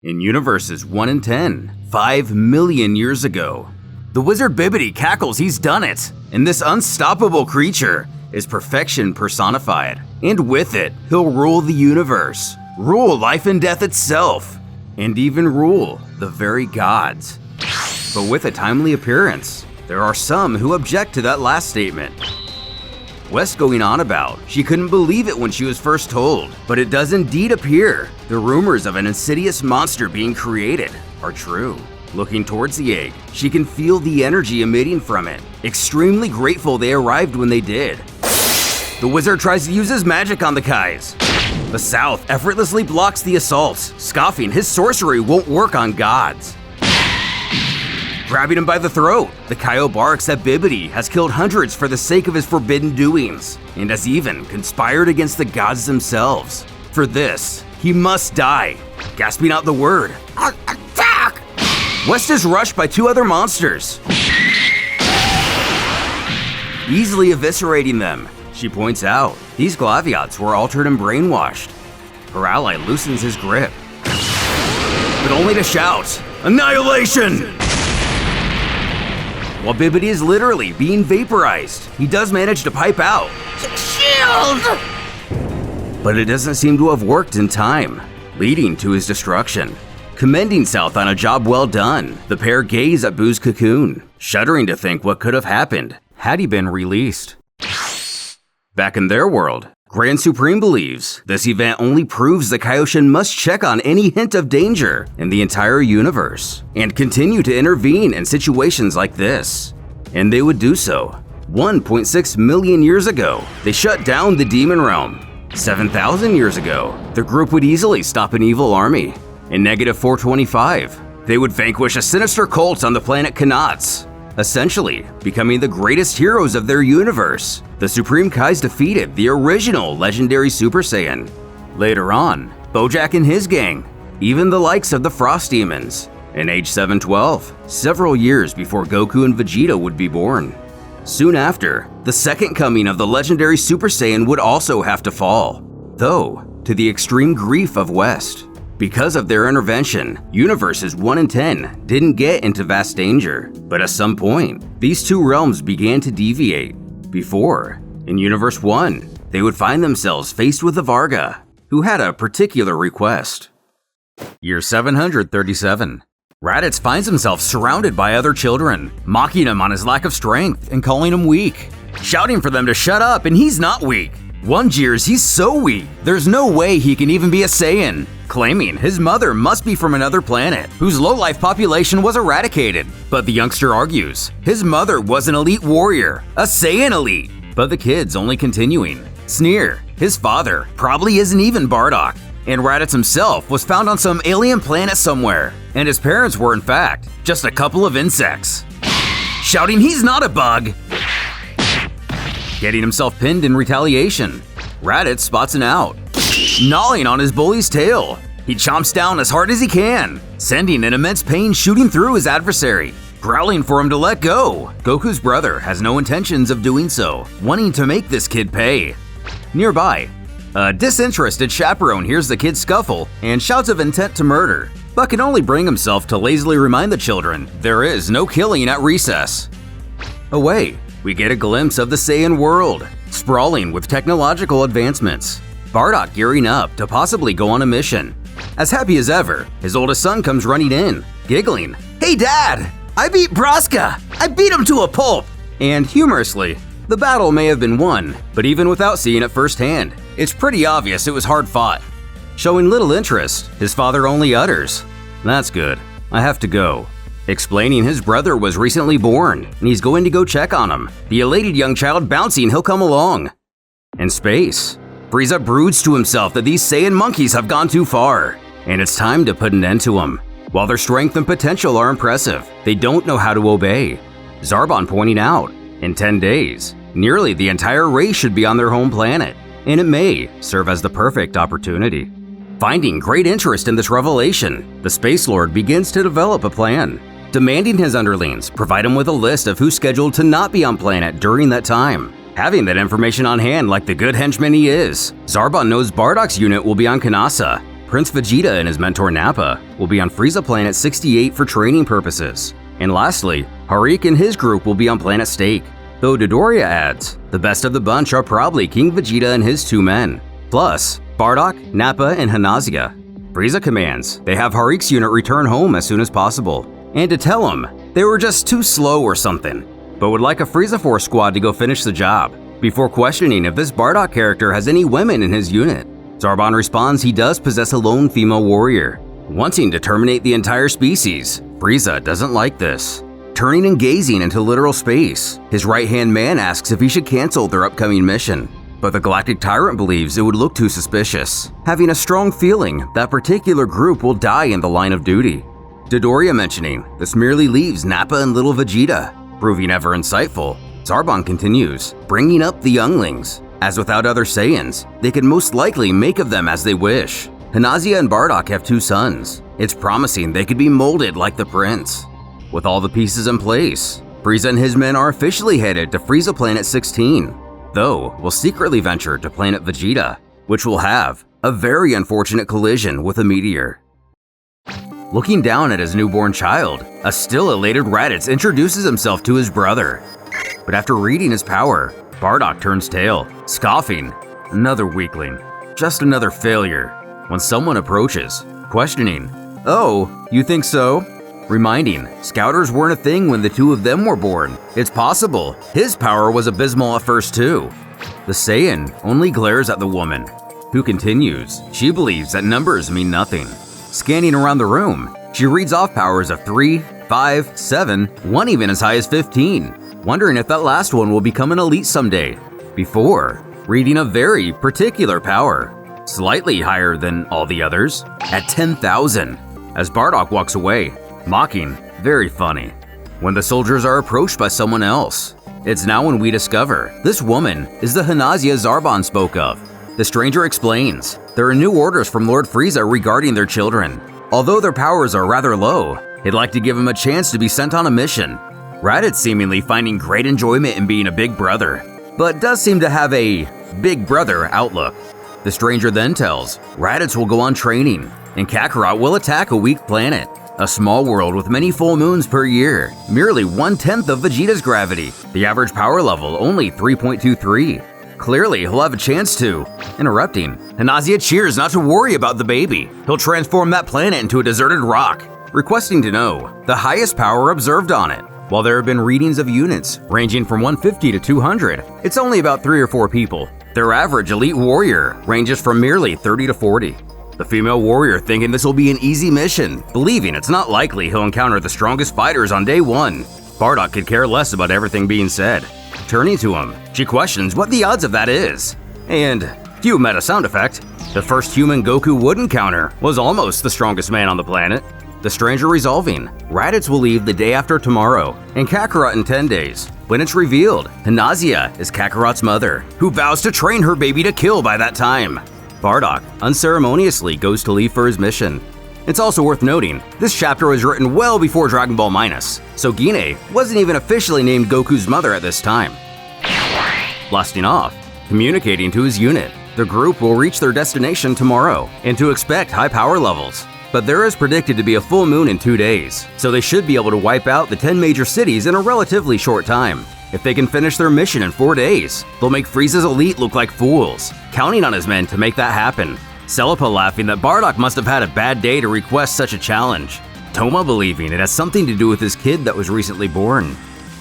In universes 1 and 10, 5 million years ago, the wizard Babidi cackles he's done it, and this unstoppable creature is perfection personified. And with it, he'll rule the universe, rule life and death itself, and even rule the very gods. But with a timely appearance, there are some who object to that last statement. What's going on about? She couldn't believe it when she was first told, but it does indeed appear the rumors of an insidious monster being created are true. Looking towards the egg, she can feel the energy emitting from it. Extremely grateful they arrived when they did. The wizard tries to use his magic on the Kais. The South effortlessly blocks the assaults, scoffing his sorcery won't work on gods. Grabbing him by the throat, the Kaio barks that Babidi has killed hundreds for the sake of his forbidden doings, and has even conspired against the gods themselves. For this, he must die. Gasping out the word, "Attack!" West is rushed by 2 other monsters, easily eviscerating them. She points out, these Glaviots were altered and brainwashed. Her ally loosens his grip, but only to shout, "Annihilation!" While Babidi is literally being vaporized, he does manage to pipe out, "Shield!" But it doesn't seem to have worked in time, leading to his destruction. Commending South on a job well done, the pair gaze at Buu's cocoon, shuddering to think what could have happened had he been released. Back in their world, Grand Supreme believes this event only proves the Kaioshin must check on any hint of danger in the entire universe and continue to intervene in situations like this. And they would do so. 1.6 million years ago, they shut down the Demon Realm. 7,000 years ago, the group would easily stop an evil army. In -425, they would vanquish a sinister cult on the planet Kanats, essentially becoming the greatest heroes of their universe. The Supreme Kais defeated the original legendary Super Saiyan. Later on, Bojack and his gang, even the likes of the Frost Demons. In age 712, several years before Goku and Vegito would be born. Soon after, the second coming of the legendary Super Saiyan would also have to fall, though to the extreme grief of West. Because of their intervention, universes 1 and 10 didn't get into vast danger, but at some point, these 2 realms began to deviate. Before, in Universe 1, they would find themselves faced with a Varga, who had a particular request. Year 737. Raditz finds himself surrounded by other children, mocking him on his lack of strength and calling him weak, shouting for them to shut up, and he's not weak. One jeers he's so weak, there's no way he can even be a Saiyan, claiming his mother must be from another planet, whose low-life population was eradicated. But the youngster argues, his mother was an elite warrior, a Saiyan elite. But the kid's only continuing. Sneer, his father probably isn't even Bardock, and Raditz himself was found on some alien planet somewhere, and his parents were in fact just a couple of insects. Shouting he's not a bug. Getting himself pinned in retaliation, Raditz spots an out, gnawing on his bully's tail. He chomps down as hard as he can, sending an immense pain shooting through his adversary, growling for him to let go. Goku's brother has no intentions of doing so, wanting to make this kid pay. Nearby, a disinterested chaperone hears the kid scuffle and shouts of intent to murder, but can only bring himself to lazily remind the children there is no killing at recess. Away, we get a glimpse of the Saiyan world, sprawling with technological advancements. Bardock gearing up to possibly go on a mission. As happy as ever, his oldest son comes running in, giggling, "Hey Dad, I beat Braska! I beat him to a pulp!" And humorously, the battle may have been won, but even without seeing it firsthand, it's pretty obvious it was hard fought. Showing little interest, his father only utters, "That's good, I have to go." Explaining his brother was recently born, and he's going to go check on him, the elated young child bouncing he'll come along. In space, Frieza broods to himself that these Saiyan monkeys have gone too far, and it's time to put an end to them. While their strength and potential are impressive, they don't know how to obey. Zarbon pointing out, in 10 days, nearly the entire race should be on their home planet, and it may serve as the perfect opportunity. Finding great interest in this revelation, the Space Lord begins to develop a plan, demanding his underlings provide him with a list of who's scheduled to not be on planet during that time. Having that information on hand like the good henchman he is, Zarbon knows Bardock's unit will be on Kanasa, Prince Vegeta and his mentor Nappa will be on Frieza Planet 68 for training purposes. And lastly, Harik and his group will be on Planet Steak. Though Dodoria adds, the best of the bunch are probably King Vegeta and his 2 men, plus Bardock, Nappa, and Hanazia. Frieza commands they have Harik's unit return home as soon as possible, and to tell him they were just too slow or something, but would like a Frieza Force squad to go finish the job, before questioning if this Bardock character has any women in his unit. Zarbon responds he does possess a lone female warrior, wanting to terminate the entire species. Frieza doesn't like this. Turning and gazing into literal space, his right-hand man asks if he should cancel their upcoming mission. But the Galactic Tyrant believes it would look too suspicious, having a strong feeling that particular group will die in the line of duty. Dodoria mentioning this merely leaves Nappa and little Vegeta, proving ever insightful. Zarbon continues, bringing up the younglings, as without other Saiyans, they could most likely make of them as they wish. Hanazia and Bardock have 2 sons. It's promising they could be molded like the prince. With all the pieces in place, Frieza and his men are officially headed to Frieza Planet 16, though will secretly venture to Planet Vegeta, which will have a very unfortunate collision with a meteor. Looking down at his newborn child, a still elated Raditz introduces himself to his brother. But after reading his power, Bardock turns tail, scoffing, another weakling, just another failure, when someone approaches, questioning, "Oh, you think so?" Reminding, Scouters weren't a thing when the 2 of them were born. It's possible his power was abysmal at first too. The Saiyan only glares at the woman, who continues she believes that numbers mean nothing. Scanning around the room, she reads off powers of 3, 5, 7, one even as high as 15, wondering if that last one will become an elite someday, before reading a very particular power, slightly higher than all the others, at 10,000, as Bardock walks away, mocking, very funny. When the soldiers are approached by someone else, it's now when we discover this woman is the Hanazia Zarbon spoke of. The stranger explains there are new orders from Lord Frieza regarding their children. Although their powers are rather low, he'd like to give them a chance to be sent on a mission. Raditz seemingly finding great enjoyment in being a big brother, but does seem to have a big brother outlook. The stranger then tells Raditz will go on training, and Kakarot will attack a weak planet, a small world with many full moons per year, merely 1/10 of Vegeta's gravity, the average power level only 3.23. Clearly, he'll have a chance to. Interrupting, Hanazia cheers not to worry about the baby. He'll transform that planet into a deserted rock, requesting to know the highest power observed on it. While there have been readings of units ranging from 150 to 200, it's only about 3 or 4 people. Their average elite warrior ranges from merely 30 to 40. The female warrior thinking this will be an easy mission, believing it's not likely he'll encounter the strongest fighters on day 1. Bardock could care less about everything being said. Turning to him, she questions what the odds of that is. And cue meta sound effect, the first human Goku would encounter was almost the strongest man on the planet. The stranger resolving, Raditz will leave the day after tomorrow, and Kakarot in 10 days. When it's revealed, Hanazia is Kakarot's mother, who vows to train her baby to kill by that time. Bardock unceremoniously goes to leave for his mission. It's also worth noting, this chapter was written well before Dragon Ball Minus, so Gine wasn't even officially named Goku's mother at this time. Blasting off, communicating to his unit, the group will reach their destination tomorrow, and to expect high power levels. But there is predicted to be a full moon in 2 days, so they should be able to wipe out the 10 major cities in a relatively short time. If they can finish their mission in 4 days, they'll make Frieza's elite look like fools, counting on his men to make that happen. Celepa laughing that Bardock must have had a bad day to request such a challenge. Toma believing it has something to do with his kid that was recently born.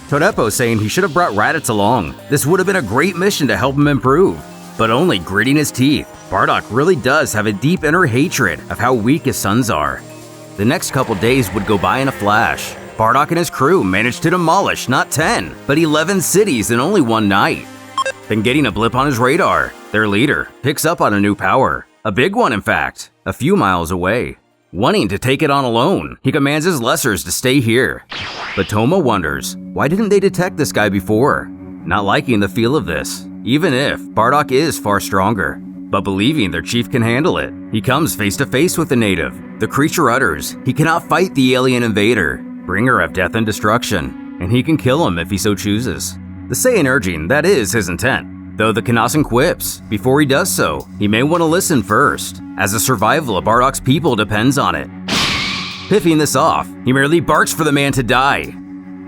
Torepo saying he should have brought Raditz along. This would have been a great mission to help him improve. But only gritting his teeth, Bardock really does have a deep inner hatred of how weak his sons are. The next couple days would go by in a flash. Bardock and his crew managed to demolish not 10, but 11 cities in only one night. Then getting a blip on his radar, their leader picks up on a new power. A big one, in fact, a few miles away. Wanting to take it on alone, he commands his lessers to stay here. But Toma wonders, why didn't they detect this guy before? Not liking the feel of this, even if Bardock is far stronger. But believing their chief can handle it, he comes face to face with the native. The creature utters he cannot fight the alien invader, bringer of death and destruction, and he can kill him if he so chooses. The Saiyan urging that is his intent. though the Kaioshins quips, before he does so, he may want to listen first, as the survival of Bardock's people depends on it. Piffing this off, he merely barks for the man to die.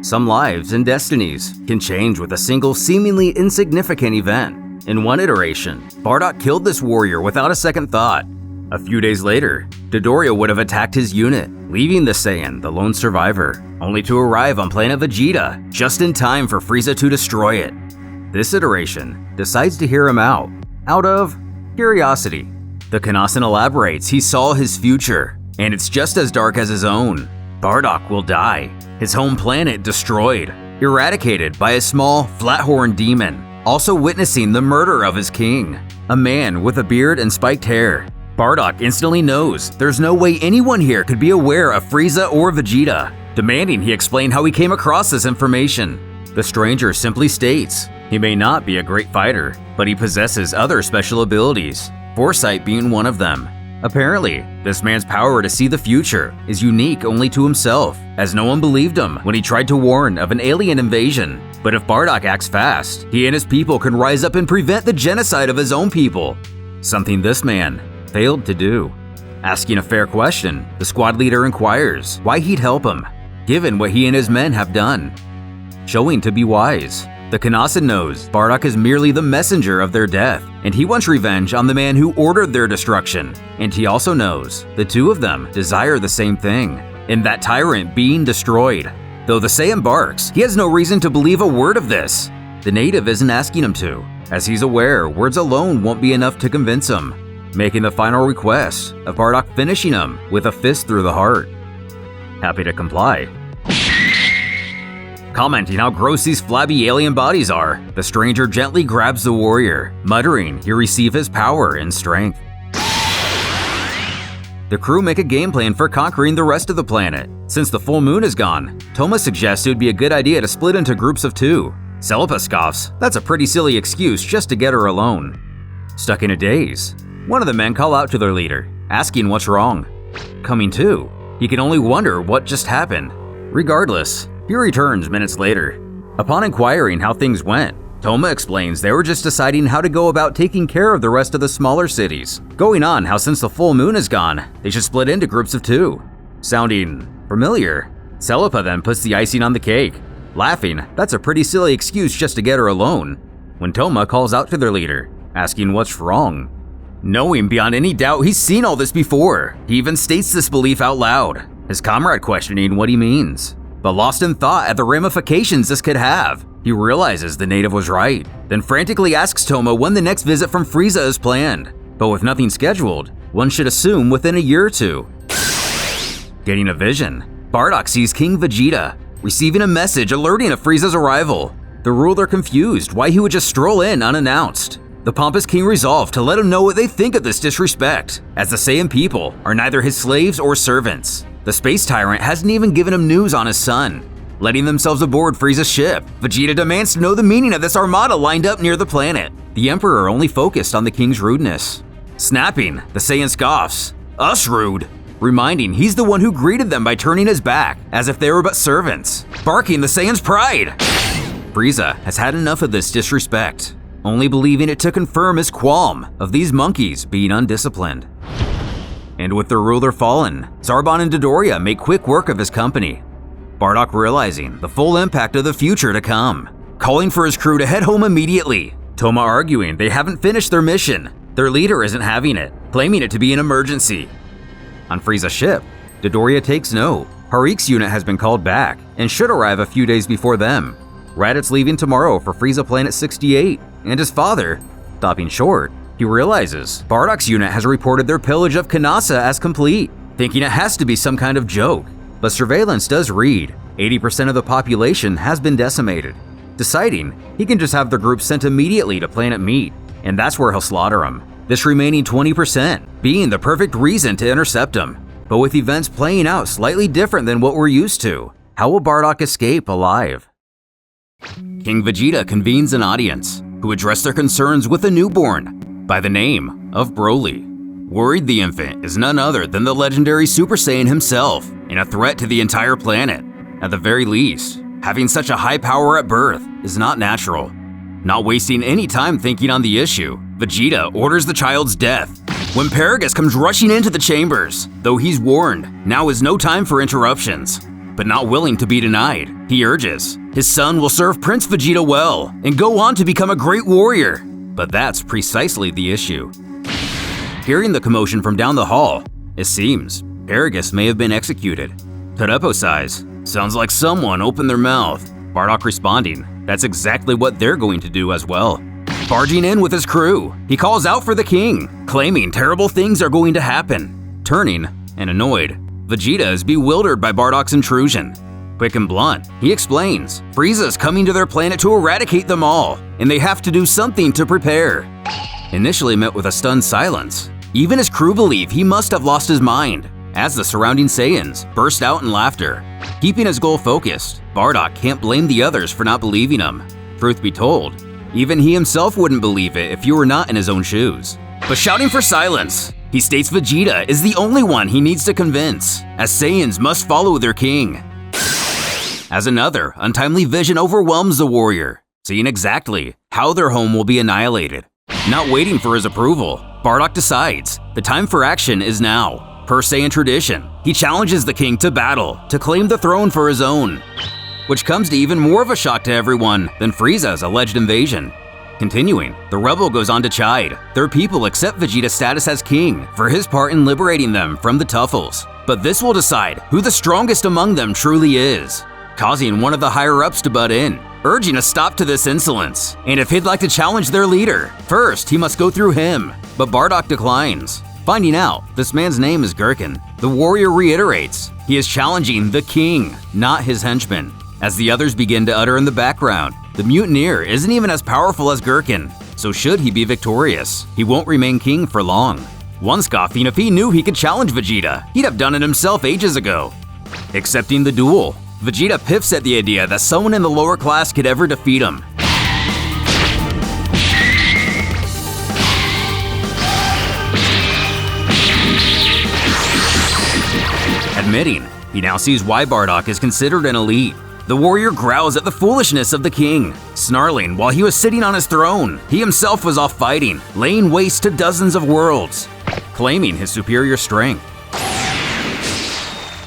Some lives and destinies can change with a single seemingly insignificant event. In one iteration, Bardock killed this warrior without a second thought. A few days later, Dodoria would have attacked his unit, leaving the Saiyan the lone survivor, only to arrive on planet Vegeta just in time for Frieza to destroy it. This iteration decides to hear him out of curiosity. The Kaioshins elaborates he saw his future, and it's just as dark as his own. Bardock will die, his home planet destroyed, eradicated by a small, flat-horned demon, also witnessing the murder of his king, a man with a beard and spiked hair. Bardock instantly knows there's no way anyone here could be aware of Frieza or Vegeta, demanding he explain how he came across this information. The stranger simply states he may not be a great fighter, but he possesses other special abilities, foresight being one of them. Apparently, this man's power to see the future is unique only to himself, as no one believed him when he tried to warn of an alien invasion. But if Bardock acts fast, he and his people can rise up and prevent the genocide of his own people. Something this man failed to do. Asking a fair question, the squad leader inquires why he'd help him, given what he and his men have done. Showing to be wise, the Kaioshins knows Bardock is merely the messenger of their death, and he wants revenge on the man who ordered their destruction. And he also knows the two of them desire the same thing, in that tyrant being destroyed. Though the Saiyan barks, he has no reason to believe a word of this. The native isn't asking him to, as he's aware words alone won't be enough to convince him, making the final request of Bardock finishing him with a fist through the heart. Happy to comply. Commenting how gross these flabby alien bodies are, the stranger gently grabs the warrior, muttering he'll receive his power and strength. The crew make a game plan for conquering the rest of the planet. Since the full moon is gone, Toma suggests it would be a good idea to split into groups of 2. Celipa scoffs, that's a pretty silly excuse just to get her alone. Stuck in a daze, one of the men call out to their leader, asking what's wrong. Coming to, he can only wonder what just happened. Regardless, he returns minutes later. Upon inquiring how things went, Toma explains they were just deciding how to go about taking care of the rest of the smaller cities, going on how since the full moon is gone, they should split into groups of 2. Sounding familiar, Celipa then puts the icing on the cake, laughing that's a pretty silly excuse just to get her alone, when Toma calls out to their leader, asking what's wrong. Knowing beyond any doubt he's seen all this before, he even states this belief out loud, his comrade questioning what he means. But lost in thought at the ramifications this could have, he realizes the native was right, then frantically asks Toma when the next visit from Frieza is planned. But with nothing scheduled, one should assume within a year or 2. Getting a vision, Bardock sees King Vegeta, receiving a message alerting of Frieza's arrival. The ruler confused why he would just stroll in unannounced. The pompous king resolved to let him know what they think of this disrespect, as the Saiyan people are neither his slaves or servants. The space tyrant hasn't even given him news on his son. Letting themselves aboard Frieza's ship, Vegeta demands to know the meaning of this armada lined up near the planet. The Emperor only focused on the king's rudeness. Snapping, the Saiyan scoffs, "Us rude," reminding he's the one who greeted them by turning his back, as if they were but servants, barking the Saiyan's pride. Frieza has had enough of this disrespect, only believing it to confirm his qualm of these monkeys being undisciplined. And with their ruler fallen, Zarbon and Dodoria make quick work of his company. Bardock realizing the full impact of the future to come, calling for his crew to head home immediately. Toma arguing they haven't finished their mission. Their leader isn't having it, claiming it to be an emergency. On Frieza's ship, Dodoria takes note. Harik's unit has been called back and should arrive a few days before them. Raditz leaving tomorrow for Frieza Planet 68, and his father, stopping short. He realizes Bardock's unit has reported their pillage of Kanasa as complete, thinking it has to be some kind of joke. But surveillance does read 80% of the population has been decimated, deciding he can just have the group sent immediately to Planet Meat, and that's where he'll slaughter them. This remaining 20% being the perfect reason to intercept him. But with events playing out slightly different than what we're used to, how will Bardock escape alive? King Vegeta convenes an audience, who address their concerns with a newborn by the name of Broly. Worried the infant is none other than the legendary Super Saiyan himself, and a threat to the entire planet. At the very least, having such a high power at birth is not natural. Not wasting any time thinking on the issue, Vegeta orders the child's death. When Paragus comes rushing into the chambers, though he's warned, now is no time for interruptions. But not willing to be denied, he urges his son will serve Prince Vegeta well and go on to become a great warrior. But that's precisely the issue. Hearing the commotion from down the hall, it seems Paragus may have been executed. Torepo sighs, sounds like someone opened their mouth. Bardock responding, that's exactly what they're going to do as well. Barging in with his crew, he calls out for the king, claiming terrible things are going to happen. Turning and annoyed, Vegeta is bewildered by Bardock's intrusion. Quick and blunt, he explains Frieza's coming to their planet to eradicate them all, and they have to do something to prepare. Initially met with a stunned silence, even his crew believe he must have lost his mind, as the surrounding Saiyans burst out in laughter. Keeping his goal focused, Bardock can't blame the others for not believing him. Truth be told, even he himself wouldn't believe it if you were not in his own shoes. But shouting for silence, he states Vegeta is the only one he needs to convince, as Saiyans must follow their king. As another untimely vision overwhelms the warrior, seeing exactly how their home will be annihilated. Not waiting for his approval, Bardock decides the time for action is now. Per Saiyan tradition, he challenges the king to battle to claim the throne for his own, which comes to even more of a shock to everyone than Frieza's alleged invasion. Continuing, the rebel goes on to chide their people accept Vegeta's status as king for his part in liberating them from the Tuffles, but this will decide who the strongest among them truly is, causing one of the higher-ups to butt in, urging a stop to this insolence, and if he'd like to challenge their leader, first he must go through him, but Bardock declines. Finding out this man's name is Gherkin, the warrior reiterates he is challenging the king, not his henchman. As the others begin to utter in the background, the mutineer isn't even as powerful as Gherkin, so should he be victorious, he won't remain king for long. One scoffing if he knew he could challenge Vegeta, he'd have done it himself ages ago. Accepting the duel, Vegeta piffs at the idea that someone in the lower class could ever defeat him. Admitting he now sees why Bardock is considered an elite. The warrior growls at the foolishness of the king, snarling while he was sitting on his throne. He himself was off fighting, laying waste to dozens of worlds, claiming his superior strength.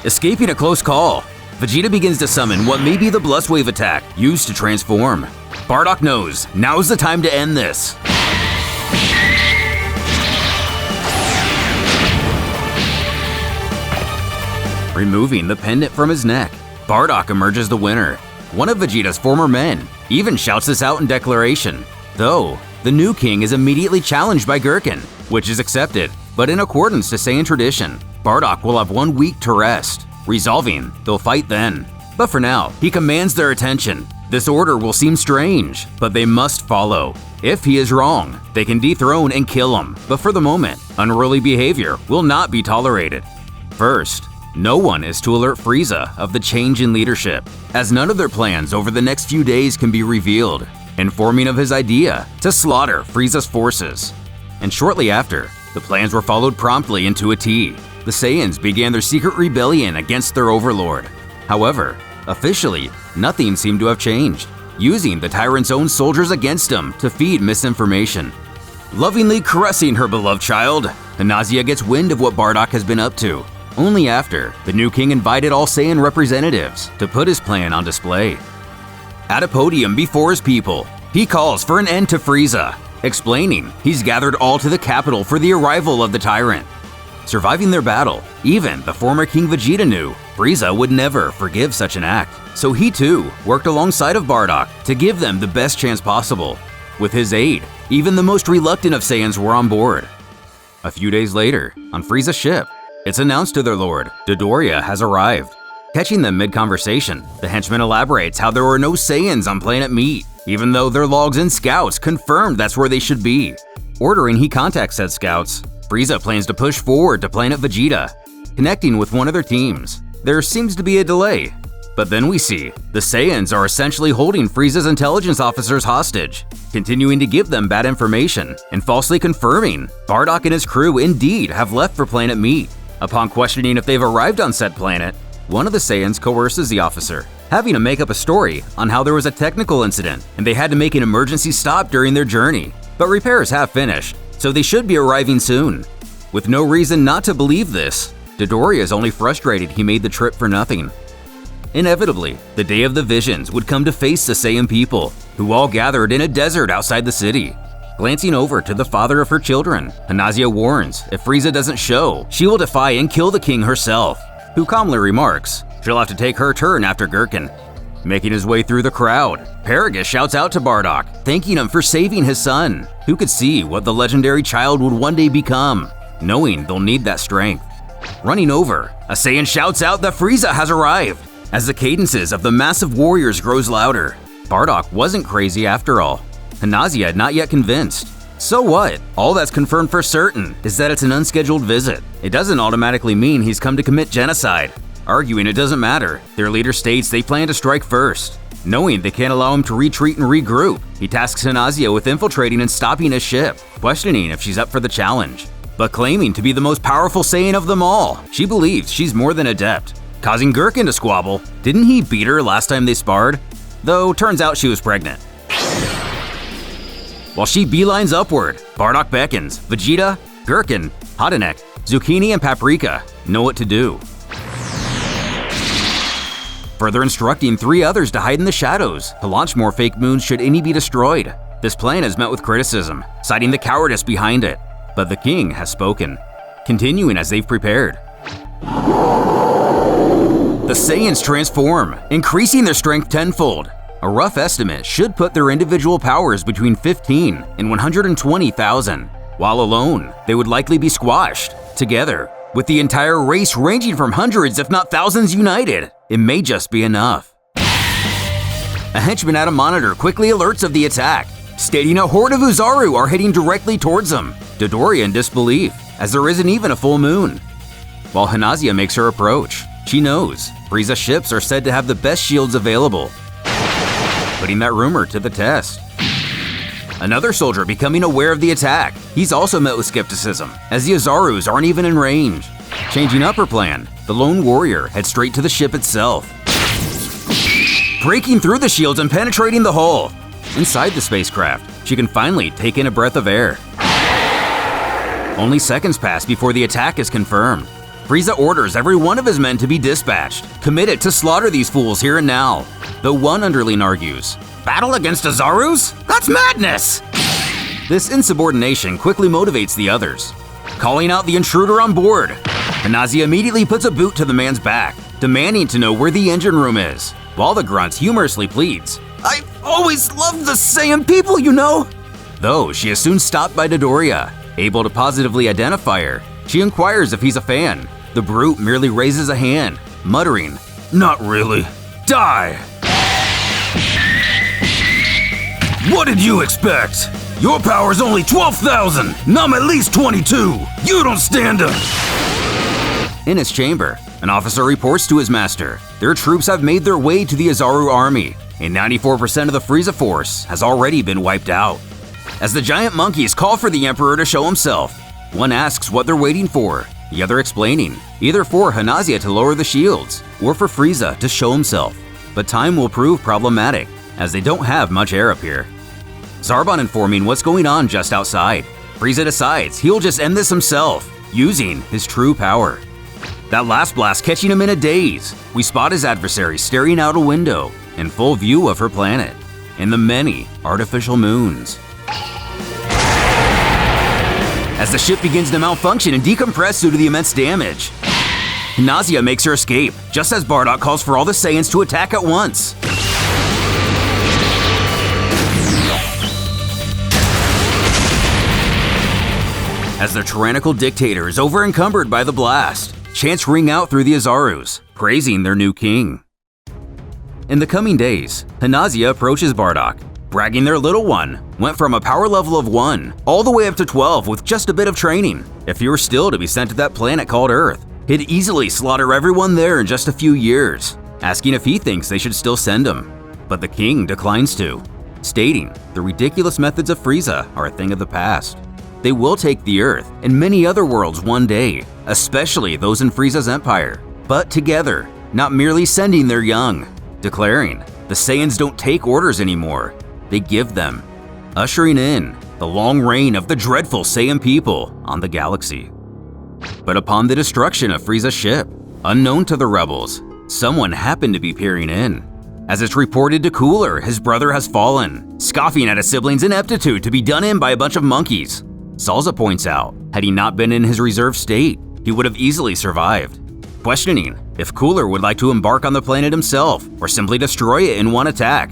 Escaping a close call, Vegeta begins to summon what may be the Blast Wave attack used to transform. Bardock knows now's the time to end this. Removing the pendant from his neck, Bardock emerges the winner. One of Vegeta's former men even shouts this out in declaration, though the new king is immediately challenged by Gherkin, which is accepted, but in accordance to Saiyan tradition, Bardock will have 1 week to rest, resolving they'll fight then. But for now, he commands their attention. This order will seem strange, but they must follow. If he is wrong, they can dethrone and kill him, but for the moment, unruly behavior will not be tolerated. First, no one is to alert Frieza of the change in leadership, as none of their plans over the next few days can be revealed, informing of his idea to slaughter Frieza's forces. And shortly after, the plans were followed promptly into a T. The Saiyans began their secret rebellion against their overlord. However, officially, nothing seemed to have changed, using the tyrant's own soldiers against him to feed misinformation. Lovingly caressing her beloved child, Hanazia gets wind of what Bardock has been up to, only after the new king invited all Saiyan representatives to put his plan on display. At a podium before his people, he calls for an end to Frieza, explaining he's gathered all to the capital for the arrival of the tyrant. Surviving their battle, even the former King Vegeta knew Frieza would never forgive such an act, so he too worked alongside of Bardock to give them the best chance possible. With his aid, even the most reluctant of Saiyans were on board. A few days later, on Frieza's ship, it's announced to their lord, Dodoria has arrived. Catching them mid-conversation, the henchman elaborates how there were no Saiyans on planet Meat, even though their logs and scouts confirmed that's where they should be. Ordering he contacts said scouts, Frieza plans to push forward to planet Vegeta, connecting with one of their teams. There seems to be a delay, but then we see the Saiyans are essentially holding Frieza's intelligence officers hostage, continuing to give them bad information and falsely confirming Bardock and his crew indeed have left for planet Meat. Upon questioning if they've arrived on said planet, One of the Saiyans coerces the officer, having to make up a story on how there was a technical incident and they had to make an emergency stop during their journey. But repairs have finished, so they should be arriving soon. With no reason not to believe this, Dodoria is only frustrated he made the trip for nothing. Inevitably, the day of the visions would come to face the Saiyan people, who all gathered in a desert outside the city. Glancing over to the father of her children, Hanazia warns if Frieza doesn't show, she will defy and kill the king herself, who calmly remarks she'll have to take her turn after Gherkin. Making his way through the crowd, Paragus shouts out to Bardock, thanking him for saving his son, who could see what the legendary child would one day become, knowing they'll need that strength. Running over, a Saiyan shouts out that Frieza has arrived. As the cadences of the massive warriors grows louder, Bardock wasn't crazy after all. Hanazia had not yet convinced. So what? All that's confirmed for certain is that it's an unscheduled visit. It doesn't automatically mean he's come to commit genocide. Arguing it doesn't matter, their leader states they plan to strike first. Knowing they can't allow him to retreat and regroup, he tasks Hanazia with infiltrating and stopping his ship, questioning if she's up for the challenge. But claiming to be the most powerful Saiyan of them all, she believes she's more than adept, causing Gherkin to squabble. Didn't he beat her last time they sparred? Though turns out she was pregnant. While she beelines upward, Bardock beckons. Vegeta, Gherkin, Hodanek, Zucchini, and Paprika know what to do, further instructing 3 others to hide in the shadows to launch more fake moons should any be destroyed. This plan is met with criticism, citing the cowardice behind it, but the king has spoken, continuing as they've prepared. The Saiyans transform, increasing their strength tenfold. A rough estimate should put their individual powers between 15 and 120,000. While alone, they would likely be squashed. Together, with the entire race ranging from hundreds if not thousands united, it may just be enough. A henchman at a monitor quickly alerts of the attack, stating a horde of Uzaru are heading directly towards them. Dodoria in disbelief, as there isn't even a full moon. While Hanazia makes her approach, she knows Frieza's ships are said to have the best shields available, putting that rumor to the test. Another soldier becoming aware of the attack, he's also met with skepticism, as the Uzarus aren't even in range. Changing up her plan, the lone warrior heads straight to the ship itself, breaking through the shields and penetrating the hull. Inside the spacecraft, she can finally take in a breath of air. Only seconds pass before the attack is confirmed. Frieza orders every one of his men to be dispatched, committed to slaughter these fools here and now. Though one underling argues, "Battle against Uzarus? That's madness!" This insubordination quickly motivates the others, calling out the intruder on board. Hanazia immediately puts a boot to the man's back, demanding to know where the engine room is, while the grunt humorously pleads, "I've always loved the Saiyan people, you know!" Though she is soon stopped by Dodoria, able to positively identify her. She inquires if he's a fan. The brute merely raises a hand, muttering, "Not really. Die!" "What did you expect? Your power's only 12,000, and I'm at least 22. You don't stand up!" In his chamber, an officer reports to his master. Their troops have made their way to the Uzaru army, and 94% of the Frieza force has already been wiped out. As the giant monkeys call for the Emperor to show himself, one asks what they're waiting for, the other explaining, either for Hanazia to lower the shields, or for Frieza to show himself. But time will prove problematic, as they don't have much air up here. Zarbon informing what's going on just outside. Frieza decides he'll just end this himself, using his true power. That last blast catching him in a daze, we spot his adversary staring out a window, in full view of her planet, and the many artificial moons. As the ship begins to malfunction and decompress due to the immense damage, Hanazia makes her escape, just as Bardock calls for all the Saiyans to attack at once. As the tyrannical dictator is over-encumbered by the blast, chants ring out through the Uzarus, praising their new king. In the coming days, Hanazia approaches Bardock, bragging their little one went from a power level of 1 all the way up to 12 with just a bit of training. If he were still to be sent to that planet called Earth, he'd easily slaughter everyone there in just a few years, asking if he thinks they should still send him. But the king declines to, stating the ridiculous methods of Frieza are a thing of the past. They will take the Earth and many other worlds one day, especially those in Frieza's empire. But together, not merely sending their young, declaring, "The Saiyans don't take orders anymore, they give them," ushering in the long reign of the dreadful Saiyan people on the galaxy. But upon the destruction of Frieza's ship, unknown to the rebels, someone happened to be peering in. As it's reported to Cooler, his brother has fallen, scoffing at his siblings' ineptitude to be done in by a bunch of monkeys. Salza points out, had he not been in his reserve state, he would have easily survived, questioning if Cooler would like to embark on the planet himself or simply destroy it in one attack.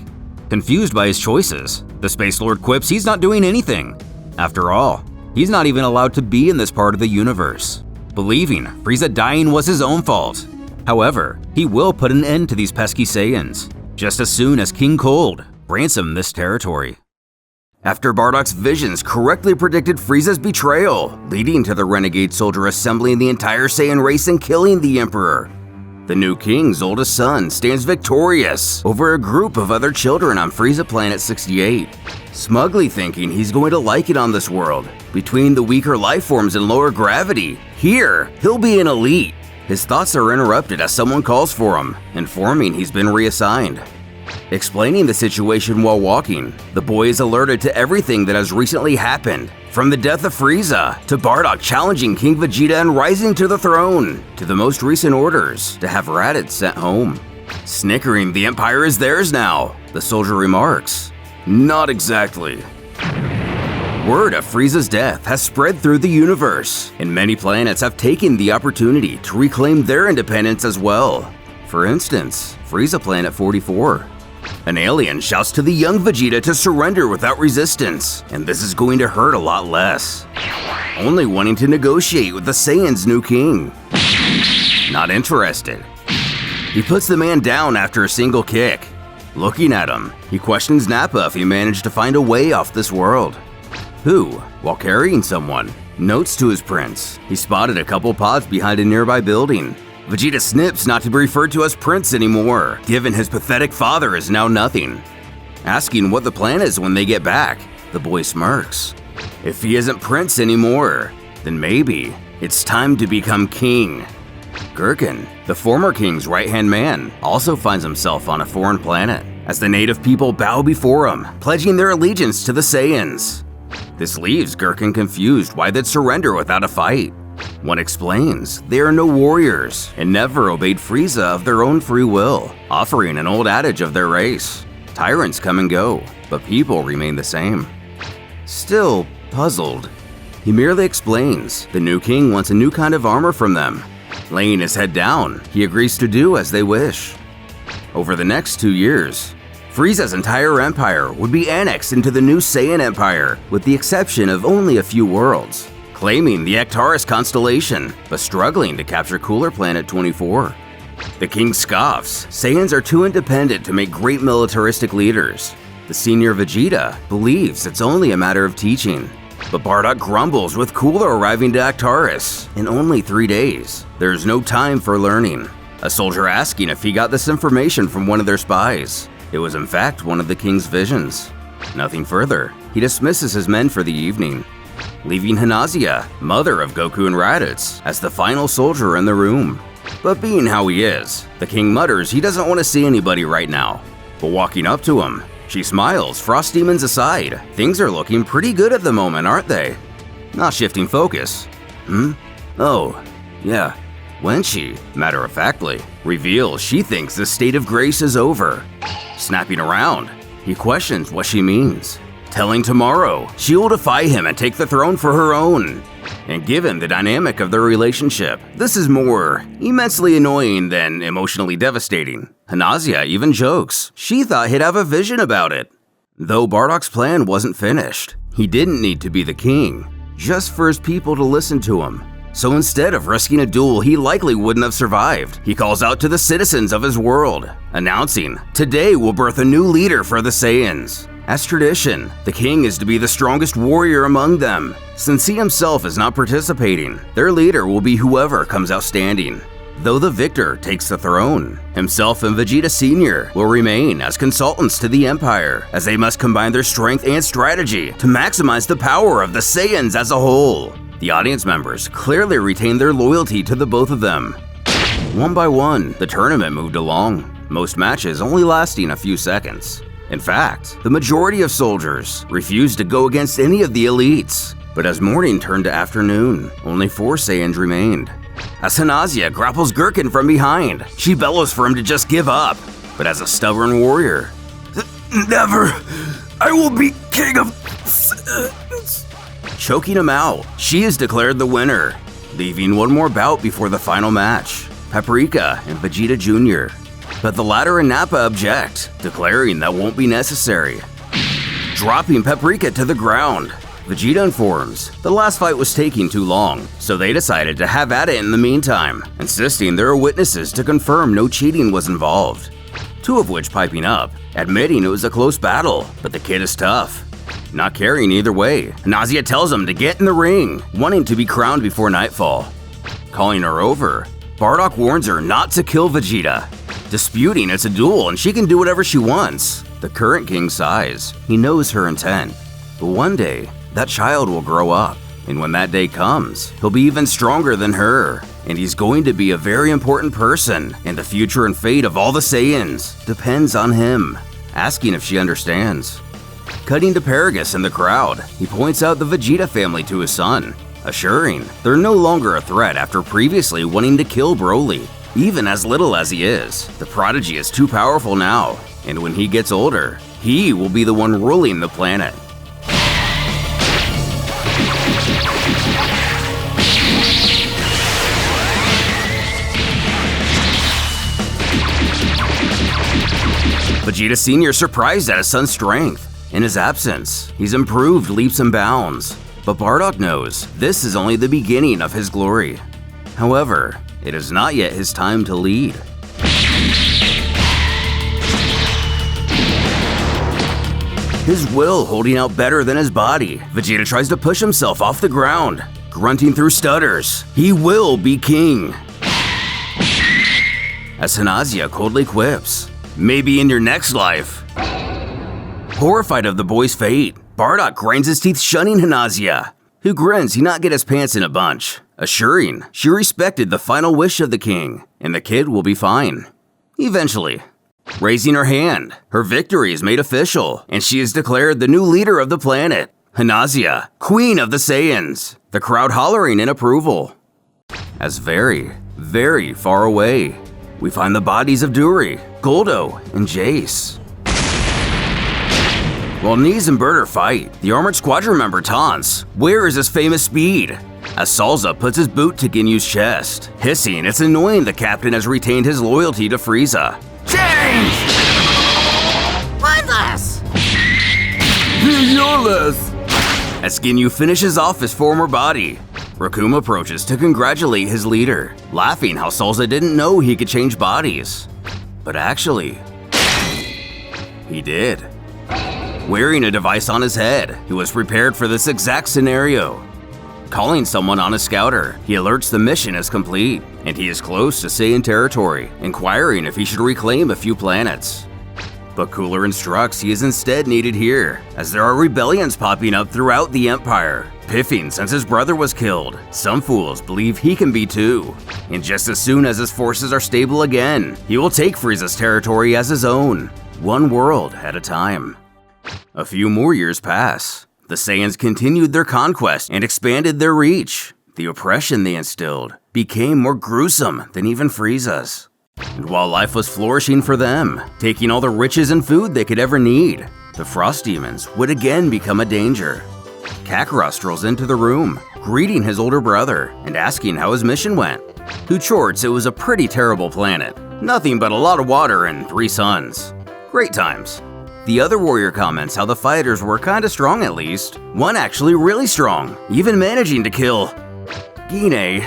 Confused by his choices, the Space Lord quips he's not doing anything. After all, he's not even allowed to be in this part of the universe, believing Frieza dying was his own fault. However, he will put an end to these pesky Saiyans, just as soon as King Cold ransomed this territory. After Bardock's visions correctly predicted Frieza's betrayal, leading to the renegade soldier assembling the entire Saiyan race and killing the Emperor, the new king's oldest son stands victorious over a group of other children on Frieza Planet 68, smugly thinking he's going to like it on this world. Between the weaker life forms and lower gravity, here, he'll be an elite. His thoughts are interrupted as someone calls for him, informing he's been reassigned. Explaining the situation while walking, the boy is alerted to everything that has recently happened, from the death of Frieza, to Bardock challenging King Vegeta and rising to the throne, to the most recent orders to have Raditz sent home. Snickering, the Empire is theirs now, the soldier remarks. Not exactly. Word of Frieza's death has spread through the universe, and many planets have taken the opportunity to reclaim their independence as well. For instance, Frieza Planet 44. An alien shouts to the young Vegeta to surrender without resistance, and this is going to hurt a lot less. Only wanting to negotiate with the Saiyan's new king. Not interested. He puts the man down after a single kick. Looking at him, he questions Nappa if he managed to find a way off this world. Who, while carrying someone, notes to his prince he spotted a couple pods behind a nearby building. Vegeta snips not to be referred to as Prince anymore, given his pathetic father is now nothing. Asking what the plan is when they get back, the boy smirks. If he isn't Prince anymore, then maybe it's time to become king. Gherkin, the former king's right-hand man, also finds himself on a foreign planet, as the native people bow before him, pledging their allegiance to the Saiyans. This leaves Gherkin confused why they'd surrender without a fight. One explains they are no warriors and never obeyed Frieza of their own free will, offering an old adage of their race. Tyrants come and go, but people remain the same. Still puzzled, he merely explains the new king wants a new kind of armor from them. Laying his head down, he agrees to do as they wish. Over the next 2 years, Frieza's entire empire would be annexed into the new Saiyan Empire, with the exception of only a few worlds, claiming the Actaris constellation, but struggling to capture Cooler Planet 24. The king scoffs, Saiyans are too independent to make great militaristic leaders. The senior Vegeta believes it's only a matter of teaching. But Bardock grumbles with Cooler arriving to Actaris in only 3 days. There's no time for learning. A soldier asking if he got this information from one of their spies. It was in fact one of the king's visions. Nothing further, he dismisses his men for the evening, leaving Hanazia, mother of Goku and Raditz, as the final soldier in the room. But being how he is, the king mutters he doesn't want to see anybody right now. But walking up to him, she smiles, frost demons aside. Things are looking pretty good at the moment, aren't they? Not shifting focus. Oh, yeah. When she, matter-of-factly, reveals she thinks the state of grace is over. Snapping around, he questions what she means, telling tomorrow she will defy him and take the throne for her own. And given the dynamic of their relationship, this is more immensely annoying than emotionally devastating. Hanazia even jokes she thought he'd have a vision about it. Though Bardock's plan wasn't finished, he didn't need to be the king, just for his people to listen to him. So instead of risking a duel he likely wouldn't have survived, he calls out to the citizens of his world, announcing, today will birth a new leader for the Saiyans. As tradition, the king is to be the strongest warrior among them. Since he himself is not participating, their leader will be whoever comes out standing. Though the victor takes the throne, himself and Vegeta Sr. will remain as consultants to the Empire, as they must combine their strength and strategy to maximize the power of the Saiyans as a whole. The audience members clearly retain their loyalty to the both of them. One by one, the tournament moved along, most matches only lasting a few seconds. In fact, the majority of soldiers refused to go against any of the elites. But as morning turned to afternoon, only 4 Saiyans remained. As Hanazia grapples Gherkin from behind, she bellows for him to just give up. But as a stubborn warrior, "Never! I will be king of Saiyans!" Choking him out, she is declared the winner, leaving one more bout before the final match, Paprika and Vegeta Jr. But the latter and Nappa object, declaring that won't be necessary. Dropping Paprika to the ground, Vegeta informs the last fight was taking too long, so they decided to have at it in the meantime, insisting there are witnesses to confirm no cheating was involved. 2 of which piping up, admitting it was a close battle, but the kid is tough. Not caring either way, Hanazia tells him to get in the ring, wanting to be crowned before nightfall. Calling her over, Bardock warns her not to kill Vegeta, disputing it's a duel and she can do whatever she wants. The current king sighs. He knows her intent. But one day, that child will grow up, and when that day comes, he'll be even stronger than her, and he's going to be a very important person, and the future and fate of all the Saiyans depends on him, asking if she understands. Cutting to Paragus in the crowd, he points out the Vegeta family to his son, assuring they're no longer a threat after previously wanting to kill Broly. Even as little as he is, the prodigy is too powerful now, and when he gets older, he will be the one ruling the planet. Vegeta Sr. surprised at his son's strength. In his absence, he's improved leaps and bounds. But Bardock knows this is only the beginning of his glory. However, it is not yet his time to lead. His will holding out better than his body, Vegeta tries to push himself off the ground, grunting through stutters. He will be king. As Hanazia coldly quips, "Maybe in your next life." Horrified of the boy's fate, Bardock grinds his teeth shunning Hanazia, who grins he not get his pants in a bunch, assuring she respected the final wish of the king, and the kid will be fine. Eventually, raising her hand, her victory is made official, and she is declared the new leader of the planet, Hanazia, Queen of the Saiyans, the crowd hollering in approval. As very, very far away, we find the bodies of Duri, Goldo, and Jace. While Knees and Birder fight, the armored squadron member taunts, "Where is his famous speed?" As Salza puts his boot to Ginyu's chest, hissing it's annoying the captain has retained his loyalty to Frieza. Change! Mindless! Violess! As Ginyu finishes off his former body, Raccoon approaches to congratulate his leader, laughing how Salza didn't know he could change bodies. But actually, he did. Wearing a device on his head, he was prepared for this exact scenario. Calling someone on his scouter, he alerts the mission is complete, and he is close to Saiyan territory, inquiring if he should reclaim a few planets. But Cooler instructs he is instead needed here, as there are rebellions popping up throughout the Empire, piffing since his brother was killed. Some fools believe he can be too, and just as soon as his forces are stable again, he will take Frieza's territory as his own, one world at a time. A few more years pass. The Saiyans continued their conquest and expanded their reach. The oppression they instilled became more gruesome than even Frieza's. And while life was flourishing for them, taking all the riches and food they could ever need, the Frost Demons would again become a danger. Kakarot strolls into the room, greeting his older brother and asking how his mission went. Who chorts it was a pretty terrible planet. Nothing but a lot of water and 3 suns. Great times. The other warrior comments how the fighters were kinda strong at least. One actually really strong, even managing to kill Gine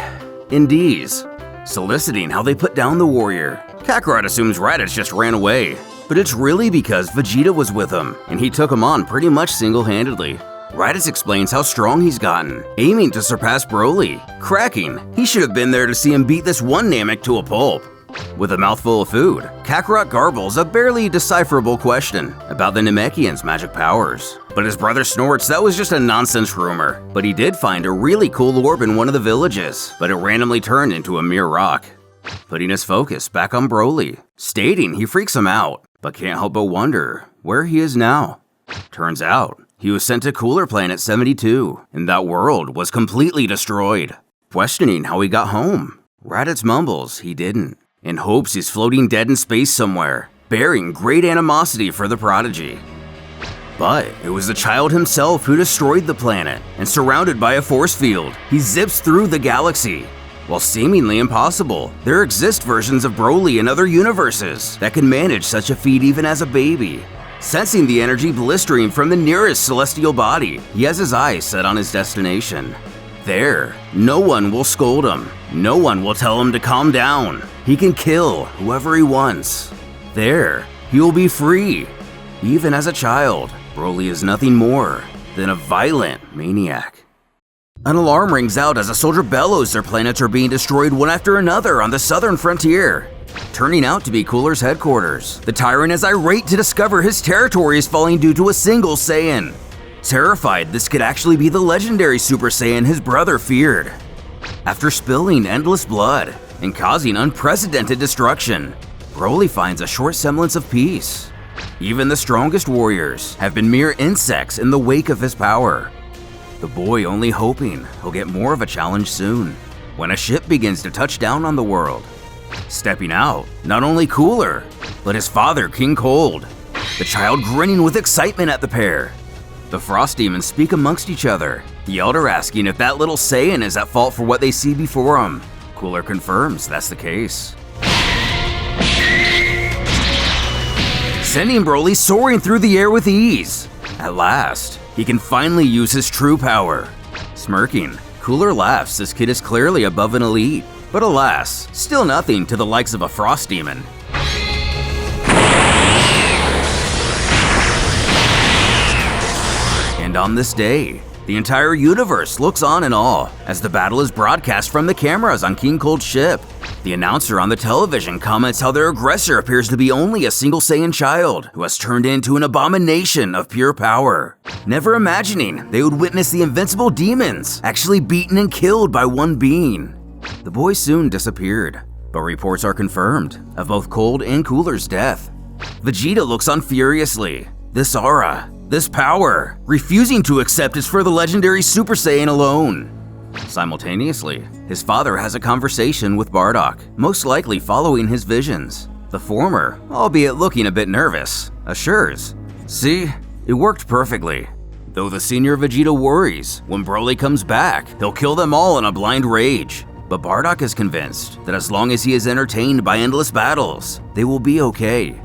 in D's, soliciting how they put down the warrior. Kakarot assumes Raditz just ran away, but it's really because Vegeta was with him, and he took him on pretty much single-handedly. Raditz explains how strong he's gotten, aiming to surpass Broly. Cracking, he should have been there to see him beat this one Namek to a pulp. With a mouthful of food, Kakarot garbles a barely decipherable question about the Namekians' magic powers. But his brother snorts that was just a nonsense rumor. But he did find a really cool orb in one of the villages, but it randomly turned into a mere rock. putting his focus back on Broly, stating he freaks him out, but can't help but wonder where he is now. Turns out, he was sent to Cooler Planet 72, and that world was completely destroyed. Questioning how he got home, Raditz mumbles he didn't, and hopes he's floating dead in space somewhere, bearing great animosity for the prodigy. But it was the child himself who destroyed the planet, and surrounded by a force field, he zips through the galaxy. While seemingly impossible, there exist versions of Broly in other universes that can manage such a feat even as a baby. Sensing the energy blistering from the nearest celestial body, he has his eyes set on his destination. There, no one will scold him. No one will tell him to calm down. He can kill whoever he wants. There, he will be free. Even as a child, Broly is nothing more than a violent maniac. An alarm rings out as a soldier bellows their planets are being destroyed one after another on the southern frontier. Turning out to be Cooler's headquarters, the tyrant is irate to discover his territory is falling due to a single Saiyan. Terrified this could actually be the legendary Super Saiyan his brother feared. After spilling endless blood and causing unprecedented destruction, Broly finds a short semblance of peace. Even the strongest warriors have been mere insects in the wake of his power. The boy only hoping he'll get more of a challenge soon, when a ship begins to touch down on the world. Stepping out, not only Cooler, but his father, King Cold, the child grinning with excitement at the pair. The Frost Demons speak amongst each other, the Elder asking if that little Saiyan is at fault for what they see before him. Cooler confirms that's the case. Sending Broly soaring through the air with ease. At last, he can finally use his true power. Smirking, Cooler laughs this kid is clearly above an elite, but alas, still nothing to the likes of a Frost Demon. And on this day, the entire universe looks on in awe as the battle is broadcast from the cameras on King Cold's ship. The announcer on the television comments how their aggressor appears to be only a single Saiyan child who has turned into an abomination of pure power, never imagining they would witness the invincible demons actually beaten and killed by one being. The boy soon disappeared, but reports are confirmed of both Cold and Cooler's death. Vegito looks on furiously. This aura, this power, refusing to accept is for the legendary Super Saiyan alone. Simultaneously, his father has a conversation with Bardock, most likely following his visions. The former, albeit looking a bit nervous, assures, "See, it worked perfectly." Though the senior Vegito worries, when Broly comes back, he'll kill them all in a blind rage. But Bardock is convinced that as long as he is entertained by endless battles, they will be okay.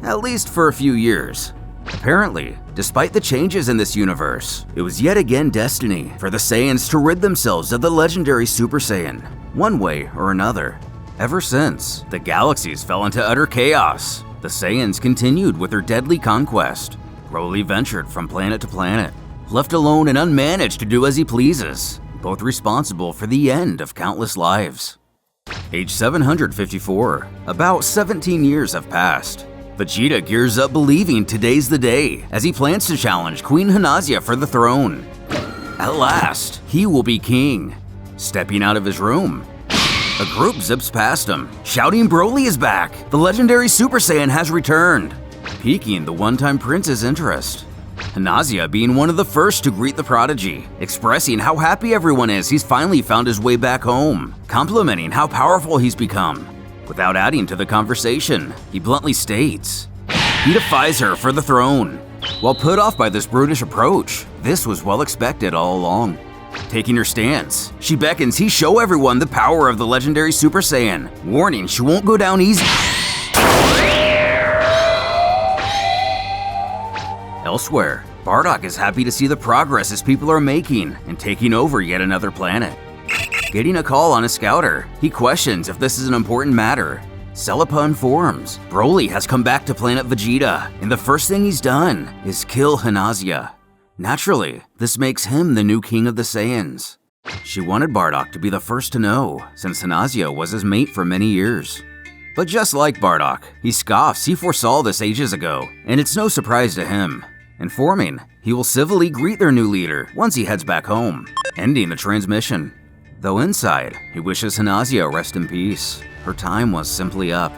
At least for a few years. Apparently, despite the changes in this universe, it was yet again destiny for the Saiyans to rid themselves of the legendary Super Saiyan, one way or another. Ever since, the galaxies fell into utter chaos. The Saiyans continued with their deadly conquest. Broly ventured from planet to planet, left alone and unmanaged to do as he pleases, both responsible for the end of countless lives. Age 754, about 17 years have passed. Vegeta gears up believing today's the day as he plans to challenge Queen Hanazia for the throne. At last, he will be king. Stepping out of his room, a group zips past him, shouting Broly is back! The legendary Super Saiyan has returned! Piquing the one-time prince's interest. Hanazia being one of the first to greet the prodigy, expressing how happy everyone is he's finally found his way back home, complimenting how powerful he's become. Without adding to the conversation, he bluntly states, he defies her for the throne. While put off by this brutish approach, this was well expected all along. Taking her stance, she beckons he show everyone the power of the legendary Super Saiyan, warning she won't go down easy. Elsewhere, Bardock is happy to see the progress his people are making in taking over yet another planet. Getting a call on a scouter, he questions if this is an important matter. Celepa informs Broly has come back to planet Vegeta, and the first thing he's done is kill Hanazia. Naturally, this makes him the new king of the Saiyans. She wanted Bardock to be the first to know, since Hanazia was his mate for many years. But just like Bardock, he scoffs he foresaw this ages ago, and it's no surprise to him, informing he will civilly greet their new leader once he heads back home, ending the transmission. Though inside, he wishes Hanazia rest in peace. Her time was simply up.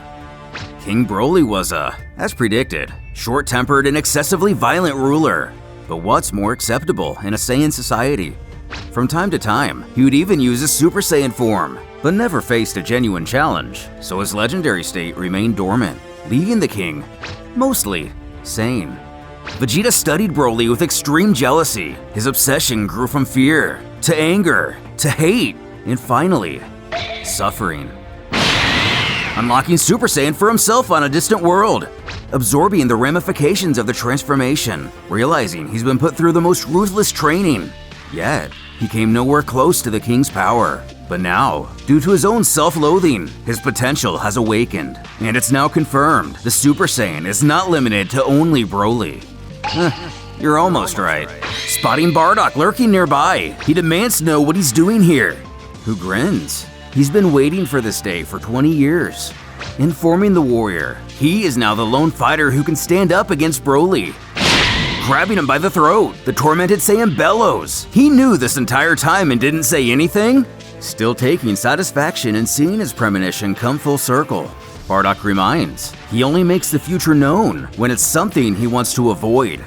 King Broly was as predicted, short-tempered and excessively violent ruler. But what's more acceptable in a Saiyan society? From time to time, he would even use his Super Saiyan form, but never faced a genuine challenge, so his legendary state remained dormant, leaving the king mostly sane. Vegeta studied Broly with extreme jealousy. His obsession grew from fear, to anger, to hate, and finally, suffering. Unlocking Super Saiyan for himself on a distant world, absorbing the ramifications of the transformation, realizing he's been put through the most ruthless training. Yet, he came nowhere close to the king's power. But now, due to his own self-loathing, his potential has awakened. And it's now confirmed, the Super Saiyan is not limited to only Broly. You're almost right. Spotting Bardock lurking nearby, he demands to know what he's doing here. Who grins? He's been waiting for this day for 20 years. Informing the warrior, he is now the lone fighter who can stand up against Broly. Grabbing him by the throat, the tormented Saiyan bellows. He knew this entire time and didn't say anything? Still taking satisfaction in seeing his premonition come full circle. Bardock reminds, he only makes the future known when it's something he wants to avoid.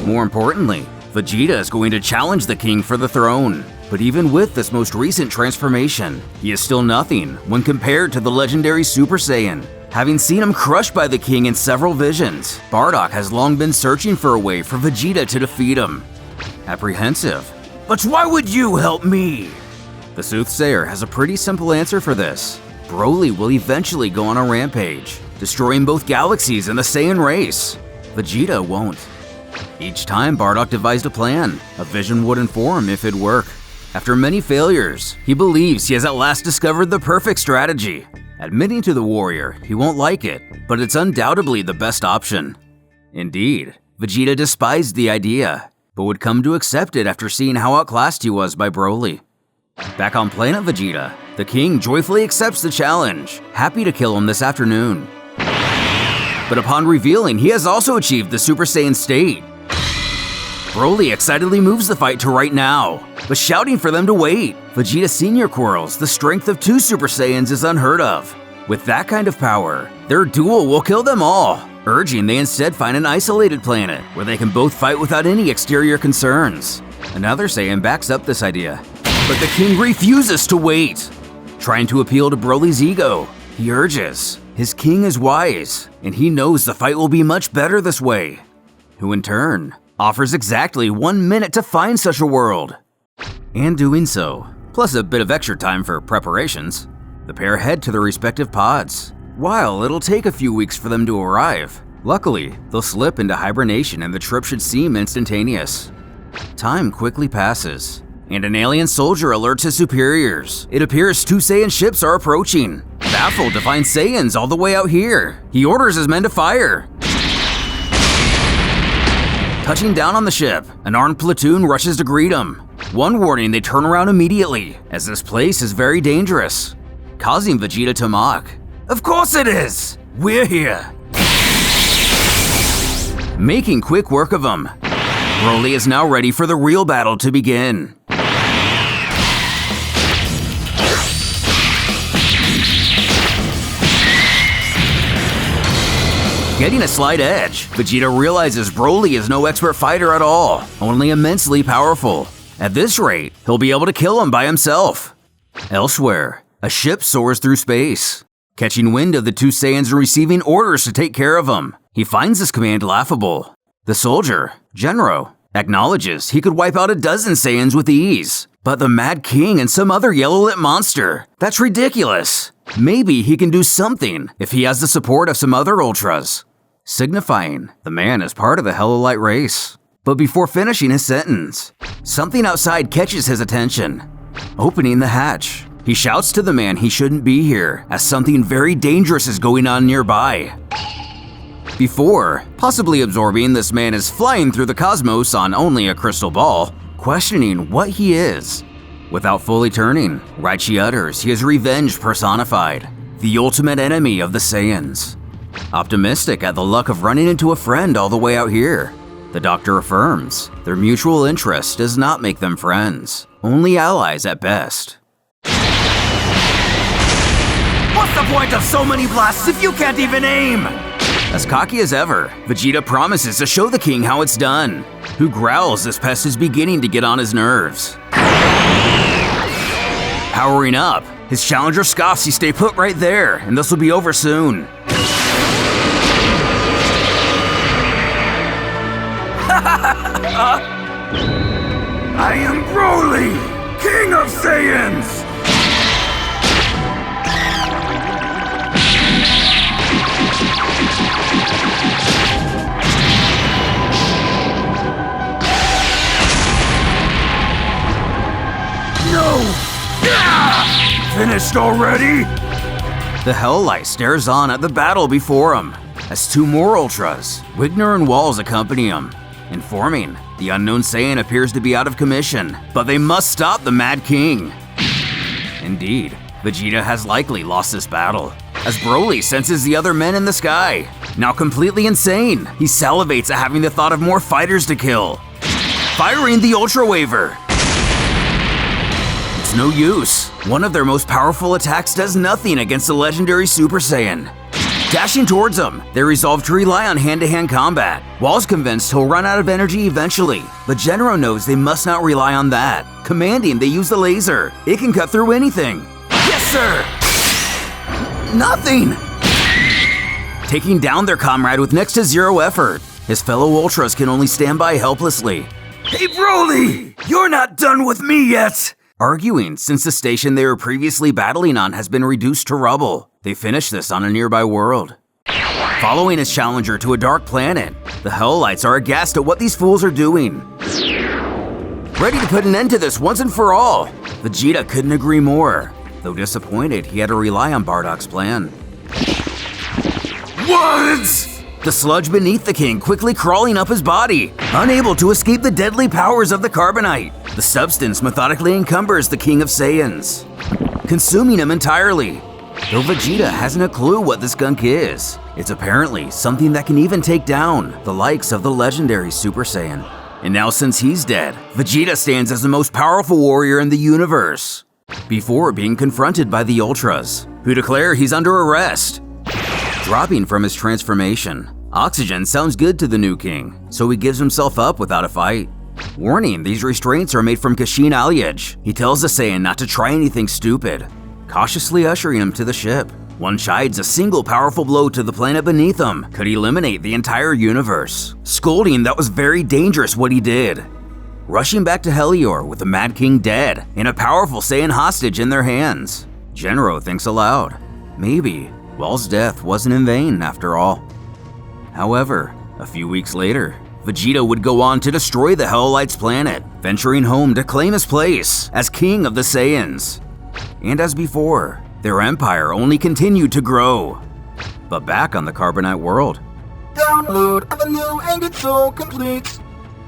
More importantly, Vegeta is going to challenge the king for the throne. But even with this most recent transformation, he is still nothing when compared to the legendary Super Saiyan. Having seen him crushed by the king in several visions, Bardock has long been searching for a way for Vegeta to defeat him. Apprehensive, but why would you help me? The soothsayer has a pretty simple answer for this. Broly will eventually go on a rampage, destroying both galaxies and the Saiyan race. Vegeta won't. Each time Bardock devised a plan, a vision would inform if it'd work. After many failures, he believes he has at last discovered the perfect strategy. Admitting to the warrior he won't like it, but it's undoubtedly the best option. Indeed, Vegeta despised the idea, but would come to accept it after seeing how outclassed he was by Broly. Back on planet Vegeta, the king joyfully accepts the challenge, happy to kill him this afternoon. But upon revealing he has also achieved the Super Saiyan state, Broly excitedly moves the fight to right now, but shouting for them to wait. Vegeta Sr. quarrels the strength of 2 Super Saiyans is unheard of. With that kind of power, their duel will kill them all, urging they instead find an isolated planet where they can both fight without any exterior concerns. Another Saiyan backs up this idea, but the king refuses to wait. Trying to appeal to Broly's ego, he urges, his king is wise, and he knows the fight will be much better this way. Who in turn offers exactly 1 minute to find such a world. And doing so, plus a bit of extra time for preparations, the pair head to their respective pods. While it'll take a few weeks for them to arrive, luckily, they'll slip into hibernation and the trip should seem instantaneous. Time quickly passes, and an alien soldier alerts his superiors. It appears 2 Saiyan ships are approaching. Baffled to find Saiyans all the way out here, he orders his men to fire. Touching down on the ship, an armed platoon rushes to greet him. One warning, they turn around immediately, as this place is very dangerous, causing Vegeta to mock. Of course it is! We're here! Making quick work of him, Broly is now ready for the real battle to begin. Getting a slight edge, Vegeta realizes Broly is no expert fighter at all, only immensely powerful. At this rate, he'll be able to kill him by himself. Elsewhere, a ship soars through space. Catching wind of the 2 Saiyans and receiving orders to take care of him, he finds this command laughable. The soldier, Genro, acknowledges he could wipe out a dozen Saiyans with ease, but the Mad King and some other yellow-lit monster, that's ridiculous. Maybe he can do something if he has the support of some other Ultras, signifying the man is part of the Hello-Light race. But before finishing his sentence, something outside catches his attention. Opening the hatch, he shouts to the man he shouldn't be here, as something very dangerous is going on nearby. Before possibly absorbing this man is flying through the cosmos on only a crystal ball, questioning what he is. Without fully turning, Raichi utters he is revenge personified, the ultimate enemy of the Saiyans. Optimistic at the luck of running into a friend all the way out here, the doctor affirms their mutual interest does not make them friends, only allies at best. point of so many blasts if you can't even aim? As cocky as ever, Vegeta promises to show the king how it's done, who growls this pest is beginning to get on his nerves. Powering up, his challenger scoffs he stay put right there, and this will be over soon. I am Broly, King of Saiyans! No! Finished already? The Hell Light stares on at the battle before him, as two more Ultras, Wigner and Walls, accompany him, informing the unknown Saiyan appears to be out of commission, but they must stop the Mad King. Indeed, Vegeta has likely lost this battle, as Broly senses the other men in the sky. Now completely insane, he salivates at having the thought of more fighters to kill. Firing the Ultra Waver. It's no use. One of their most powerful attacks does nothing against the legendary Super Saiyan. Dashing towards him, they resolve to rely on hand-to-hand combat. Wall's convinced he'll run out of energy eventually, but Genro knows they must not rely on that. Commanding, they use the laser. It can cut through anything. Yes, sir! Nothing! Taking down their comrade with next to zero effort. His fellow Ultras can only stand by helplessly. Hey Broly! You're not done with me yet! Arguing since the station they were previously battling on has been reduced to rubble. They finish this on a nearby world. Following his challenger to a dark planet, the Hell Lights are aghast at what these fools are doing. Ready to put an end to this once and for all, Vegeta couldn't agree more. Though disappointed, he had to rely on Bardock's plan. What? The sludge beneath the king quickly crawling up his body, unable to escape the deadly powers of the carbonite. The substance methodically encumbers the King of Saiyans, consuming him entirely. Though Vegeta hasn't a clue what this gunk is, it's apparently something that can even take down the likes of the legendary Super Saiyan. And now since he's dead, Vegeta stands as the most powerful warrior in the universe, before being confronted by the Ultras, who declare he's under arrest. Dropping from his transformation, oxygen sounds good to the new king, so he gives himself up without a fight. Warning, these restraints are made from Kashin Aliyaj. He tells the Saiyan not to try anything stupid, cautiously ushering him to the ship. One chides a single powerful blow to the planet beneath him could eliminate the entire universe, scolding that was very dangerous what he did. Rushing back to Helior with the Mad King dead and a powerful Saiyan hostage in their hands, Genro thinks aloud, maybe Wall's death wasn't in vain after all. However, a few weeks later, Vegeta would go on to destroy the Hell Lights planet, venturing home to claim his place as king of the Saiyans. And as before, their empire only continued to grow. But back on the Carbonite world, Download of the new and it's so complete.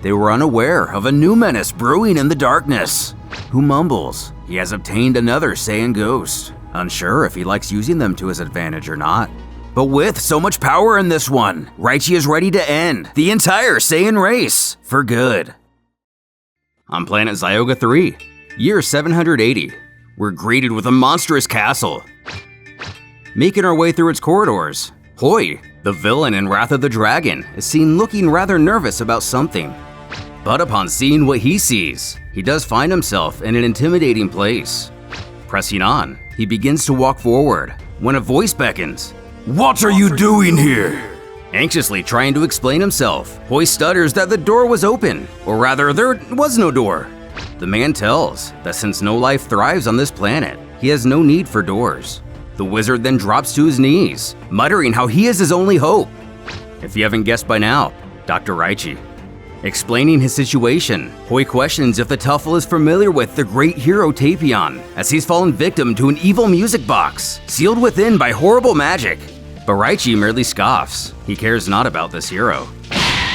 They were unaware of a new menace brewing in the darkness, who mumbles he has obtained another Saiyan ghost, unsure if he likes using them to his advantage or not. But with so much power in this one, Raichi is ready to end the entire Saiyan race for good. On planet Zyuga 3, year 780, we're greeted with a monstrous castle. Making our way through its corridors, Hoi, the villain in Wrath of the Dragon, is seen looking rather nervous about something. But upon seeing what he sees, he does find himself in an intimidating place. Pressing on, he begins to walk forward when a voice beckons. What are you doing here? Anxiously trying to explain himself, Hoi stutters that the door was open, or rather, there was no door. The man tells that since no life thrives on this planet, he has no need for doors. The wizard then drops to his knees, muttering how he is his only hope. If you haven't guessed by now, Dr. Raichi. Explaining his situation, Hoi questions if the Tuffle is familiar with the great hero Tapion, as he's fallen victim to an evil music box, sealed within by horrible magic. But Raichi merely scoffs. He cares not about this hero.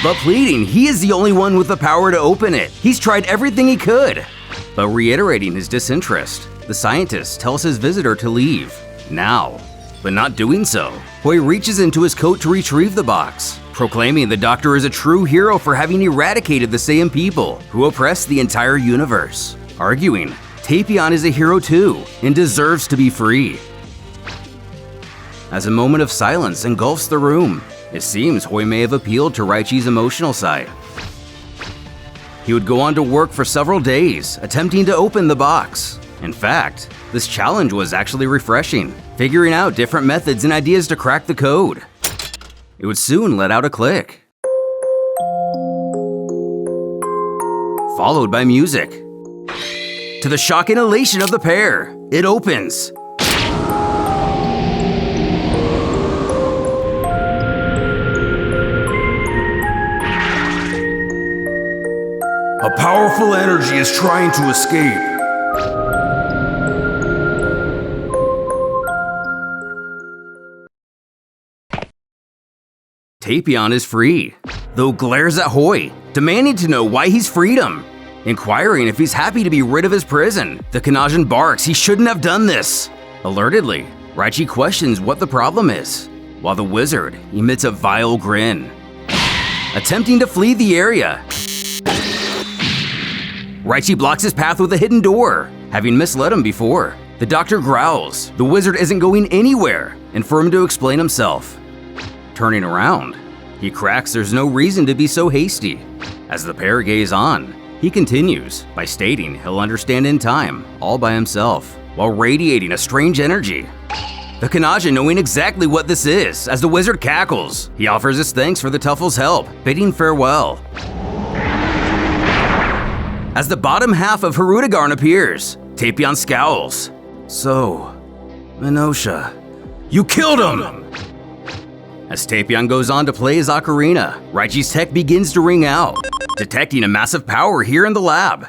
But pleading he is the only one with the power to open it. He's tried everything he could. But reiterating his disinterest, the scientist tells his visitor to leave, now. But not doing so, Hoi reaches into his coat to retrieve the box, proclaiming the doctor is a true hero for having eradicated the Saiyan people who oppress the entire universe, arguing Tapion is a hero too and deserves to be free. as a moment of silence engulfs the room. It seems Hoi may have appealed to Raichi's emotional side. He would go on to work for several days, attempting to open the box. In fact, this challenge was actually refreshing, figuring out different methods and ideas to crack the code. It would soon let out a click, followed by music. To the shock and elation of the pair, it opens. A powerful energy is trying to escape. Tapion is free, though glares at Hoi, demanding to know why he's freed him. Inquiring if he's happy to be rid of his prison, the Kaioshins barks he shouldn't have done this. Alertedly, Raichi questions what the problem is, while the wizard emits a vile grin, attempting to flee the area. Raichi blocks his path with a hidden door, having misled him before. The doctor growls the wizard isn't going anywhere, and for him to explain himself. Turning around, he cracks there's no reason to be so hasty. As the pair gaze on, he continues by stating he'll understand in time, all by himself, while radiating a strange energy. The Kaioshins knowing exactly what this is, as the wizard cackles. He offers his thanks for the Tuffle's help, bidding farewell. As the bottom half of Whysogurin appears, Tapion scowls. So, Minosha, you killed him! As Tapion goes on to play his ocarina, Raichi's tech begins to ring out, detecting a massive power here in the lab.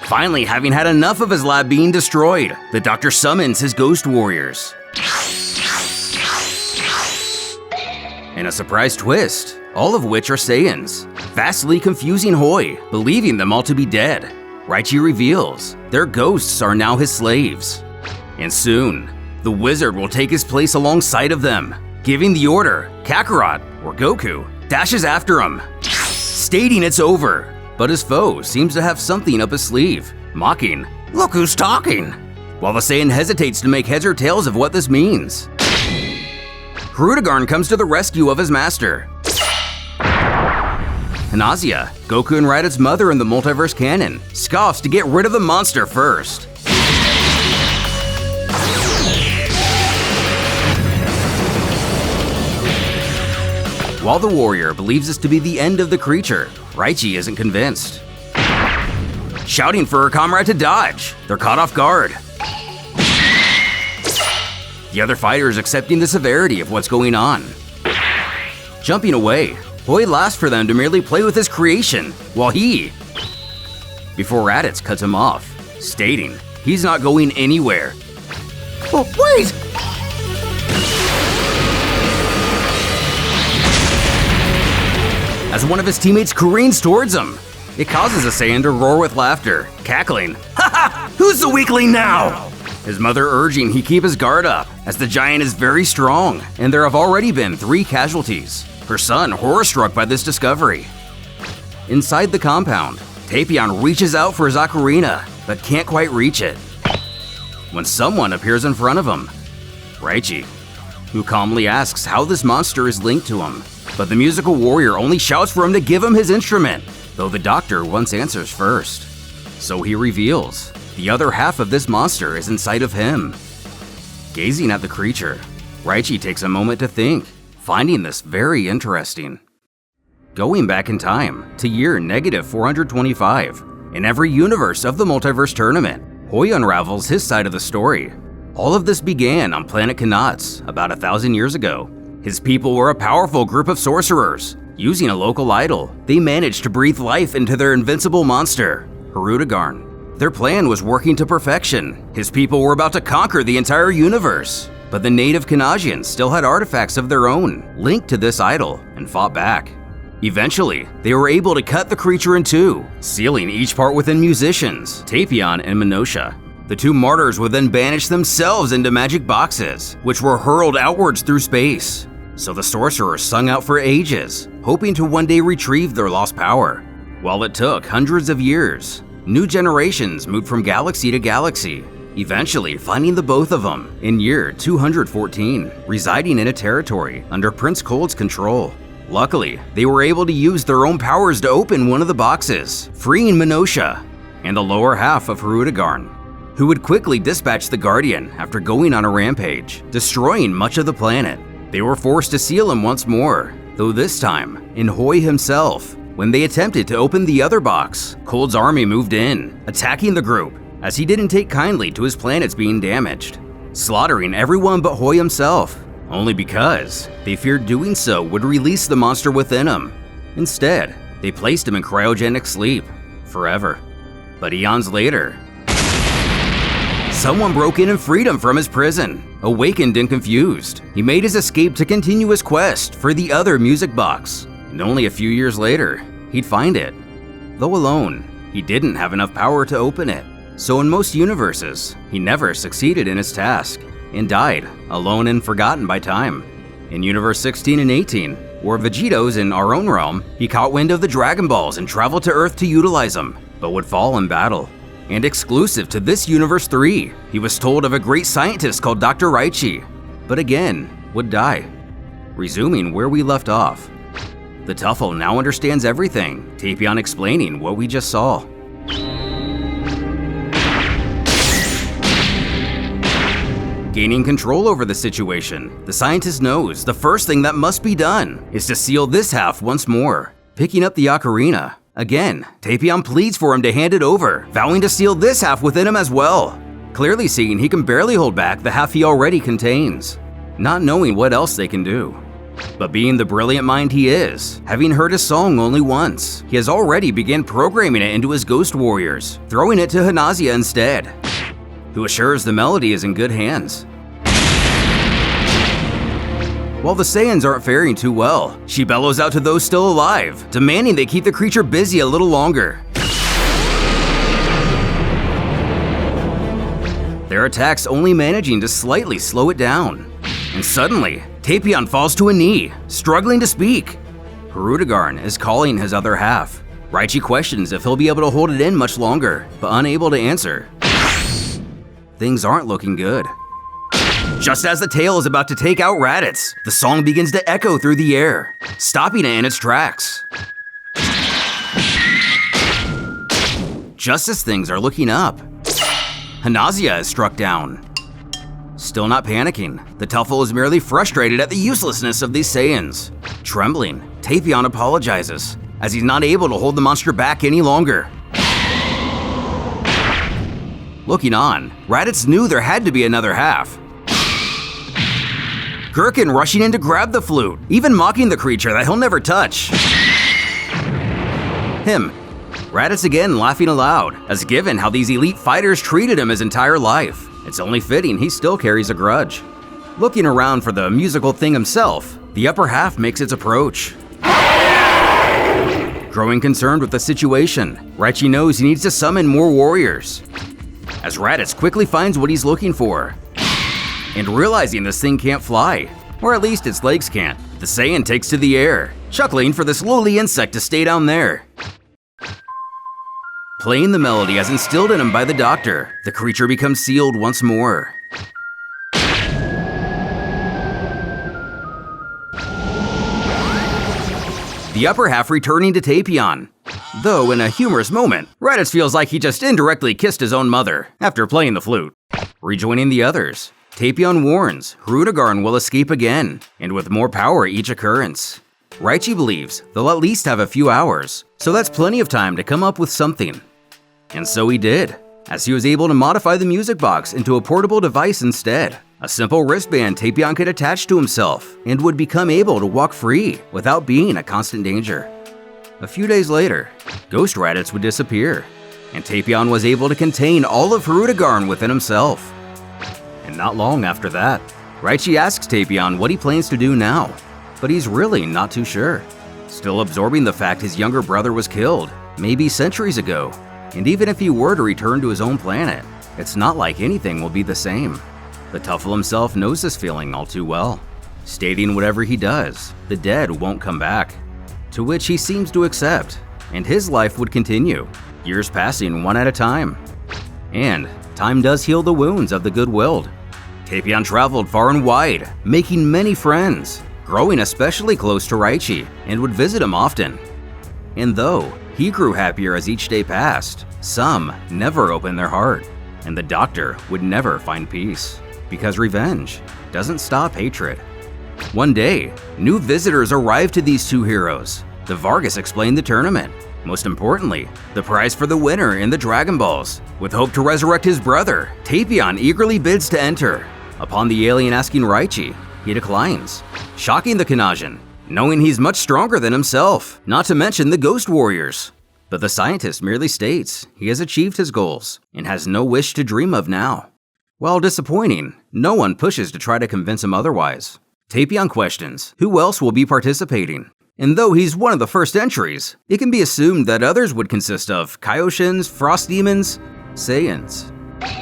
Finally, having had enough of his lab being destroyed, the doctor summons his ghost warriors. In a surprise twist, all of which are Saiyans, vastly confusing Hoi, believing them all to be dead. Raichi reveals their ghosts are now his slaves. And soon, the wizard will take his place alongside of them, giving the order. Kakarot, or Goku, dashes after him, stating it's over. But his foe seems to have something up his sleeve, mocking, "Look who's talking!" While the Saiyan hesitates to make heads or tails of what this means. Whysogurin comes to the rescue of his master. Nausea, Goku and Raditz mother in the multiverse canon, scoffs to get rid of the monster first. While the warrior believes this to be the end of the creature, Raichi isn't convinced. Shouting for her comrade to dodge, they're caught off guard. The other fighters accepting the severity of what's going on. Jumping away, Hoi laughs for them to merely play with his creation, while before Raditz cuts him off, stating he's not going anywhere. Oh, wait! As one of his teammates careens towards him, it causes a Saiyan to roar with laughter, cackling, "Ha ha! Who's the weakling now?" His mother urging he keep his guard up, as the giant is very strong, and there have already been 3 casualties. Her son horror-struck by this discovery. Inside the compound, Tapion reaches out for his ocarina, but can't quite reach it. When someone appears in front of him, Raichi, who calmly asks how this monster is linked to him. But the musical warrior only shouts for him to give him his instrument, though the doctor once answers first. So he reveals the other half of this monster is inside of him. Gazing at the creature, Raichi takes a moment to think, finding this very interesting. Going back in time to year -425, in every universe of the Multiverse tournament, Hoi unravels his side of the story. All of this began on planet Kanats about 1,000 years ago. His people were a powerful group of sorcerers. Using a local idol, they managed to breathe life into their invincible monster, Whysogurin. Their plan was working to perfection. His people were about to conquer the entire universe. But the native Kaioshins still had artifacts of their own, linked to this idol, and fought back. Eventually, they were able to cut the creature in 2, sealing each part within musicians, Tapion and Minosha. The 2 martyrs would then banish themselves into magic boxes, which were hurled outwards through space. So the sorcerers sung out for ages, hoping to one day retrieve their lost power. While it took hundreds of years, new generations moved from galaxy to galaxy, eventually finding the both of them in year 214, residing in a territory under Prince Cold's control. Luckily, they were able to use their own powers to open one of the boxes, freeing Minosha and the lower half of Hirudegarn, who would quickly dispatch the Guardian after going on a rampage, destroying much of the planet. They were forced to seal him once more, though this time in Hoi himself. When they attempted to open the other box, Cold's army moved in, attacking the group, as he didn't take kindly to his planets being damaged, slaughtering everyone but Hoi himself, only because they feared doing so would release the monster within him. Instead, they placed him in cryogenic sleep, forever. But eons later, someone broke in and freed him from his prison. Awakened and confused, he made his escape to continue his quest for the other music box, and only a few years later, he'd find it. Though alone, he didn't have enough power to open it, so in most universes, he never succeeded in his task, and died, alone and forgotten by time. In Universe 16 and 18, where Vegito's in our own realm, he caught wind of the Dragon Balls and traveled to Earth to utilize them, but would fall in battle. And exclusive to this Universe 3, he was told of a great scientist called Dr. Raichi, but again, would die. Resuming where we left off. The Tuffle now understands everything, Tapion explaining what we just saw. Gaining control over the situation, the scientist knows the first thing that must be done is to seal this half once more. Picking up the ocarina, again, Tapion pleads for him to hand it over, vowing to seal this half within him as well, clearly seeing he can barely hold back the half he already contains, not knowing what else they can do. But being the brilliant mind he is, having heard his song only once, he has already begun programming it into his ghost warriors, throwing it to Hanazia instead, who assures the melody is in good hands. While the Saiyans aren't faring too well, she bellows out to those still alive, demanding they keep the creature busy a little longer. Their attacks only managing to slightly slow it down. And suddenly, Tapion falls to a knee, struggling to speak. Hirudegarn is calling his other half. Raichi questions if he'll be able to hold it in much longer, but unable to answer. Things aren't looking good. Just as the tail is about to take out Raditz, the song begins to echo through the air, stopping it in its tracks. Just as things are looking up, Hanazia is struck down. Still not panicking, the Tuffle is merely frustrated at the uselessness of these Saiyans. Trembling, Tapion apologizes, as he's not able to hold the monster back any longer. Looking on, Raditz knew there had to be another half. Gherkin rushing in to grab the flute, even mocking the creature that he'll never touch. Him. Raditz again laughing aloud, as given how these elite fighters treated him his entire life, it's only fitting he still carries a grudge. Looking around for the musical thing himself, the upper half makes its approach. Growing concerned with the situation, Raichi knows he needs to summon more warriors, as Raditz quickly finds what he's looking for. And realizing this thing can't fly, or at least its legs can't, the Saiyan takes to the air, chuckling for this lowly insect to stay down there. Playing the melody as instilled in him by the doctor, the creature becomes sealed once more. The upper half returning to Tapion. Though in a humorous moment, Raditz feels like he just indirectly kissed his own mother after playing the flute. Rejoining the others, Tapion warns Hirudegarn will escape again, and with more power each occurrence. Raichi believes they'll at least have a few hours, so that's plenty of time to come up with something. And so he did, as he was able to modify the music box into a portable device instead. A simple wristband Tapion could attach to himself and would become able to walk free without being a constant danger. A few days later, Ghost Raditz would disappear, and Tapion was able to contain all of Hirudegarn within himself. And not long after that, Raichi asks Tapion what he plans to do now, but he's really not too sure. Still absorbing the fact his younger brother was killed, maybe centuries ago, and even if he were to return to his own planet, it's not like anything will be the same. The Tuffle himself knows this feeling all too well. stating whatever he does, the dead won't come back. To which he seems to accept, and his life would continue, years passing one at a time. And time does heal the wounds of the good-willed. Tapion traveled far and wide, making many friends, growing especially close to Raichi, and would visit him often. And though he grew happier as each day passed, some never opened their heart, and the doctor would never find peace, because revenge doesn't stop hatred. One day, new visitors arrived to these two heroes. The Vargas explained the tournament. Most importantly, the prize for the winner in the Dragon Balls. With hope to resurrect his brother, Tapion eagerly bids to enter. Upon the alien asking Raichi, he declines, shocking the Kanajin, knowing he's much stronger than himself, not to mention the Ghost Warriors. But the scientist merely states he has achieved his goals and has no wish to dream of now. While disappointing, no one pushes to try to convince him otherwise. Tapion questions who else will be participating. And though he's one of the first entries, it can be assumed that others would consist of Kaioshins, Frost Demons, Saiyans.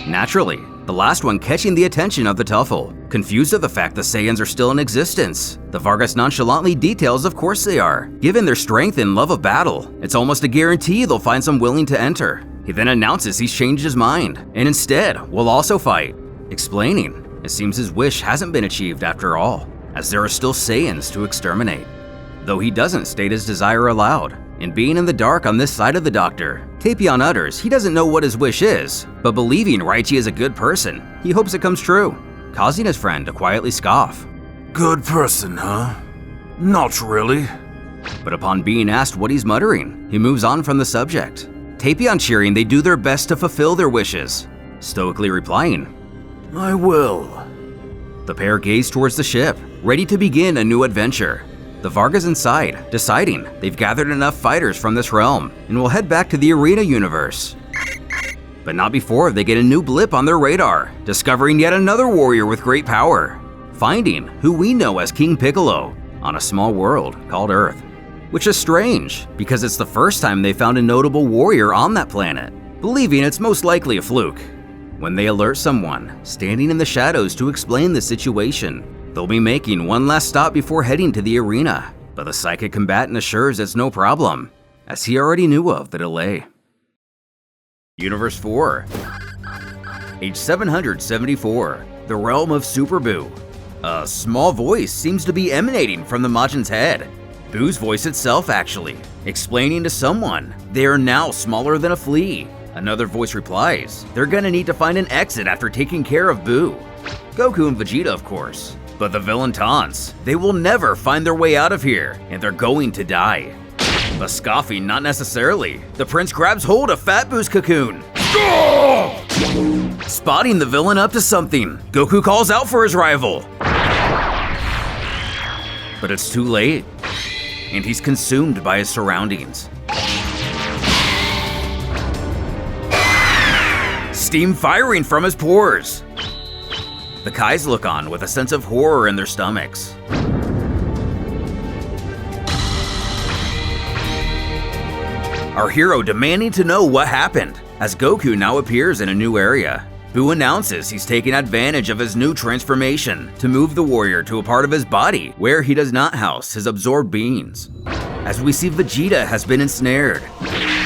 Naturally, the last one catching the attention of the Tuffle, confused of the fact the Saiyans are still in existence. The Vargas nonchalantly details of course they are. Given their strength and love of battle, it's almost a guarantee they'll find some willing to enter. He then announces he's changed his mind, and instead will also fight. Explaining, it seems his wish hasn't been achieved after all, as there are still Saiyans to exterminate. Though he doesn't state his desire aloud, and being in the dark on this side of the doctor, Tapion utters he doesn't know what his wish is, but believing Raichi is a good person, he hopes it comes true, causing his friend to quietly scoff. Good person, huh? Not really. But upon being asked what he's muttering, he moves on from the subject. Tapion cheering they do their best to fulfill their wishes, stoically replying, I will. The pair gaze towards the ship, ready to begin a new adventure. The Vargas inside, deciding they've gathered enough fighters from this realm and will head back to the arena universe. But not before they get a new blip on their radar, discovering yet another warrior with great power, finding who we know as King Piccolo on a small world called Earth. Which is strange, because it's the first time they found a notable warrior on that planet, believing it's most likely a fluke. When they alert someone standing in the shadows to explain the situation, they'll be making one last stop before heading to the arena, but the psychic combatant assures it's no problem, as he already knew of the delay. Universe 4. Age 774, the realm of Super Buu. A small voice seems to be emanating from the Majin's head. Buu's voice itself actually, explaining to someone they are now smaller than a flea. Another voice replies, they're gonna need to find an exit after taking care of Buu. Goku and Vegeta, of course. But the villain taunts, they will never find their way out of here, and they're going to die. But scoffing, not necessarily. The prince grabs hold of Fat Buu's cocoon. Spotting the villain up to something, Goku calls out for his rival. But it's too late, and he's consumed by his surroundings. Steam firing from his pores. The Kais look on with a sense of horror in their stomachs. Our hero demanding to know what happened, as Goku now appears in a new area. Buu announces he's taking advantage of his new transformation to move the warrior to a part of his body where he does not house his absorbed beings. As we see Vegeta has been ensnared,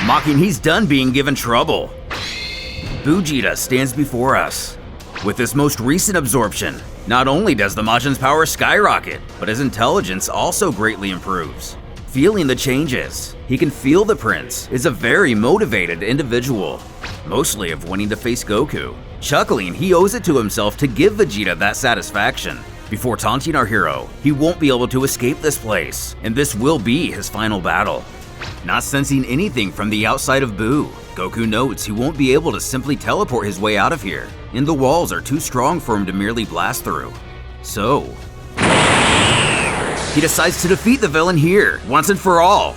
mocking he's done being given trouble. Vegeta stands before us. With this most recent absorption, not only does the Majin's power skyrocket, but his intelligence also greatly improves. Feeling the changes, he can feel the prince is a very motivated individual, mostly of wanting to face Goku. Chuckling, he owes it to himself to give Vegeta that satisfaction. Before taunting our hero, he won't be able to escape this place, and this will be his final battle. Not sensing anything from the outside of Buu, Goku notes he won't be able to simply teleport his way out of here, and the walls are too strong for him to merely blast through. So, he decides to defeat the villain here, once and for all.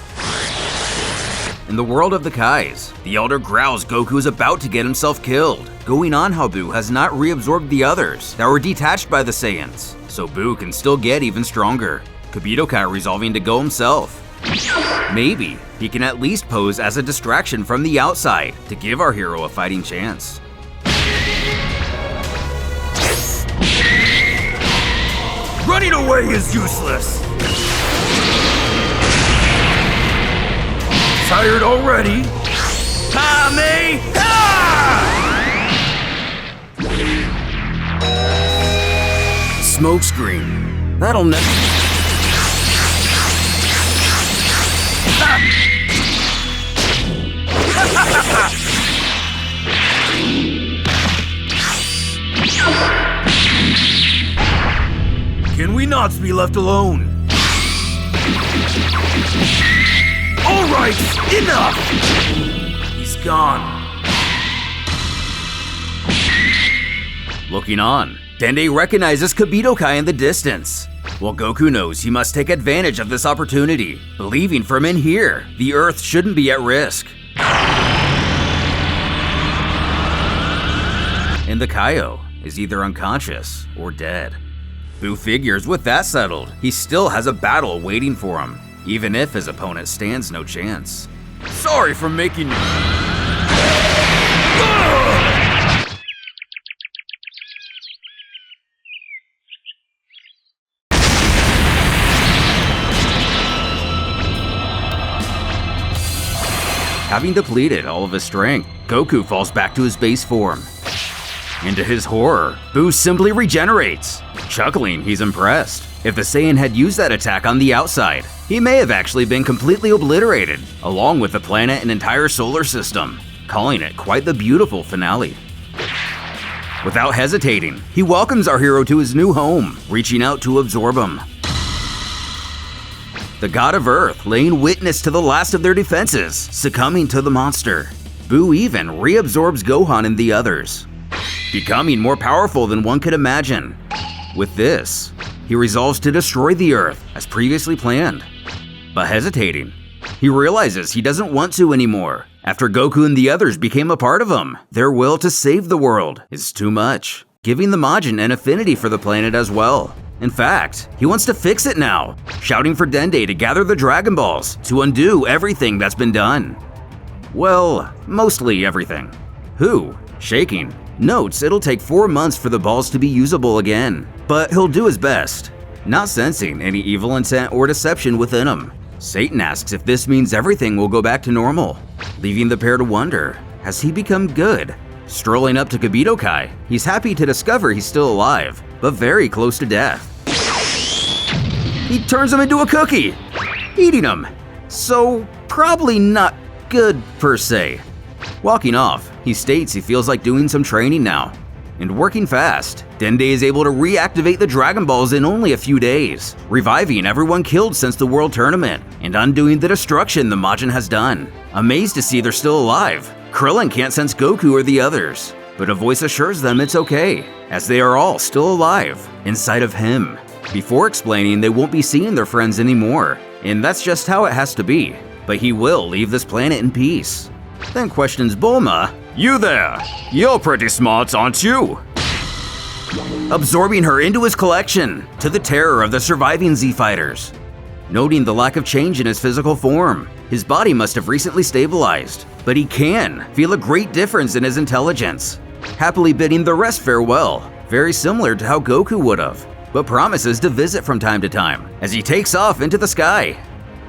In the world of the Kais, the Elder growls Goku is about to get himself killed, going on how Buu has not reabsorbed the others that were detached by the Saiyans, so Buu can still get even stronger. Kibito Kai resolving to go himself. Maybe he can at least pose as a distraction from the outside to give our hero a fighting chance. Running away is useless! Tired already? Kame! Smokescreen. That'll never. Can we not be left alone? Alright, enough! He's gone. Looking on, Dende recognizes Kabutokai in the distance. While Goku knows he must take advantage of this opportunity, believing from in here, the Earth shouldn't be at risk. And the Kaio is either unconscious or dead. Buu figures with that settled, he still has a battle waiting for him, even if his opponent stands no chance. Sorry for making you. Having depleted all of his strength, Goku falls back to his base form. And to his horror, Buu simply regenerates. Chuckling, he's impressed. If the Saiyan had used that attack on the outside, he may have actually been completely obliterated, along with the planet and entire solar system, calling it quite the beautiful finale. Without hesitating, he welcomes our hero to his new home, reaching out to absorb him. The god of Earth laying witness to the last of their defenses, succumbing to the monster. Buu even reabsorbs Gohan and the others, becoming more powerful than one could imagine. With this, he resolves to destroy the Earth as previously planned. But hesitating, he realizes he doesn't want to anymore. After Goku and the others became a part of him, their will to save the world is too much, giving the Majin an affinity for the planet as well. In fact, he wants to fix it now, shouting for Dende to gather the Dragon Balls to undo everything that's been done. Well, mostly everything. Who, shaking, notes it'll take 4 months for the balls to be usable again, but he'll do his best, not sensing any evil intent or deception within him. Satan asks if this means everything will go back to normal, leaving the pair to wonder, has he become good? Strolling up to Kabutokai, he's happy to discover he's still alive, but very close to death. He turns him into a cookie, eating him, so probably not good per se. Walking off, he states he feels like doing some training now. And working fast, Dende is able to reactivate the Dragon Balls in only a few days, reviving everyone killed since the World Tournament, and undoing the destruction the Majin has done. Amazed to see they're still alive, Krillin can't sense Goku or the others, but a voice assures them it's okay, as they are all still alive, inside of him, before explaining they won't be seeing their friends anymore, and that's just how it has to be, but he will leave this planet in peace. Then questions Bulma, You there! You're pretty smart, aren't you? absorbing her into his collection, to the terror of the surviving Z-Fighters. Noting the lack of change in his physical form, his body must have recently stabilized, but he can feel a great difference in his intelligence, happily bidding the rest farewell, very similar to how Goku would have, but promises to visit from time to time as he takes off into the sky.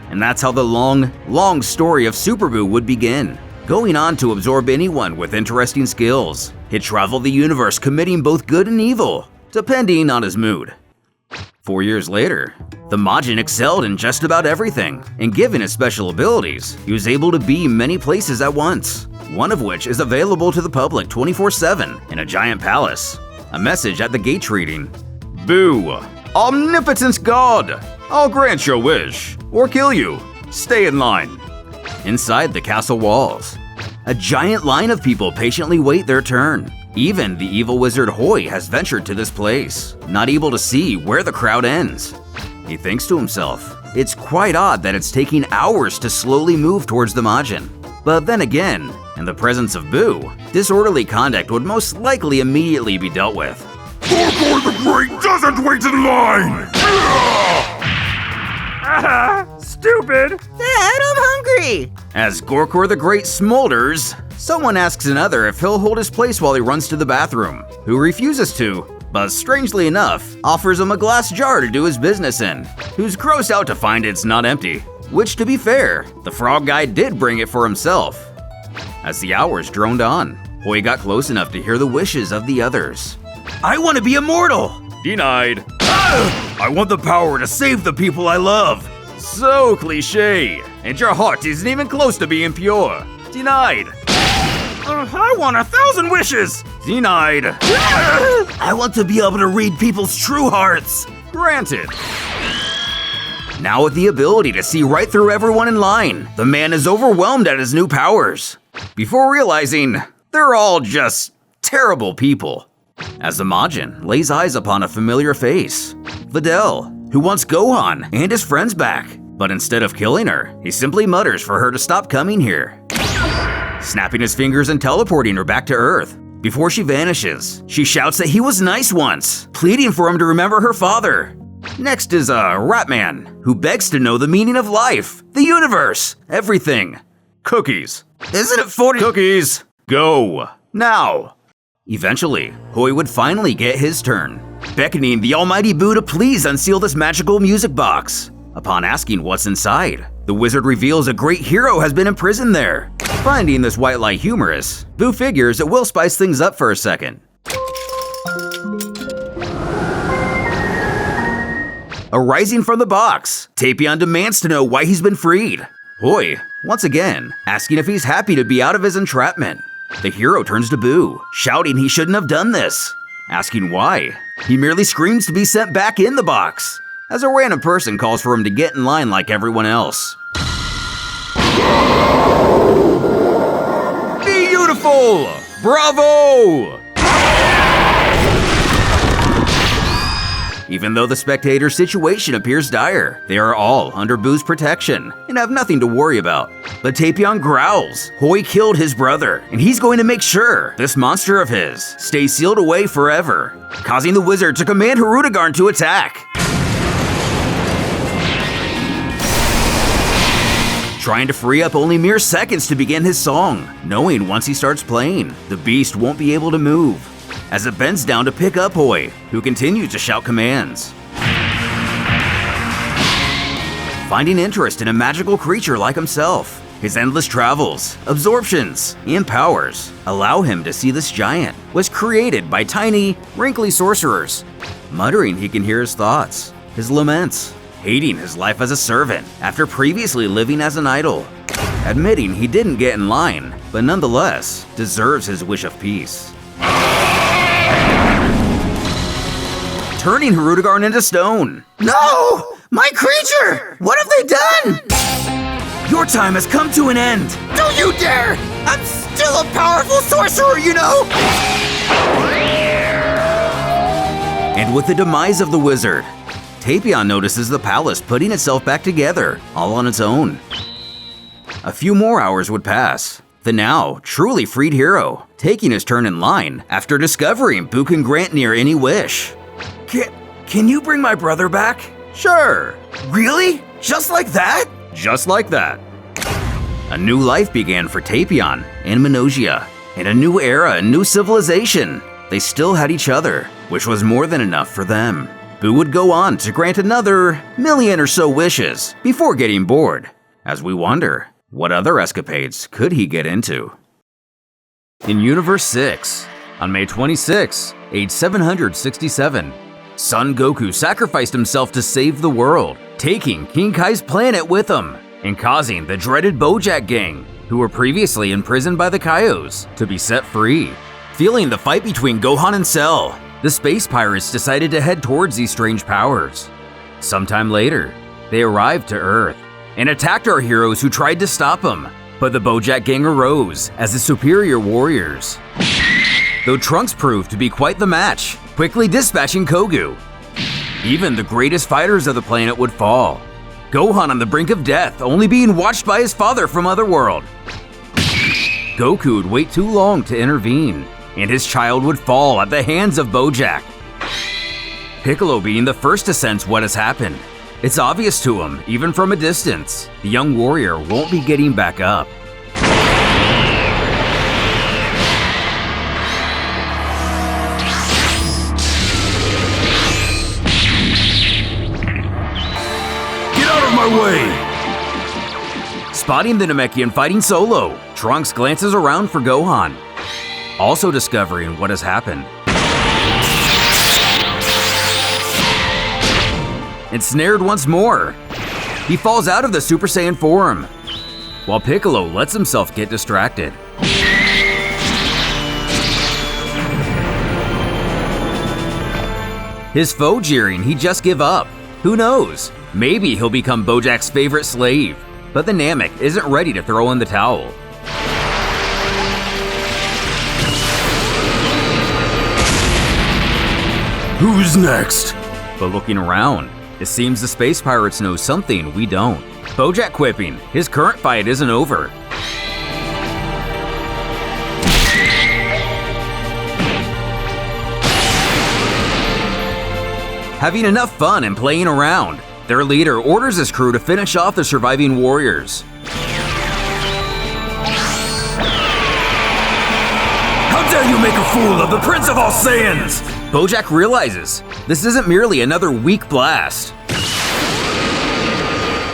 And that's how the long story of Super Buu would begin. Going on to absorb anyone with interesting skills, he'd travel the universe committing both good and evil, depending on his mood. 4 years later, the Majin excelled in just about everything, and given his special abilities, he was able to be many places at once, one of which is available to the public 24/7 in a giant palace. A message at the gate reading, Buu, omnipotence god! I'll grant your wish, or kill you. Stay in line. Inside the castle walls, a giant line of people patiently wait their turn. Even the evil wizard Hoi has ventured to this place, not able to see where the crowd ends. He thinks to himself, it's quite odd that it's taking hours to slowly move towards the Majin. But then again, in the presence of Buu, disorderly conduct would most likely immediately be dealt with. Gorgor the Great doesn't wait in line! Stupid! Dad, I'm hungry! As Gorkor the Great smolders, someone asks another if he'll hold his place while he runs to the bathroom, who refuses to, but strangely enough, offers him a glass jar to do his business in, who's grossed out to find it's not empty. Which, to be fair, the frog guy did bring it for himself. As the hours droned on, Hoi got close enough to hear the wishes of the others. I want to be immortal! Denied. I want the power to save the people I love! So cliche. And your heart isn't even close to being pure. Denied. I want 1,000 wishes! Denied. I want to be able to read people's true hearts! Granted. Now with the ability to see right through everyone in line, the man is overwhelmed at his new powers, before realizing they're all just terrible people. As the Majin lays eyes upon a familiar face, Videl, who wants Gohan and his friends back, but instead of killing her, he simply mutters for her to stop coming here, snapping his fingers and teleporting her back to Earth. Before she vanishes, she shouts that he was nice once, pleading for him to remember her father. Next is a Ratman, who begs to know the meaning of life, the universe, everything. Cookies. Isn't it 40 Cookies. Go. Now. Eventually, Hoi would finally get his turn, beckoning the almighty Buu to please unseal this magical music box. Upon asking what's inside, the wizard reveals a great hero has been imprisoned there. Finding this white lie humorous, Buu figures it will spice things up for a second. Arising from the box, Tapion demands to know why he's been freed. Hoi, once again, asking if he's happy to be out of his entrapment. The hero turns to Buu, shouting he shouldn't have done this. Asking why, he merely screams to be sent back in the box, as a random person calls for him to get in line like everyone else. Beautiful! Bravo! Even though the spectator's situation appears dire, they are all under Buu's protection and have nothing to worry about. But Tapion growls Hoi killed his brother, and he's going to make sure this monster of his stays sealed away forever, causing the wizard to command Hirudegarn to attack. Trying to free up only mere seconds to begin his song, knowing once he starts playing, the beast won't be able to move, as it bends down to pick up Hoi, who continues to shout commands. Finding interest in a magical creature like himself, his endless travels, absorptions, and powers allow him to see this giant was created by tiny, wrinkly sorcerers. Muttering he can hear his thoughts, his laments, hating his life as a servant after previously living as an idol. Admitting he didn't get in line, but nonetheless deserves his wish of peace. Turning Hirudegarn into stone. No! My creature! What have they done? Your time has come to an end! Don't you dare! I'm still a powerful sorcerer, you know! And with the demise of the wizard, Tapion notices the palace putting itself back together, all on its own. A few more hours would pass. The now truly freed hero, taking his turn in line after discovering Buu can grant near any wish. Can you bring my brother back? Sure. Really? Just like that? Just like that. A new life began for Tapion and Minogia, and a new era and new civilization. They still had each other, which was more than enough for them. Buu would go on to grant another million or so wishes before getting bored, as we wonder, what other escapades could he get into? In Universe 6, on May 26, age 767, Son Goku sacrificed himself to save the world, taking King Kai's planet with him, and causing the dreaded Bojack gang, who were previously imprisoned by the Kaios, to be set free. Feeling the fight between Gohan and Cell, the space pirates decided to head towards these strange powers. Sometime later, they arrived to Earth and attacked our heroes who tried to stop them, but the Bojack gang arose as the superior warriors. Though Trunks proved to be quite the match, quickly dispatching Kogu. Even the greatest fighters of the planet would fall. Gohan on the brink of death, only being watched by his father from Otherworld. Goku would wait too long to intervene, and his child would fall at the hands of Bojack. Piccolo being the first to sense what has happened. It's obvious to him, even from a distance, the young warrior won't be getting back up. of my way! Spotting the Namekian fighting solo, Trunks glances around for Gohan, also discovering what has happened. Ensnared once more, he falls out of the Super Saiyan form, while Piccolo lets himself get distracted. His foe jeering he'd just give up. Who knows? Maybe he'll become Bojack's favorite slave. But the Namek isn't ready to throw in the towel. Who's next? But looking around, it seems the space pirates know something we don't. Bojack quipping, his current fight isn't over. Having enough fun and playing around, their leader orders his crew to finish off the surviving warriors. How dare you make a fool of the Prince of all Saiyans! Bojack realizes this isn't merely another weak blast.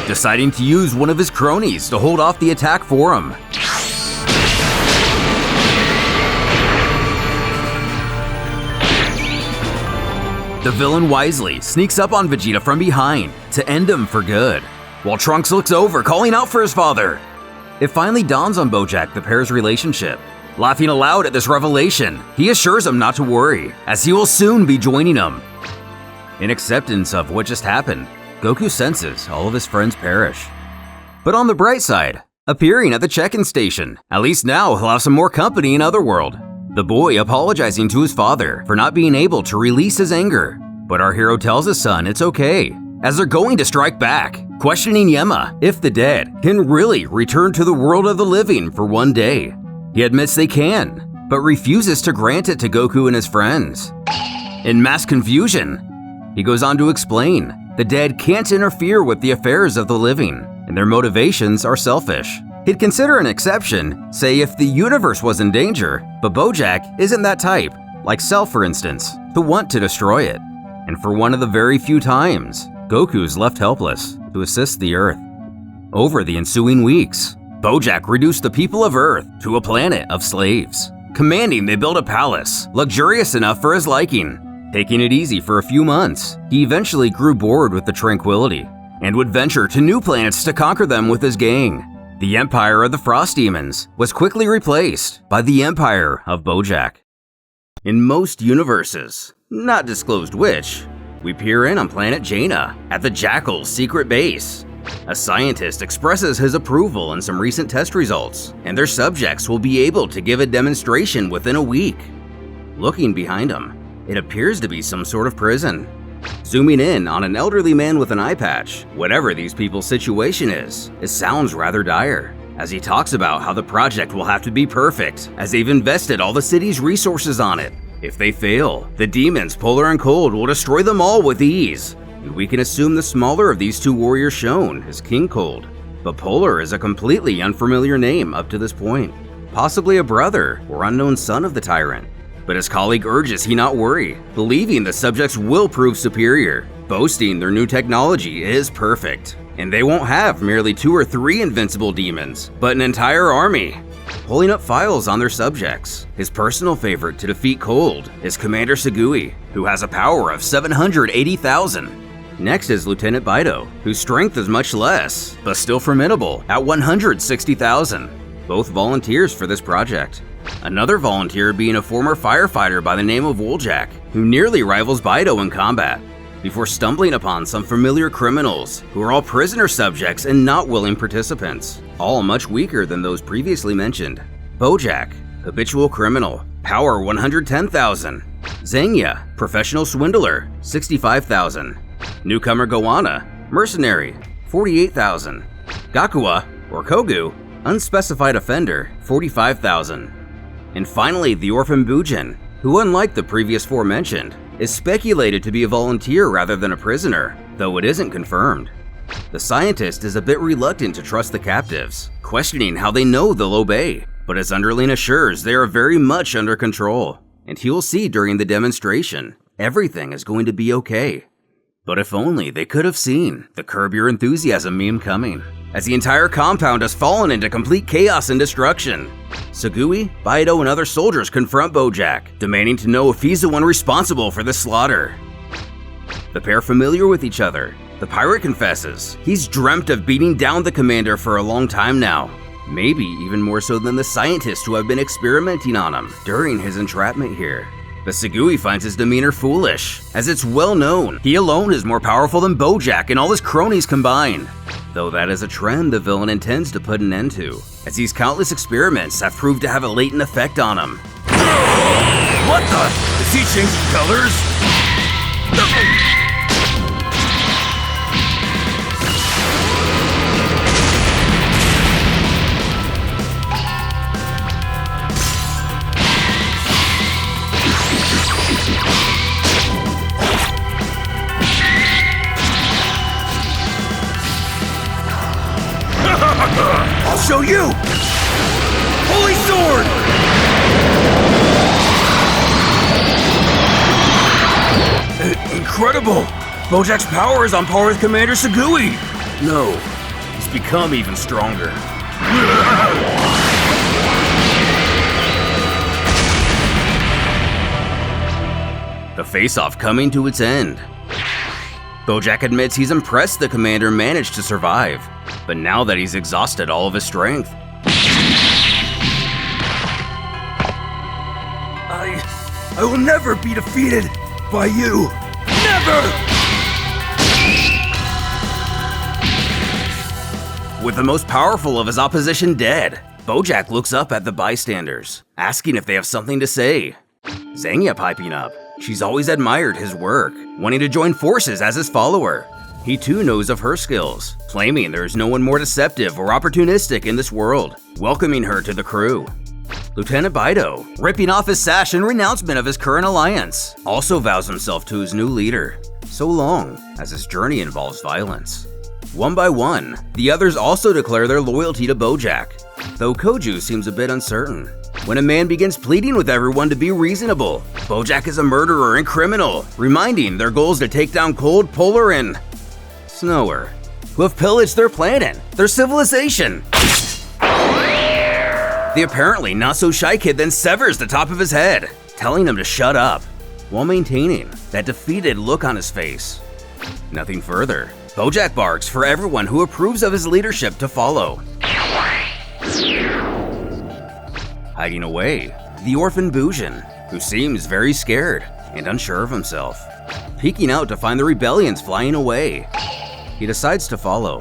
Deciding to use one of his cronies to hold off the attack for him. The villain wisely sneaks up on Vegeta from behind to end him for good, while Trunks looks over, calling out for his father. It finally dawns on Bojack the pair's relationship. Laughing aloud at this revelation, he assures him not to worry, as he will soon be joining him. In acceptance of what just happened, Goku senses all of his friends perish. But on the bright side, appearing at the check-in station, at least now he'll have some more company in Otherworld. The boy apologizing to his father for not being able to release his anger. But our hero tells his son it's okay, as they're going to strike back, questioning Yema if the dead can really return to the world of the living for one day. He admits they can, but refuses to grant it to Goku and his friends. In mass confusion, he goes on to explain the dead can't interfere with the affairs of the living, and their motivations are selfish. He'd consider an exception, say if the universe was in danger, but Bojack isn't that type, like Cell for instance, to want to destroy it. And for one of the very few times, Goku's left helpless to assist the Earth. Over the ensuing weeks, Bojack reduced the people of Earth to a planet of slaves, commanding they build a palace, luxurious enough for his liking. Taking it easy for a few months, he eventually grew bored with the tranquility, and would venture to new planets to conquer them with his gang. The Empire of the Frost Demons was quickly replaced by the Empire of Bojack. In most universes, not disclosed which, we peer in on planet Jaina at the Jackal's secret base. A scientist expresses his approval in some recent test results, and their subjects will be able to give a demonstration within a week. Looking behind him, it appears to be some sort of prison. Zooming in on an elderly man with an eye patch, whatever these people's situation is, it sounds rather dire, as he talks about how the project will have to be perfect, as they've invested all the city's resources on it. If they fail, the demons Polar and Cold will destroy them all with ease. And we can assume the smaller of these two warriors shown is King Cold, but Polar is a completely unfamiliar name up to this point, possibly a brother or unknown son of the tyrant. But his colleague urges he not worry, believing the subjects will prove superior, boasting their new technology is perfect, and they won't have merely 2 or 3 invincible demons, but an entire army. Pulling up files on their subjects, his personal favorite to defeat Cold is Commander Sugui, who has a power of 780,000. Next is Lieutenant Bido, whose strength is much less, but still formidable at 160,000. Both volunteers for this project. Another volunteer being a former firefighter by the name of Whysogurin, who nearly rivals Bido in combat, before stumbling upon some familiar criminals who are all prisoner subjects and not willing participants, all much weaker than those previously mentioned. Bojack, habitual criminal, power 110,000. Zenya, professional swindler, 65,000. Newcomer Goanna, mercenary, 48,000. Gakuwa, or Kogu, unspecified offender, 45,000. And finally, the orphan Bujin, who unlike the previous 4 mentioned, is speculated to be a volunteer rather than a prisoner, though it isn't confirmed. The scientist is a bit reluctant to trust the captives, questioning how they know the Low Bay, but his underling assures they are very much under control, and he will see during the demonstration, everything is going to be okay. But if only they could have seen the Curb Your Enthusiasm meme coming, as the entire compound has fallen into complete chaos and destruction. Sugui, Baido, and other soldiers confront Bojack, demanding to know if he's the one responsible for the slaughter. The pair familiar with each other. The pirate confesses he's dreamt of beating down the commander for a long time now, maybe even more so than the scientists who have been experimenting on him during his entrapment here. But Sugui finds his demeanor foolish, as it's well known he alone is more powerful than Bojack and all his cronies combined. Though that is a trend the villain intends to put an end to, as these countless experiments have proved to have a latent effect on him. What the? Is he changing colors? I'll show you! Holy Sword! Incredible! Bojack's power is on par with Commander Sugui! No, he's become even stronger. The face-off coming to its end. Bojack admits he's impressed the commander managed to survive, but now that he's exhausted all of his strength. I will never be defeated by you! Never! With the most powerful of his opposition dead, Bojack looks up at the bystanders, asking if they have something to say. Zanya piping up. She's always admired his work, wanting to join forces as his follower. He too knows of her skills, claiming there is no one more deceptive or opportunistic in this world, welcoming her to the crew. Lieutenant Baido, ripping off his sash in renouncement of his current alliance, also vows himself to his new leader, so long as his journey involves violence. One by one, the others also declare their loyalty to Bojack, though Koju seems a bit uncertain. When a man begins pleading with everyone to be reasonable, Bojack is a murderer and criminal, reminding their goals to take down Cold, Polar, and Snower, who have pillaged their planet, their civilization. The apparently not-so-shy kid then severs the top of his head, telling him to shut up, while maintaining that defeated look on his face. Nothing further. Bojack barks for everyone who approves of his leadership to follow. Hiding away, the orphan Bujin, who seems very scared and unsure of himself, peeking out to find the rebellions flying away. He decides to follow.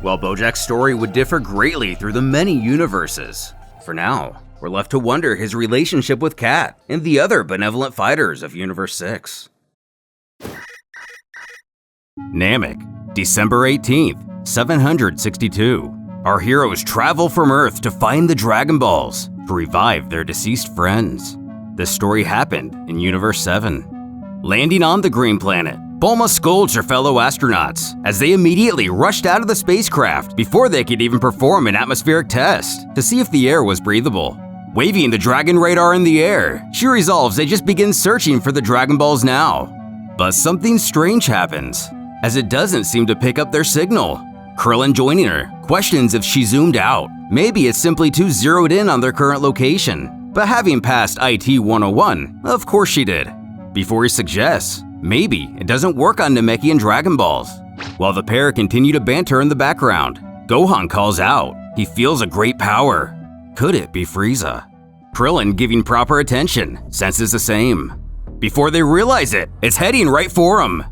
While Bojack's story would differ greatly through the many universes, for now, we're left to wonder his relationship with Cat and the other benevolent fighters of Universe 6. Namek, December 18th, 762. Our heroes travel from Earth to find the Dragon Balls to revive their deceased friends. This story happened in Universe 7. Landing on the green planet, Bulma scolds her fellow astronauts as they immediately rushed out of the spacecraft before they could even perform an atmospheric test to see if the air was breathable. Waving the Dragon Radar in the air, she resolves they just begin searching for the Dragon Balls now. But something strange happens, as it doesn't seem to pick up their signal. Krillin joining her questions if she zoomed out. Maybe it's simply too zeroed in on their current location. But having passed IT 101, of course she did. Before he suggests, maybe it doesn't work on Namekian Dragon Balls. While the pair continue to banter in the background, Gohan calls out. He feels a great power. Could it be Frieza? Krillin, giving proper attention, senses the same. Before they realize it, it's heading right for him.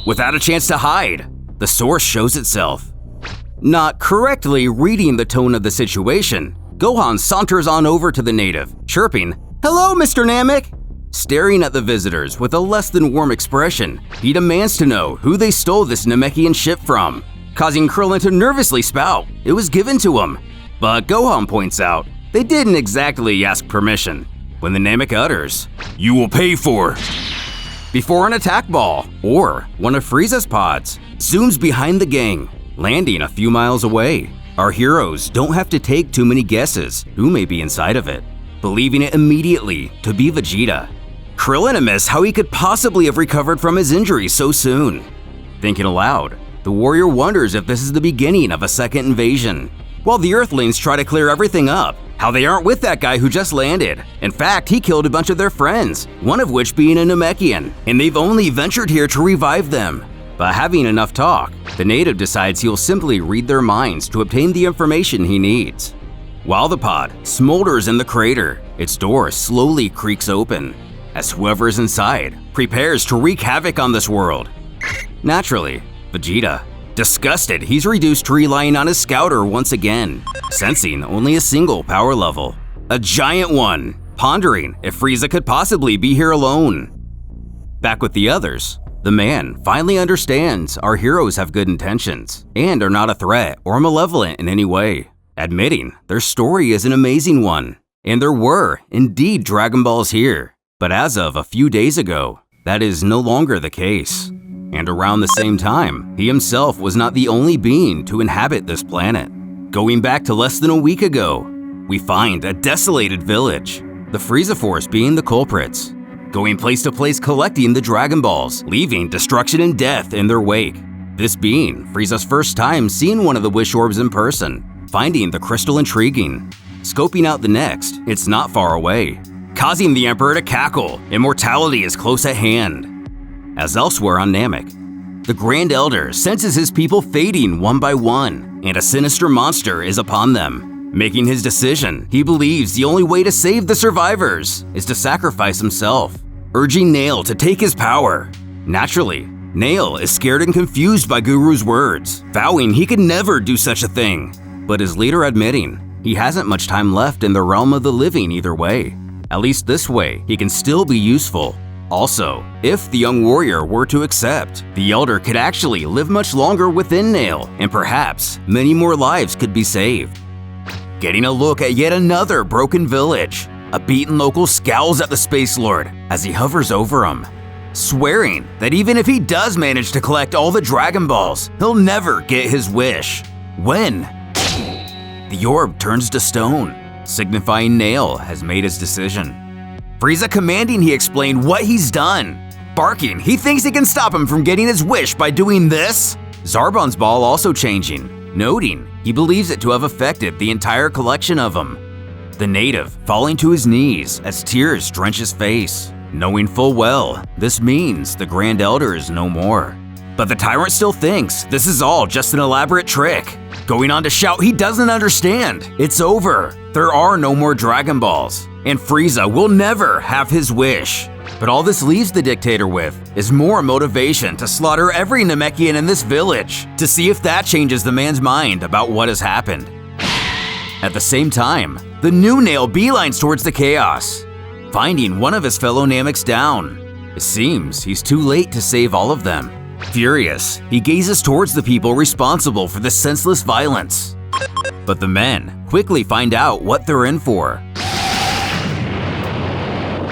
Without a chance to hide, the source shows itself. Not correctly reading the tone of the situation, Gohan saunters on over to the native, chirping, "Hello, Mr. Namek!" Staring at the visitors with a less than warm expression, he demands to know who they stole this Namekian ship from, causing Krillin to nervously spout it was given to him. But Gohan points out they didn't exactly ask permission, when the Namek utters, "You will pay for," before an attack ball, or one of Frieza's pods, zooms behind the gang, landing a few miles away. Our heroes don't have to take too many guesses who may be inside of it, believing it immediately to be Vegeta. Krillin amazed how he could possibly have recovered from his injuries so soon. Thinking aloud, the warrior wonders if this is the beginning of a second invasion. While the Earthlings try to clear everything up, how they aren't with that guy who just landed. In fact, he killed a bunch of their friends, one of which being a Namekian, and they've only ventured here to revive them. But having enough talk, the native decides he'll simply read their minds to obtain the information he needs. While the pod smolders in the crater, its door slowly creaks open, as whoever is inside prepares to wreak havoc on this world. Naturally, Vegeta. Disgusted, he's reduced to relying on his scouter once again, sensing only a single power level. A giant one, pondering if Frieza could possibly be here alone. Back with the others, the man finally understands our heroes have good intentions and are not a threat or malevolent in any way, admitting their story is an amazing one, and there were indeed Dragon Balls here. But as of a few days ago, that is no longer the case. And around the same time, he himself was not the only being to inhabit this planet. Going back to less than a week ago, we find a desolated village, the Frieza Force being the culprits, going place to place collecting the Dragon Balls, leaving destruction and death in their wake. This being Frieza's first time seeing one of the Wish Orbs in person, finding the crystal intriguing. Scoping out the next, it's not far away, causing the Emperor to cackle. Immortality is close at hand. As elsewhere on Namek, the Grand Elder senses his people fading one by one, and a sinister monster is upon them. Making his decision, he believes the only way to save the survivors is to sacrifice himself, urging Nail to take his power. Naturally, Nail is scared and confused by Guru's words, vowing he could never do such a thing, but is later admitting he hasn't much time left in the realm of the living either way. At least this way, he can still be useful. Also, if the young warrior were to accept, the Elder could actually live much longer within Nail, and perhaps many more lives could be saved. Getting a look at yet another broken village, a beaten local scowls at the Space Lord as he hovers over him, swearing that even if he does manage to collect all the Dragon Balls, he'll never get his wish. When? The orb turns to stone, signifying Nail has made his decision. Frieza commanding he explain what he's done. Barking, he thinks he can stop him from getting his wish by doing this. Zarbon's ball also changing, noting he believes it to have affected the entire collection of them. The native falling to his knees as tears drench his face, knowing full well this means the Grand Elder is no more. But the tyrant still thinks this is all just an elaborate trick, going on to shout he doesn't understand. It's over. There are no more Dragon Balls, and Frieza will never have his wish. But all this leaves the dictator with is more motivation to slaughter every Namekian in this village to see if that changes the man's mind about what has happened. At the same time, the new Nail beelines towards the chaos, finding one of his fellow Nameks down. It seems he's too late to save all of them. Furious, he gazes towards the people responsible for this senseless violence. But the men quickly find out what they're in for.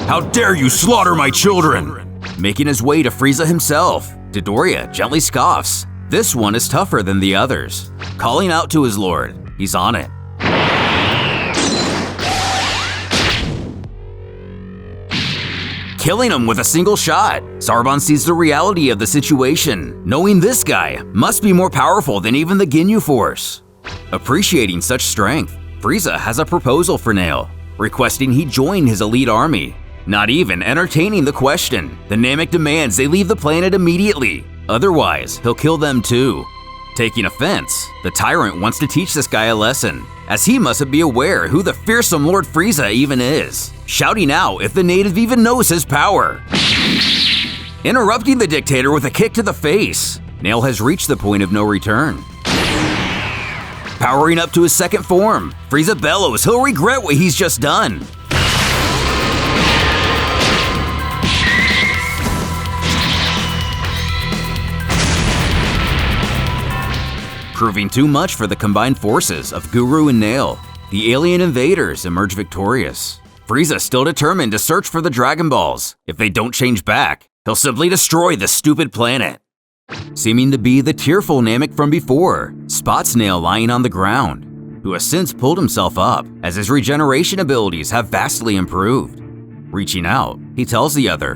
How dare you slaughter my children! Making his way to Frieza himself, Dodoria gently scoffs. This one is tougher than the others. Calling out to his lord, he's on it. Killing him with a single shot, Zarbon sees the reality of the situation, knowing this guy must be more powerful than even the Ginyu Force. Appreciating such strength, Frieza has a proposal for Nail, requesting he join his elite army. Not even entertaining the question, the Namek demands they leave the planet immediately, otherwise he'll kill them too. Taking offense, the tyrant wants to teach this guy a lesson, as he mustn't be aware who the fearsome Lord Frieza even is, shouting out if the native even knows his power. Interrupting the dictator with a kick to the face, Nail has reached the point of no return. Powering up to his second form, Frieza bellows he'll regret what he's just done. Proving too much for the combined forces of Guru and Nail, the alien invaders emerge victorious. Frieza still determined to search for the Dragon Balls. If they don't change back, he'll simply destroy the stupid planet. Seeming to be the tearful Namek from before, spots Nail lying on the ground, who has since pulled himself up as his regeneration abilities have vastly improved. Reaching out, He tells the other,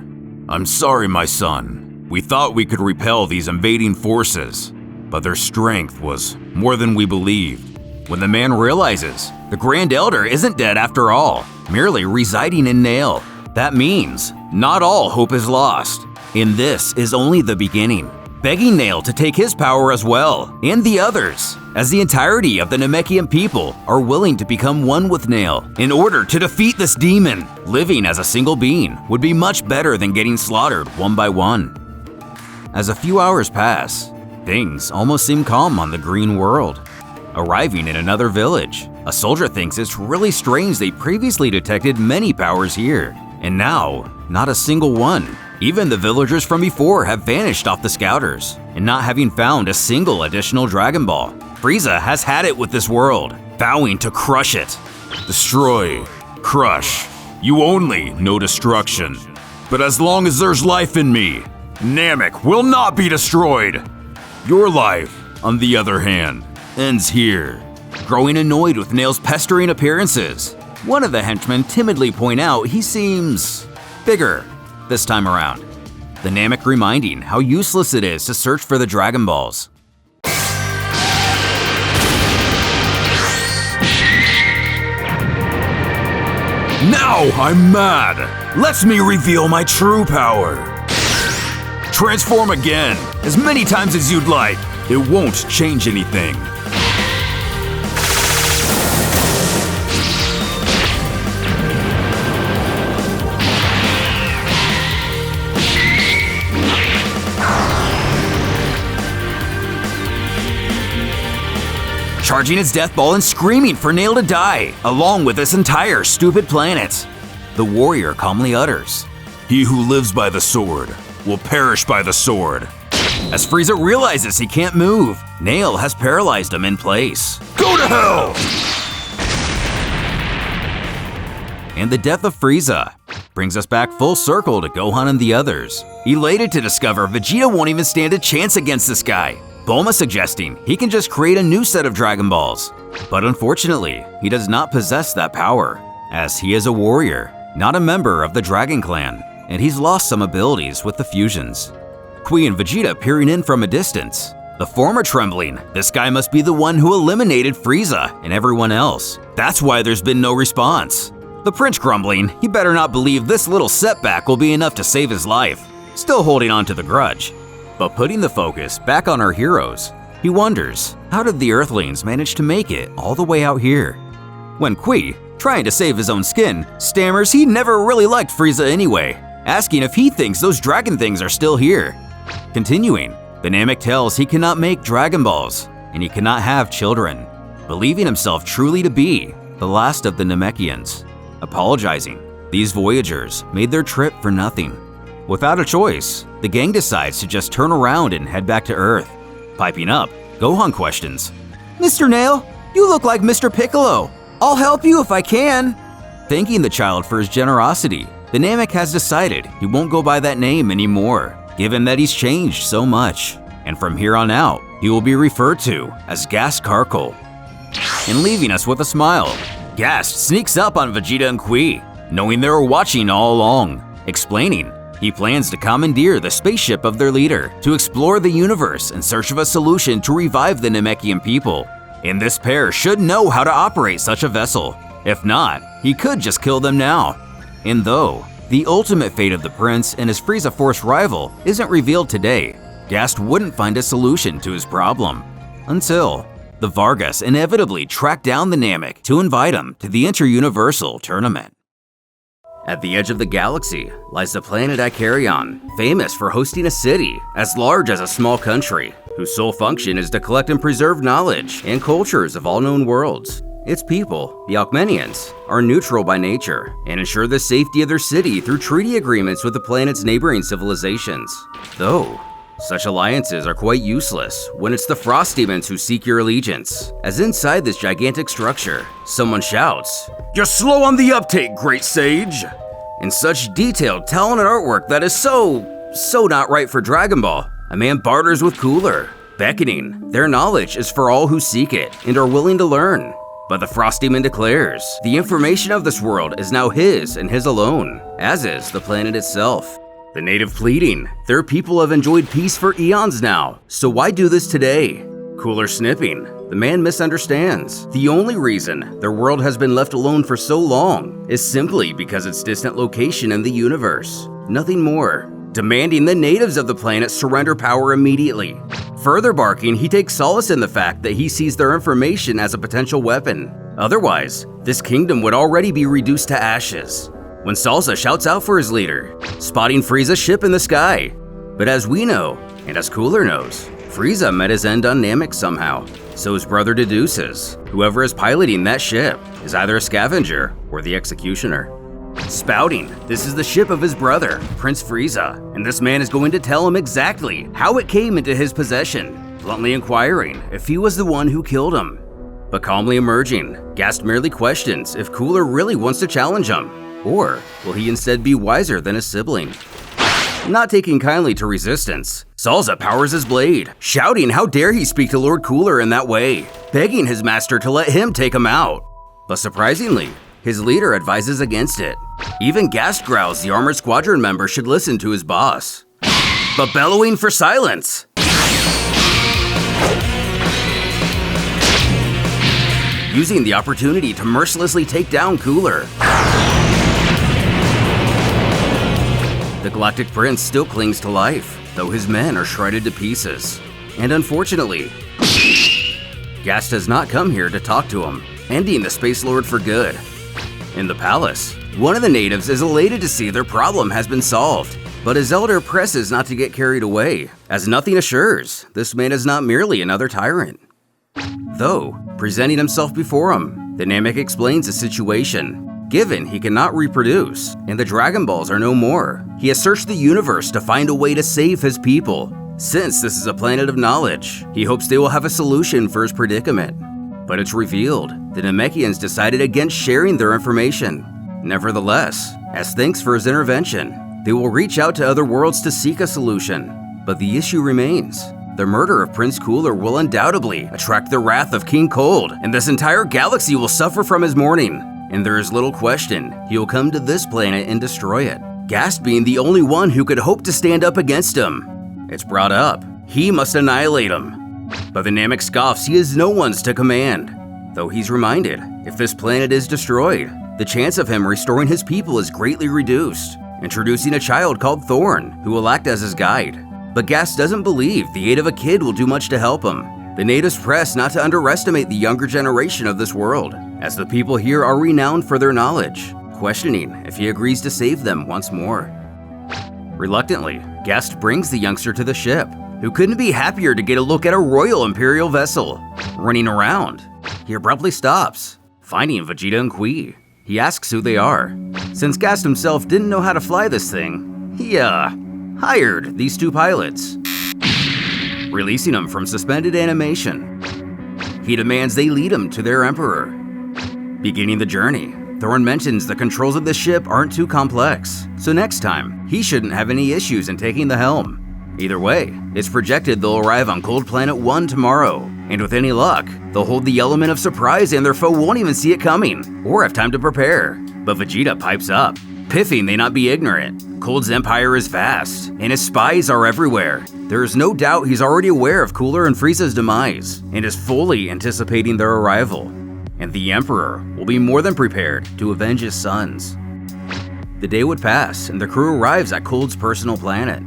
I'm sorry, my son. We thought we could repel these invading forces, but their strength was more than we believed. When the man realizes the Grand Elder isn't dead after all, merely residing in Nail, that means not all hope is lost. And this is only the beginning, begging Nail to take his power as well, and the others, as the entirety of the Namekian people are willing to become one with Nail in order to defeat this demon. Living as a single being would be much better than getting slaughtered one by one. As a few hours pass, things almost seem calm on the green world. Arriving in another village, a soldier thinks it's really strange they previously detected many powers here, and now, not a single one. Even the villagers from before have vanished off the scouters, and not having found a single additional Dragon Ball. Frieza has had it with this world, vowing to crush it. Destroy, crush, you only know destruction. But as long as there's life in me, Namek will not be destroyed. Your life, on the other hand, ends here. Growing annoyed with Nail's pestering appearances, one of the henchmen timidly point out he seems bigger this time around. The Namek reminding how useless it is to search for the Dragon Balls. Now I'm mad! Let me reveal my true power! Transform again, as many times as you'd like. It won't change anything. Charging his death ball and screaming for Nail to die, along with this entire stupid planet. The warrior calmly utters, He who lives by the sword will perish by the sword. As Frieza realizes he can't move, Nail has paralyzed him in place. Go to hell! And the death of Frieza brings us back full circle to Gohan and the others, elated to discover Vegito won't even stand a chance against this guy. Bulma suggesting he can just create a new set of Dragon Balls. But unfortunately, he does not possess that power, as he is a warrior, not a member of the Dragon Clan, and he's lost some abilities with the fusions. Kui and Vegeta peering in from a distance, the former trembling, this guy must be the one who eliminated Frieza and everyone else. That's why there's been no response. The prince grumbling, he better not believe this little setback will be enough to save his life, still holding on to the grudge. But putting the focus back on our heroes, he wonders, how did the Earthlings manage to make it all the way out here? When Kui, trying to save his own skin, stammers he never really liked Frieza anyway, asking if he thinks those dragon things are still here. Continuing, the Namek tells he cannot make Dragon Balls, and he cannot have children, believing himself truly to be the last of the Namekians. Apologizing, these voyagers made their trip for nothing. Without a choice, the gang decides to just turn around and head back to Earth. Piping up, Gohan questions, Mr. Nail, you look like Mr. Piccolo. I'll help you if I can. Thanking the child for his generosity, the Namek has decided he won't go by that name anymore, given that he's changed so much. And from here on out, he will be referred to as Gast Karkle. And leaving us with a smile, Gast sneaks up on Vegeta and Kui, knowing they were watching all along, explaining he plans to commandeer the spaceship of their leader to explore the universe in search of a solution to revive the Namekian people. And this pair should know how to operate such a vessel. If not, he could just kill them now. And though the ultimate fate of the prince and his Frieza Force rival isn't revealed today, Gast wouldn't find a solution to his problem until the Vargas inevitably tracked down the Namek to invite him to the Inter-Universal Tournament. At the edge of the galaxy lies the planet Icarion, famous for hosting a city as large as a small country, whose sole function is to collect and preserve knowledge and cultures of all known worlds. Its people, the Alkmenians, are neutral by nature and ensure the safety of their city through treaty agreements with the planet's neighboring civilizations. Though, such alliances are quite useless when it's the Frost Demons who seek your allegiance, as inside this gigantic structure, someone shouts, You're slow on the uptake, great sage! In such detailed talent and artwork that is so not right for Dragon Ball, a man barters with Cooler, beckoning their knowledge is for all who seek it and are willing to learn. But the Frost Demon declares the information of this world is now his and his alone, as is the planet itself. The native pleading, their people have enjoyed peace for eons now, so why do this today? Cooler snipping, the man misunderstands. The only reason their world has been left alone for so long is simply because its distant location in the universe. Nothing more. Demanding the natives of the planet surrender power immediately. Further barking, he takes solace in the fact that he sees their information as a potential weapon. Otherwise, this kingdom would already be reduced to ashes. When Salsa shouts out for his leader, spotting Frieza's ship in the sky. But as we know, and as Cooler knows, Frieza met his end on Namek somehow. So his brother deduces, whoever is piloting that ship is either a scavenger or the executioner. Spouting, this is the ship of his brother, Prince Frieza, and this man is going to tell him exactly how it came into his possession, bluntly inquiring if he was the one who killed him. But calmly emerging, Gast merely questions if Cooler really wants to challenge him, or will he instead be wiser than his sibling? Not taking kindly to resistance, Salsa powers his blade, shouting how dare he speak to Lord Cooler in that way, begging his master to let him take him out. But surprisingly, his leader advises against it. Even Gast growls the armored squadron member should listen to his boss. But bellowing for silence! Using the opportunity to mercilessly take down Cooler. The Galactic Prince still clings to life, though his men are shredded to pieces. And unfortunately, Gast has not come here to talk to him, ending the Space Lord for good. In the palace, one of the natives is elated to see their problem has been solved, but his elder presses not to get carried away, as nothing assures this man is not merely another tyrant. Though, presenting himself before him, the Namek explains the situation. Given he cannot reproduce, and the Dragon Balls are no more, he has searched the universe to find a way to save his people. Since this is a planet of knowledge, he hopes they will have a solution for his predicament. But it's revealed, the Namekians decided against sharing their information. Nevertheless, as thanks for his intervention, they will reach out to other worlds to seek a solution. But the issue remains. The murder of Prince Cooler will undoubtedly attract the wrath of King Cold, and this entire galaxy will suffer from his mourning. And there is little question he will come to this planet and destroy it, Gast being the only one who could hope to stand up against him. It's brought up, he must annihilate him. But the Namek scoffs he is no one's to command. Though he's reminded, if this planet is destroyed, the chance of him restoring his people is greatly reduced, introducing a child called Thorn, who will act as his guide. But Gast doesn't believe the aid of a kid will do much to help him. The natives press not to underestimate the younger generation of this world, as the people here are renowned for their knowledge, questioning if he agrees to save them once more. Reluctantly, Gast brings the youngster to the ship, who couldn't be happier to get a look at a royal imperial vessel. Running around, he abruptly stops, finding Vegeta and Kui. He asks who they are. Since Gast himself didn't know how to fly this thing, he hired these two pilots, releasing them from suspended animation. He demands they lead him to their emperor. Beginning the journey, Thorn mentions the controls of the ship aren't too complex, so next time, he shouldn't have any issues in taking the helm. Either way, it's projected they'll arrive on Cold Planet 1 tomorrow, and with any luck, they'll hold the element of surprise and their foe won't even see it coming, or have time to prepare. But Vegeta pipes up, piffing they not be ignorant. Cold's empire is vast, and his spies are everywhere. There is no doubt he's already aware of Cooler and Frieza's demise, and is fully anticipating their arrival. And the Emperor will be more than prepared to avenge his sons. The day would pass, and the crew arrives at Cold's personal planet.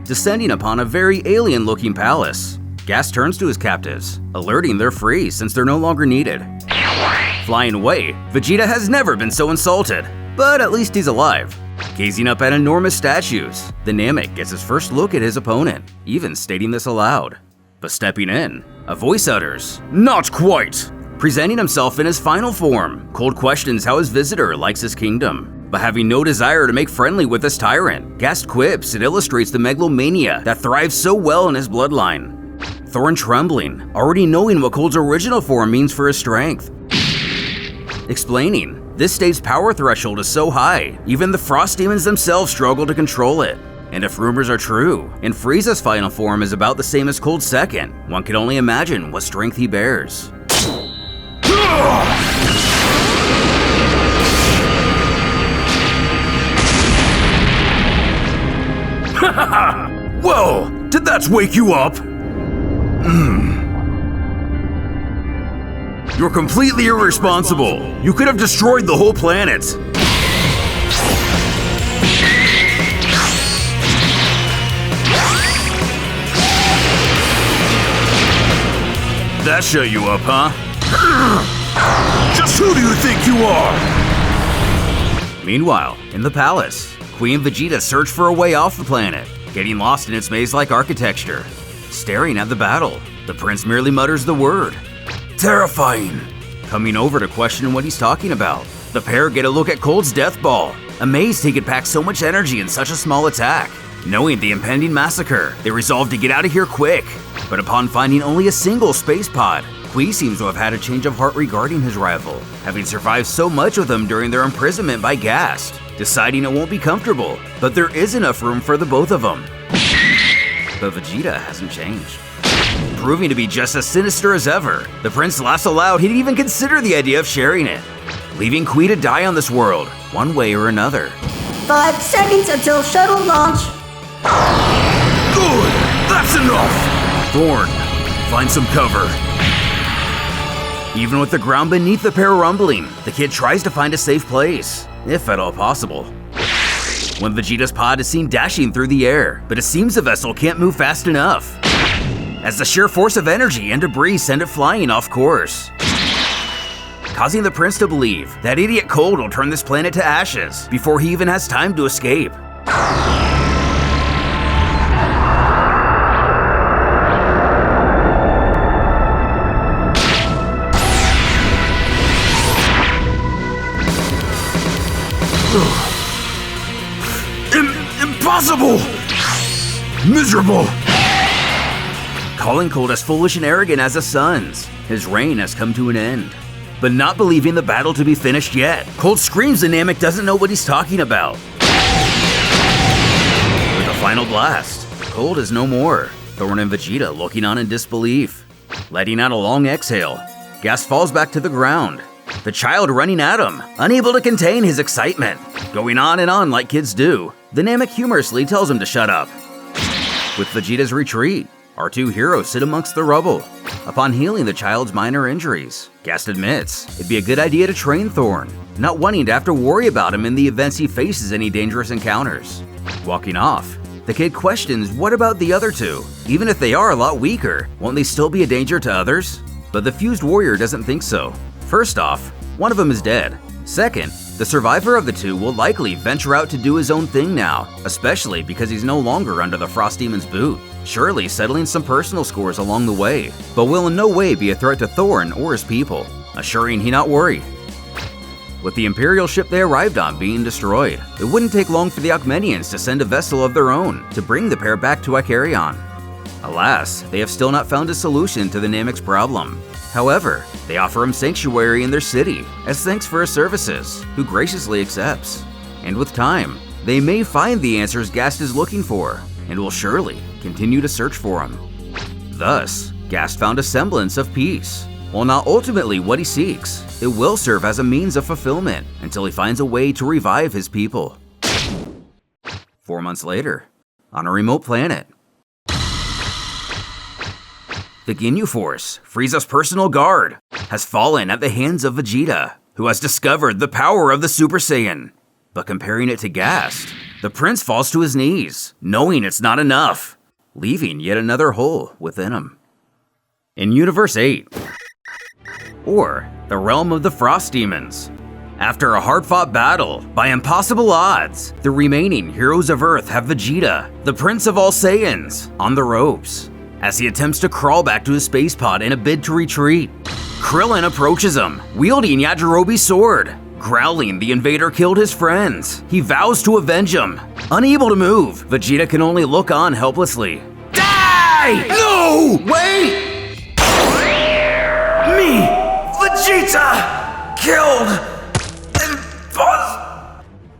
Descending upon a very alien-looking palace, Gast turns to his captives, alerting they're free since they're no longer needed. Flying away, Vegeta has never been so insulted, but at least he's alive. Gazing up at enormous statues, the Namek gets his first look at his opponent, even stating this aloud. But stepping in, a voice utters, "Not quite!" Presenting himself in his final form, Cold questions how his visitor likes his kingdom. But having no desire to make friendly with this tyrant, Gast quips and illustrates the megalomania that thrives so well in his bloodline. Thorn trembling, already knowing what Cold's original form means for his strength. Explaining, this state's power threshold is so high, even the Frost Demons themselves struggle to control it. And if rumors are true, and Frieza's final form is about the same as Cold's second, one can only imagine what strength he bears. Whoa! Did that wake you up? You're completely irresponsible. You could have destroyed the whole planet. That shut you up, huh? Just who do you think you are? Meanwhile, in the palace, Queen Vegeta searched for a way off the planet, getting lost in its maze-like architecture. Staring at the battle, the prince merely mutters the word, "Terrifying." Coming over to question what he's talking about, the pair get a look at Cold's death ball, amazed he could pack so much energy in such a small attack. Knowing the impending massacre, they resolve to get out of here quick. But upon finding only a single space pod, Qui seems to have had a change of heart regarding his rival, having survived so much with him during their imprisonment by Gast, deciding it won't be comfortable, but there is enough room for the both of them. But Vegeta hasn't changed. Proving to be just as sinister as ever, the prince laughs aloud he'd even consider the idea of sharing it, leaving Qui to die on this world, one way or another. 5 seconds until shuttle launch. Good! That's enough! Thorn, find some cover. Even with the ground beneath the pair rumbling, the kid tries to find a safe place, if at all possible. When Vegeta's pod is seen dashing through the air, but it seems the vessel can't move fast enough, as the sheer force of energy and debris send it flying off course, causing the prince to believe that idiot Cold will turn this planet to ashes before he even has time to escape. Impossible! Miserable! Calling Cold as foolish and arrogant as the sun's, his reign has come to an end. But not believing the battle to be finished yet, Cold screams that Namek doesn't know what he's talking about. With a final blast, Cold is no more, Thorn and Vegeta looking on in disbelief. Letting out a long exhale, Gast falls back to the ground, the child running at him, unable to contain his excitement. Going on and on like kids do, the Namek humorously tells him to shut up. With Vegeta's retreat, our two heroes sit amongst the rubble. Upon healing the child's minor injuries, Gast admits it'd be a good idea to train Thorn, not wanting to have to worry about him in the events he faces any dangerous encounters. Walking off, the kid questions what about the other two? Even if they are a lot weaker, won't they still be a danger to others? But the fused warrior doesn't think so. First off, one of them is dead. Second, the survivor of the two will likely venture out to do his own thing now, especially because he's no longer under the Frost Demon's boot, surely settling some personal scores along the way, but will in no way be a threat to Thorn or his people, assuring he not worry. With the Imperial ship they arrived on being destroyed, it wouldn't take long for the Augmenians to send a vessel of their own to bring the pair back to Icarion. Alas, they have still not found a solution to the Namek's problem. However, they offer him sanctuary in their city as thanks for his services, who graciously accepts. And with time, they may find the answers Gast is looking for, and will surely continue to search for him. Thus, Gast found a semblance of peace. While not ultimately what he seeks, it will serve as a means of fulfillment until he finds a way to revive his people. 4 months later, on a remote planet, the Ginyu Force, Frieza's personal guard, has fallen at the hands of Vegeta, who has discovered the power of the Super Saiyan. But comparing it to Gast, the prince falls to his knees, knowing it's not enough, leaving yet another hole within him. In Universe 8, or the realm of the Frost Demons, after a hard-fought battle by impossible odds, the remaining heroes of Earth have Vegeta, the Prince of all Saiyans, on the ropes, as he attempts to crawl back to his space pod in a bid to retreat. Krillin approaches him, wielding Yajirobe's sword. Growling the invader killed his friends, he vows to avenge him. Unable to move, Vegeta can only look on helplessly. Die! No! Wait! Me, Vegeta, killed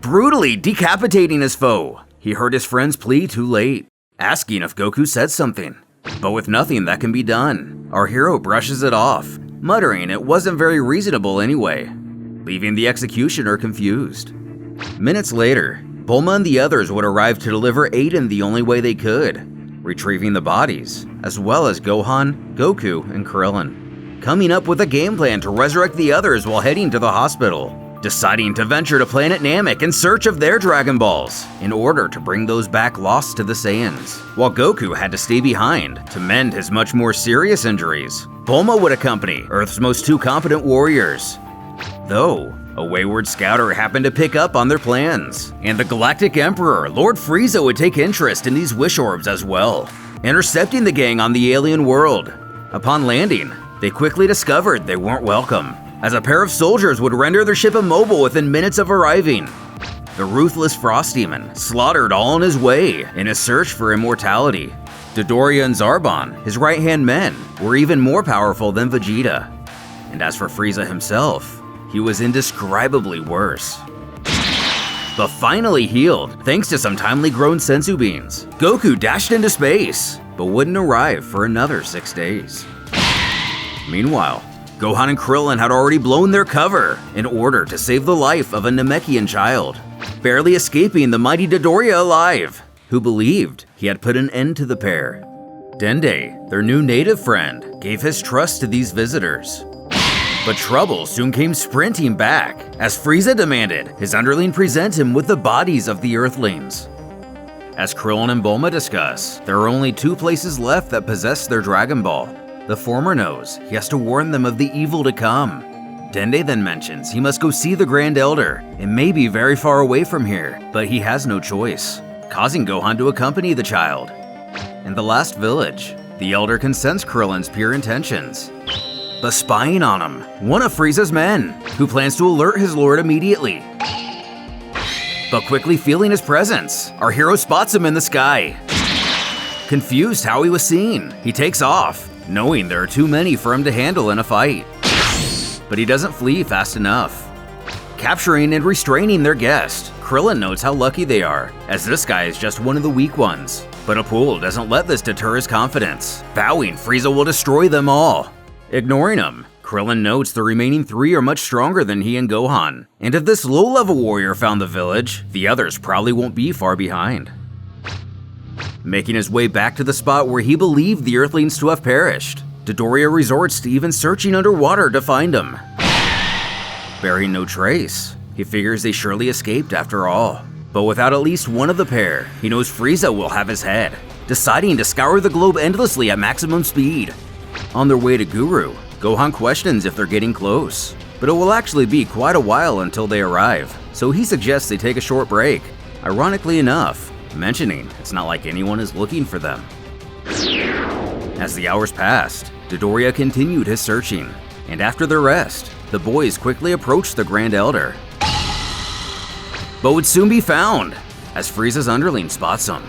Brutally decapitating his foe, he heard his friend's plea too late, asking if Goku said something. But with nothing that can be done, our hero brushes it off, muttering it wasn't very reasonable anyway, leaving the executioner confused. Minutes later, Bulma and the others would arrive to deliver aid in the only way they could, retrieving the bodies, as well as Gohan, Goku, and Krillin, coming up with a game plan to resurrect the others while heading to the hospital, deciding to venture to planet Namek in search of their Dragon Balls in order to bring those back lost to the Saiyans, while Goku had to stay behind to mend his much more serious injuries. Bulma would accompany Earth's most two competent warriors, though a wayward scouter happened to pick up on their plans, and the Galactic Emperor, Lord Frieza, would take interest in these wish orbs as well, intercepting the gang on the alien world. Upon landing, they quickly discovered they weren't welcome, as a pair of soldiers would render their ship immobile within minutes of arriving. The ruthless Frost Demon slaughtered all on his way in his search for immortality. Dodoria and Zarbon, his right-hand men, were even more powerful than Vegeta. And as for Frieza himself, he was indescribably worse. But finally healed, thanks to some timely grown senzu beans, Goku dashed into space, but wouldn't arrive for another 6 days. Meanwhile, Gohan and Krillin had already blown their cover in order to save the life of a Namekian child, barely escaping the mighty Dodoria alive, who believed he had put an end to the pair. Dende, their new native friend, gave his trust to these visitors. But trouble soon came sprinting back, as Frieza demanded his underling present him with the bodies of the Earthlings. As Krillin and Bulma discuss, there are only two places left that possess their Dragon Ball. The former knows he has to warn them of the evil to come. Dende then mentions he must go see the Grand Elder. It may be very far away from here, but he has no choice, causing Gohan to accompany the child. In the last village, the Elder can sense Krillin's pure intentions, but spying on him, one of Frieza's men, who plans to alert his lord immediately. But quickly feeling his presence, our hero spots him in the sky. Confused how he was seen, he takes off, knowing there are too many for him to handle in a fight. But he doesn't flee fast enough. Capturing and restraining their guest, Krillin notes how lucky they are, as this guy is just one of the weak ones. But Apul doesn't let this deter his confidence, vowing Frieza will destroy them all. Ignoring him, Krillin notes the remaining three are much stronger than he and Gohan, and if this low-level warrior found the village, the others probably won't be far behind. Making his way back to the spot where he believed the Earthlings to have perished, Dodoria resorts to even searching underwater to find them. Bearing no trace, he figures they surely escaped after all. But without at least one of the pair, he knows Frieza will have his head, deciding to scour the globe endlessly at maximum speed. On their way to Guru, Gohan questions if they're getting close, but it will actually be quite a while until they arrive, so he suggests they take a short break, ironically enough, mentioning it's not like anyone is looking for them. As the hours passed, Dodoria continued his searching, and after their rest, the boys quickly approached the Grand Elder, but would soon be found, as Frieza's underling spots him.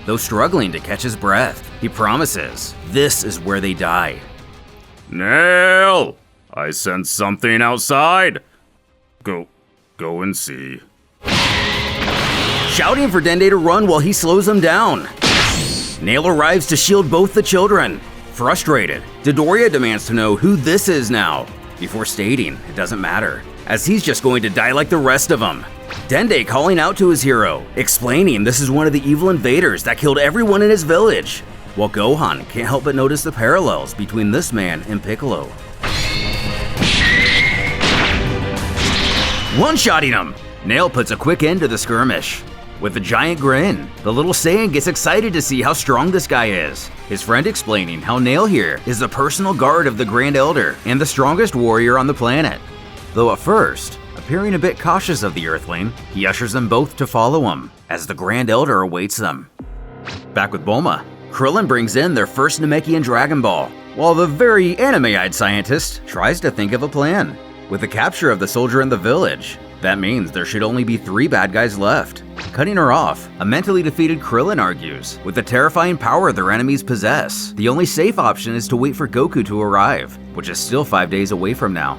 Though struggling to catch his breath, he promises this is where they die. Nail! I sense something outside. Go and see. Shouting for Dende to run while he slows them down. Nail arrives to shield both the children. Frustrated, Dodoria demands to know who this is now, before stating it doesn't matter, as he's just going to die like the rest of them. Dende calling out to his hero, explaining this is one of the evil invaders that killed everyone in his village, while Gohan can't help but notice the parallels between this man and Piccolo. One-shotting him, Nail puts a quick end to the skirmish. With a giant grin, the little Saiyan gets excited to see how strong this guy is, his friend explaining how Nail here is the personal guard of the Grand Elder and the strongest warrior on the planet. Though at first, appearing a bit cautious of the Earthling, he ushers them both to follow him, as the Grand Elder awaits them. Back with Bulma, Krillin brings in their first Namekian Dragon Ball, while the very anime-eyed scientist tries to think of a plan. With the capture of the soldier in the village, that means there should only be 3 bad guys left. Cutting her off, a mentally defeated Krillin argues, with the terrifying power their enemies possess, the only safe option is to wait for Goku to arrive, which is still 5 days away from now.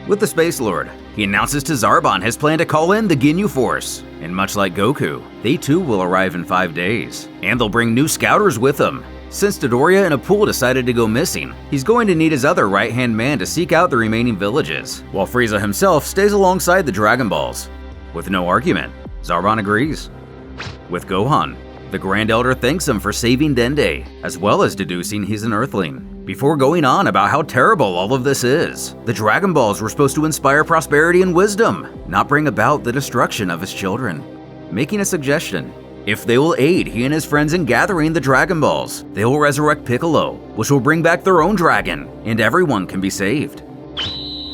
With the Space Lord, he announces to Zarbon his plan to call in the Ginyu Force, and much like Goku, they too will arrive in 5 days, and they'll bring new scouters with them, Since Dodoria and Apul decided to go missing, he's going to need his other right-hand man to seek out the remaining villages, while Frieza himself stays alongside the Dragon Balls. With no argument, Zarbon agrees. With Gohan, the Grand Elder thanks him for saving Dende, as well as deducing he's an Earthling, before going on about how terrible all of this is. The Dragon Balls were supposed to inspire prosperity and wisdom, not bring about the destruction of his children. Making a suggestion: if they will aid he and his friends in gathering the Dragon Balls, they will resurrect Piccolo, which will bring back their own dragon, and everyone can be saved.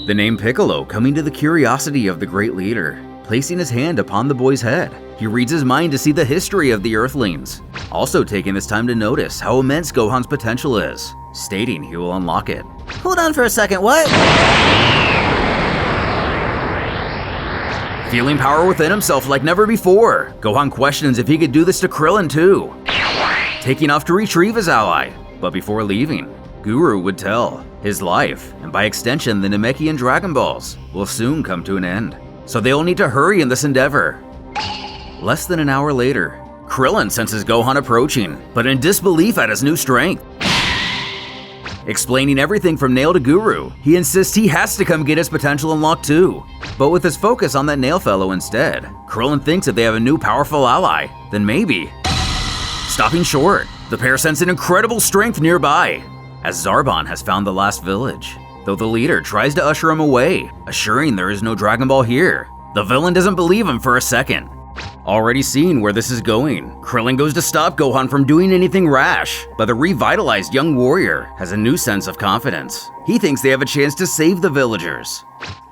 The name Piccolo coming to the curiosity of the great leader, placing his hand upon the boy's head. He reads his mind to see the history of the Earthlings, also taking this time to notice how immense Gohan's potential is, stating he will unlock it. Hold on for a second, what? Feeling power within himself like never before, Gohan questions if he could do this to Krillin too, taking off to retrieve his ally. But before leaving, Guru would tell his life, and by extension the Namekian Dragon Balls, will soon come to an end, so they'll need to hurry in this endeavor. Less than an hour later, Krillin senses Gohan approaching, but in disbelief at his new strength. Explaining everything from Nail to Guru, he insists he has to come get his potential unlocked too. But with his focus on that Nail fellow instead, Krillin thinks if they have a new powerful ally, then maybe. Stopping short, the pair sense an incredible strength nearby, as Zarbon has found the last village. Though the leader tries to usher him away, assuring there is no Dragon Ball here, the villain doesn't believe him for a second. Already seeing where this is going, Krillin goes to stop Gohan from doing anything rash, but the revitalized young warrior has a new sense of confidence. He thinks they have a chance to save the villagers.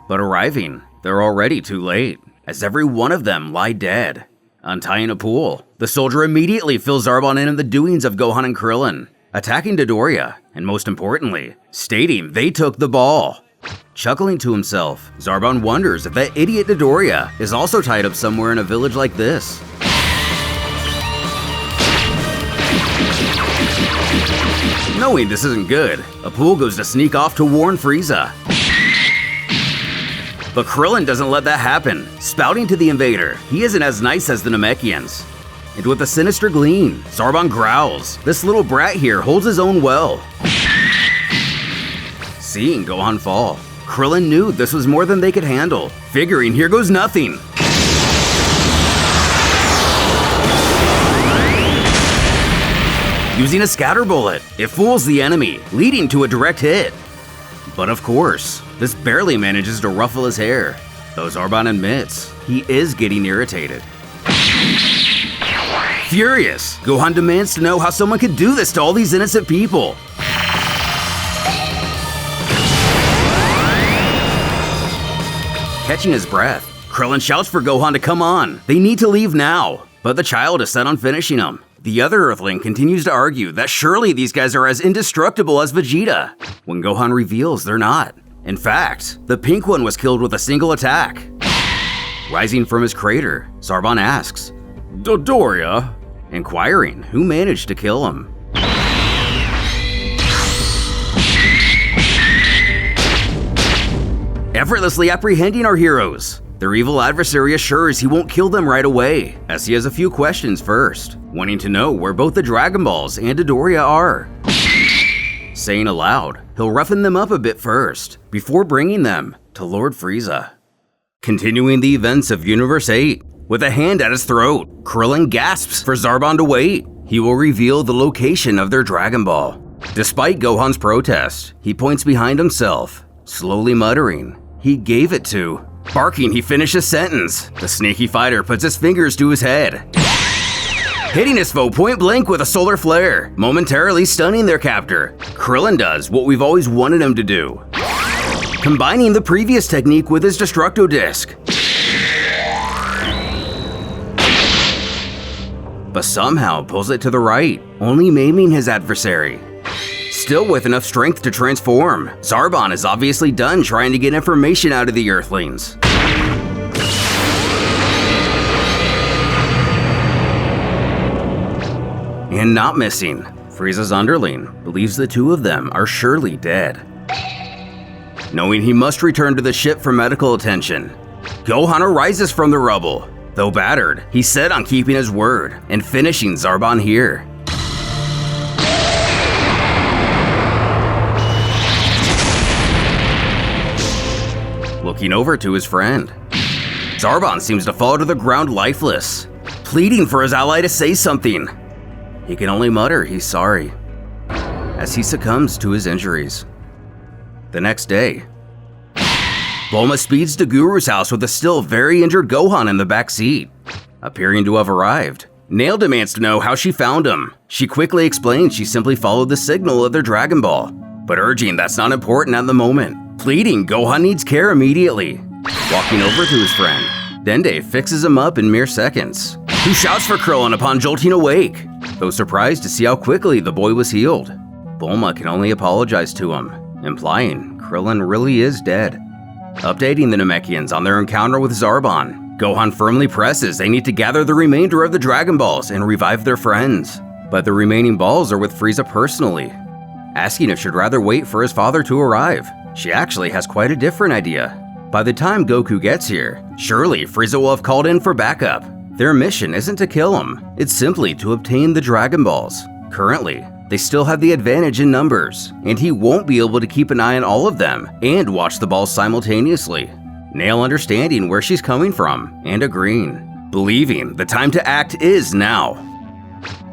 But arriving, they're already too late, as every one of them lie dead. Untying Apul, the soldier immediately fills Zarbon in on the doings of Gohan and Krillin, attacking Dodoria, and most importantly, stating they took the ball. Chuckling to himself, Zarbon wonders if that idiot Dodoria is also tied up somewhere in a village like this. Knowing this isn't good, Apul goes to sneak off to warn Frieza. But Krillin doesn't let that happen, spouting to the invader he isn't as nice as the Namekians. And with a sinister gleam, Zarbon growls, this little brat here holds his own well. Seeing Gohan fall, Krillin knew this was more than they could handle, figuring here goes nothing. Using a scatter bullet, it fools the enemy, leading to a direct hit. But of course, this barely manages to ruffle his hair, though Zarbon admits he is getting irritated. Furious, Gohan demands to know how someone could do this to all these innocent people. Catching his breath, Krillin shouts for Gohan to come on, they need to leave now, but the child is set on finishing him. The other Earthling continues to argue that surely these guys are as indestructible as Vegeta, when Gohan reveals they're not. In fact, the pink one was killed with a single attack. Rising from his crater, Zarbon asks, Dodoria? Inquiring who managed to kill him. Effortlessly apprehending our heroes, their evil adversary assures he won't kill them right away, as he has a few questions first, wanting to know where both the Dragon Balls and Dodoria are. Saying aloud, he'll roughen them up a bit first, before bringing them to Lord Frieza. Continuing the events of Universe 8, with a hand at his throat, Krillin gasps for Zarbon to wait. He will reveal the location of their Dragon Ball. Despite Gohan's protest, he points behind himself, slowly muttering, he gave it to. Barking, he finishes sentence. The sneaky fighter puts his fingers to his head, hitting his foe point blank with a solar flare, momentarily stunning their captor. Krillin does what we've always wanted him to do, combining the previous technique with his Destructo Disc. But somehow pulls it to the right, only maiming his adversary. Still with enough strength to transform, Zarbon is obviously done trying to get information out of the Earthlings. And not missing, Frieza's underling believes the two of them are surely dead. Knowing he must return to the ship for medical attention, Gohan arises from the rubble. Though battered, he's set on keeping his word and finishing Zarbon here. walking over to his friend. Zarbon seems to fall to the ground lifeless, pleading for his ally to say something. He can only mutter he's sorry as he succumbs to his injuries. The next day, Bulma speeds to Guru's house with a still very injured Gohan in the back seat. Appearing to have arrived, Nail demands to know how she found him. She quickly explains she simply followed the signal of their Dragon Ball, but urging that's not important at the moment, pleading Gohan needs care immediately. Walking over to his friend, Dende fixes him up in mere seconds, who shouts for Krillin upon jolting awake, though surprised to see how quickly the boy was healed. Bulma can only apologize to him, implying Krillin really is dead. Updating the Namekians on their encounter with Zarbon, Gohan firmly presses they need to gather the remainder of the Dragon Balls and revive their friends. But the remaining balls are with Frieza personally, asking if she'd rather wait for his father to arrive. She actually has quite a different idea. By the time Goku gets here, surely Frieza will have called in for backup. Their mission isn't to kill him, it's simply to obtain the Dragon Balls. Currently, they still have the advantage in numbers, and he won't be able to keep an eye on all of them and watch the balls simultaneously. Nail understanding where she's coming from and agreeing, believing the time to act is now.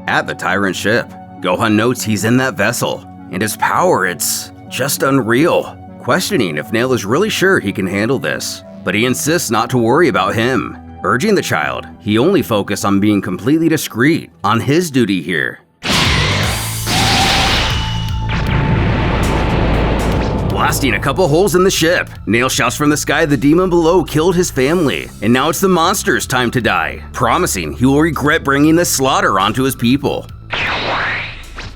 At the Tyrant ship, Gohan notes he's in that vessel, and his power, it's just unreal. Questioning if Nail is really sure he can handle this, but he insists not to worry about him, urging the child he only focus on being completely discreet on his duty here. Blasting a couple holes in the ship, Nail shouts from the sky the demon below killed his family, and now it's the monster's time to die, promising he will regret bringing this slaughter onto his people.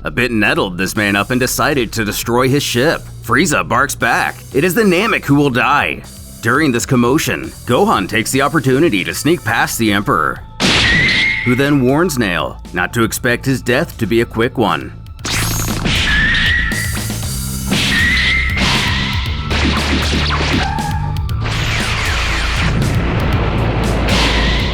A bit nettled, this man up and decided to destroy his ship. Frieza barks back, it is the Namek who will die. During this commotion, Gohan takes the opportunity to sneak past the Emperor, who then warns Nail not to expect his death to be a quick one.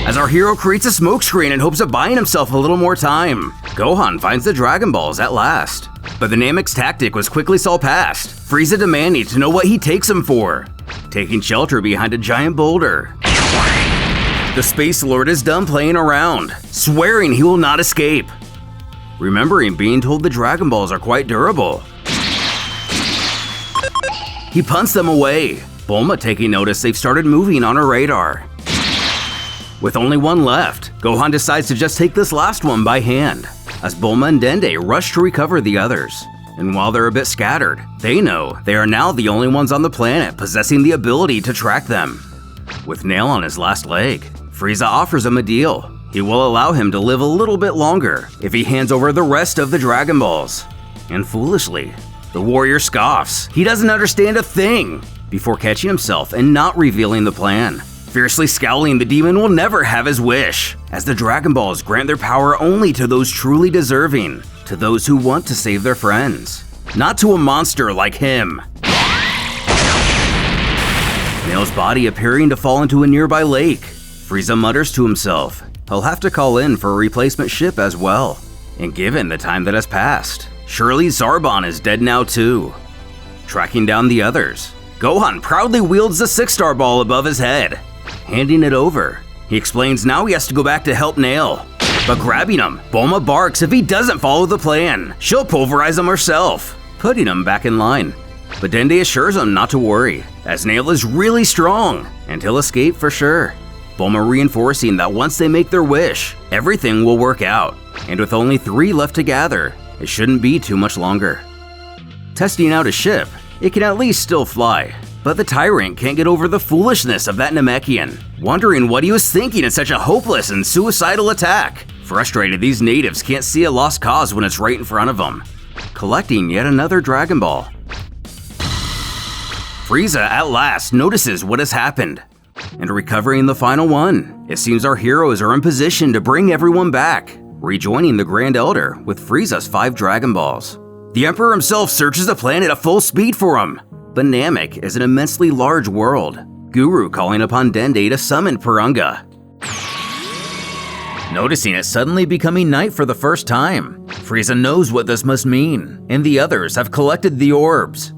As our hero creates a smokescreen in hopes of buying himself a little more time, Gohan finds the Dragon Balls at last. But the Namek's tactic was quickly saw past, Frieza demanding to know what he takes him for, taking shelter behind a giant boulder. The Space Lord is done playing around, swearing he will not escape, remembering being told the Dragon Balls are quite durable. He punts them away, Bulma taking notice they've started moving on her radar. With only one left, Gohan decides to just take this last one by hand, as Bulma and Dende rush to recover the others. And while they're a bit scattered, they know they are now the only ones on the planet possessing the ability to track them. With Nail on his last leg, Frieza offers him a deal. He will allow him to live a little bit longer if he hands over the rest of the Dragon Balls. And foolishly, the warrior scoffs. He doesn't understand a thing, before catching himself and not revealing the plan. Fiercely scowling, the demon will never have his wish, as the Dragon Balls grant their power only to those truly deserving, to those who want to save their friends, not to a monster like him. Nail's body appearing to fall into a nearby lake. Frieza mutters to himself he'll have to call in for a replacement ship as well. And given the time that has passed, surely Zarbon is dead now too. Tracking down the others, Gohan proudly wields the 6-star ball above his head, handing it over. He explains now he has to go back to help Nail. But grabbing him, Bulma barks if he doesn't follow the plan, she'll pulverize him herself, putting him back in line. But Dende assures him not to worry, as Nail is really strong, and he'll escape for sure. Bulma reinforcing that once they make their wish, everything will work out, and with only 3 left to gather, it shouldn't be too much longer. Testing out a ship, it can at least still fly, but the Tyrant can't get over the foolishness of that Namekian, wondering what he was thinking in such a hopeless and suicidal attack. Frustrated, these natives can't see a lost cause when it's right in front of them. Collecting yet another Dragon Ball. Frieza at last notices what has happened, and recovering the final one, it seems our heroes are in position to bring everyone back, rejoining the Grand Elder with Frieza's 5 Dragon Balls. The Emperor himself searches the planet at full speed for him, but Namek is an immensely large world. Guru calling upon Dende to summon Purunga. Noticing it suddenly becoming night for the first time, Frieza knows what this must mean, and the others have collected the orbs.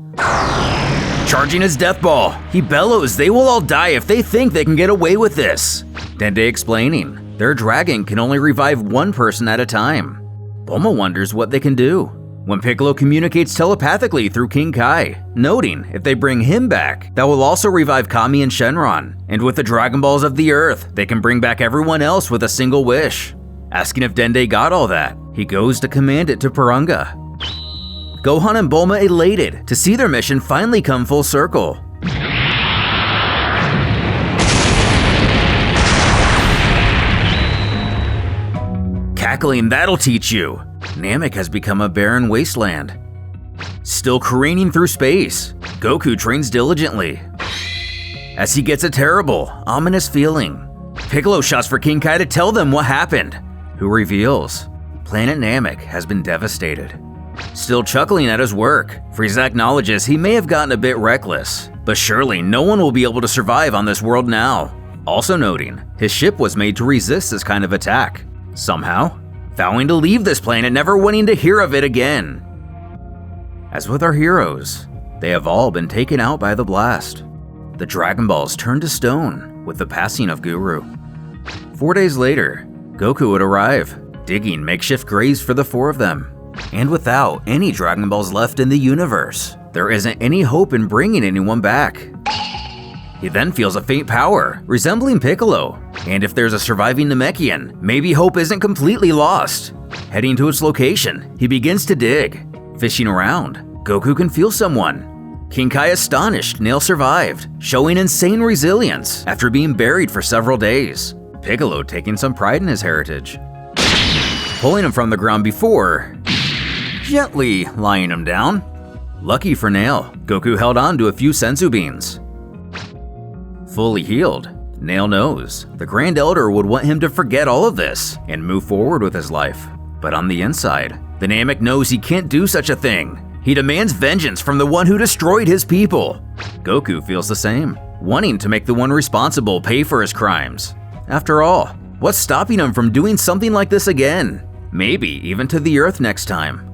Charging his death ball, he bellows they will all die if they think they can get away with this. Dende explaining, their dragon can only revive one person at a time. Bulma wonders what they can do, when Piccolo communicates telepathically through King Kai, noting if they bring him back, that will also revive Kami and Shenron, and with the Dragon Balls of the Earth, they can bring back everyone else with a single wish. Asking if Dende got all that, he goes to command it to Purunga. Gohan and Bulma elated to see their mission finally come full circle. Cackling, that'll teach you. Namek has become a barren wasteland. Still careening through space, Goku trains diligently. As he gets a terrible, ominous feeling, Piccolo shouts for King Kai to tell them what happened, who reveals Planet Namek has been devastated. Still chuckling at his work, Frieza acknowledges he may have gotten a bit reckless, but surely no one will be able to survive on this world now. Also noting, his ship was made to resist this kind of attack, somehow, vowing to leave this planet, never wanting to hear of it again. As with our heroes, they have all been taken out by the blast. The Dragon Balls turned to stone with the passing of Guru. 4 days later, Goku would arrive, digging makeshift graves for the four of them. And without any Dragon Balls left in the universe, there isn't any hope in bringing anyone back. He then feels a faint power, resembling Piccolo, and if there's a surviving Namekian, maybe hope isn't completely lost. Heading to its location, he begins to dig. Fishing around, Goku can feel someone. King Kai astonished Nail survived, showing insane resilience after being buried for several days. Piccolo taking some pride in his heritage. Pulling him from the ground before gently lying him down. Lucky for Nail, Goku held on to a few senzu beans. Fully healed, Nail knows the Grand Elder would want him to forget all of this and move forward with his life. But on the inside, the Namek knows he can't do such a thing. He demands vengeance from the one who destroyed his people. Goku feels the same, wanting to make the one responsible pay for his crimes. After all, what's stopping him from doing something like this again? Maybe even to the Earth next time.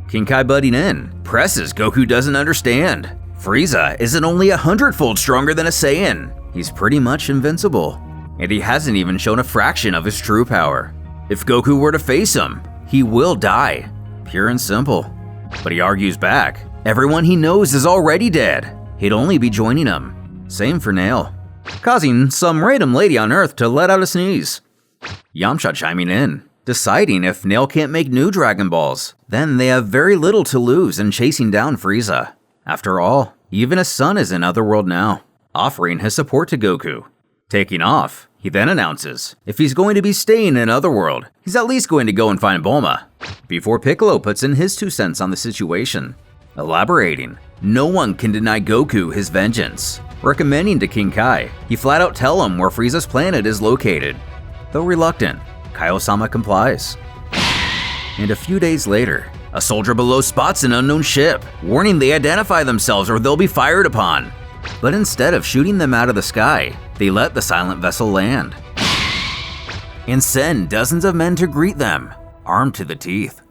King Kai butting in, presses Goku doesn't understand. Frieza isn't only 100-fold stronger than a Saiyan. He's pretty much invincible. And he hasn't even shown a fraction of his true power. If Goku were to face him, he will die. Pure and simple. But he argues back. Everyone he knows is already dead. He'd only be joining him. Same for Nail. Causing some random lady on Earth to let out a sneeze. Yamcha chiming in, deciding if Nail can't make new Dragon Balls, then they have very little to lose in chasing down Frieza. After all, even his son is in Otherworld now, offering his support to Goku. Taking off, he then announces if he's going to be staying in Otherworld, he's at least going to go and find Bulma, before Piccolo puts in his 2 cents on the situation. Elaborating, no one can deny Goku his vengeance. Recommending to King Kai, he flat out tell him where Frieza's planet is located. Though reluctant, Kaio-sama complies. And a few days later, a soldier below spots an unknown ship, warning they identify themselves or they'll be fired upon. But instead of shooting them out of the sky, they let the silent vessel land and send dozens of men to greet them, armed to the teeth.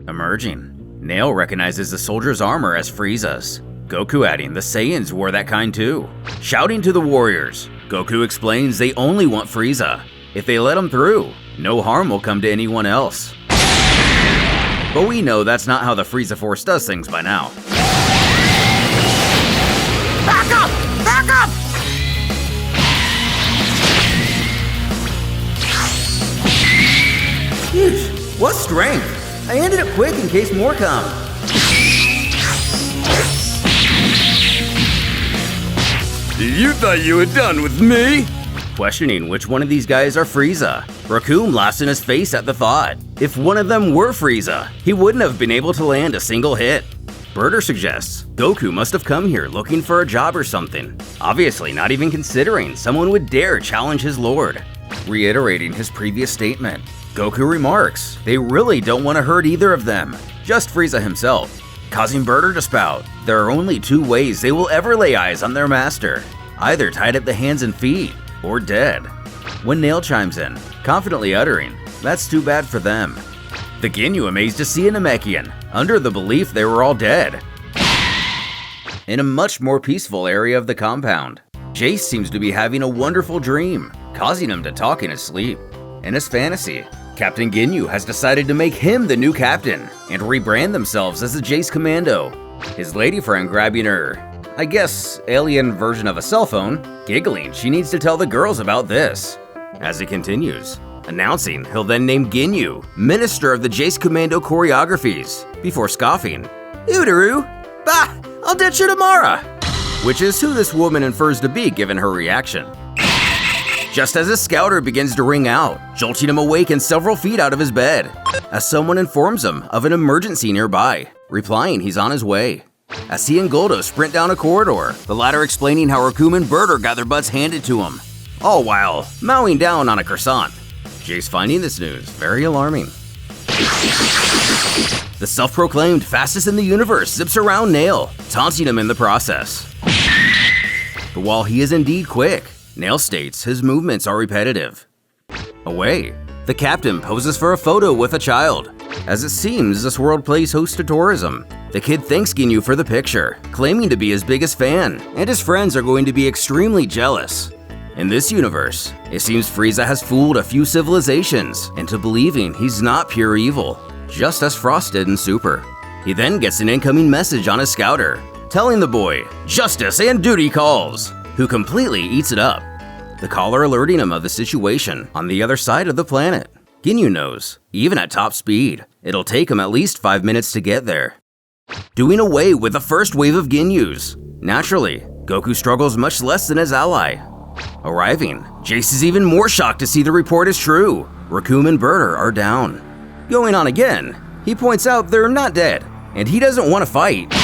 Emerging, Nail recognizes the soldier's armor as Frieza's. Goku adding the Saiyans wore that kind too. Shouting to the warriors, Goku explains they only want Frieza. If they let him through, no harm will come to anyone else. But we know that's not how the Frieza Force does things by now. Back up! Back up! Yeesh, what strength! I ended it quick in case more come. You thought you were done with me? Questioning which one of these guys are Frieza. Raccoon laughs in his face at the thought. If one of them were Frieza, he wouldn't have been able to land a single hit. Birder suggests Goku must have come here looking for a job or something, obviously not even considering someone would dare challenge his lord. Reiterating his previous statement, Goku remarks they really don't want to hurt either of them, just Frieza himself, causing Birder to spout there are only 2 ways they will ever lay eyes on their master, either tied at the hands and feet, or dead. When Nail chimes in, confidently uttering, that's too bad for them. The Ginyu amazed to see a Namekian, under the belief they were all dead. in a much more peaceful area of the compound. Jace seems to be having a wonderful dream, causing him to talk in his sleep. In his fantasy, Captain Ginyu has decided to make him the new captain and rebrand themselves as the Jace Commando. His lady friend grabbing her, I guess, alien version of a cell phone, giggling she needs to tell the girls about this. As he continues, announcing he'll then name Ginyu Minister of the Jace Commando Choreographies, before scoffing, "Udaru? Bah, I'll ditch you tomorrow," which is who this woman infers to be given her reaction. Just as his scouter begins to ring out, jolting him awake and several feet out of his bed, as someone informs him of an emergency nearby, replying he's on his way. As he and Goldo sprint down a corridor, the latter explaining how Raccoon and Bardock got their butts handed to him, all while mowing down on a croissant. Jace finding this news very alarming. The self-proclaimed fastest in the universe zips around Nail, taunting him in the process. But while he is indeed quick, Nail states his movements are repetitive. Away, the captain poses for a photo with a child. As it seems this world plays host to tourism, the kid thanks Ginyu for the picture, claiming to be his biggest fan, and his friends are going to be extremely jealous. In this universe, it seems Frieza has fooled a few civilizations into believing he's not pure evil, just as Frost did in Super. He then gets an incoming message on his scouter, telling the boy, "Justice and duty calls," who completely eats it up. The caller alerting him of the situation on the other side of the planet. Ginyu knows, even at top speed, it'll take him at least 5 minutes to get there. Doing away with the first wave of Ginyus. Naturally, Goku struggles much less than his ally. Arriving, Jace is even more shocked to see the report is true. Raccoon and Bardock are down. Going on again, he points out they're not dead, and he doesn't want to fight.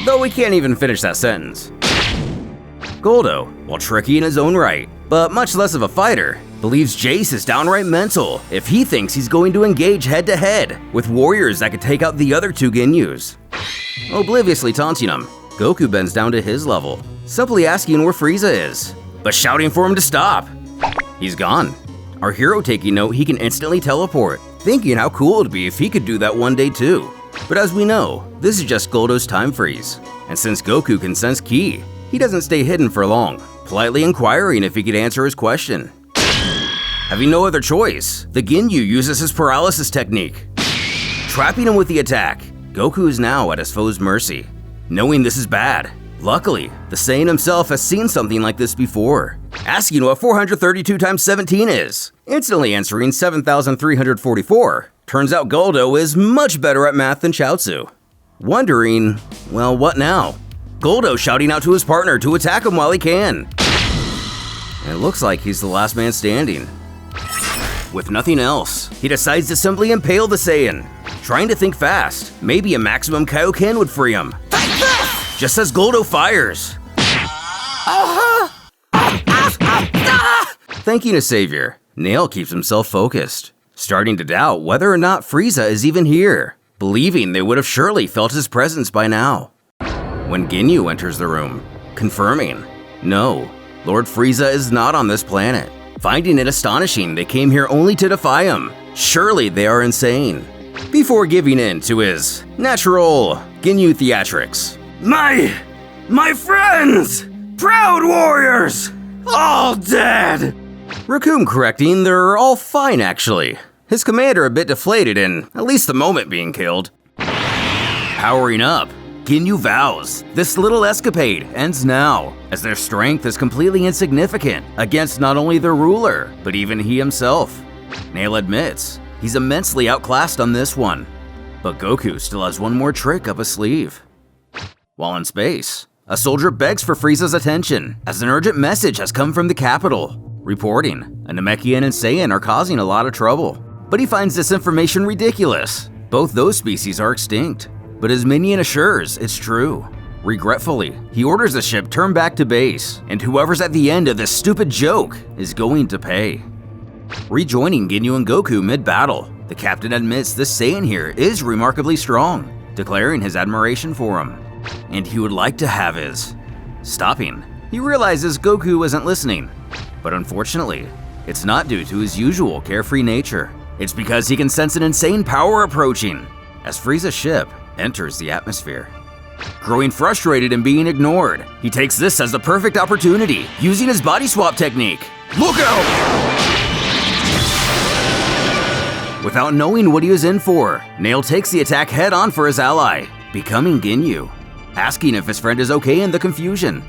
Though he can't even finish that sentence. Goldo, while tricky in his own right, but much less of a fighter, believes Jace is downright mental if he thinks he's going to engage head-to-head with warriors that could take out the other two Ginyus. Obliviously taunting him, Goku bends down to his level, simply asking where Frieza is, but shouting for him to stop. He's gone. Our hero taking note he can instantly teleport, thinking how cool it'd be if he could do that one day too. But as we know, this is just Goldo's time freeze, and since Goku can sense Ki, he doesn't stay hidden for long, politely inquiring if he could answer his question. Having no other choice, the Ginyu uses his paralysis technique. Trapping him with the attack, Goku is now at his foe's mercy. Knowing this is bad, luckily, the Saiyan himself has seen something like this before, asking what 432 times 17 is. Instantly answering 7,344, turns out Goldo is much better at math than Chaozu. Wondering, well, what now? Goldo shouting out to his partner to attack him while he can. And it looks like he's the last man standing. With nothing else, he decides to simply impale the Saiyan. Trying to think fast, maybe a maximum Kaioken would free him. Just as Goldo fires. Thanking his savior, Nail keeps himself focused, starting to doubt whether or not Frieza is even here, believing they would have surely felt his presence by now. When Ginyu enters the room, confirming, no, Lord Frieza is not on this planet, finding it astonishing they came here only to defy him. Surely they are insane. Before giving in to his natural Ginyu theatrics. My friends! Proud warriors! All dead! Raccoon correcting they're all fine actually. His commander a bit deflated in at least the moment being killed. Powering up, Ginyu vows this little escapade ends now, as their strength is completely insignificant against not only their ruler, but even he himself. Nail admits he's immensely outclassed on this one, but Goku still has one more trick up his sleeve. While in space, a soldier begs for Frieza's attention as an urgent message has come from the capital, reporting a Namekian and Saiyan are causing a lot of trouble. But he finds this information ridiculous. Both those species are extinct, but his minion assures it's true. Regretfully, he orders the ship turn back to base, and whoever's at the end of this stupid joke is going to pay. Rejoining Ginyu and Goku mid-battle, the captain admits this Saiyan here is remarkably strong, declaring his admiration for him. And he would like to have his. Stopping, he realizes Goku isn't listening, but unfortunately, it's not due to his usual carefree nature. It's because he can sense an insane power approaching as Frieza's ship enters the atmosphere. Growing frustrated and being ignored, he takes this as the perfect opportunity, using his body swap technique. Look out! Without knowing what he was in for, Nail takes the attack head-on for his ally, becoming Ginyu, asking if his friend is okay in the confusion.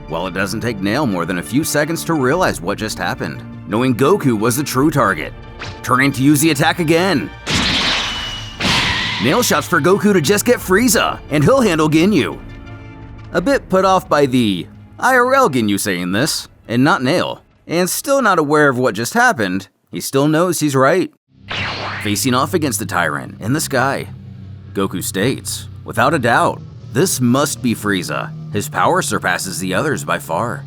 Well, it doesn't take Nail more than a few seconds to realize what just happened, knowing Goku was the true target, turning to use the attack again. Nail shouts for Goku to just get Frieza, and he'll handle Ginyu. A bit put off by the IRL Ginyu saying this, and not Nail, and still not aware of what just happened, he still knows he's right. Facing off against the tyrant in the sky, Goku states, without a doubt, this must be Frieza. His power surpasses the others by far.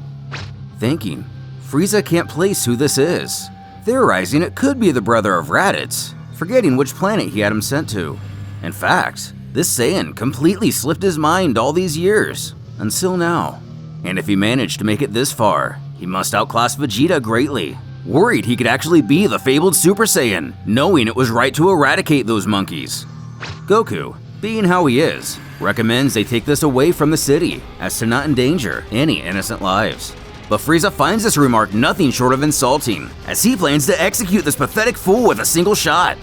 Thinking, Frieza can't place who this is, theorizing it could be the brother of Raditz, forgetting which planet he had him sent to. In fact, this Saiyan completely slipped his mind all these years, until now. And if he managed to make it this far, he must outclass Vegeta greatly, worried he could actually be the fabled Super Saiyan, knowing it was right to eradicate those monkeys. Goku, being how he is, recommends they take this away from the city, as to not endanger any innocent lives. But Frieza finds this remark nothing short of insulting, as he plans to execute this pathetic fool with a single shot.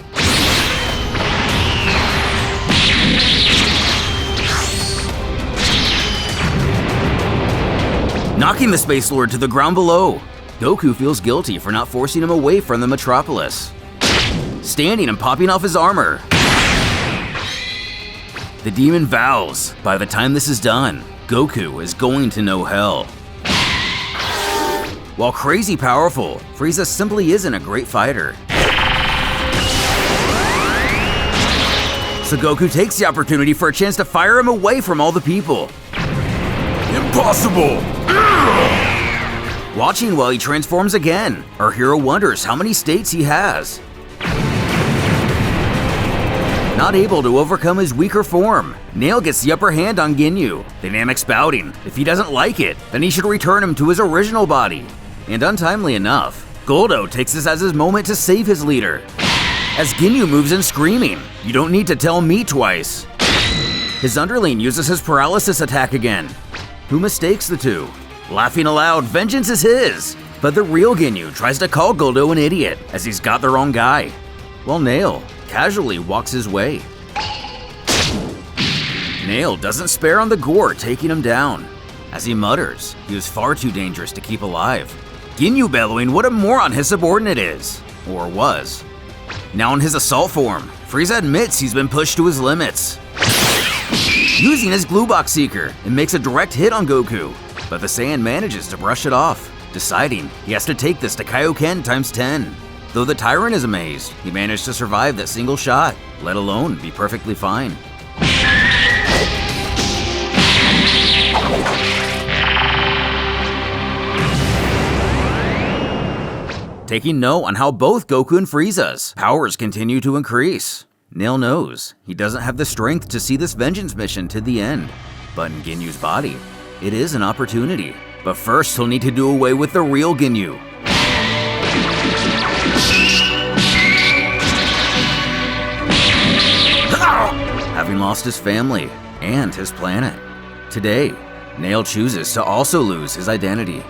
Knocking the Space Lord to the ground below, Goku feels guilty for not forcing him away from the metropolis, standing and popping off his armor. The demon vows, by the time this is done, Goku is going to know hell. While crazy powerful, Frieza simply isn't a great fighter. So Goku takes the opportunity for a chance to fire him away from all the people. Impossible! Watching while he transforms again, our hero wonders how many states he has. Not able to overcome his weaker form, Nail gets the upper hand on Ginyu, the Namek spouting if he doesn't like it, then he should return him to his original body. And untimely enough, Goldo takes this as his moment to save his leader. As Ginyu moves in screaming, "You don't need to tell me twice." His underling uses his paralysis attack again. Who mistakes the two? Laughing aloud, vengeance is his! But the real Ginyu tries to call Goldo an idiot, as he's got the wrong guy, while Nail casually walks his way. Nail doesn't spare on the gore taking him down. As he mutters, he was far too dangerous to keep alive. Ginyu bellowing what a moron his subordinate is, or was. Now in his assault form, Frieza admits he's been pushed to his limits, using his glue box seeker, and makes a direct hit on Goku, but the Saiyan manages to brush it off, deciding he has to take this to Kaioken times 10. Though the Tyrant is amazed, he managed to survive that single shot, let alone be perfectly fine. Taking note on how both Goku and Frieza's powers continue to increase, Nail knows he doesn't have the strength to see this vengeance mission to the end, but in Ginyu's body, it is an opportunity. But first he'll need to do away with the real Ginyu. Having lost his family and his planet, today, Nail chooses to also lose his identity.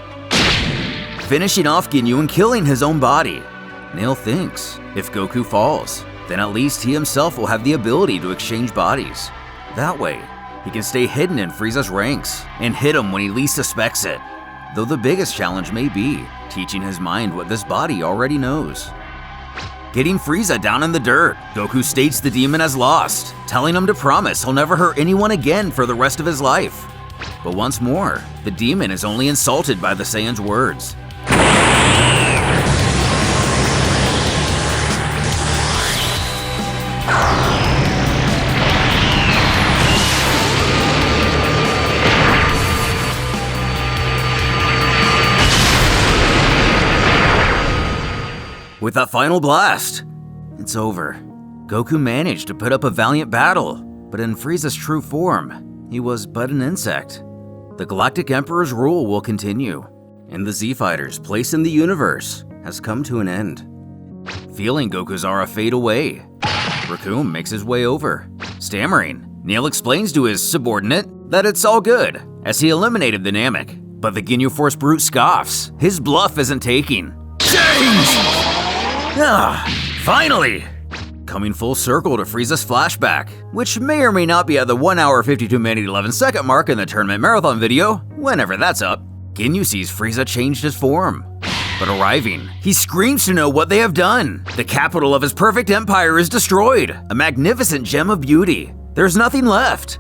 Finishing off Ginyu and killing his own body, Nail thinks if Goku falls, then at least he himself will have the ability to exchange bodies. That way, he can stay hidden in Frieza's ranks and hit him when he least suspects it. Though the biggest challenge may be teaching his mind what this body already knows. Getting Frieza down in the dirt, Goku states the demon has lost, telling him to promise he'll never hurt anyone again for the rest of his life. But once more, the demon is only insulted by the Saiyan's words. With that final blast, it's over. Goku managed to put up a valiant battle, but in Frieza's true form, he was but an insect. The Galactic Emperor's rule will continue, and the Z-Fighter's place in the universe has come to an end. Feeling Goku's aura fade away, Raccoon makes his way over. Stammering, Nail explains to his subordinate that it's all good, as he eliminated the Namek. But the Ginyu Force brute scoffs. His bluff isn't taking. Change! Finally! Coming full circle to Frieza's flashback, which may or may not be at the 1 hour 52 minute 11 second mark in the tournament marathon video, whenever that's up. Ginyu sees Frieza changed his form. But arriving, he screams to know what they have done. The capital of his perfect empire is destroyed, a magnificent gem of beauty. There's nothing left.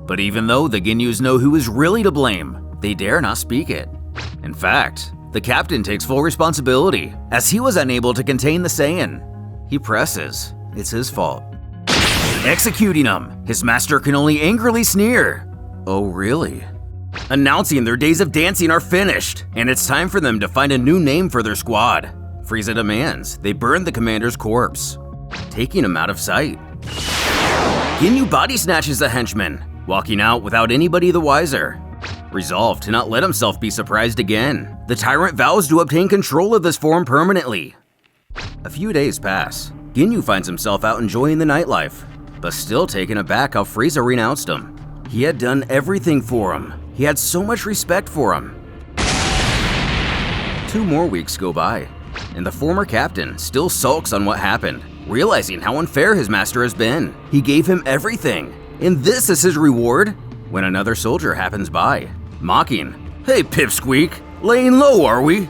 But even though the Ginyus know who is really to blame, they dare not speak it. In fact, the captain takes full responsibility, as he was unable to contain the Saiyan. He presses. It's his fault. Executing him, his master can only angrily sneer. Oh, really? Announcing their days of dancing are finished, and it's time for them to find a new name for their squad. Frieza demands they burn the commander's corpse, taking him out of sight. Ginyu body snatches the henchman, walking out without anybody the wiser. Resolved to not let himself be surprised again, the tyrant vows to obtain control of this form permanently. A few days pass. Ginyu finds himself out enjoying the nightlife, but still taken aback how Frieza renounced him. He had done everything for him. He had so much respect for him. 2 more weeks go by, and the former captain still sulks on what happened, realizing how unfair his master has been. He gave him everything, and this is his reward? When another soldier happens by, mocking, "Hey Pipsqueak, laying low are we?"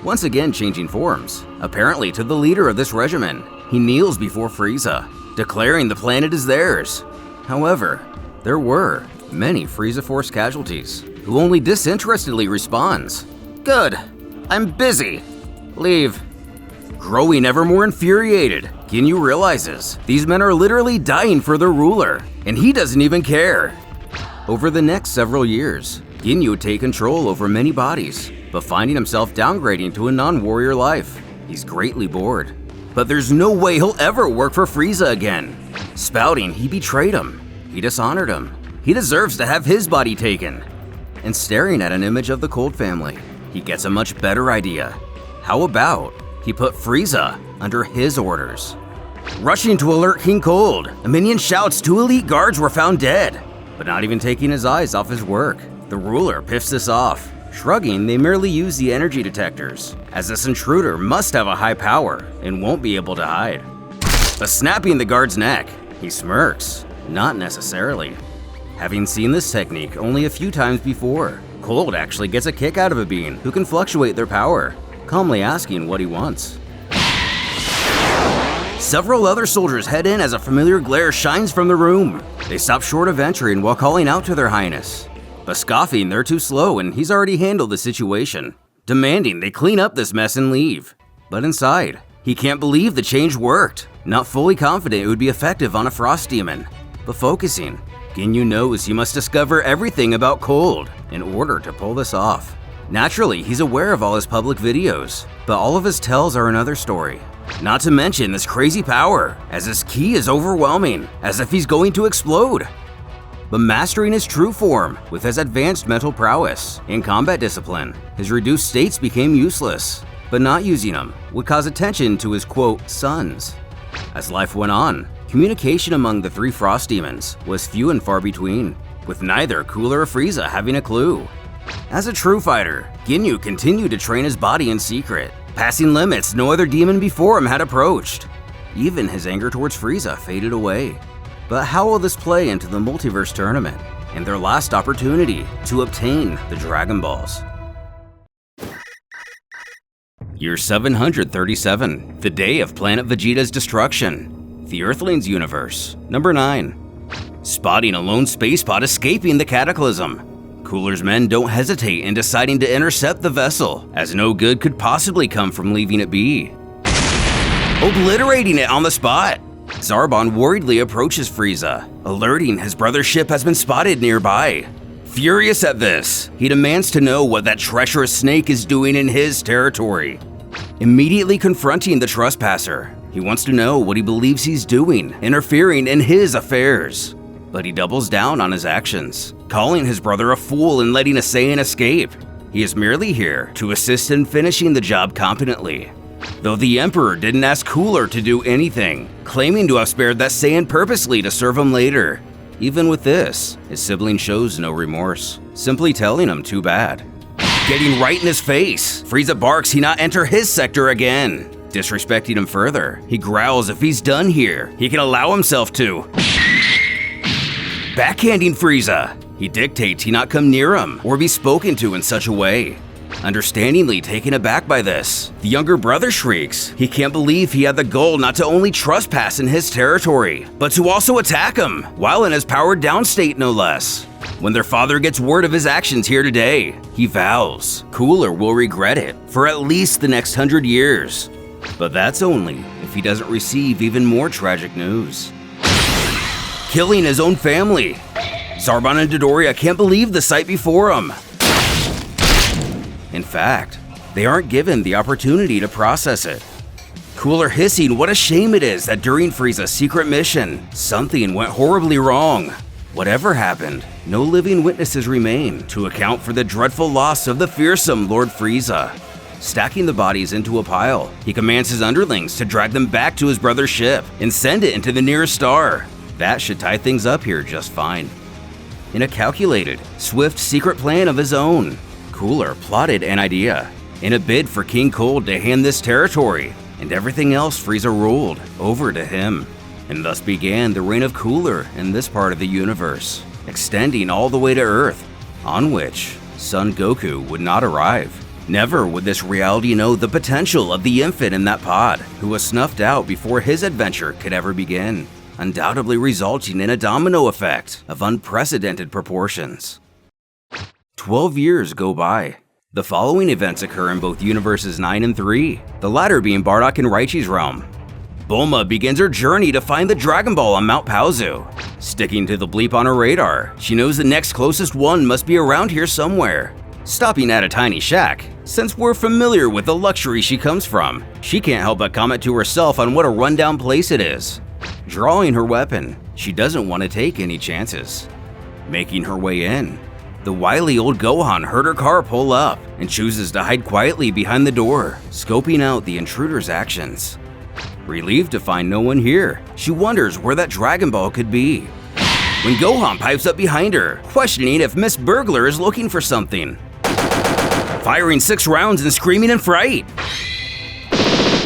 Once again changing forms, apparently to the leader of this regiment, he kneels before Frieza, declaring the planet is theirs. However, there were many Frieza Force casualties, who only disinterestedly responds, "Good, I'm busy. Leave." Growing ever more infuriated, Ginyu realizes these men are literally dying for their ruler, and he doesn't even care. Over the next several years, Ginyu would take control over many bodies, but finding himself downgrading to a non-warrior life. He's greatly bored. But there's no way he'll ever work for Frieza again. Spouting he betrayed him, he dishonored him, he deserves to have his body taken. And staring at an image of the Cold family, he gets a much better idea. How about he put Frieza under his orders? Rushing to alert King Cold, a minion shouts 2 elite guards were found dead. But not even taking his eyes off his work, the ruler piffs this off. Shrugging, they merely use the energy detectors, as this intruder must have a high power and won't be able to hide. But snapping the guard's neck, he smirks. Not necessarily. Having seen this technique only a few times before, Cold actually gets a kick out of a being who can fluctuate their power, calmly asking what he wants. Several other soldiers head in as a familiar glare shines from the room. They stop short of entering while calling out to their highness. But scoffing, they're too slow and he's already handled the situation, demanding they clean up this mess and leave. But inside, he can't believe the change worked, not fully confident it would be effective on a frost demon. But focusing, Ginyu knows he must discover everything about Cold in order to pull this off. Naturally, he's aware of all his public videos, but all of his tells are another story. Not to mention this crazy power, as his ki is overwhelming, as if he's going to explode. But mastering his true form with his advanced mental prowess and combat discipline, his reduced states became useless. But not using them would cause attention to his quote, sons. As life went on, communication among the 3 frost demons was few and far between, with neither Cooler or Frieza having a clue. As a true fighter, Ginyu continued to train his body in secret, passing limits no other demon before him had approached. Even his anger towards Frieza faded away. But how will this play into the Multiverse tournament and their last opportunity to obtain the Dragon Balls? Year 737, the day of Planet Vegeta's destruction. The Earthlings universe, number 9. Spotting a lone space pod escaping the cataclysm, Cooler's men don't hesitate in deciding to intercept the vessel, as no good could possibly come from leaving it be. Obliterating it on the spot, Zarbon worriedly approaches Frieza, alerting his brother's ship has been spotted nearby. Furious at this, he demands to know what that treacherous snake is doing in his territory. Immediately confronting the trespasser, he wants to know what he believes he's doing, interfering in his affairs. But he doubles down on his actions, calling his brother a fool and letting a Saiyan escape. He is merely here to assist in finishing the job competently. Though the Emperor didn't ask Cooler to do anything, claiming to have spared that Saiyan purposely to serve him later. Even with this, his sibling shows no remorse, simply telling him too bad. Getting right in his face, Frieza barks he not enter his sector again. Disrespecting him further, he growls if he's done here, he can allow himself to. Backhanding Frieza, he dictates he not come near him or be spoken to in such a way. Understandingly taken aback by this, the younger brother shrieks he can't believe he had the goal not to only trespass in his territory, but to also attack him, while in his powered down state no less. When their father gets word of his actions here today, he vows Cooler will regret it for at least the next 100 years. But that's only if he doesn't receive even more tragic news. Killing his own family. Zarbon and Dodoria can't believe the sight before him. In fact, they aren't given the opportunity to process it. Cooler hissing what a shame it is that during Frieza's secret mission, something went horribly wrong. Whatever happened, no living witnesses remain to account for the dreadful loss of the fearsome Lord Frieza. Stacking the bodies into a pile, he commands his underlings to drag them back to his brother's ship and send it into the nearest star. That should tie things up here just fine. In a calculated, swift secret plan of his own, Cooler plotted an idea in a bid for King Cold to hand this territory and everything else Frieza ruled over to him. And thus began the reign of Cooler in this part of the universe, extending all the way to Earth, on which Son Goku would not arrive. Never would this reality know the potential of the infant in that pod, who was snuffed out before his adventure could ever begin, undoubtedly resulting in a domino effect of unprecedented proportions. 12 years go by. The following events occur in both universes 9 and 3, the latter being Bardock and Raichi's realm. Bulma begins her journey to find the Dragon Ball on Mount Paozu. Sticking to the bleep on her radar, she knows the next closest one must be around here somewhere. Stopping at a tiny shack, since we're familiar with the luxury she comes from, she can't help but comment to herself on what a rundown place it is. Drawing her weapon, she doesn't want to take any chances. Making her way in, the wily old Gohan heard her car pull up and chooses to hide quietly behind the door, scoping out the intruder's actions. Relieved to find no one here, she wonders where that Dragon Ball could be. When Gohan pipes up behind her, questioning if Miss Burglar is looking for something. Firing 6 rounds and screaming in fright.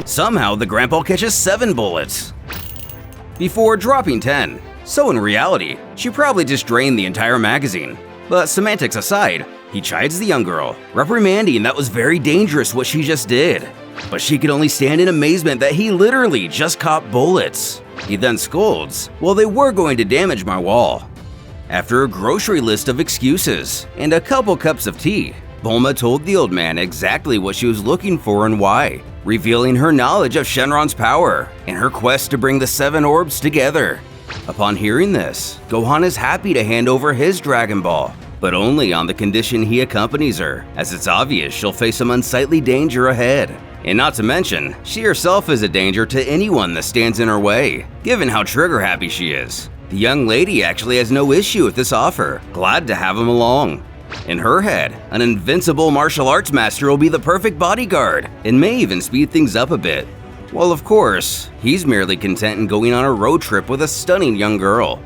Somehow the Grandpa catches 7 bullets before dropping 10. So in reality, she probably just drained the entire magazine. But semantics aside, he chides the young girl, reprimanding that was very dangerous what she just did. But she could only stand in amazement that he literally just caught bullets. He then scolds, well, they were going to damage my wall. After a grocery list of excuses and a couple cups of tea, Bulma told the old man exactly what she was looking for and why, revealing her knowledge of Shenron's power and her quest to bring the 7 orbs together. Upon hearing this, Gohan is happy to hand over his Dragon Ball, but only on the condition he accompanies her, as it's obvious she'll face some unsightly danger ahead. And not to mention, she herself is a danger to anyone that stands in her way, given how trigger-happy she is. The young lady actually has no issue with this offer, glad to have him along. In her head, an invincible martial arts master will be the perfect bodyguard, and may even speed things up a bit. Well, of course, he's merely content in going on a road trip with a stunning young girl.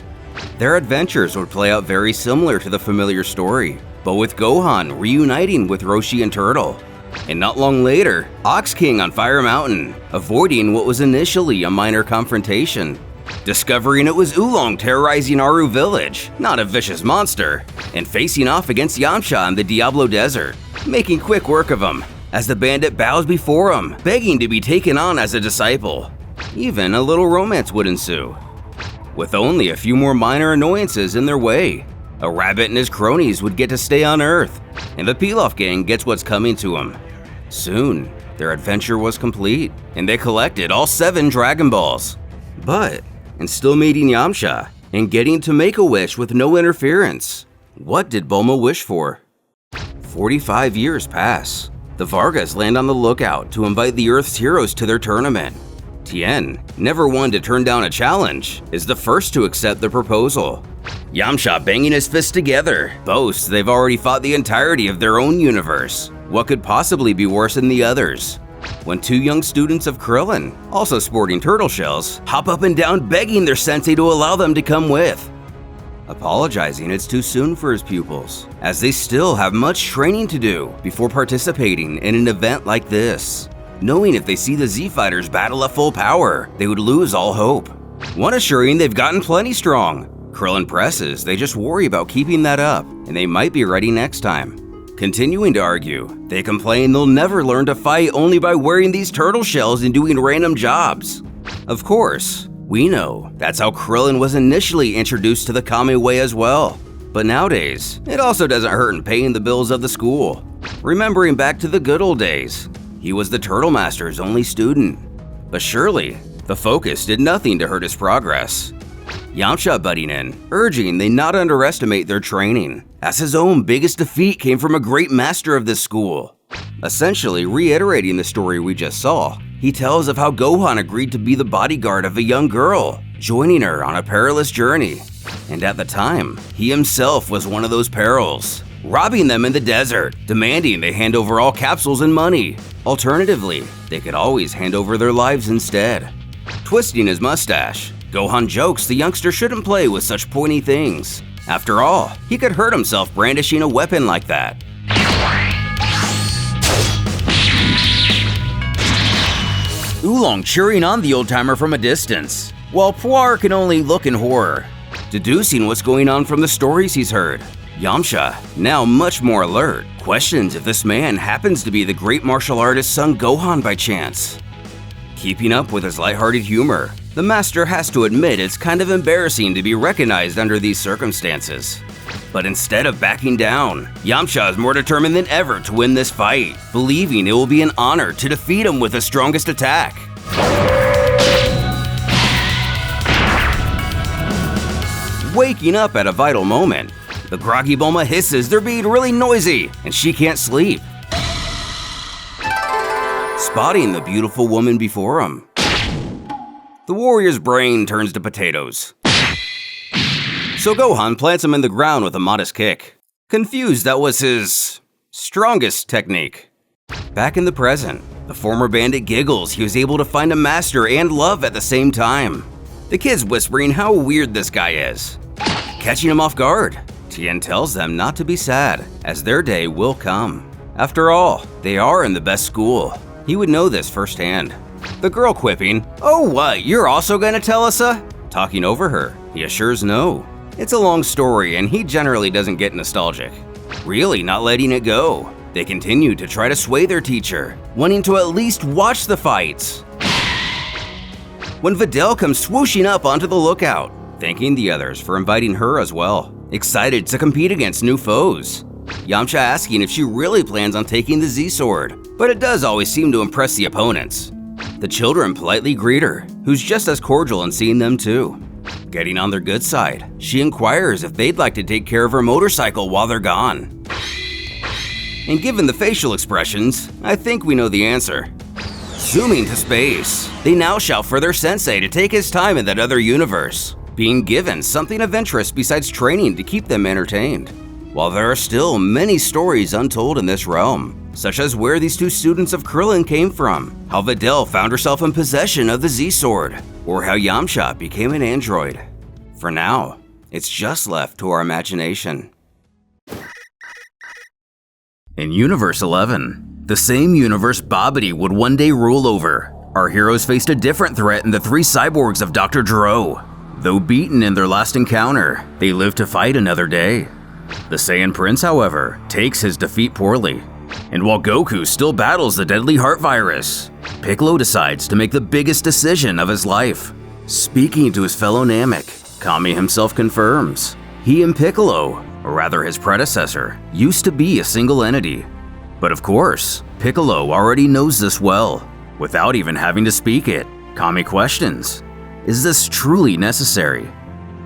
Their adventures would play out very similar to the familiar story, but with Gohan reuniting with Roshi and Turtle. And not long later, Ox King on Fire Mountain, avoiding what was initially a minor confrontation. Discovering it was Oolong terrorizing Aru Village, not a vicious monster, and facing off against Yamcha in the Diablo Desert, making quick work of him, as the bandit bows before him, begging to be taken on as a disciple. Even a little romance would ensue. With only a few more minor annoyances in their way, a rabbit and his cronies would get to stay on Earth, and the Pilaf gang gets what's coming to them. Soon, their adventure was complete, and they collected all 7 Dragon Balls. But, in still meeting Yamcha, and getting to make a wish with no interference, what did Bulma wish for? 45 years pass. The Vargas land on the lookout to invite the Earth's heroes to their tournament. Tien, never one to turn down a challenge, is the first to accept the proposal. Yamcha, banging his fists together, boasts they've already fought the entirety of their own universe. What could possibly be worse than the others? When 2 young students of Krillin, also sporting turtle shells, hop up and down begging their sensei to allow them to come with. apologizing it's too soon for his pupils, as they still have much training to do before participating in an event like this. Knowing if they see the Z-Fighters battle at full power, they would lose all hope. One assuring they've gotten plenty strong. Krillin presses they just worry about keeping that up, and they might be ready next time. Continuing to argue, they complain they'll never learn to fight only by wearing these turtle shells and doing random jobs. Of course, we know that's how Krillin was initially introduced to the Kame way as well. But nowadays, it also doesn't hurt in paying the bills of the school. Remembering back to the good old days, he was the Turtle Master's only student. But surely, the focus did nothing to hurt his progress. Yamcha butting in, urging they not underestimate their training, as his own biggest defeat came from a great master of this school. Essentially reiterating the story we just saw, he tells of how Gohan agreed to be the bodyguard of a young girl, joining her on a perilous journey. And at the time, he himself was one of those perils, robbing them in the desert, demanding they hand over all capsules and money. Alternatively, they could always hand over their lives instead. Twisting his mustache, Gohan jokes the youngster shouldn't play with such pointy things. After all, he could hurt himself brandishing a weapon like that. Oolong cheering on the old-timer from a distance, while Puar can only look in horror, deducing what's going on from the stories he's heard. Yamcha, now much more alert, questions if this man happens to be the great martial artist son Gohan by chance. Keeping up with his lighthearted humor, the master has to admit it's kind of embarrassing to be recognized under these circumstances. But instead of backing down, Yamcha is more determined than ever to win this fight, believing it will be an honor to defeat him with the strongest attack. Waking up at a vital moment, the groggy Bulma hisses they're being really noisy and she can't sleep. Spotting the beautiful woman before him, the warrior's brain turns to potatoes. So Gohan plants him in the ground with a modest kick, confused that was his strongest technique. Back in the present, the former bandit giggles he was able to find a master and love at the same time. The kid's whispering how weird this guy is. Catching him off guard, Tien tells them not to be sad, as their day will come. After all, they are in the best school. He would know this firsthand. The girl quipping, "Oh what, you're also gonna tell us Talking over her, he assures no. It's a long story and he generally doesn't get nostalgic. Really not letting it go, they continue to try to sway their teacher, wanting to at least watch the fights. When Videl comes swooshing up onto the lookout, thanking the others for inviting her as well, excited to compete against new foes. Yamcha asking if she really plans on taking the Z-Sword, but it does always seem to impress the opponents. The children politely greet her, who's just as cordial in seeing them too. Getting on their good side, she inquires if they'd like to take care of her motorcycle while they're gone. And given the facial expressions, I think we know the answer. Zooming to space, they now shout for their sensei to take his time in that other universe, being given something of interest besides training to keep them entertained. While there are still many stories untold in this realm, such as where these two students of Krillin came from, how Videl found herself in possession of the Z-Sword, or how Yamcha became an android. For now, it's just left to our imagination. In Universe 11, the same universe Babidi would one day rule over, our heroes faced a different threat in the three cyborgs of Dr. Gero. Though beaten in their last encounter, they live to fight another day. The Saiyan Prince, however, takes his defeat poorly. And while Goku still battles the deadly heart virus, Piccolo decides to make the biggest decision of his life. Speaking to his fellow Namek, Kami himself confirms he and Piccolo, or rather his predecessor, used to be a single entity. But of course, Piccolo already knows this well. Without even having to speak it, Kami questions, is this truly necessary?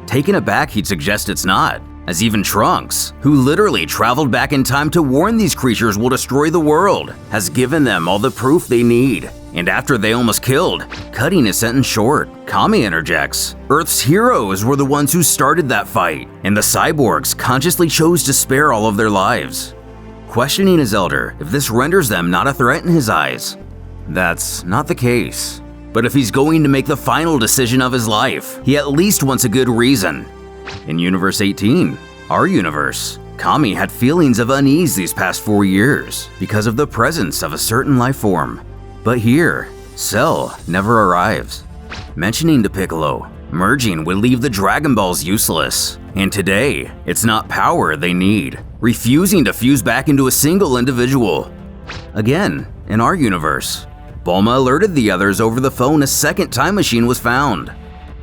Taken aback, he'd suggest it's not, as even Trunks, who literally traveled back in time to warn these creatures will destroy the world, has given them all the proof they need. And after they almost killed, cutting his sentence short, Kami interjects, Earth's heroes were the ones who started that fight, and the cyborgs consciously chose to spare all of their lives. Questioning his elder if this renders them not a threat in his eyes. That's not the case. But if he's going to make the final decision of his life, he at least wants a good reason. In Universe 18, our universe, Kami had feelings of unease these past 4 years because of the presence of a certain life form. But here, Cell never arrives. Mentioning to Piccolo, merging would leave the Dragon Balls useless, and today, it's not power they need, refusing to fuse back into a single individual. Again, in our universe, Bulma alerted the others over the phone a second time machine was found.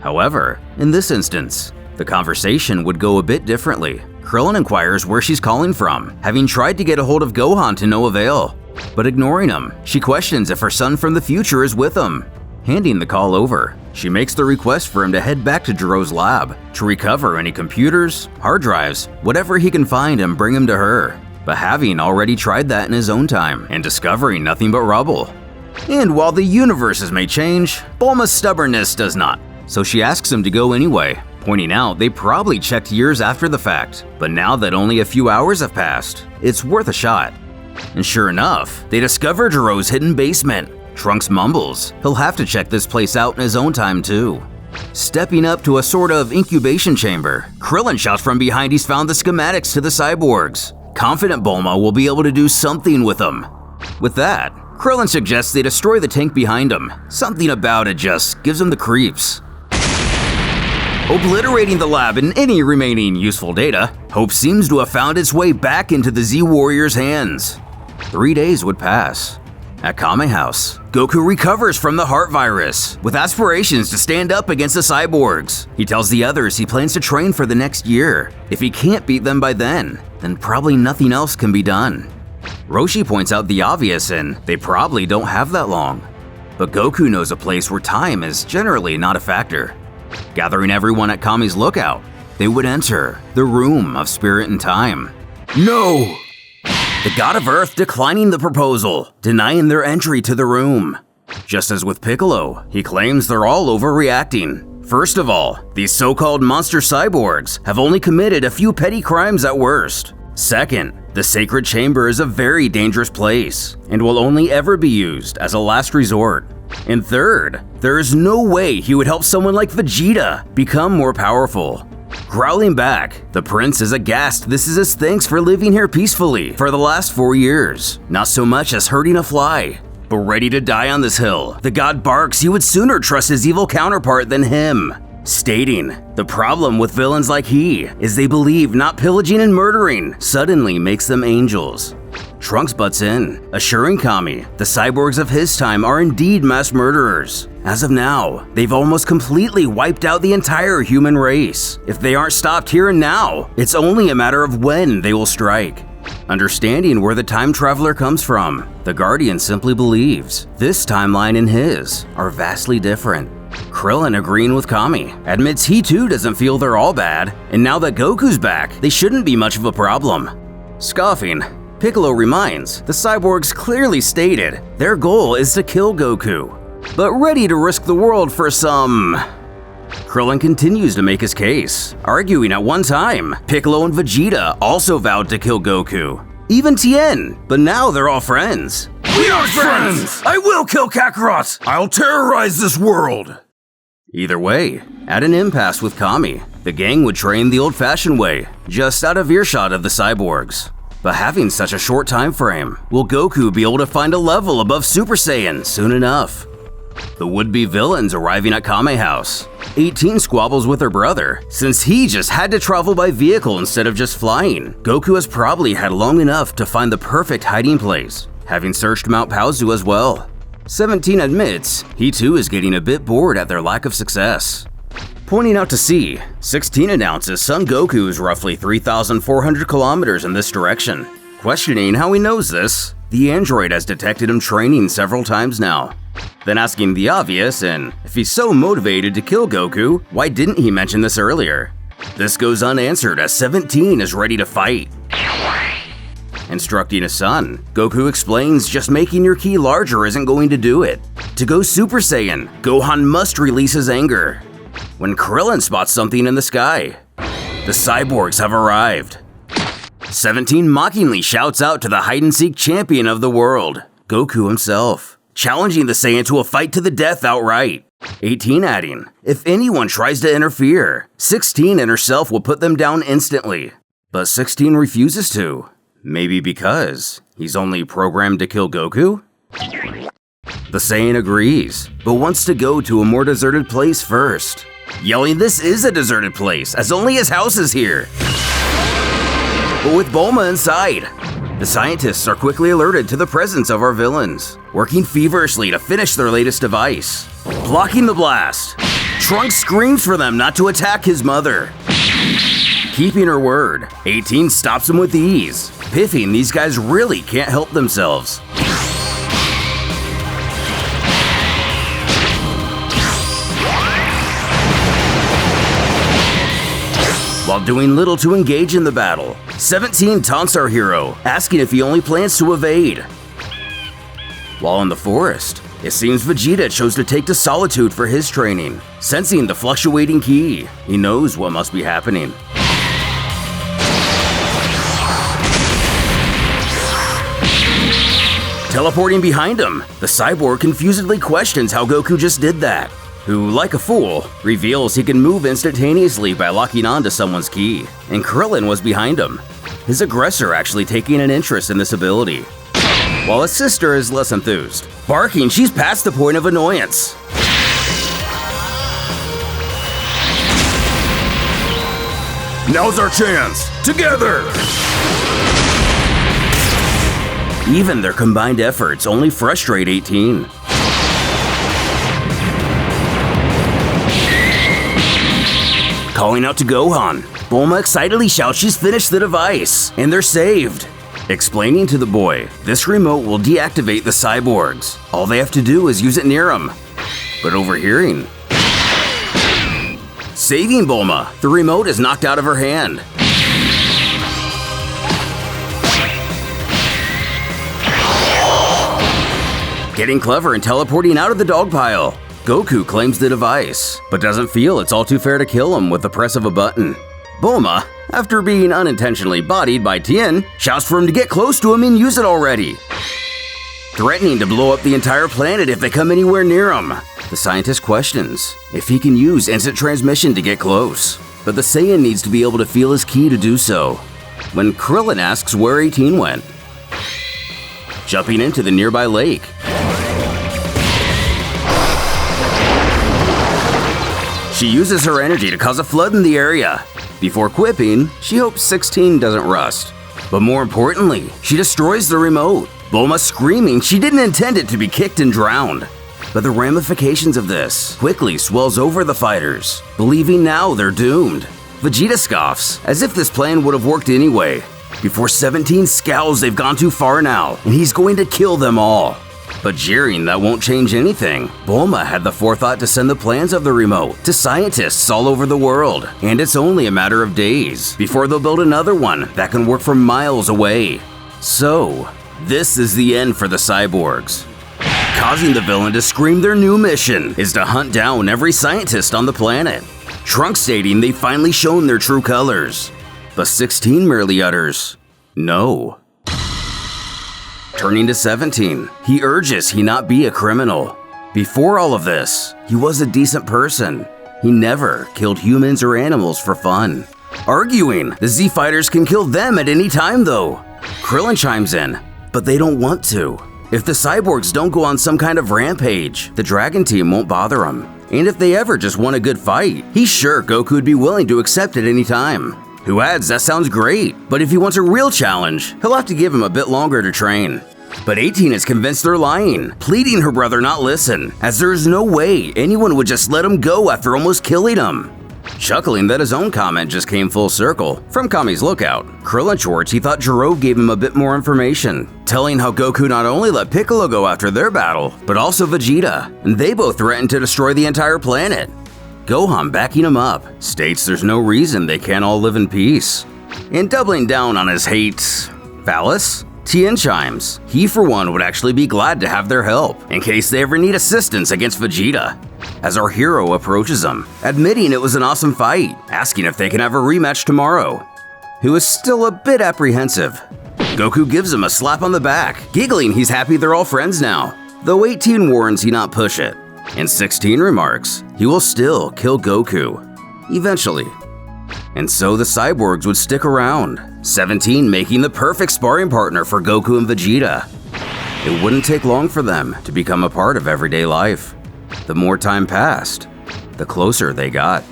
However, in this instance, the conversation would go a bit differently. Krillin inquires where she's calling from, having tried to get a hold of Gohan to no avail. But ignoring him, she questions if her son from the future is with him. Handing the call over, she makes the request for him to head back to Jiro's lab to recover any computers, hard drives, whatever he can find and bring him to her. But having already tried that in his own time and discovering nothing but rubble. And while the universes may change, Bulma's stubbornness does not. So she asks him to go anyway, pointing out they probably checked years after the fact, but now that only a few hours have passed, it's worth a shot. And sure enough, they discover Jiro's hidden basement. Trunks mumbles he'll have to check this place out in his own time too. Stepping up to a sort of incubation chamber, Krillin shouts from behind he's found the schematics to the cyborgs. Confident Bulma will be able to do something with them. With that, Krillin suggests they destroy the tank behind him. Something about it just gives him the creeps. Obliterating the lab and any remaining useful data, hope seems to have found its way back into the Z-Warriors' hands. 3 days would pass. At Kame House, Goku recovers from the heart virus, with aspirations to stand up against the cyborgs. He tells the others he plans to train for the next year. If he can't beat them by then probably nothing else can be done. Roshi points out the obvious, and they probably don't have that long. But Goku knows a place where time is generally not a factor. Gathering everyone at Kami's lookout, they would enter the Room of Spirit and Time. No! The God of Earth declining the proposal, denying their entry to the room. Just as with Piccolo, he claims they're all overreacting. First of all, these so-called monster cyborgs have only committed a few petty crimes at worst. Second, the sacred chamber is a very dangerous place and will only ever be used as a last resort. And third, there is no way he would help someone like Vegeta become more powerful. Growling back, the prince is aghast this is his thanks for living here peacefully for the last 4 years, not so much as hurting a fly. But ready to die on this hill, the god barks he would sooner trust his evil counterpart than him, stating, the problem with villains like he is they believe not pillaging and murdering suddenly makes them angels. Trunks butts in, assuring Kami the cyborgs of his time are indeed mass murderers. As of now, they've almost completely wiped out the entire human race. If they aren't stopped here and now, it's only a matter of when they will strike. Understanding where the time traveler comes from, the Guardian simply believes this timeline and his are vastly different. Krillin, agreeing with Kami, admits he too doesn't feel they're all bad, and now that Goku's back, they shouldn't be much of a problem. Scoffing, Piccolo reminds the cyborgs clearly stated their goal is to kill Goku, but ready to risk the world for some… Krillin continues to make his case, arguing at one time Piccolo and Vegeta also vowed to kill Goku. Even Tien, but now they're all friends. We are friends! I will kill Kakarot! I'll terrorize this world! Either way, at an impasse with Kami, the gang would train the old-fashioned way, just out of earshot of the cyborgs. But having such a short time frame, will Goku be able to find a level above Super Saiyan soon enough? The would-be villains arriving at Kame House. 18 squabbles with her brother, since he just had to travel by vehicle instead of just flying. Goku has probably had long enough to find the perfect hiding place, having searched Mount Paozu as well. 17 admits he too is getting a bit bored at their lack of success. Pointing out to sea, 16 announces Son Goku is roughly 3,400 kilometers in this direction. Questioning how he knows this, the android has detected him training several times now. Then asking the obvious, and if he's so motivated to kill Goku, why didn't he mention this earlier? This goes unanswered as 17 is ready to fight. Instructing his son, Goku explains just making your ki larger isn't going to do it. To go Super Saiyan, Gohan must release his anger. When Krillin spots something in the sky, the cyborgs have arrived. 17 mockingly shouts out to the hide-and-seek champion of the world, Goku himself, challenging the Saiyan to a fight to the death outright. 18 adding, if anyone tries to interfere, 16 and herself will put them down instantly. But 16 refuses to. Maybe because he's only programmed to kill Goku? The Saiyan agrees, but wants to go to a more deserted place first, yelling this is a deserted place, as only his house is here. But with Bulma inside, the scientists are quickly alerted to the presence of our villains, working feverishly to finish their latest device, blocking the blast. Trunks screams for them not to attack his mother. Keeping her word, 18 stops him with ease, piffing these guys really can't help themselves. While doing little to engage in the battle, 17 taunts our hero, asking if he only plans to evade. While in the forest, it seems Vegeta chose to take to solitude for his training, sensing the fluctuating ki. He knows what must be happening. Teleporting behind him, the cyborg confusedly questions how Goku just did that, who, like a fool, reveals he can move instantaneously by locking onto someone's ki, and Krillin was behind him, his aggressor actually taking an interest in this ability. While his sister is less enthused, barking she's past the point of annoyance. Now's our chance! Together! Even their combined efforts only frustrate 18. Calling out to Gohan, Bulma excitedly shouts she's finished the device, and they're saved. Explaining to the boy, this remote will deactivate the cyborgs. All they have to do is use it near him. But overhearing. Saving Bulma, the remote is knocked out of her hand. Getting clever and teleporting out of the dog pile, Goku claims the device, but doesn't feel it's all too fair to kill him with the press of a button. Bulma, after being unintentionally bodied by Tien, shouts for him to get close to him and use it already, threatening to blow up the entire planet if they come anywhere near him. The scientist questions if he can use instant transmission to get close, but the Saiyan needs to be able to feel his ki to do so. When Krillin asks where 18 went, jumping into the nearby lake. She uses her energy to cause a flood in the area. Before quipping, she hopes 16 doesn't rust. But more importantly, she destroys the remote, Bulma screaming she didn't intend it to be kicked and drowned. But the ramifications of this quickly swells over the fighters, believing now they're doomed. Vegeta scoffs, as if this plan would have worked anyway. Before 17 scowls they've gone too far now, and he's going to kill them all. But jeering that won't change anything. Bulma had the forethought to send the plans of the remote to scientists all over the world, and it's only a matter of days before they'll build another one that can work from miles away. So, this is the end for the cyborgs, causing the villain to scream their new mission is to hunt down every scientist on the planet. Trunks stating they've finally shown their true colors, but 16 merely utters, no. Turning to 17, he urges he not be a criminal. Before all of this, he was a decent person. He never killed humans or animals for fun. Arguing the Z fighters can kill them at any time though. Krillin chimes in, but they don't want to. If the cyborgs don't go on some kind of rampage, the Dragon Team won't bother them. And if they ever just want a good fight, he's sure Goku would be willing to accept at any time. Who adds, that sounds great, but if he wants a real challenge, he'll have to give him a bit longer to train. But 18 is convinced they're lying, pleading her brother not listen, as there is no way anyone would just let him go after almost killing him. Chuckling that his own comment just came full circle. From Kami's lookout, Krillin chords he thought Jiro gave him a bit more information, telling how Goku not only let Piccolo go after their battle, but also Vegeta, and they both threatened to destroy the entire planet. Gohan, backing him up, states there's no reason they can't all live in peace. And doubling down on his hate phallus, Tien chimes. He for one would actually be glad to have their help in case they ever need assistance against Vegeta. As our hero approaches him, admitting it was an awesome fight, asking if they can have a rematch tomorrow. Who is still a bit apprehensive. Goku gives him a slap on the back, giggling he's happy they're all friends now, though 18 warns he not push it. And 16 remarks he will still kill Goku, eventually. And so the cyborgs would stick around, 17 making the perfect sparring partner for Goku and Vegeta. It wouldn't take long for them to become a part of everyday life. The more time passed, the closer they got.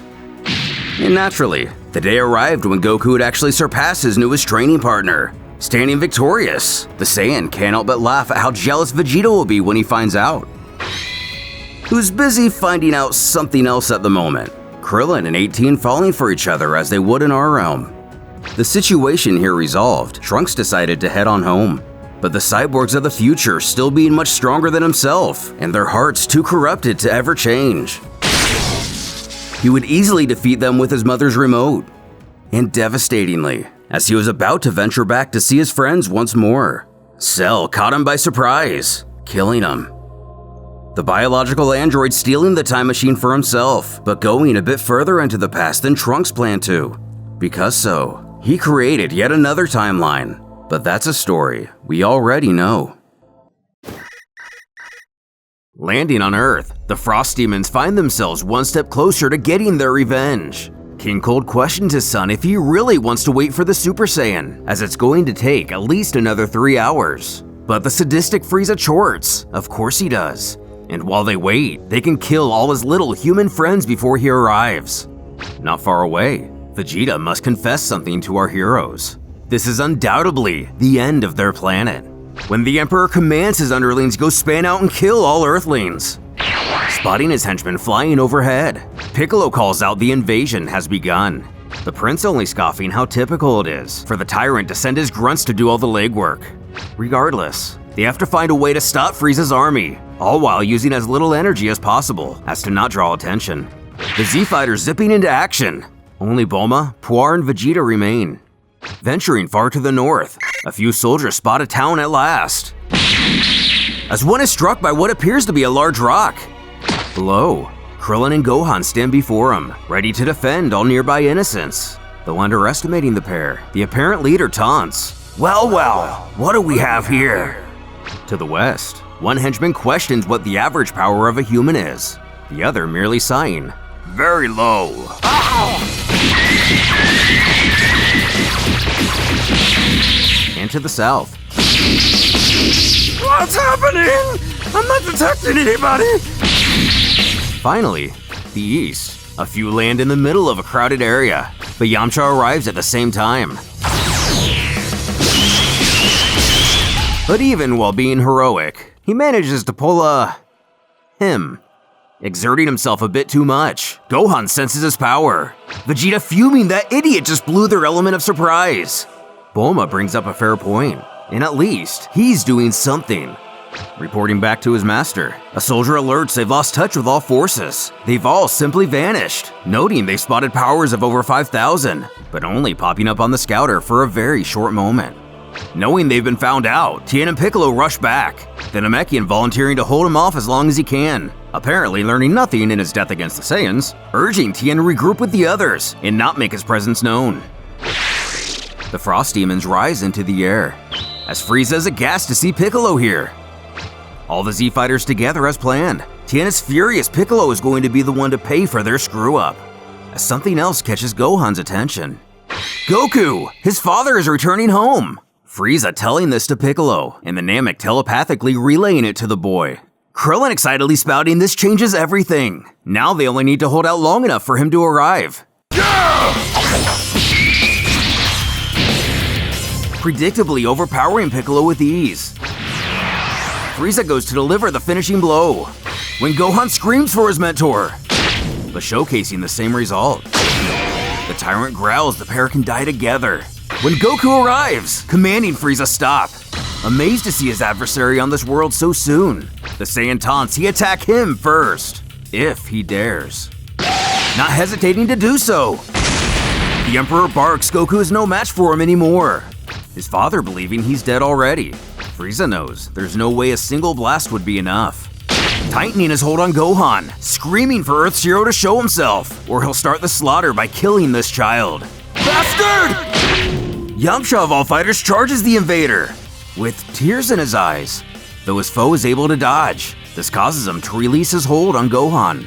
And naturally, the day arrived when Goku would actually surpass his newest training partner. Standing victorious, the Saiyan can't help but laugh at how jealous Vegito will be when he finds out. Who's busy finding out something else at the moment. Krillin and 18 falling for each other as they would in our realm. The situation here resolved, Trunks decided to head on home. But the cyborgs of the future still being much stronger than himself, and their hearts too corrupted to ever change. He would easily defeat them with his mother's remote. And devastatingly, as he was about to venture back to see his friends once more, Cell caught him by surprise, killing him. The biological android stealing the time machine for himself, but going a bit further into the past than Trunks planned to. Because so, he created yet another timeline, but that's a story we already know. Landing on Earth, the Frost Demons find themselves one step closer to getting their revenge. King Cold questions his son if he really wants to wait for the Super Saiyan, as it's going to take at least another 3 hours. But the sadistic Frieza chorts, of course he does. And while they wait, they can kill all his little human friends before he arrives. Not far away, Vegeta must confess something to our heroes. This is undoubtedly the end of their planet, when the Emperor commands his underlings go span out and kill all Earthlings. Spotting his henchmen flying overhead, Piccolo calls out the invasion has begun. The prince only scoffing how typical it is for the tyrant to send his grunts to do all the legwork. Regardless, they have to find a way to stop Frieza's army, all while using as little energy as possible as to not draw attention. The Z-Fighters zipping into action. Only Bulma, Puar, and Vegeta remain. Venturing far to the north, a few soldiers spot a town at last, as one is struck by what appears to be a large rock. Below, Krillin and Gohan stand before him, ready to defend all nearby innocents. Though underestimating the pair, the apparent leader taunts, "Well, well, what do we have here?" To the west, one henchman questions what the average power of a human is, the other merely sighing, "Very low." And to the south, What's happening? I'm not detecting anybody. finally, the east. A few land in the middle of a crowded area, but Yamcha arrives at the same time. But even while being heroic, he manages to pull him. Exerting himself a bit too much, Gohan senses his power. Vegeta fuming that idiot just blew their element of surprise. Bulma brings up a fair point, and at least he's doing something. Reporting back to his master, a soldier alerts they've lost touch with all forces. They've all simply vanished, noting they spotted powers of over 5,000, but only popping up on the scouter for a very short moment. Knowing they've been found out, Tien and Piccolo rush back, the Namekian volunteering to hold him off as long as he can, apparently learning nothing in his death against the Saiyans, urging Tien to regroup with the others and not make his presence known. The Frost Demons rise into the air, as Frieza is aghast to see Piccolo here. All the Z-Fighters together as planned. Tien is furious Piccolo is going to be the one to pay for their screw-up, as something else catches Gohan's attention. Goku! His father is returning home! Frieza telling this to Piccolo, and the Namek telepathically relaying it to the boy. Krillin excitedly spouting this changes everything. Now they only need to hold out long enough for him to arrive. Predictably overpowering Piccolo with ease. Frieza goes to deliver the finishing blow, when Gohan screams for his mentor, but showcasing the same result. The tyrant growls the pair can die together, when Goku arrives, commanding Frieza stop. Amazed to see his adversary on this world so soon, the Saiyan taunts he attack him first, if he dares. Not hesitating to do so. The Emperor barks Goku is no match for him anymore, his father believing he's dead already. Frieza knows there's no way a single blast would be enough. Tightening his hold on Gohan, screaming for Earth's hero to show himself, or he'll start the slaughter by killing this child. Bastard! Yamcha of all fighters charges the invader, with tears in his eyes. Though his foe is able to dodge, This causes him to release his hold on Gohan.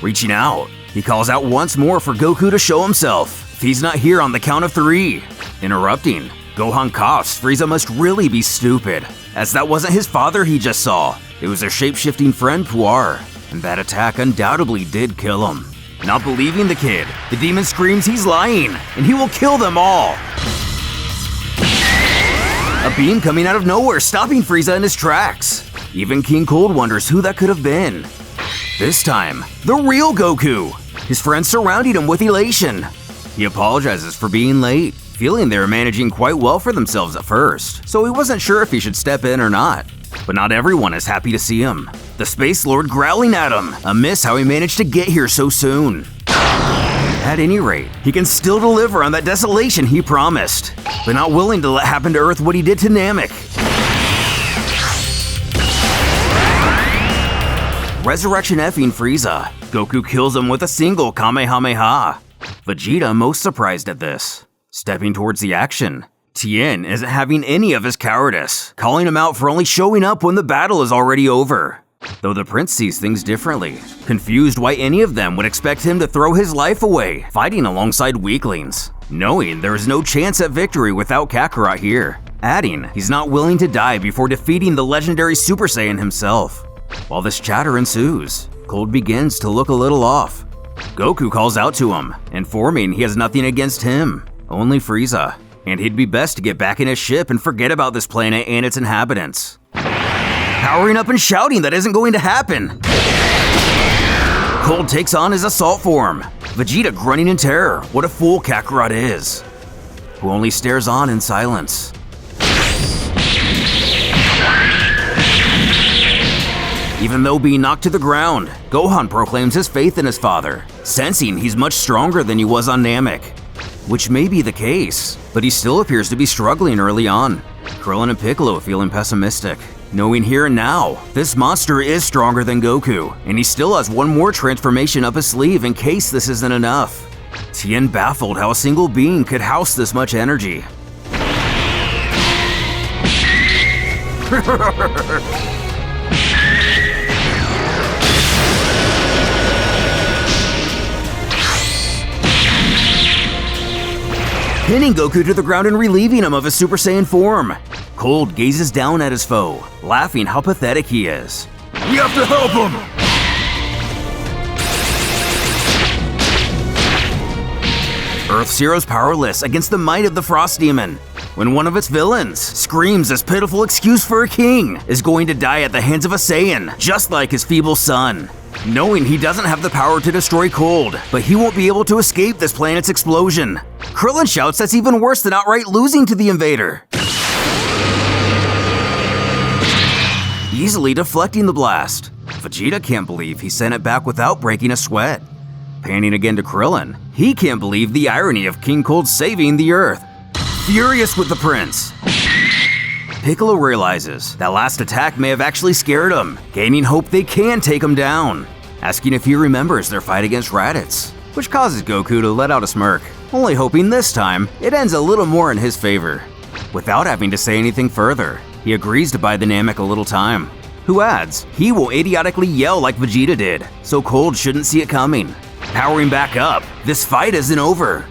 Reaching out, he calls out once more for Goku to show himself if he's not here on the count of 3. Interrupting, Gohan coughs Frieza must really be stupid, as that wasn't his father he just saw. It was their shape-shifting friend Puar, and that attack undoubtedly did kill him. Not believing the kid, the demon screams he's lying, and he will kill them all. A beam coming out of nowhere, stopping Frieza in his tracks. Even King Cold wonders who that could have been. This time, the real Goku! His friends surrounding him with elation. He apologizes for being late, feeling they were managing quite well for themselves at first, so he wasn't sure if he should step in or not. But not everyone is happy to see him. The Space Lord growling at him, amiss how he managed to get here so soon. At any rate, he can still deliver on that desolation he promised, but not willing to let happen to Earth what he did to Namek. Resurrection effing Frieza. Goku kills him with a single Kamehameha. Vegeta most surprised at this. Stepping towards the action, Tien isn't having any of his cowardice, calling him out for only showing up when the battle is already over. Though the prince sees things differently, confused why any of them would expect him to throw his life away, fighting alongside weaklings, knowing there is no chance at victory without Kakarot here. Adding, he's not willing to die before defeating the legendary Super Saiyan himself. While this chatter ensues, Cold begins to look a little off. Goku calls out to him, informing he has nothing against him, only Frieza, and he'd be best to get back in his ship and forget about this planet and its inhabitants. Powering up and shouting that isn't going to happen. Cold takes on his assault form, Vegeta grunting in terror what a fool Kakarot is, who only stares on in silence. Even though being knocked to the ground, Gohan proclaims his faith in his father, sensing he's much stronger than he was on Namek. Which may be the case, but he still appears to be struggling early on. Krillin and Piccolo feeling pessimistic, knowing here and now, this monster is stronger than Goku, and he still has one more transformation up his sleeve in case this isn't enough. Tien baffled how a single being could house this much energy. Pinning Goku to the ground and relieving him of his Super Saiyan form. Cold gazes down at his foe, laughing how pathetic he is. We have to help him! Earth-Zero's powerless against the might of the Frost Demon, when one of its villains screams this pitiful excuse for a king is going to die at the hands of a Saiyan, just like his feeble son. Knowing he doesn't have the power to destroy Cold, but he won't be able to escape this planet's explosion. Krillin shouts that's even worse than outright losing to the invader. Easily deflecting the blast, Vegeta can't believe he sent it back without breaking a sweat. Panning again to Krillin, he can't believe the irony of King Cold saving the Earth. Furious with the prince, Piccolo realizes that last attack may have actually scared him, gaining hope they can take him down, asking if he remembers their fight against Raditz, which causes Goku to let out a smirk, only hoping this time it ends a little more in his favor. Without having to say anything further, he agrees to buy the Namek a little time, who adds he will idiotically yell like Vegeta did, so Cold shouldn't see it coming. Powering back up, this fight isn't over.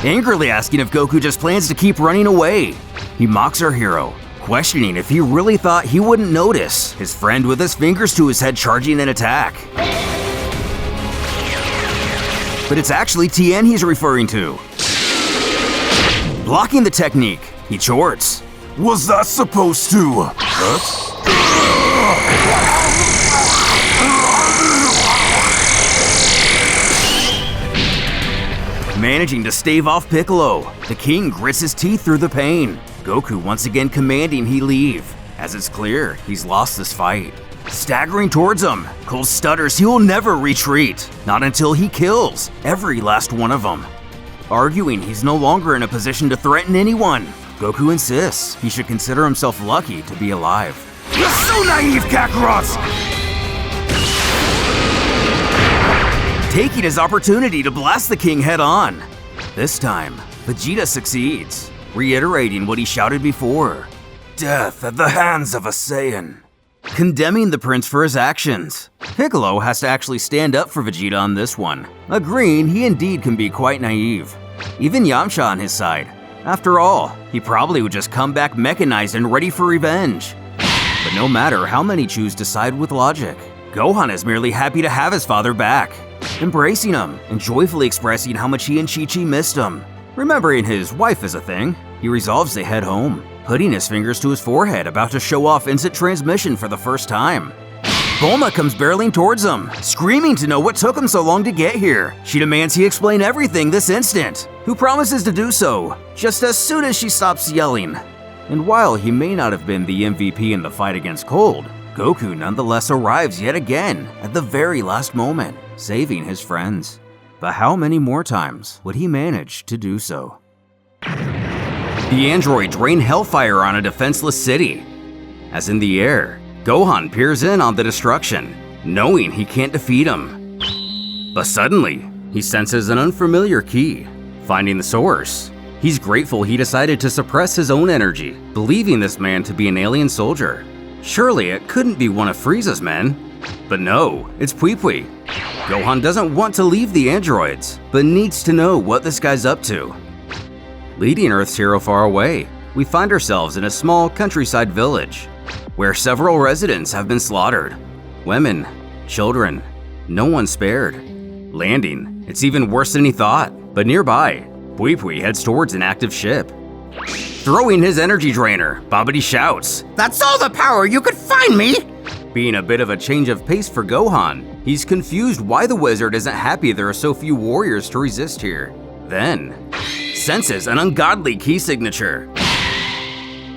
Angrily asking if Goku just plans to keep running away. He mocks our hero, questioning if he really thought he wouldn't notice his friend with his fingers to his head charging an attack. But it's actually Tien he's referring to. Blocking the technique, he chorts. Was that supposed to hurt? Managing to stave off Piccolo, the king grits his teeth through the pain. Goku once again commanding he leave, as it's clear he's lost this fight. Staggering towards him, Cold stutters he will never retreat, not until he kills every last one of them. Arguing he's no longer in a position to threaten anyone, Goku insists he should consider himself lucky to be alive. You're so naive, Kakarot! Taking his opportunity to blast the king head on. This time, Vegeta succeeds, reiterating what he shouted before. Death at the hands of a Saiyan. Condemning the prince for his actions. Piccolo has to actually stand up for Vegeta on this one, agreeing he indeed can be quite naive. Even Yamcha on his side. After all, he probably would just come back mechanized and ready for revenge. But no matter how many choose to side with logic, Gohan is merely happy to have his father back, embracing him and joyfully expressing how much he and Chi-Chi missed him. Remembering his wife is a thing, he resolves to head home, putting his fingers to his forehead, about to show off instant transmission for the first time. Bulma comes barreling towards him, screaming to know what took him so long to get here. She demands he explain everything this instant, who promises to do so just as soon as she stops yelling. And while he may not have been the MVP in the fight against Cold, Goku nonetheless arrives yet again at the very last moment, saving his friends. But how many more times would he manage to do so? The androids rain hellfire on a defenseless city. As in the air, Gohan peers in on the destruction, knowing he can't defeat him. But suddenly, he senses an unfamiliar key. Finding the source, he's grateful he decided to suppress his own energy, believing this man to be an alien soldier. Surely it couldn't be one of Frieza's men. But no, it's Pui Pui. Gohan doesn't want to leave the androids, but needs to know what this guy's up to. Leading Earth's hero far away, we find ourselves in a small countryside village, where several residents have been slaughtered. Women, children, no one spared. Landing, it's even worse than he thought, but nearby, Pui Pui heads towards an active ship. Throwing his energy drainer, Babidi shouts, That's all the power you could find me! Being a bit of a change of pace for Gohan, he's confused why the wizard isn't happy there are so few warriors to resist here. Then, senses an ungodly key signature.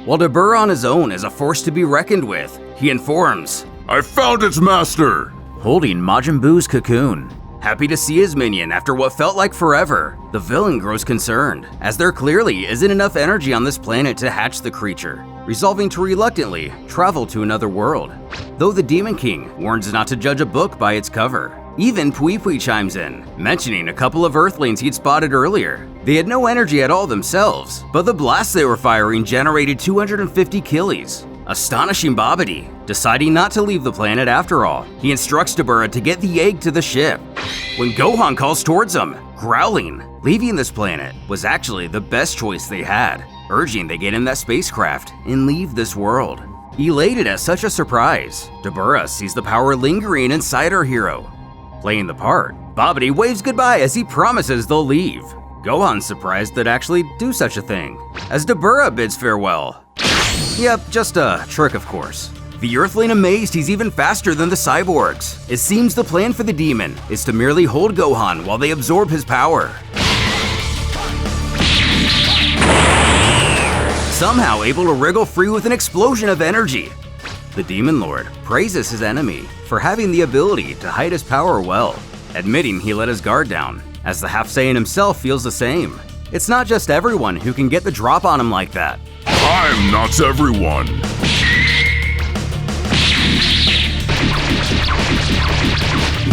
While Dabura on his own is a force to be reckoned with, he informs, I found its master! Holding Majin Buu's cocoon. Happy to see his minion after what felt like forever, the villain grows concerned, as there clearly isn't enough energy on this planet to hatch the creature, resolving to reluctantly travel to another world. Though the Demon King warns not to judge a book by its cover. Even Pui Pui chimes in, mentioning a couple of Earthlings he'd spotted earlier. They had no energy at all themselves, but the blasts they were firing generated 250 killies. Astonishing Babidi, deciding not to leave the planet after all, he instructs Dabura to get the egg to the ship. When Gohan calls towards him, growling, leaving this planet was actually the best choice they had, urging they get in that spacecraft and leave this world. Elated at such a surprise, Dabura sees the power lingering inside our hero. Playing the part, Babidi waves goodbye as he promises they'll leave. Gohan's surprised they'd actually do such a thing, as Dabura bids farewell. Yep, just a trick of course. The Earthling amazed he's even faster than the cyborgs. It seems the plan for the demon is to merely hold Gohan while they absorb his power. Somehow able to wriggle free with an explosion of energy. The Demon Lord praises his enemy for having the ability to hide his power well, admitting he let his guard down, as the Half Saiyan himself feels the same. It's not just everyone who can get the drop on him like that. I'm not everyone.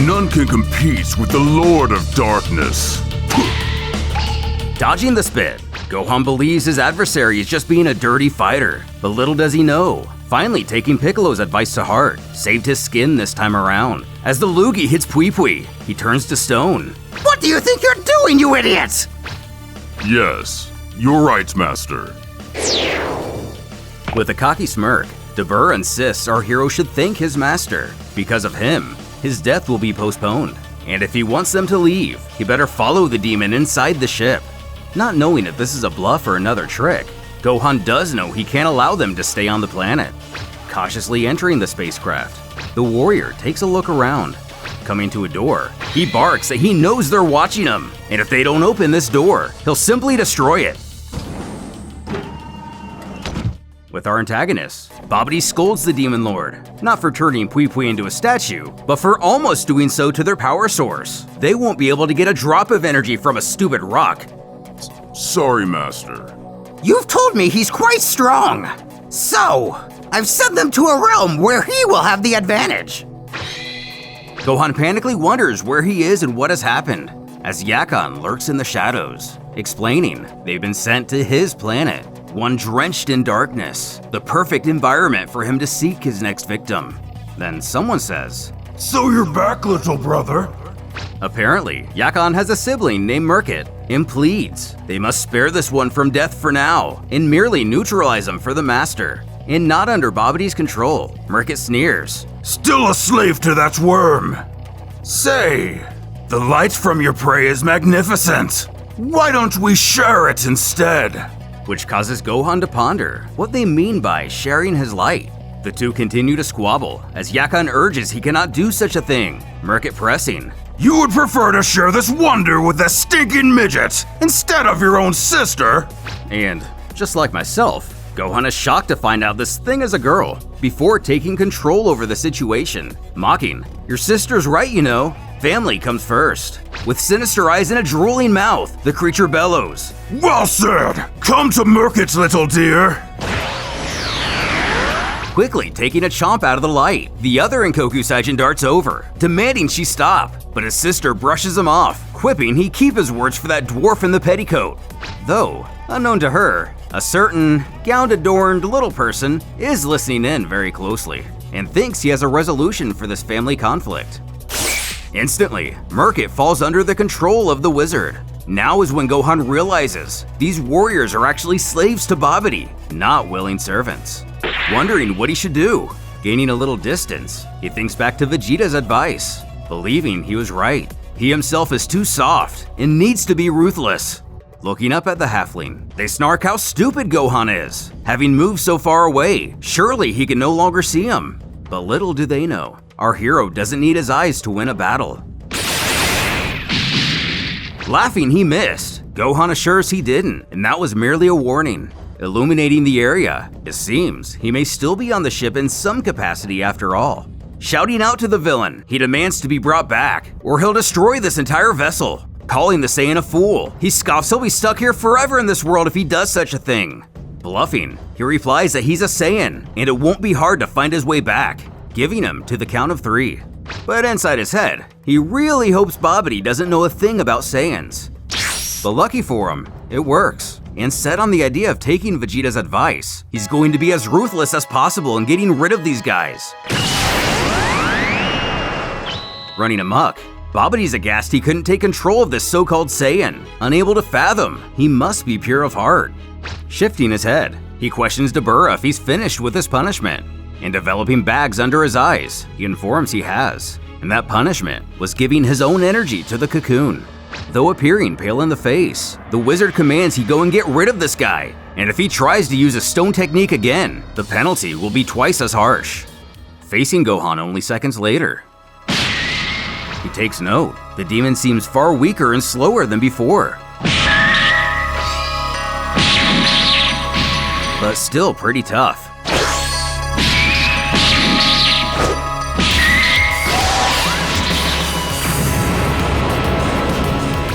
None can compete with the Lord of Darkness. Dodging the spit, Gohan believes his adversary is just being a dirty fighter, but little does he know. Finally taking Piccolo's advice to heart, saved his skin this time around. As the loogie hits Pui Pui, he turns to stone. What do you think you're doing, you idiots? Yes, you're right, Master. With a cocky smirk, Dabura insists our hero should thank his master. Because of him, his death will be postponed. And if he wants them to leave, he better follow the demon inside the ship. Not knowing if this is a bluff or another trick, Gohan does know he can't allow them to stay on the planet. Cautiously entering the spacecraft, the warrior takes a look around. Coming to a door, he barks that he knows they're watching him, and if they don't open this door, he'll simply destroy it. With our antagonist, Babidi scolds the Demon Lord, not for turning Pui Pui into a statue, but for almost doing so to their power source. They won't be able to get a drop of energy from a stupid rock. Sorry, Master. You've told me he's quite strong. So, I've sent them to a realm where he will have the advantage. Gohan panically wonders where he is and what has happened, as Yakon lurks in the shadows. explaining they've been sent to his planet, one drenched in darkness, the perfect environment for him to seek his next victim. Then someone says, So you're back, little brother? apparently, Yakon has a sibling named Merkit and pleads they must spare this one from death for now and merely neutralize him for the master. And not under Babidi's control, Merkit sneers. Still a slave to that worm. Say, the light from your prey is magnificent. Why don't we share it instead? Which causes Gohan to ponder what they mean by sharing his light. The two continue to squabble as Yakon urges he cannot do such a thing, Merkit pressing. You would prefer to share this wonder with that stinking midget instead of your own sister? And just like myself, Gohan is shocked to find out this thing is a girl before taking control over the situation, mocking, "Your sister's right, you know. Family comes first." With sinister eyes and a drooling mouth, the creature bellows. Well said. Come to Merkit, little dear. Quickly taking a chomp out of the light, the other Enkoku Saiyajin darts over, demanding she stop, but his sister brushes him off, quipping he'd keep his words for that dwarf in the petticoat. Though, unknown to her, a certain gown-adorned little person is listening in very closely and thinks he has a resolution for this family conflict. Instantly, Merkit falls under the control of the wizard. Now is when Gohan realizes these warriors are actually slaves to Babidi, not willing servants. Wondering what he should do, gaining a little distance, he thinks back to Vegeta's advice, believing he was right. He himself is too soft and needs to be ruthless. Looking up at the halfling, they snark how stupid Gohan is. Having moved so far away, surely he can no longer see him. But little do they know, our hero doesn't need his eyes to win a battle. Laughing, he missed. Gohan assures he didn't, and that was merely a warning. Illuminating the area, it seems he may still be on the ship in some capacity after all. Shouting out to the villain, he demands to be brought back, or he'll destroy this entire vessel. Calling the Saiyan a fool, he scoffs he'll be stuck here forever in this world if he does such a thing. Bluffing, he replies that he's a Saiyan, and it won't be hard to find his way back, giving him to the count of 3. But inside his head, he really hopes Babidi doesn't know a thing about Saiyans. But lucky for him, it works. And set on the idea of taking Vegeta's advice, he's going to be as ruthless as possible in getting rid of these guys. Running amok, Babidi's aghast he couldn't take control of this so-called Saiyan, unable to fathom he must be pure of heart. Shifting his head, he questions Dabura if he's finished with his punishment, and developing bags under his eyes, he informs he has, and that punishment was giving his own energy to the cocoon. Though appearing pale in the face, the wizard commands he go and get rid of this guy, and if he tries to use a stone technique again, the penalty will be twice as harsh. Facing Gohan only seconds later, he takes note, the demon seems far weaker and slower than before. But still pretty tough.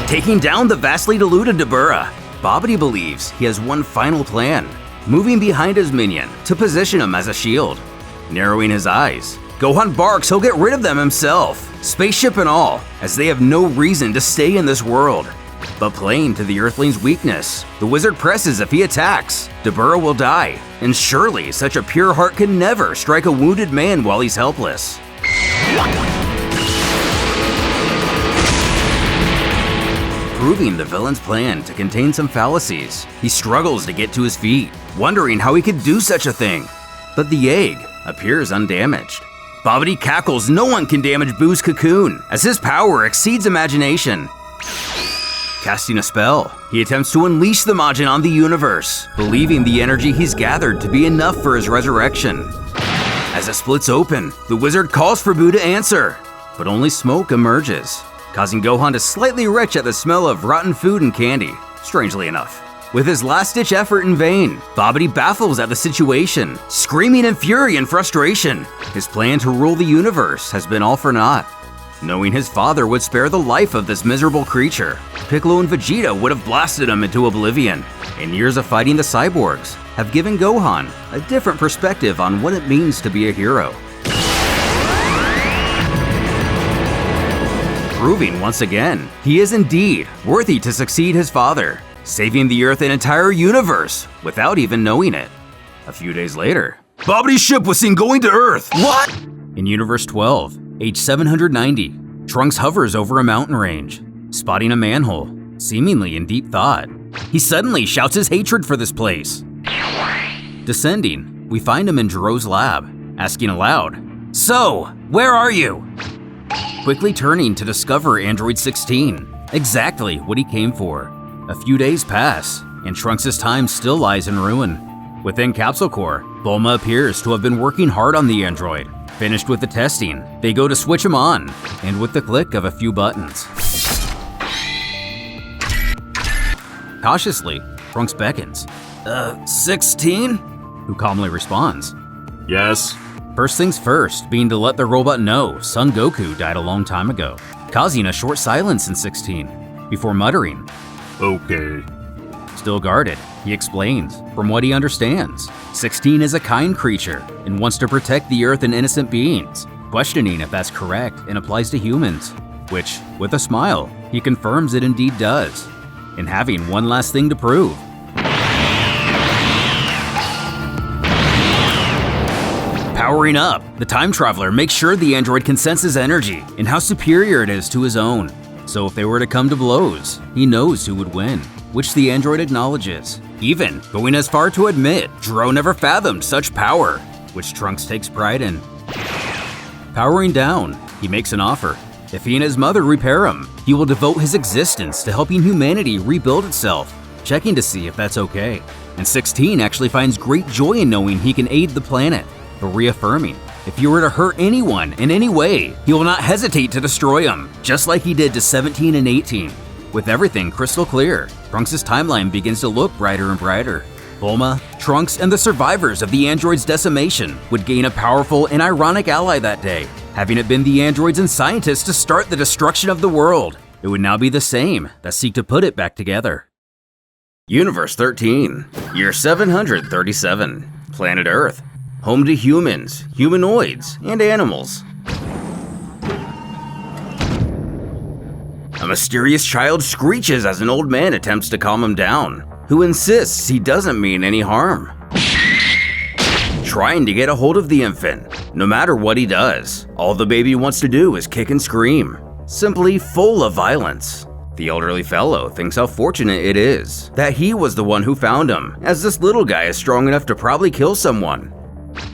Taking down the vastly deluded Dabura, Babidi believes he has one final plan, moving behind his minion to position him as a shield. Narrowing his eyes, Gohan barks he'll get rid of them himself, spaceship and all, as they have no reason to stay in this world. But playing to the Earthlings' weakness, the wizard presses if he attacks, Dabura will die, and surely such a pure heart can never strike a wounded man while he's helpless. Proving the villain's plan to contain some fallacies, he struggles to get to his feet, wondering how he could do such a thing. But the egg appears undamaged. Babidi cackles no one can damage Buu's cocoon, as his power exceeds imagination. Casting a spell, he attempts to unleash the Majin on the universe, believing the energy he's gathered to be enough for his resurrection. As it splits open, the wizard calls for Buu to answer, but only smoke emerges, causing Gohan to slightly retch at the smell of rotten food and candy, strangely enough. With his last-ditch effort in vain, Babidi baffles at the situation, screaming in fury and frustration. His plan to rule the universe has been all for naught. Knowing his father would spare the life of this miserable creature, Piccolo and Vegeta would have blasted him into oblivion, and years of fighting the cyborgs have given Gohan a different perspective on what it means to be a hero. proving once again he is indeed worthy to succeed his father, saving the Earth and entire universe without even knowing it. A few days later, Babidi's ship was seen going to Earth. What? in Universe 12, age 790, Trunks hovers over a mountain range, spotting a manhole, seemingly in deep thought. He suddenly shouts his hatred for this place. Descending, we find him in Jiro's lab, asking aloud, "So, where are you?" Quickly turning to discover Android 16, exactly what he came for. A few days pass, and Trunks' time still lies in ruin. Within Capsule Corps, Bulma appears to have been working hard on the android. Finished with the testing, they go to switch him on, and with the click of a few buttons. Cautiously, Trunks beckons. 16? Who calmly responds. Yes? First things first, being to let the robot know Son Goku died a long time ago, causing a short silence in 16, before muttering. Okay. Still guarded, he explains, from what he understands, 16 is a kind creature and wants to protect the Earth and innocent beings, questioning if that's correct and applies to humans, which, with a smile, he confirms it indeed does, and having one last thing to prove. Powering up, the time traveler makes sure the android can sense his energy and how superior it is to his own. So if they were to come to blows, he knows who would win, which the android acknowledges, even going as far to admit Jiro never fathomed such power, which Trunks takes pride in. Powering down, he makes an offer. If he and his mother repair him, he will devote his existence to helping humanity rebuild itself, checking to see if that's okay. And 16 actually finds great joy in knowing he can aid the planet, but reaffirming, if he were to hurt anyone in any way, he will not hesitate to destroy them, just like he did to 17 and 18. With everything crystal clear, Trunks' timeline begins to look brighter and brighter. Bulma, Trunks, and the survivors of the android's decimation would gain a powerful and ironic ally that day. Having it been the androids and scientists to start the destruction of the world, it would now be the same that seek to put it back together. Universe 13, year 737, planet Earth, home to humans, humanoids, and animals. A mysterious child screeches as an old man attempts to calm him down, who insists he doesn't mean any harm. Trying to get a hold of the infant, no matter what he does, all the baby wants to do is kick and scream, simply full of violence. The elderly fellow thinks how fortunate it is that he was the one who found him, as this little guy is strong enough to probably kill someone.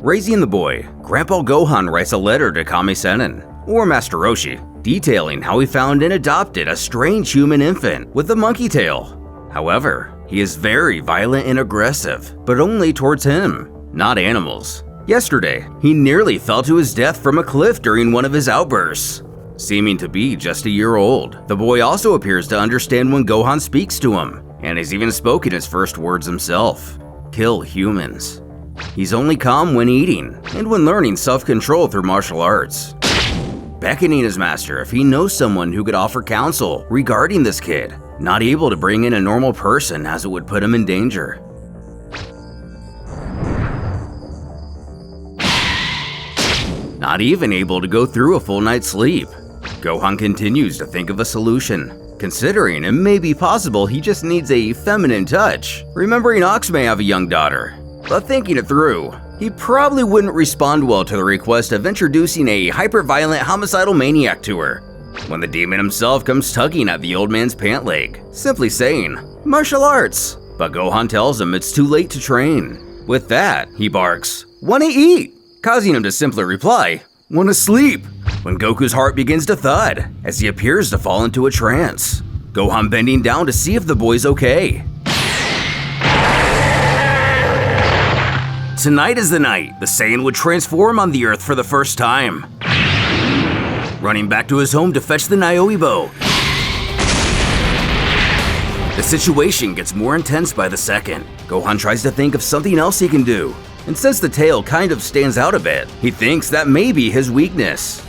Raising the boy, Grandpa Gohan writes a letter to Kami-Senin, or Master Roshi, detailing how he found and adopted a strange human infant with a monkey tail. However, he is very violent and aggressive, but only towards him, not animals. Yesterday, he nearly fell to his death from a cliff during one of his outbursts. Seeming to be just a year old, the boy also appears to understand when Gohan speaks to him, and has even spoken his first words himself: kill humans. He's only calm when eating, and when learning self-control through martial arts. Beckoning his master if he knows someone who could offer counsel regarding this kid, not able to bring in a normal person as it would put him in danger. Not even able to go through a full night's sleep, Gohan continues to think of a solution, considering it may be possible he just needs a feminine touch, remembering Ox may have a young daughter. But thinking it through, he probably wouldn't respond well to the request of introducing a hyper-violent homicidal maniac to her, when the demon himself comes tugging at the old man's pant leg, simply saying, "Martial arts!" But Gohan tells him it's too late to train. With that, he barks, "Wanna eat?" causing him to simply reply, "Wanna sleep?" when Goku's heart begins to thud, as he appears to fall into a trance. Gohan bending down to see if the boy's okay. Tonight is the night the Saiyan would transform on the Earth for the first time. Running back to his home to fetch the Niobe. The situation gets more intense by the second. Gohan tries to think of something else he can do, and since the tail kind of stands out a bit, he thinks that may be his weakness.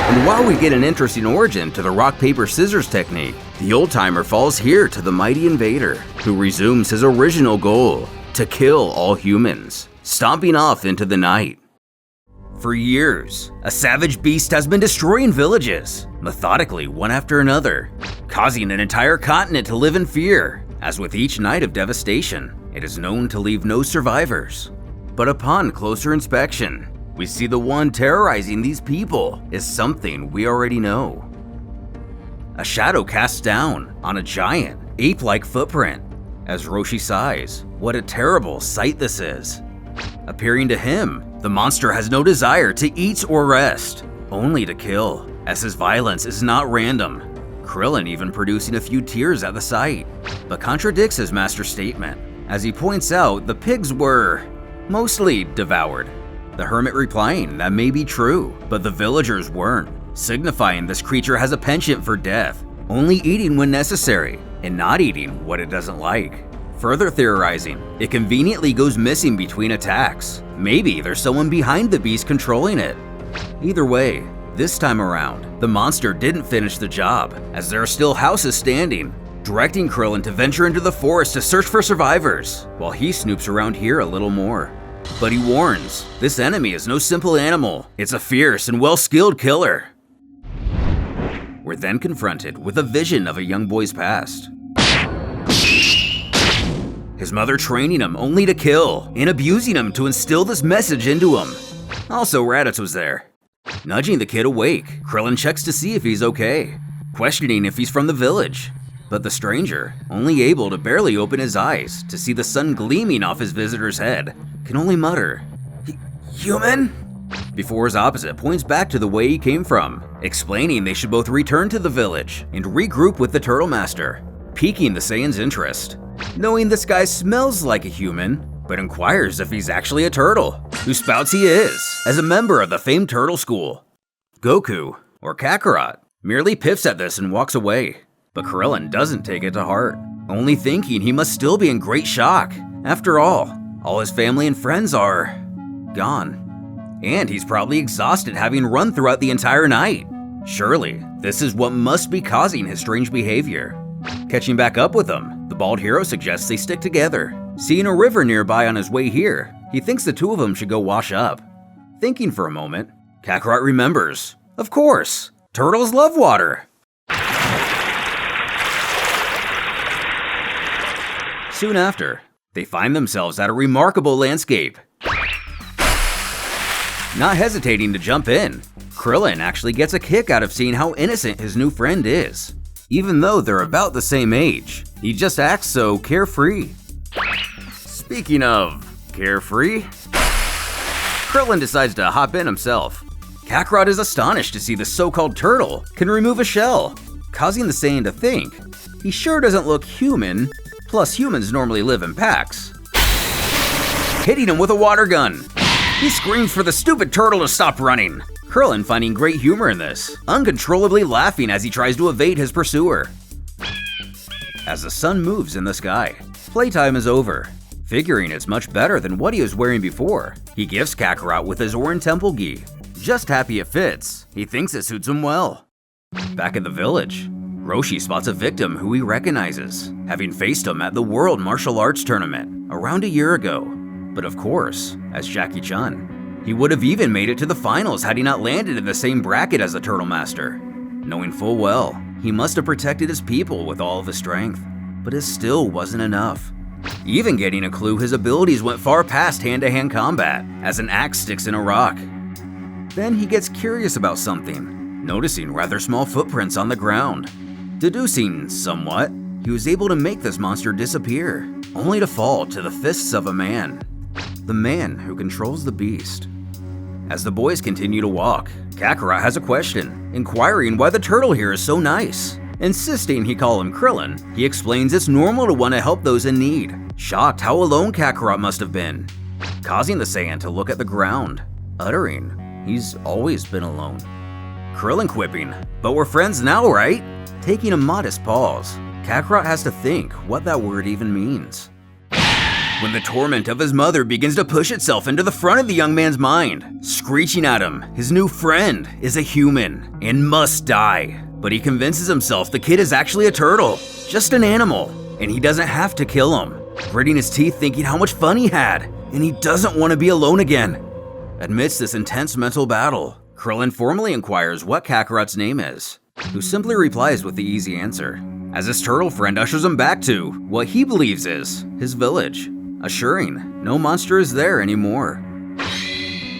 And while we get an interesting origin to the rock-paper-scissors technique, the old-timer falls here to the mighty invader, who resumes his original goal, to kill all humans, stomping off into the night. For years, a savage beast has been destroying villages, methodically one after another, causing an entire continent to live in fear, as with each night of devastation, it is known to leave no survivors. But upon closer inspection, we see the one terrorizing these people is something we already know. A shadow casts down on a giant, ape-like footprint. As Roshi sighs, what a terrible sight this is. Appearing to him, the monster has no desire to eat or rest, only to kill, as his violence is not random. Krillin even producing a few tears at the sight, but contradicts his master's statement, as he points out the pigs were mostly devoured. The hermit replying that may be true, but the villagers weren't, signifying this creature has a penchant for death, only eating when necessary, and not eating what it doesn't like. Further theorizing, it conveniently goes missing between attacks. Maybe there's someone behind the beast controlling it. Either way, this time around, the monster didn't finish the job, as there are still houses standing, directing Krillin to venture into the forest to search for survivors, while he snoops around here a little more. But he warns, this enemy is no simple animal, it's a fierce and well-skilled killer. We're then confronted with a vision of a young boy's past. His mother training him only to kill, and abusing him to instill this message into him. Also, Raditz was there. Nudging the kid awake, Krillin checks to see if he's okay, questioning if he's from the village. But the stranger, only able to barely open his eyes to see the sun gleaming off his visitor's head, can only mutter, "Human?" Before his opposite points back to the way he came from, explaining they should both return to the village and regroup with the Turtle Master, piquing the Saiyan's interest. Knowing this guy smells like a human, but inquires if he's actually a turtle, who spouts he is, as a member of the famed turtle school. Goku, or Kakarot, merely piffs at this and walks away, but Krillin doesn't take it to heart, only thinking he must still be in great shock. After all his family and friends are gone. And he's probably exhausted having run throughout the entire night. Surely, this is what must be causing his strange behavior. Catching back up with him, the bald hero suggests they stick together. Seeing a river nearby on his way here, he thinks the two of them should go wash up. Thinking for a moment, Kakarot remembers. Of course, turtles love water. Soon after, they find themselves at a remarkable landscape. Not hesitating to jump in, Krillin actually gets a kick out of seeing how innocent his new friend is. Even though they're about the same age, he just acts so carefree. Speaking of carefree, Krillin decides to hop in himself. Kakarot is astonished to see the so-called turtle can remove a shell, causing the Saiyan to think he sure doesn't look human, plus humans normally live in packs. Hitting him with a water gun. He screams for the stupid turtle to stop running. Krillin finding great humor in this, uncontrollably laughing as he tries to evade his pursuer. As the sun moves in the sky, playtime is over. Figuring it's much better than what he was wearing before, he gifts Kakarot with his Orin Temple gi. Just happy it fits, he thinks it suits him well. Back at the village, Roshi spots a victim who he recognizes, having faced him at the World Martial Arts Tournament around a year ago. But of course, as Jackie Chun, he would have even made it to the finals had he not landed in the same bracket as the Turtle Master. Knowing full well, he must have protected his people with all of his strength, but it still wasn't enough. Even getting a clue his abilities went far past hand-to-hand combat, as an axe sticks in a rock. Then he gets curious about something, noticing rather small footprints on the ground. Deducing somewhat, he was able to make this monster disappear, only to fall to the fists of a man. The man who controls the beast. As the boys continue to walk, Kakarot has a question, inquiring why the turtle here is so nice. Insisting he call him Krillin, he explains it's normal to want to help those in need, shocked how alone Kakarot must have been, causing the Saiyan to look at the ground, uttering, he's always been alone. Krillin quipping, but we're friends now, right? Taking a modest pause, Kakarot has to think what that word even means. As the boys continue to walk, Kakarot has a question, inquiring why the turtle here is so nice. Shocked how alone Kakarot must have been, causing the Saiyan to look at the ground, uttering, he's always been alone. Krillin quipping, but we're friends now, right? Taking a modest pause, Kakarot has to think what that word even means. when the torment of his mother begins to push itself into the front of the young man's mind, screeching at him his new friend is a human and must die. But he convinces himself the kid is actually a turtle, just an animal, and he doesn't have to kill him, gritting his teeth thinking how much fun he had, and he doesn't want to be alone again. Amidst this intense mental battle, Krillin formally inquires what Kakarot's name is, who simply replies with the easy answer, as his turtle friend ushers him back to what he believes is his village, assuring no monster is there anymore.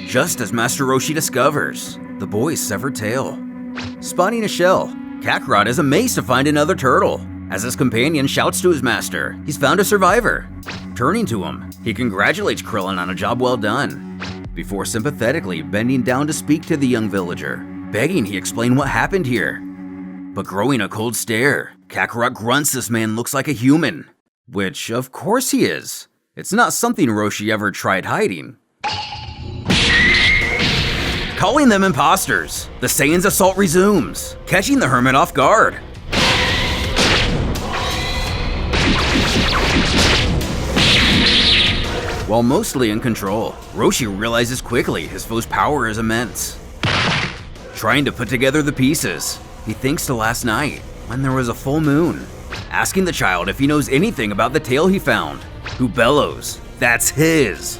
Just as Master Roshi discovers the boy's severed tail. Spotting a shell, Kakarot is amazed to find another turtle, as his companion shouts to his master he's found a survivor. Turning to him, he congratulates Krillin on a job well done, before sympathetically bending down to speak to the young villager, begging he explain what happened here. But growing a cold stare, Kakarot grunts this man looks like a human, which of course he is. It's not something Roshi ever tried hiding. Calling them imposters, the Saiyans' assault resumes, catching the hermit off guard. While mostly in control, Roshi realizes quickly his foe's power is immense. Trying to put together the pieces, he thinks to last night, when there was a full moon, asking the child if he knows anything about the tail he found, who bellows, that's his.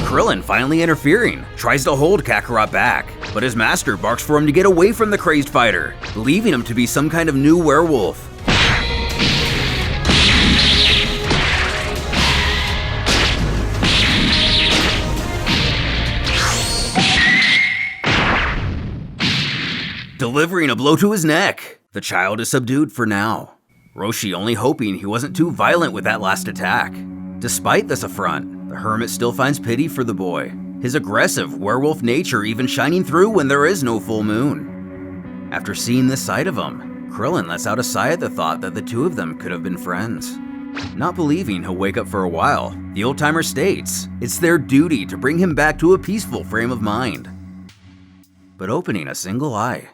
Krillin finally interfering, tries to hold Kakarot back, but his master barks for him to get away from the crazed fighter, believing him to be some kind of new werewolf. Delivering a blow to his neck, the child is subdued for now. Roshi only hoping he wasn't too violent with that last attack. Despite this affront, the hermit still finds pity for the boy, his aggressive werewolf nature even shining through when there is no full moon. After seeing this side of him, Krillin lets out a sigh at the thought that the two of them could have been friends. Not believing he'll wake up for a while, the old-timer states it's their duty to bring him back to a peaceful frame of mind. But opening a single eye,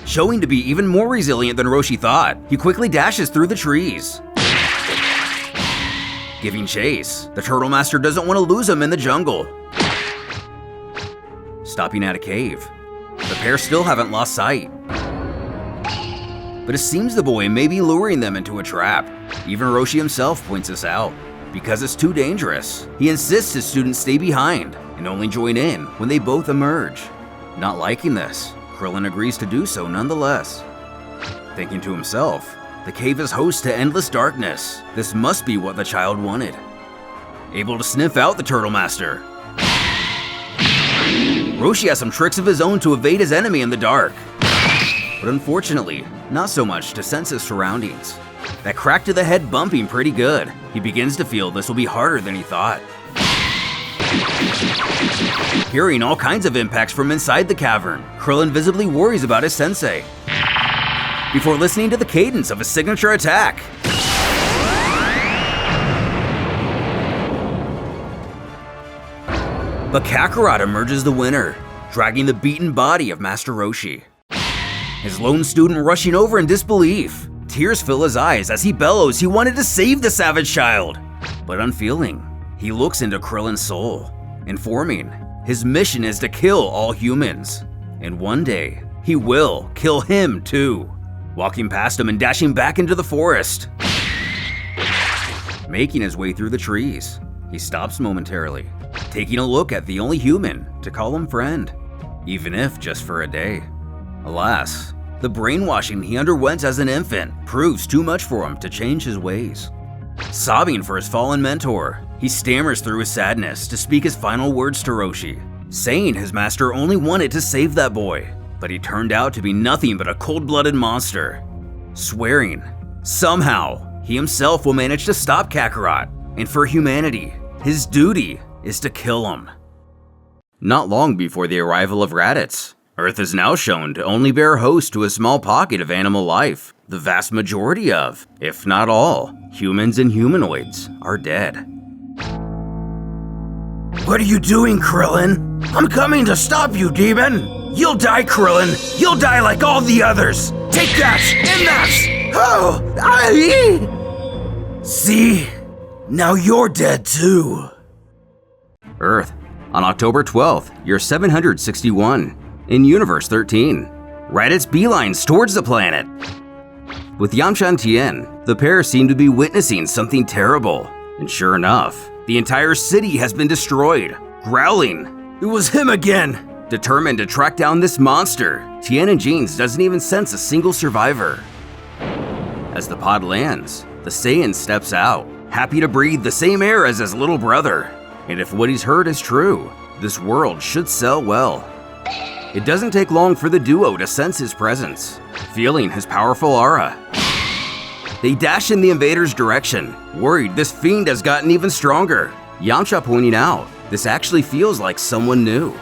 showing to be even more resilient than Roshi thought, he quickly dashes through the trees. Giving chase, the Turtle Master doesn't want to lose him in the jungle. Stopping at a cave, the pair still haven't lost sight. But it seems the boy may be luring them into a trap. Even Roshi himself points this out. Because it's too dangerous, he insists his students stay behind and only join in when they both emerge. Not liking this, Krillin agrees to do so nonetheless. Thinking to himself, the cave is host to endless darkness. This must be what the child wanted. Able to sniff out the Turtle Master, Roshi has some tricks of his own to evade his enemy in the dark. But unfortunately, not so much to sense his surroundings. That crack to the head bumping pretty good. He begins to feel this will be harder than he thought. Hearing all kinds of impacts from inside the cavern, Krillin visibly worries about his sensei, before listening to the cadence of his signature attack. But Kakarot emerges the winner, dragging the beaten body of Master Roshi. His lone student rushing over in disbelief. Tears fill his eyes as he bellows he wanted to save the savage child. But unfeeling, he looks into Krillin's soul, informing his mission is to kill all humans. And one day, he will kill him too. Walking past him and dashing back into the forest. Making his way through the trees, he stops momentarily, taking a look at the only human to call him friend, even if just for a day. Alas, the brainwashing he underwent as an infant proves too much for him to change his ways. Sobbing for his fallen mentor, he stammers through his sadness to speak his final words to Roshi, saying his master only wanted to save that boy, but he turned out to be nothing but a cold-blooded monster. Swearing, somehow, he himself will manage to stop Kakarot, and for humanity, his duty is to kill him. Not long before the arrival of Raditz, Earth is now shown to only bear host to a small pocket of animal life. The vast majority of, if not all, humans and humanoids are dead. What are you doing, Krillin? I'm coming to stop you, demon! You'll die, Krillin! You'll die like all the others! Take that! And that! Oh! See? Now you're dead too. Earth, on October 12th, year 761, in Universe 13. Raditz beelines towards the planet. With Yamcha and Tien, the pair seem to be witnessing something terrible. And sure enough, the entire city has been destroyed. Growling, It was him again! determined to track down this monster, Tien and Jeans doesn't even sense a single survivor. As the pod lands, the Saiyan steps out, happy to breathe the same air as his little brother. And if what he's heard is true, this world should sell well. It doesn't take long for the duo to sense his presence, feeling his powerful aura. They dash in the invader's direction, worried this fiend has gotten even stronger. Yamcha pointing out, this actually feels like someone new.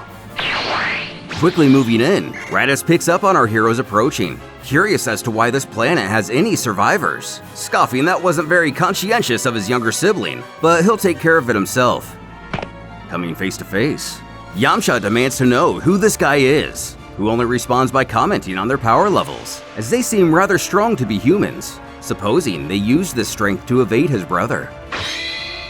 Quickly moving in, Raditz picks up on our heroes approaching, curious as to why this planet has any survivors, scoffing that wasn't very conscientious of his younger sibling, but he'll take care of it himself. Coming face to face, Yamcha demands to know who this guy is, who only responds by commenting on their power levels, as they seem rather strong to be humans, supposing they used this strength to evade his brother.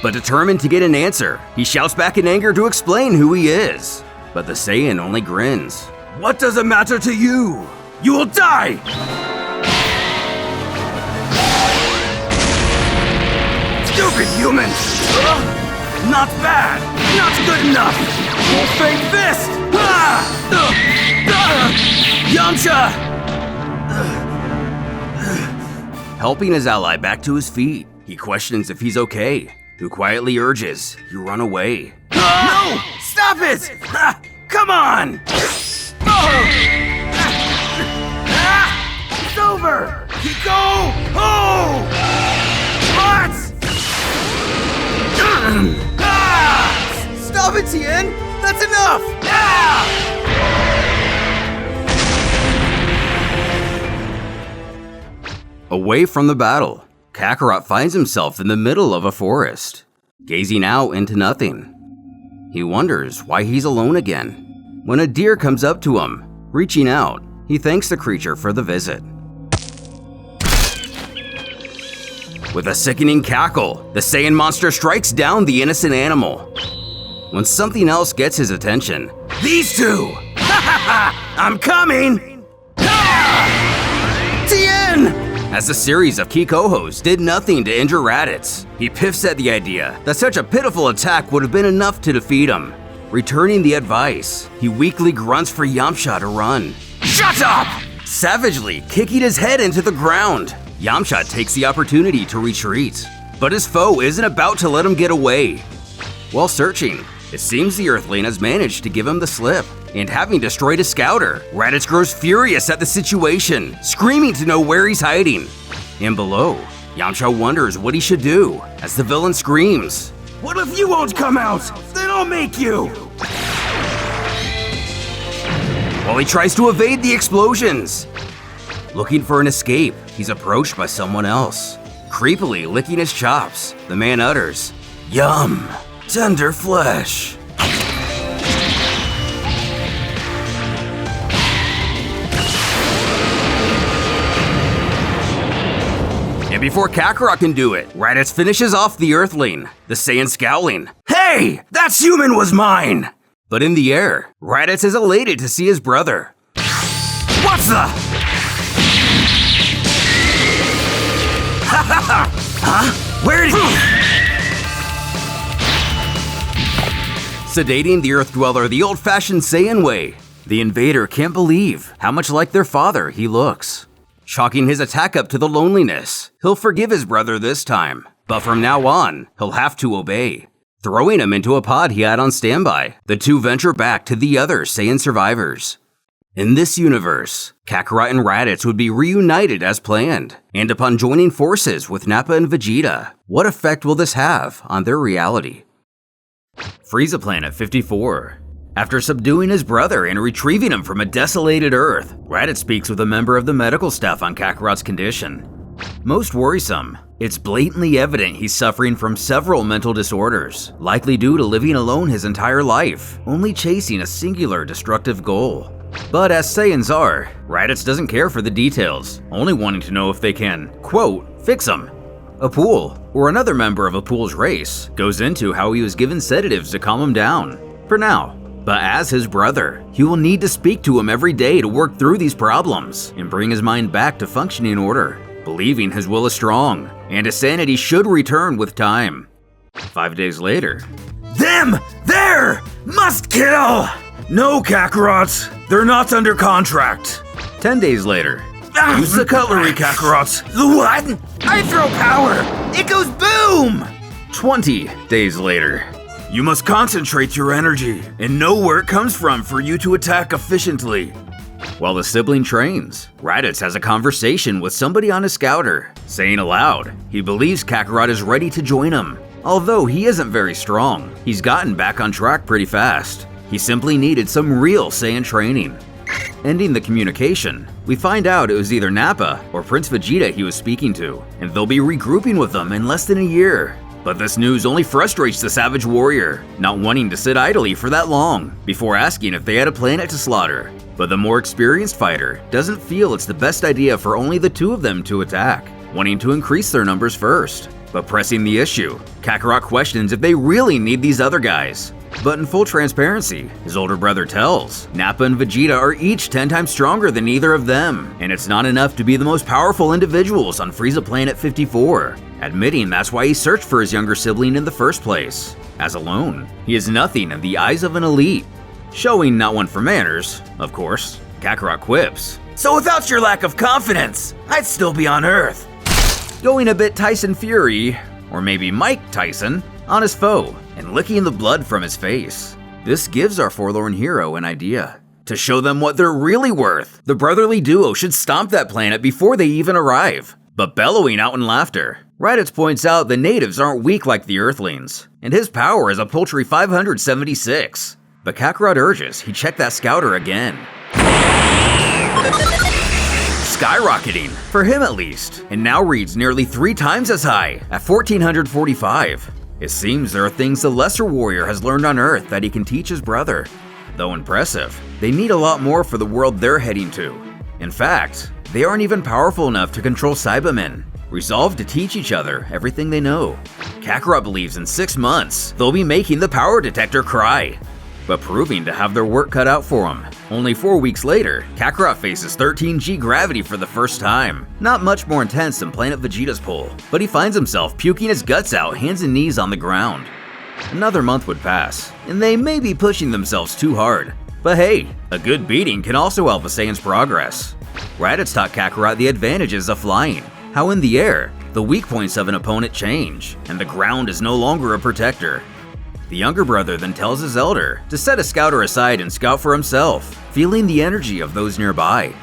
But determined to get an answer, he shouts back in anger to explain who he is. But the Saiyan only grins. What does it matter to you? You will die! Stupid humans! Not bad! Not good enough! Wolf-Fang Fist! Yamcha! Helping his ally back to his feet, he questions if he's okay, who quietly urges he run away. No! Stop it! Come on! It's over! Go! Oh! What? Stop it, Tien! That's enough! Away from the battle, Kakarot finds himself in the middle of a forest, gazing out into nothing. He wonders why he's alone again. When a deer comes up to him, reaching out, he thanks the creature for the visit. With a sickening cackle, the Saiyan monster strikes down the innocent animal. When something else gets his attention, These two! I'm coming! Tien! as a series of Kikohos did nothing to injure Raditz, he piffs at the idea that such a pitiful attack would have been enough to defeat him. Returning the advice, he weakly grunts for Yamcha to run. Shut up! Savagely kicking his head into the ground, Yamcha takes the opportunity to retreat, but his foe isn't about to let him get away. While searching, it seems the Earthling has managed to give him the slip, and having destroyed a scouter, Raditz grows furious at the situation, screaming to know where he's hiding. And below, Yamcha wonders what he should do, as the villain screams. What if you won't come out? Then I'll make you! While he tries to evade the explosions. Looking for an escape, he's approached by someone else. Creepily licking his chops, the man utters, "Yum, tender flesh." And before Kakarot can do it, Raditz finishes off the Earthling, the Saiyan scowling. Hey! That human was mine! But in the air, Raditz is elated to see his brother. What's the... Huh? Where did Sedating the Earth Dweller the old-fashioned Saiyan way, the invader can't believe how much like their father he looks. Chalking his attack up to the loneliness, he'll forgive his brother this time, but from now on, he'll have to obey. Throwing him into a pod he had on standby, the two venture back to the other Saiyan survivors. In this universe, Kakarot and Raditz would be reunited as planned, and upon joining forces with Nappa and Vegeta, what effect will this have on their reality? Frieza Planet 54. After subduing his brother and retrieving him from a desolated Earth, Raditz speaks with a member of the medical staff on Kakarot's condition. Most worrisome, it's blatantly evident he's suffering from several mental disorders, likely due to living alone his entire life, only chasing a singular destructive goal. But as Saiyans are, Raditz doesn't care for the details, only wanting to know if they can, quote, fix him. Apul, or another member of Apul's race, goes into how he was given sedatives to calm him down, for now. But as his brother, he will need to speak to him every day to work through these problems and bring his mind back to functioning order, believing his will is strong and his sanity should return with time. 5 days later. Them! There! Must kill! No, Kakarot! They're not under contract. 10 days later. Use the cutlery, Kakarot. What? I throw power! It goes boom! 20 days later. You must concentrate your energy and know where it comes from for you to attack efficiently. While the sibling trains, Raditz has a conversation with somebody on his scouter, saying aloud he believes Kakarot is ready to join him. Although he isn't very strong, he's gotten back on track pretty fast. He simply needed some real Saiyan training. Ending the communication, we find out it was either Nappa or Prince Vegeta he was speaking to, and they'll be regrouping with them in less than a year. But this news only frustrates the savage warrior, not wanting to sit idly for that long before asking if they had a planet to slaughter. But the more experienced fighter doesn't feel it's the best idea for only the two of them to attack, wanting to increase their numbers first. But pressing the issue, Kakarot questions if they really need these other guys. But in full transparency, his older brother tells Nappa and Vegeta are each 10 times stronger than either of them, and it's not enough to be the most powerful individuals on Frieza Planet 54, admitting that's why he searched for his younger sibling in the first place, as alone, he is nothing in the eyes of an elite. Showing not one for manners, of course, Kakarot quips, So without your lack of confidence, I'd still be on Earth. going a bit Tyson Fury, or maybe Mike Tyson, on his foe and licking the blood from his face. This gives our forlorn hero an idea. To show them what they're really worth, the brotherly duo should stomp that planet before they even arrive. But bellowing out in laughter, Raditz points out the natives aren't weak like the Earthlings, and his power is a paltry 576. But Kakarot urges he check that scouter again. Skyrocketing, for him at least, and now reads nearly 3 times as high at 1445. It seems there are things the lesser warrior has learned on Earth that he can teach his brother. Though impressive, they need a lot more for the world they're heading to. In fact, they aren't even powerful enough to control Cybermen, resolved to teach each other everything they know. Kakarot believes in 6 months, they'll be making the power detector cry, but proving to have their work cut out for them. Only 4 weeks later, Kakarot faces 13G gravity for the first time. Not much more intense than Planet Vegeta's pull, but he finds himself puking his guts out hands and knees on the ground. Another month would pass, and they may be pushing themselves too hard. But hey, a good beating can also help a Saiyan's progress. Raditz taught Kakarot the advantages of flying, how in the air, the weak points of an opponent change, and the ground is no longer a protector. The younger brother then tells his elder to set a scouter aside and scout for himself, feeling the energy of those nearby.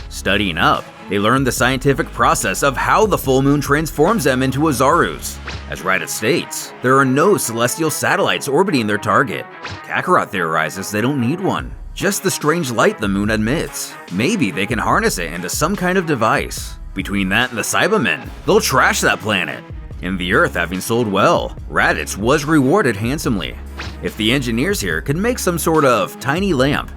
Studying up, they learn the scientific process of how the full moon transforms them into Ozarus. As Raditz states, there are no celestial satellites orbiting their target. Kakarot theorizes they don't need one, just the strange light the moon emits. Maybe they can harness it into some kind of device. Between that and the Cybermen, they'll trash that planet. And the Earth having sold well, Raditz was rewarded handsomely. If the engineers here could make some sort of tiny lamp.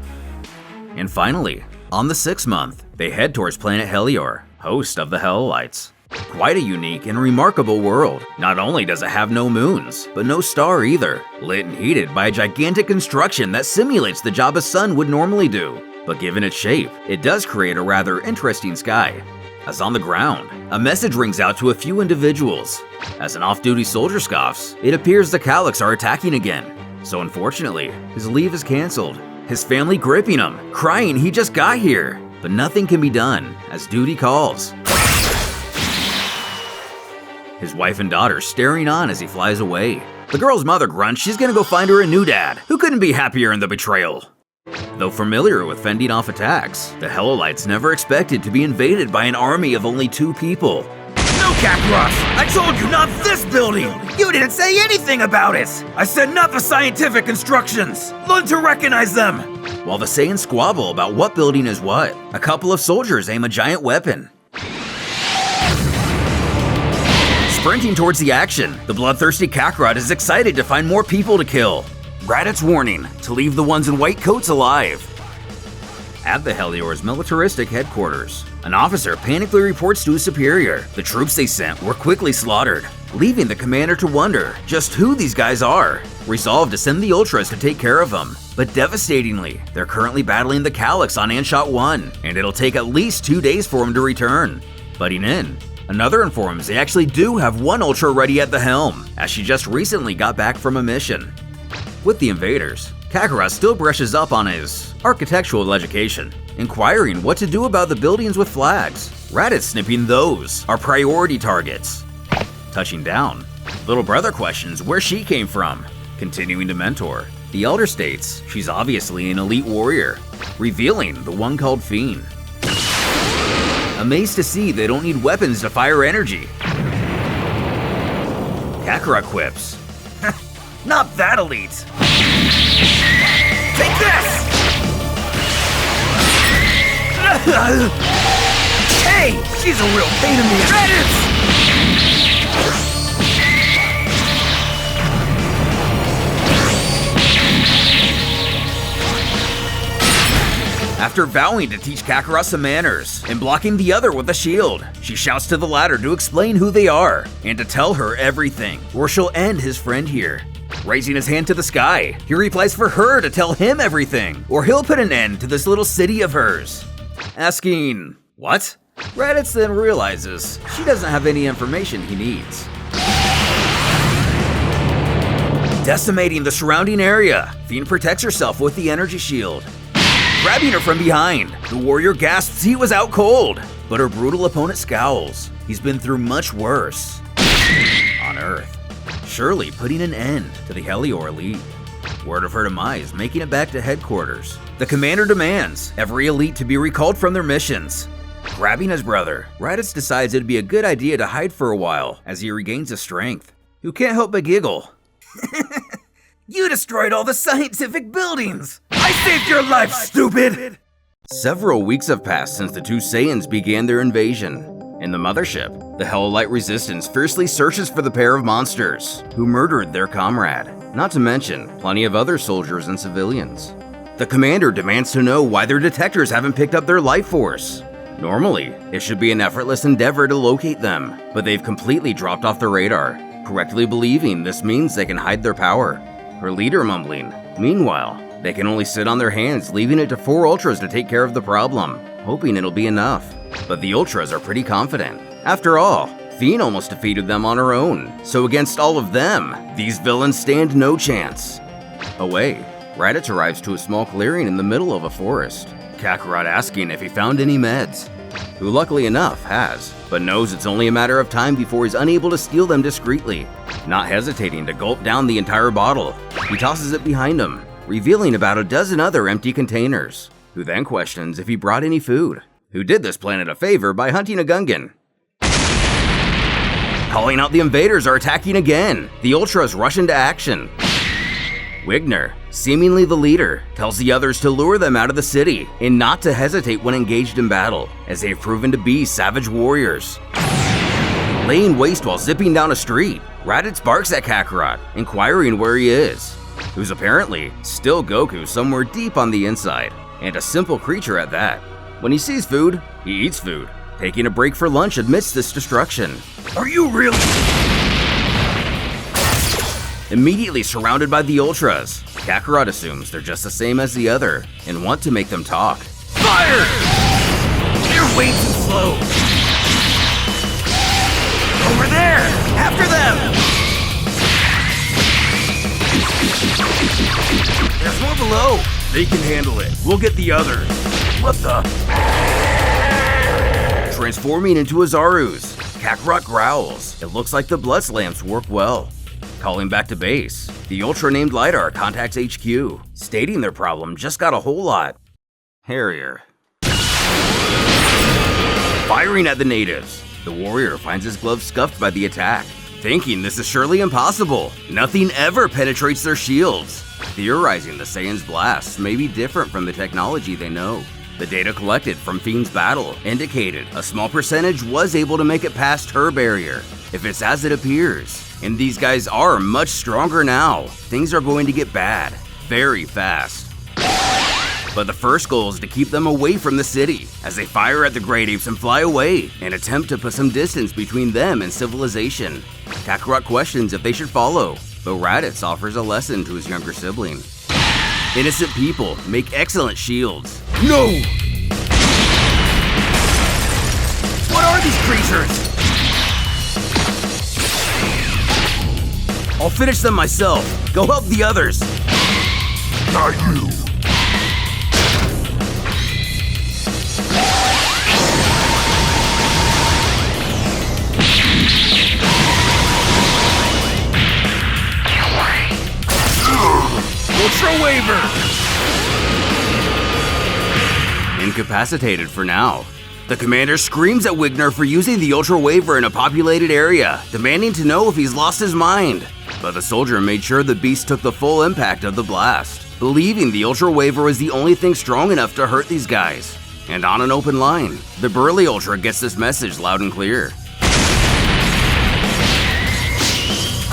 And finally, on the 6th month, they head towards planet Helior, host of the Hellites. Quite a unique and remarkable world. Not only does it have no moons, but no star either, lit and heated by a gigantic construction that simulates the job a sun would normally do. But given its shape, it does create a rather interesting sky. As on the ground, a message rings out to a few individuals. As an off-duty soldier scoffs, it appears the Calyx are attacking again. So unfortunately, his leave is canceled. His family gripping him, crying he just got here. But nothing can be done, as duty calls. His wife and daughter staring on as he flies away. The girl's mother grunts she's gonna go find her a new dad, who couldn't be happier in the betrayal. Though familiar with fending off attacks, the Hellites never expected to be invaded by an army of only 2 people. No, Kakarot! I told you not this building! You didn't say anything about it! I said not the scientific instructions! Learn to recognize them! While the Saiyans squabble about what building is what, a couple of soldiers aim a giant weapon. Sprinting towards the action, the bloodthirsty Kakarot is excited to find more people to kill. Raditz warning to leave the ones in white coats alive. At the Helior's militaristic headquarters, an officer panically reports to his superior. The troops they sent were quickly slaughtered, leaving the commander to wonder just who these guys are. Resolved to send the Ultras to take care of them, but devastatingly, they're currently battling the Calyx on Anshot 1, and it'll take at least 2 days for him to return. Butting in, another informs they actually do have one Ultra ready at the helm, as she just recently got back from a mission. With the invaders, Kakarot still brushes up on his architectural education, inquiring what to do about the buildings with flags. Raditz snipping those are priority targets. Touching down, little brother questions where she came from. Continuing to mentor, the elder states she's obviously an elite warrior, revealing the one called Fiend. Amazed to see they don't need weapons to fire energy, Kakarot quips, Not that elite! Take this! Hey! She's a real pain in the ass! After vowing to teach Kakarot some manners and blocking the other with a shield, she shouts to the latter to explain who they are and to tell her everything, or she'll end his friend here. Raising his hand to the sky, he replies for her to tell him everything, or he'll put an end to this little city of hers. Asking, what? Raditz then realizes she doesn't have any information he needs. Decimating the surrounding area, Fiend protects herself with the energy shield. Grabbing her from behind, the warrior gasps he was out cold, but her brutal opponent scowls. He's been through much worse on Earth, surely putting an end to the Helior elite. Word of her demise making it back to headquarters. The commander demands every elite to be recalled from their missions. Grabbing his brother, Raditz decides it'd be a good idea to hide for a while as he regains his strength. Who can't help but giggle. You destroyed all the scientific buildings! I saved your life, stupid! Several weeks have passed since the two Saiyans began their invasion. In the mothership, the Hellite Resistance fiercely searches for the pair of monsters who murdered their comrade, not to mention plenty of other soldiers and civilians. The commander demands to know why their detectors haven't picked up their life force. Normally, it should be an effortless endeavor to locate them, but they've completely dropped off the radar, correctly believing this means they can hide their power. Her leader mumbling, meanwhile, they can only sit on their hands, leaving it to 4 Ultras to take care of the problem, hoping it'll be enough. But the Ultras are pretty confident. After all, Fiend almost defeated them on her own, so against all of them, these villains stand no chance. Away, Raditz arrives to a small clearing in the middle of a forest, Kakarot asking if he found any meds, who luckily enough has, but knows it's only a matter of time before he's unable to steal them discreetly. Not hesitating to gulp down the entire bottle, he tosses it behind him, revealing about a dozen other empty containers, who then questions if he brought any food, who did this planet a favor by hunting a Gungan. Calling out the invaders are attacking again, the Ultras rush into action. Wigner, seemingly the leader, tells the others to lure them out of the city and not to hesitate when engaged in battle, as they've proven to be savage warriors. Laying waste while zipping down a street, Raditz barks at Kakarot, inquiring where he is, who's apparently still Goku somewhere deep on the inside, and a simple creature at that. When he sees food, he eats food, taking a break for lunch amidst this destruction. Are you really? Immediately surrounded by the Ultras, Kakarot assumes they're just the same as the other and want to make them talk. Fire! You're way too slow. Over there! After them! There's more below. They can handle it. We'll get the others. What the? Transforming into a Zaruz, Kakarot growls. It looks like the blood slams work well. Calling back to base, the Ultra named Lidar contacts HQ, stating their problem just got a whole lot hairier. Firing at the natives, the warrior finds his gloves scuffed by the attack, thinking this is surely impossible. Nothing ever penetrates their shields, theorizing the Saiyans' blasts may be different from the technology they know. The data collected from Fiend's battle indicated a small percentage was able to make it past her barrier, if it's as it appears. And these guys are much stronger now. Things are going to get bad, very fast. But the first goal is to keep them away from the city, as they fire at the Great Apes and fly away, and attempt to put some distance between them and civilization. Kakarot questions if they should follow, but Raditz offers a lesson to his younger sibling. Innocent people make excellent shields. No! What are these creatures? I'll finish them myself. Go help the others. Not you. Ultra Waver! Incapacitated for now. The commander screams at Wigner for using the Ultra Waver in a populated area, demanding to know if he's lost his mind. But the soldier made sure the beast took the full impact of the blast, believing the Ultra Waver was the only thing strong enough to hurt these guys. And on an open line, the burly Ultra gets this message loud and clear.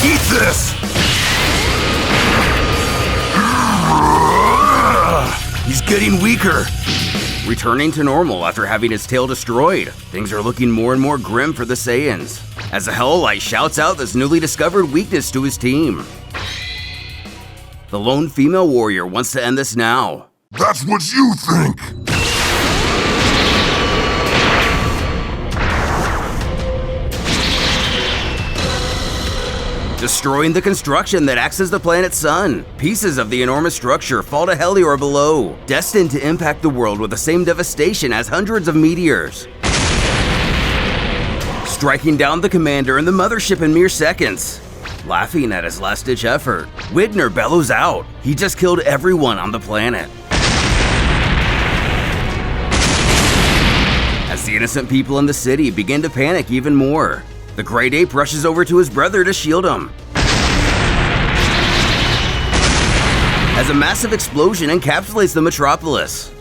Eat this! He's getting weaker. Returning to normal after having his tail destroyed, things are looking more and more grim for the Saiyans, as the Helllight shouts out this newly discovered weakness to his team. The lone female warrior wants to end this now. That's what you think. Destroying the construction that acts as the planet's sun. Pieces of the enormous structure fall to Helior below, destined to impact the world with the same devastation as hundreds of meteors. Striking down the commander and the mothership in mere seconds. Laughing at his last-ditch effort, Wigner bellows out. He just killed everyone on the planet. As the innocent people in the city begin to panic even more, the Great Ape rushes over to his brother to shield him. As a massive explosion encapsulates the metropolis.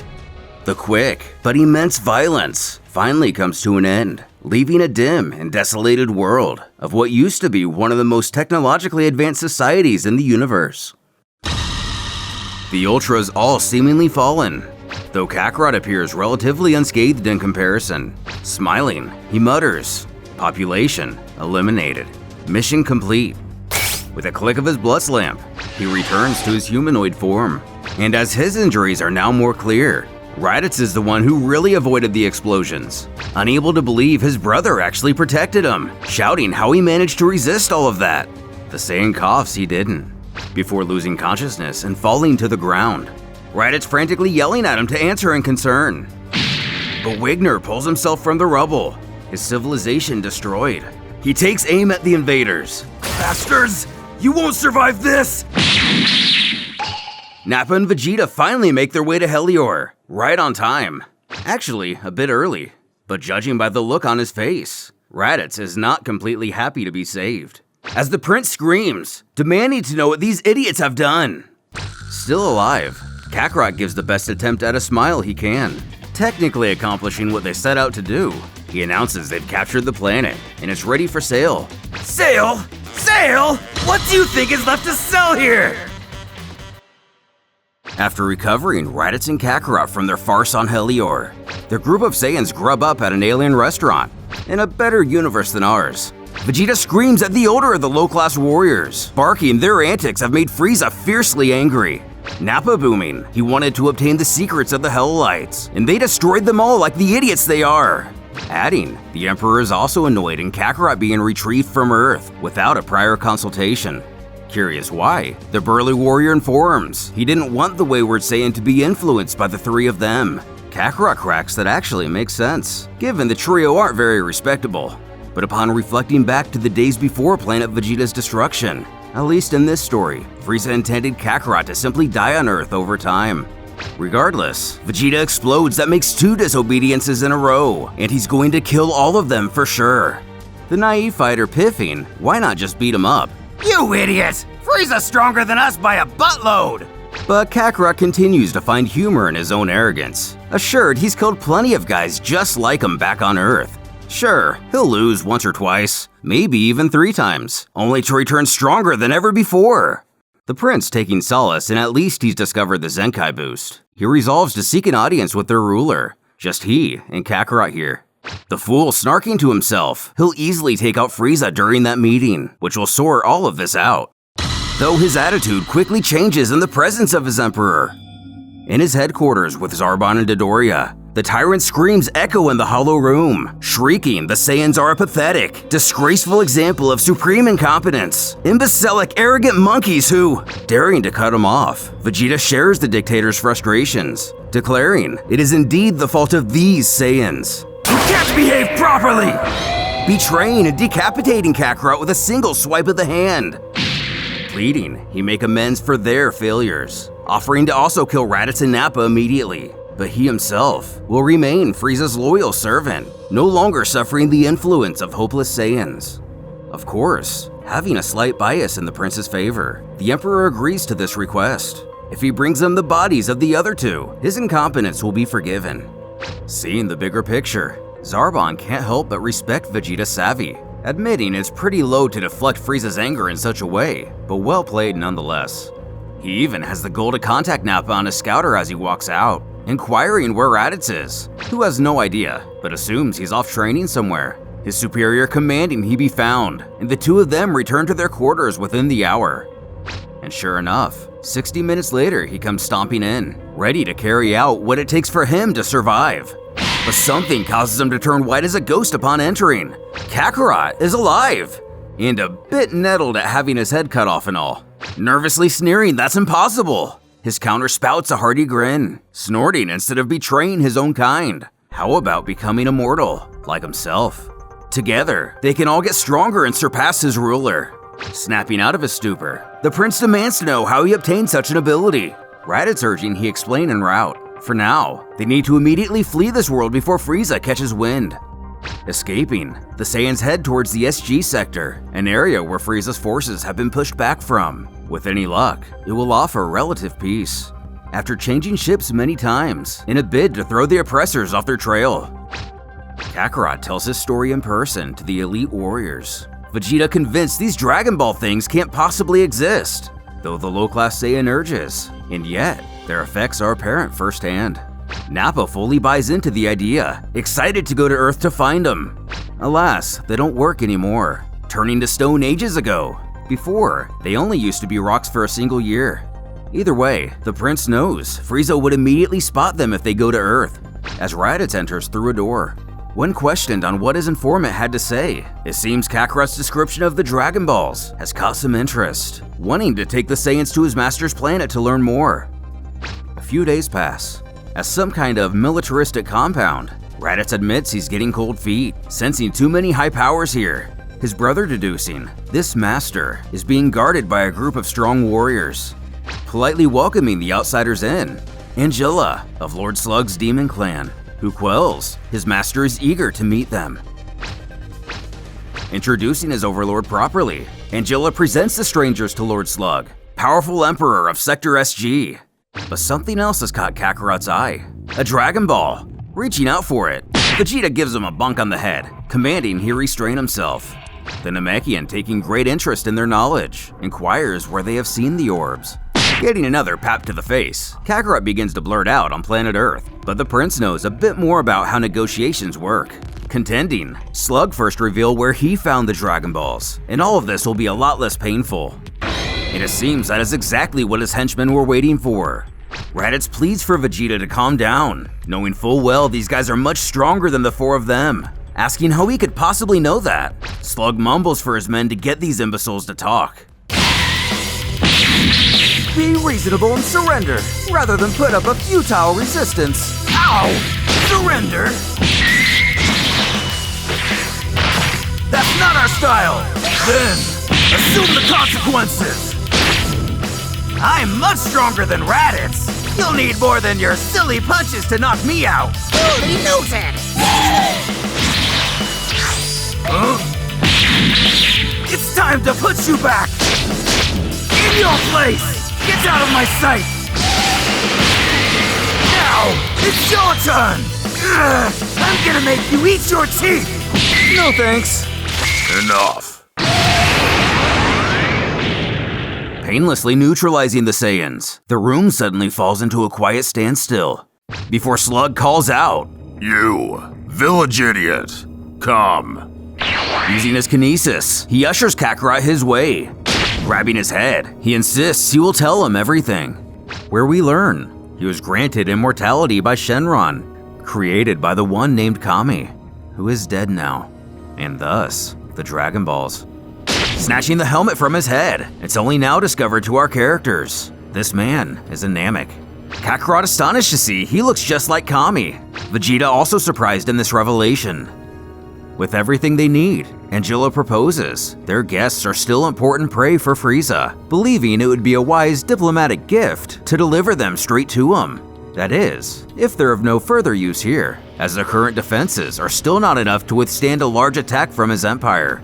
The quick but immense violence finally comes to an end, leaving a dim and desolated world of what used to be one of the most technologically advanced societies in the universe. The Ultras all seemingly fallen, though Kakarot appears relatively unscathed in comparison. Smiling, he mutters, "Population eliminated. Mission complete." With a click of his blood lamp, he returns to his humanoid form. And as his injuries are now more clear, Raditz is the one who really avoided the explosions, unable to believe his brother actually protected him, shouting how he managed to resist all of that. The Saiyan coughs he didn't, before losing consciousness and falling to the ground. Raditz frantically yelling at him to answer in concern. But Wigner pulls himself from the rubble, his civilization destroyed. He takes aim at the invaders. Bastards! You won't survive this! Nappa and Vegeta finally make their way to Helior, right on time. Actually, a bit early, but judging by the look on his face, Raditz is not completely happy to be saved. As the prince screams, demanding to know what these idiots have done. Still alive, Kakarot gives the best attempt at a smile he can, technically accomplishing what they set out to do. He announces they've captured the planet, and it's ready for sale. Sale? Sale? What do you think is left to sell here? After recovering Raditz and Kakarot from their farce on Helior, the group of Saiyans grub up at an alien restaurant, in a better universe than ours. Vegeta screams at the older of the low-class warriors, barking their antics have made Frieza fiercely angry. Nappa booming, he wanted to obtain the secrets of the Helllights, and they destroyed them all like the idiots they are. Adding, the Emperor is also annoyed in Kakarot being retrieved from Earth without a prior consultation. Curious why, the burly warrior informs he didn't want the wayward Saiyan to be influenced by the three of them. Kakarot cracks that actually makes sense, given the trio aren't very respectable. But upon reflecting back to the days before Planet Vegeta's destruction, at least in this story, Frieza intended Kakarot to simply die on Earth over time. Regardless, Vegeta explodes that makes 2 disobediences in a row, and he's going to kill all of them for sure. The naive fighter piffing, why not just beat him up? You idiot! Frieza's stronger than us by a buttload! But Kakarot continues to find humor in his own arrogance, assured he's killed plenty of guys just like him back on Earth. Sure, he'll lose once or twice, maybe even 3 times, only to return stronger than ever before. The prince, taking solace in at least he's discovered the Zenkai boost, he resolves to seek an audience with their ruler. Just he and Kakarot here. The fool snarking to himself, he'll easily take out Frieza during that meeting, which will sort all of this out. Though his attitude quickly changes in the presence of his emperor. In his headquarters with Zarbon and Dodoria, the tyrant's screams echo in the hollow room, shrieking the Saiyans are a pathetic, disgraceful example of supreme incompetence, imbecilic, arrogant monkeys who, daring to cut him off, Vegeta shares the dictator's frustrations, declaring it is indeed the fault of these Saiyans. You can't behave properly! Betraying and decapitating Kakarot with a single swipe of the hand. Pleading he make amends for their failures, offering to also kill Raditz and Nappa immediately. But he himself will remain Frieza's loyal servant, no longer suffering the influence of hopeless Saiyans. Of course, having a slight bias in the prince's favor, the Emperor agrees to this request. If he brings them the bodies of the other two, his incompetence will be forgiven. Seeing the bigger picture, Zarbon can't help but respect Vegeta's savvy, admitting it's pretty low to deflect Frieza's anger in such a way, but well played nonetheless. He even has the goal to contact Nappa on his scouter as he walks out, inquiring where Raditz is, who has no idea, but assumes he's off training somewhere, his superior commanding he be found, and the two of them return to their quarters within the hour. And sure enough, 60 minutes later he comes stomping in, ready to carry out what it takes for him to survive. But something causes him to turn white as a ghost upon entering. Kakarot is alive, and a bit nettled at having his head cut off and all. Nervously sneering that's impossible. His counter spouts a hearty grin, snorting instead of betraying his own kind. How about becoming immortal, like himself? Together, they can all get stronger and surpass his ruler. Snapping out of his stupor, the prince demands to know how he obtained such an ability. Raditz urging he explain en route. For now, they need to immediately flee this world before Frieza catches wind. Escaping, the Saiyans head towards the SG sector, an area where Frieza's forces have been pushed back from. With any luck, it will offer relative peace. After changing ships many times, in a bid to throw the oppressors off their trail. Kakarot tells his story in person to the elite warriors. Vegeta convinced these Dragon Ball things can't possibly exist, though the low-class Saiyan urges, and yet their effects are apparent firsthand. Nappa fully buys into the idea, excited to go to Earth to find them. Alas, they don't work anymore, turning to stone ages ago. Before, they only used to be rocks for a single year. Either way, the prince knows Frieza would immediately spot them if they go to Earth, as Raditz enters through a door. When questioned on what his informant had to say, it seems Kakarot's description of the Dragon Balls has caught some interest, wanting to take the Saiyans to his master's planet to learn more. A few days pass. As some kind of militaristic compound, Raditz admits he's getting cold feet, sensing too many high powers here. His brother deducing, this master is being guarded by a group of strong warriors. Politely welcoming the outsiders in, Angela of Lord Slug's demon clan, who quells his master is eager to meet them. Introducing his overlord properly, Angela presents the strangers to Lord Slug, powerful emperor of Sector SG. But something else has caught Kakarot's eye. A Dragon Ball. Reaching out for it, Vegeta gives him a bunk on the head, commanding he restrain himself. The Namekian, taking great interest in their knowledge, inquires where they have seen the orbs. Getting another pap to the face, Kakarot begins to blurt out on planet Earth, but the prince knows a bit more about how negotiations work. Contending, Slug first reveal where he found the Dragon Balls, and all of this will be a lot less painful. And it seems that is exactly what his henchmen were waiting for. Raditz pleads for Vegeta to calm down, knowing full well these guys are much stronger than the four of them. Asking how he could possibly know that, Slug mumbles for his men to get these imbeciles to talk. Be reasonable and surrender, rather than put up a futile resistance. Ow! Surrender? That's not our style! Then, assume the consequences! I'm much stronger than Raditz. You'll need more than your silly punches to knock me out. Fully noted. Huh? It's time to put you back in your place. Get out of my sight. Now, it's your turn. I'm gonna make you eat your teeth. No thanks. Enough. Painlessly neutralizing the Saiyans, the room suddenly falls into a quiet standstill. Before Slug calls out, You, village idiot, come. Using his kinesis, he ushers Kakarot his way. Grabbing his head, he insists he will tell him everything. Where we learn, he was granted immortality by Shenron, created by the one named Kami, who is dead now, and thus, the Dragon Balls. Snatching the helmet from his head, it's only now discovered to our characters. This man is a Namek. Kakarot astonished to see he looks just like Kami. Vegeta also surprised in this revelation. With everything they need, Angela proposes. Their guests are still important prey for Frieza, believing it would be a wise diplomatic gift to deliver them straight to him. That is, if they're of no further use here, as their current defenses are still not enough to withstand a large attack from his empire.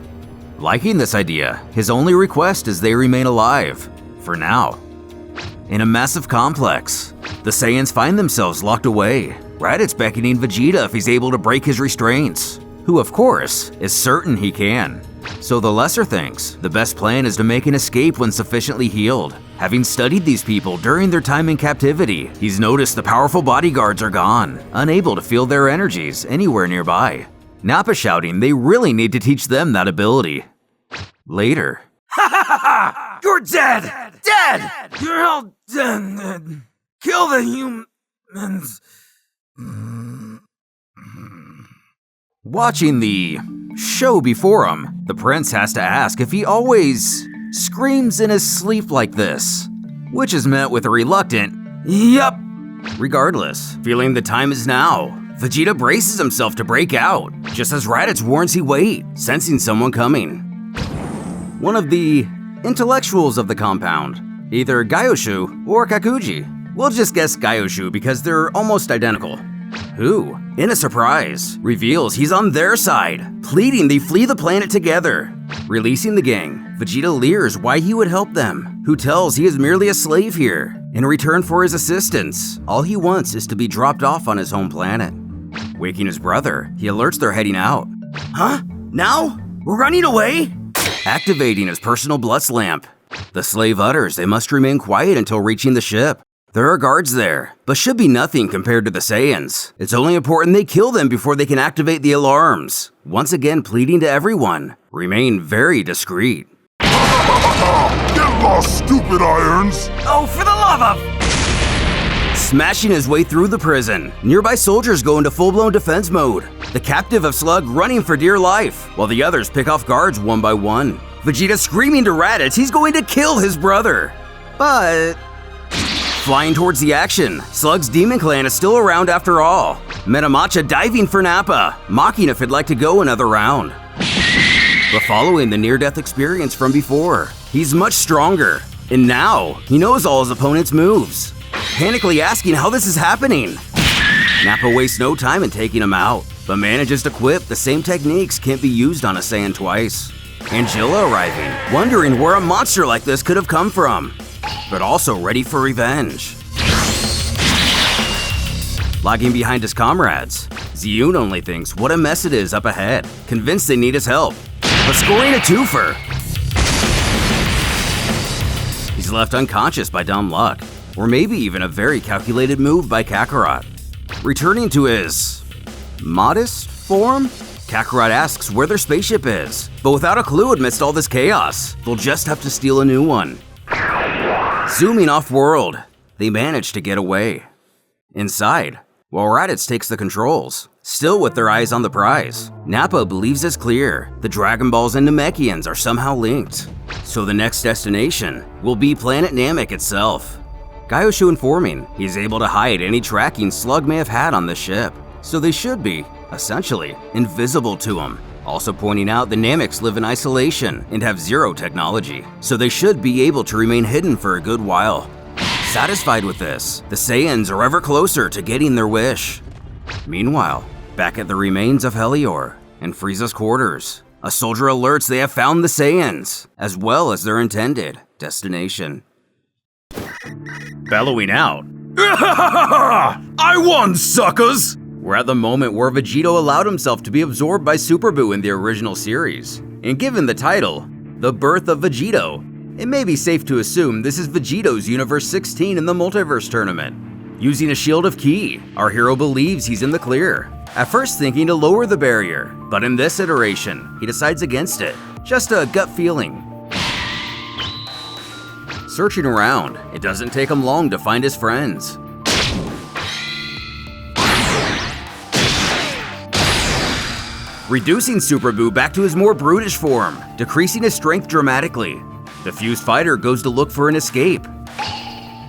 Liking this idea, his only request is they remain alive, for now. In a massive complex, the Saiyans find themselves locked away. Raditz beckoning Vegeta if he's able to break his restraints, who of course is certain he can. So the lesser thinks the best plan is to make an escape when sufficiently healed. Having studied these people during their time in captivity, he's noticed the powerful bodyguards are gone, unable to feel their energies anywhere nearby. Nappa shouting they really need to teach them that ability. Later. Ha ha ha! You're dead! Dead! You're all dead. Kill the humans. Watching the show before him, the prince has to ask if he always screams in his sleep like this, which is met with a reluctant, "Yup." Regardless, feeling the time is now, Vegeta braces himself to break out, just as Raditz warns he wait, sensing someone coming. One of the intellectuals of the compound, either Gyoshu or Kakuji. We'll just guess Gyoshu because they're almost identical. Who, in a surprise, reveals he's on their side, pleading they flee the planet together. Releasing the gang, Vegeta leers why he would help them, who tells he is merely a slave here. In return for his assistance, all he wants is to be dropped off on his home planet. Waking his brother, he alerts they're heading out. Huh? Now? We're running away? Activating his personal blitz lamp. The slave utters they must remain quiet until reaching the ship. There are guards there, but should be nothing compared to the Saiyans. It's only important they kill them before they can activate the alarms. Once again pleading to everyone, remain very discreet. Get lost, stupid irons! Oh, for the love of... Smashing his way through the prison, nearby soldiers go into full-blown defense mode. The captive of Slug running for dear life, while the others pick off guards one by one. Vegeta screaming to Raditz he's going to kill his brother. But... flying towards the action, Slug's Demon Clan is still around after all. Metamacha diving for Nappa, mocking if he'd like to go another round. But following the near-death experience from before, he's much stronger. And now, he knows all his opponent's moves. Panically asking how this is happening. Nappa wastes no time in taking him out, but manages to quip the same techniques can't be used on a Saiyan twice. Angela arriving, wondering where a monster like this could have come from, but also ready for revenge. Lagging behind his comrades, Ziyun only thinks what a mess it is up ahead, convinced they need his help, but scoring a twofer. He's left unconscious by dumb luck, or maybe even a very calculated move by Kakarot. Returning to his modest form, Kakarot asks where their spaceship is, but without a clue amidst all this chaos, they'll just have to steal a new one. Zooming off-world, they manage to get away. Inside, while Raditz takes the controls, still with their eyes on the prize, Nappa believes it's clear the Dragon Balls and Namekians are somehow linked, so the next destination will be planet Namek itself. Gyoshu informing he's able to hide any tracking Slug may have had on the ship, so they should be, essentially, invisible to him. Also pointing out the Nameks live in isolation and have zero technology, so they should be able to remain hidden for a good while. Satisfied with this, the Saiyans are ever closer to getting their wish. Meanwhile, back at the remains of Helior and Frieza's quarters, a soldier alerts they have found the Saiyans, as well as their intended destination. Bellowing out, I won, suckers! we're at the moment where Vegito allowed himself to be absorbed by Super Buu in the original series, and given the title, The Birth of Vegito, It may be safe to assume this is Vegito's Universe 16 in the Multiverse tournament. Using a shield of ki, our hero believes he's in the clear. At first thinking to lower the barrier, but in this iteration, he decides against it. Just a gut feeling. Searching around, it doesn't take him long to find his friends. Reducing Super Buu back to his more brutish form, decreasing his strength dramatically. The fused fighter goes to look for an escape.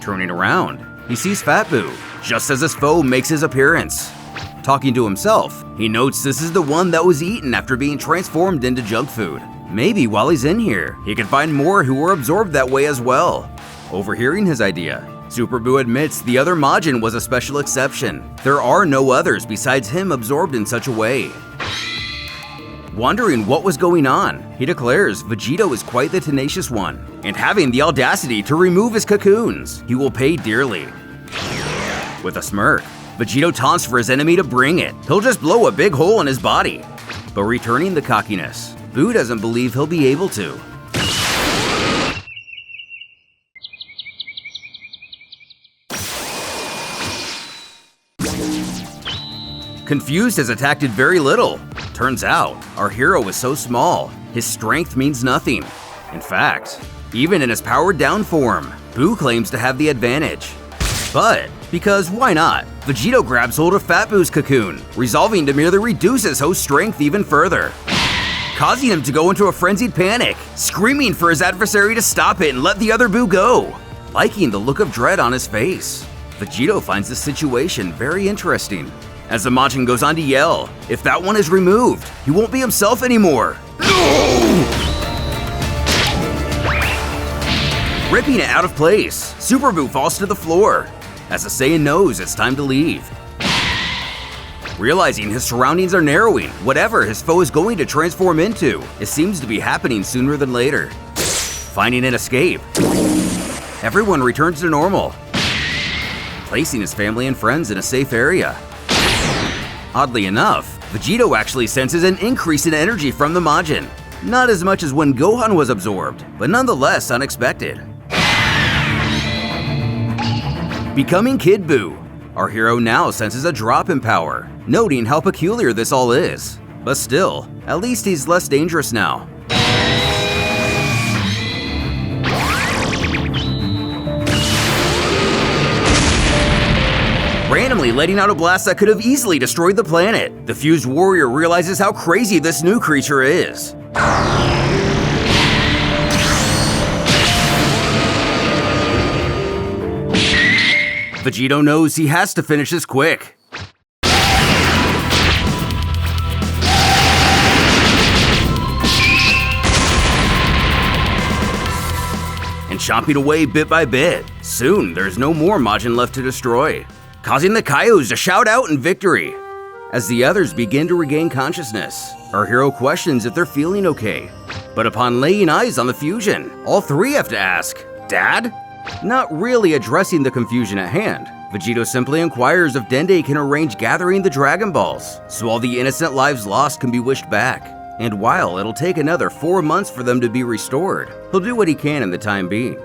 Turning around, he sees Fat Buu, just as his foe makes his appearance. Talking to himself, he notes this is the one that was eaten after being transformed into junk food. Maybe while he's in here, he can find more who were absorbed that way as well. Overhearing his idea, Super Buu admits the other Majin was a special exception. There are no others besides him absorbed in such a way. Wondering what was going on, he declares Vegito is quite the tenacious one, and having the audacity to remove his cocoons, he will pay dearly. With a smirk, Vegito taunts for his enemy to bring it. He'll just blow a big hole in his body. But returning the cockiness, Buu doesn't believe he'll be able to. Confused has attacked it very little. Turns out, our hero is so small, his strength means nothing. In fact, even in his powered down form, Buu claims to have the advantage. But, because why not, Vegito grabs hold of Fat Buu's cocoon, resolving to merely reduce his host's strength even further, causing him to go into a frenzied panic, screaming for his adversary to stop it and let the other Buu go. Liking the look of dread on his face, Vegito finds the situation very interesting. As the Majin goes on to yell, if that one is removed, he won't be himself anymore. No! Ripping it out of place, Super Buu falls to the floor, as the Saiyan knows it's time to leave. Realizing his surroundings are narrowing, whatever his foe is going to transform into, it seems to be happening sooner than later. Finding an escape, everyone returns to normal, placing his family and friends in a safe area. Oddly enough, Vegito actually senses an increase in energy from the Majin. Not as much as when Gohan was absorbed, but nonetheless unexpected. Becoming Kid Buu, our hero now senses a drop in power, noting how peculiar this all is. But still, at least he's less dangerous now. Randomly letting out a blast that could have easily destroyed the planet, the fused warrior realizes how crazy this new creature is. Vegito knows he has to finish this quick. And chomping away bit by bit. Soon, there's no more Majin left to destroy, causing the Kaioshins to shout out in victory. As the others begin to regain consciousness, our hero questions if they're feeling okay. But upon laying eyes on the fusion, all three have to ask, "Dad?" Not really addressing the confusion at hand, Vegito simply inquires if Dende can arrange gathering the Dragon Balls, so all the innocent lives lost can be wished back. And while it'll take another 4 months for them to be restored, he'll do what he can in the time being.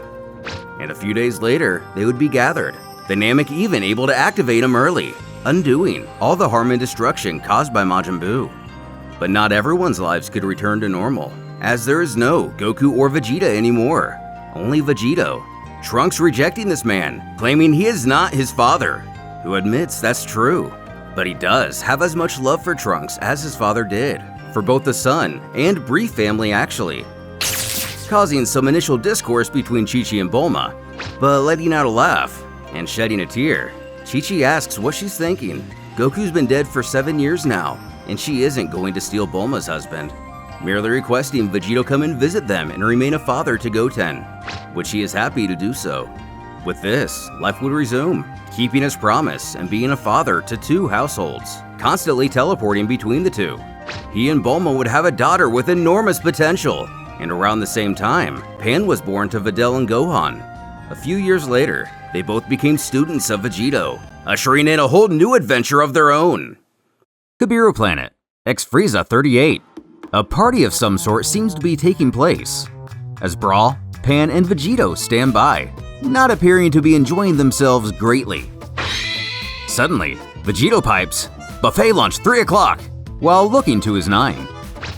And a few days later, they would be gathered. The Namek even able to activate them early, undoing all the harm and destruction caused by Majin Buu. But not everyone's lives could return to normal, as there is no Goku or Vegeta anymore, only Vegito. Trunks rejecting this man, claiming he is not his father, who admits that's true. But he does have as much love for Trunks as his father did, for both the son and Brief family actually, causing some initial discourse between Chi-Chi and Bulma, but letting out a laugh and shedding a tear. Chi-Chi asks what she's thinking. Goku's been dead for 7 years now, and she isn't going to steal Bulma's husband, merely requesting Vegito come and visit them and remain a father to Goten, which he is happy to do so. With this, life would resume, keeping his promise and being a father to 2 households, constantly teleporting between the two. He and Bulma would have a daughter with enormous potential, and around the same time, Pan was born to Videl and Gohan. A few years later, they both became students of Vegito, ushering in a whole new adventure of their own. Kabiru Planet, X-Frieza 38. A party of some sort seems to be taking place. As Brawl, Pan and Vegito stand by, not appearing to be enjoying themselves greatly. Suddenly, Vegito pipes, "Buffet lunch 3 o'clock," while looking to his 9.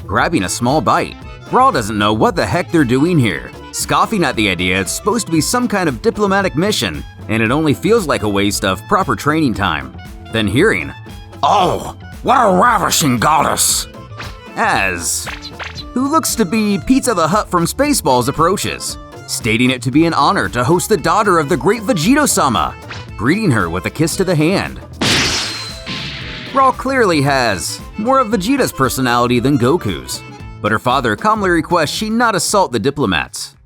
Grabbing a small bite, Brawl doesn't know what the heck they're doing here, scoffing at the idea it's supposed to be some kind of diplomatic mission, and it only feels like a waste of proper training time. Then hearing, Oh, what a ravishing goddess! as who looks to be Pizza the Hut from Spaceballs approaches, stating it to be an honor to host the daughter of the great Vegito-sama, greeting her with a kiss to the hand. Brawl clearly has more of Vegeta's personality than Goku's, but her father calmly requests she not assault the diplomats.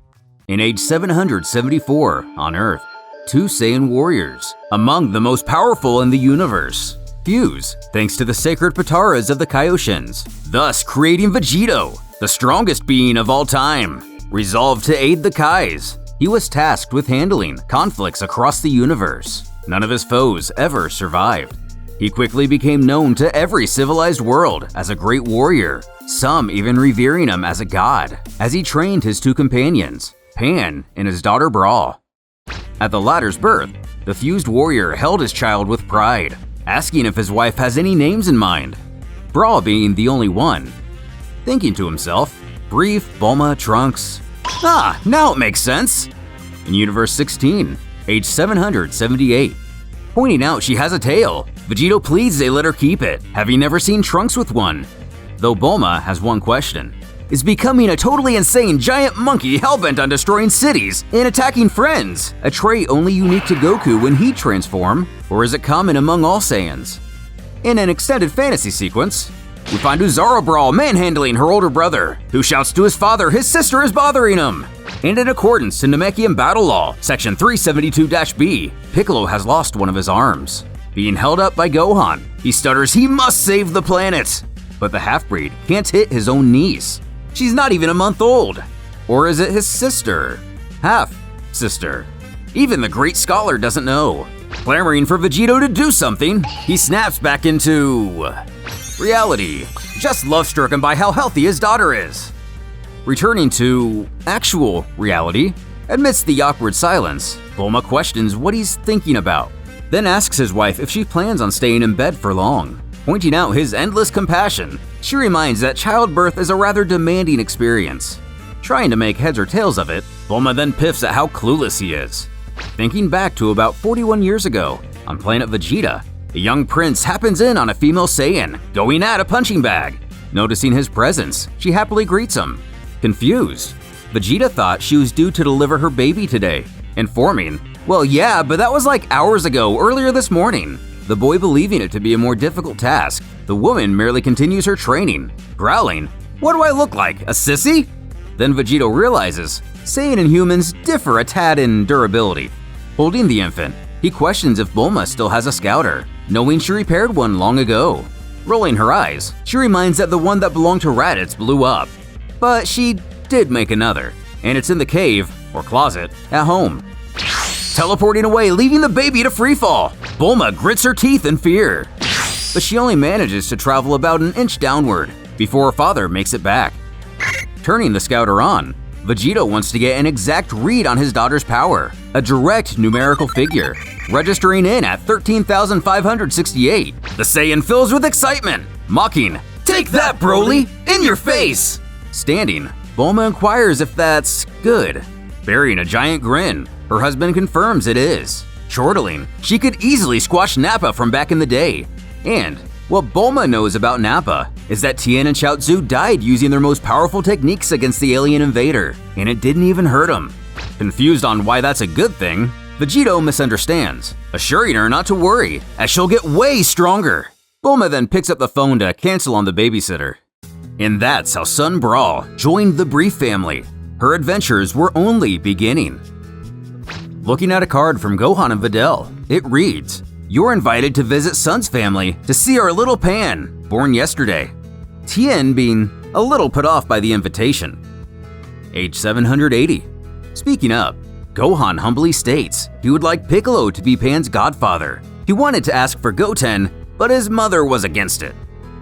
In age 774 on Earth, 2 Saiyan warriors, among the most powerful in the universe, fuse thanks to the sacred Pataras of the Kaioshins, thus creating Vegito, the strongest being of all time. Resolved to aid the Kais, he was tasked with handling conflicts across the universe. None of his foes ever survived. He quickly became known to every civilized world as a great warrior, some even revering him as a god, as he trained his 2 companions, Pan and his daughter Brawl. At the latter's birth, the fused warrior held his child with pride, asking if his wife has any names in mind, Brawl being the only one. Thinking to himself, Brief, Bulma, Trunks. Ah, now it makes sense! In Universe 16, age 778. Pointing out she has a tail, Vegito pleads they let her keep it, having never seen Trunks with one. Though Bulma has one question. Is becoming a totally insane giant monkey hellbent on destroying cities and attacking friends a trait only unique to Goku when he transforms, or is it common among all Saiyans? In an extended fantasy sequence, we find Uzara Brawl manhandling her older brother, who shouts to his father his sister is bothering him. And in accordance to Namekian battle law, section 372-B, Piccolo has lost one of his arms. Being held up by Gohan, he stutters he must save the planet. But the half-breed can't hit his own niece. She's not even a month old. Or is it his sister? Half-sister. Even the great scholar doesn't know. Clamoring for Vegito to do something, he snaps back into reality, just love-stricken by how healthy his daughter is. Returning to actual reality, amidst the awkward silence, Bulma questions what he's thinking about, then asks his wife if she plans on staying in bed for long. Pointing out his endless compassion, she reminds that childbirth is a rather demanding experience. Trying to make heads or tails of it, Bulma then piffs at how clueless he is. Thinking back to about 41 years ago, on planet Vegeta, a young prince happens in on a female Saiyan, going at a punching bag. Noticing his presence, she happily greets him. Confused, Vegeta thought she was due to deliver her baby today, informing, "Well, yeah, but that was like hours ago, earlier this morning." The boy believing it to be a more difficult task, the woman merely continues her training, growling, "What do I look like, a sissy?" Then Vegito realizes Saiyan and humans differ a tad in durability. Holding the infant, he questions if Bulma still has a scouter, knowing she repaired one long ago. Rolling her eyes, she reminds that the one that belonged to Raditz blew up. But she did make another, and it's in the cave, or closet, at home. Teleporting away, leaving the baby to freefall, Bulma grits her teeth in fear. But she only manages to travel about an inch downward before her father makes it back. Turning the scouter on, Vegito wants to get an exact read on his daughter's power, a direct numerical figure, registering in at 13,568. The Saiyan fills with excitement, mocking, "Take that, Broly! In your face!" Standing, Bulma inquires if that's good. Bearing a giant grin, her husband confirms it is. Chortling, she could easily squash Nappa from back in the day. And what Bulma knows about Nappa is that Tien and Chaozu died using their most powerful techniques against the alien invader, and it didn't even hurt him. Confused on why that's a good thing, Vegito misunderstands, assuring her not to worry, as she'll get way stronger. Bulma then picks up the phone to cancel on the babysitter. And that's how Son Brawl joined the Brief family. Her adventures were only beginning. Looking at a card from Gohan and Videl, it reads, "You're invited to visit Son's family to see our little Pan, born yesterday." Tien being a little put off by the invitation. Age 780. Speaking up, Gohan humbly states he would like Piccolo to be Pan's godfather. He wanted to ask for Goten, but his mother was against it.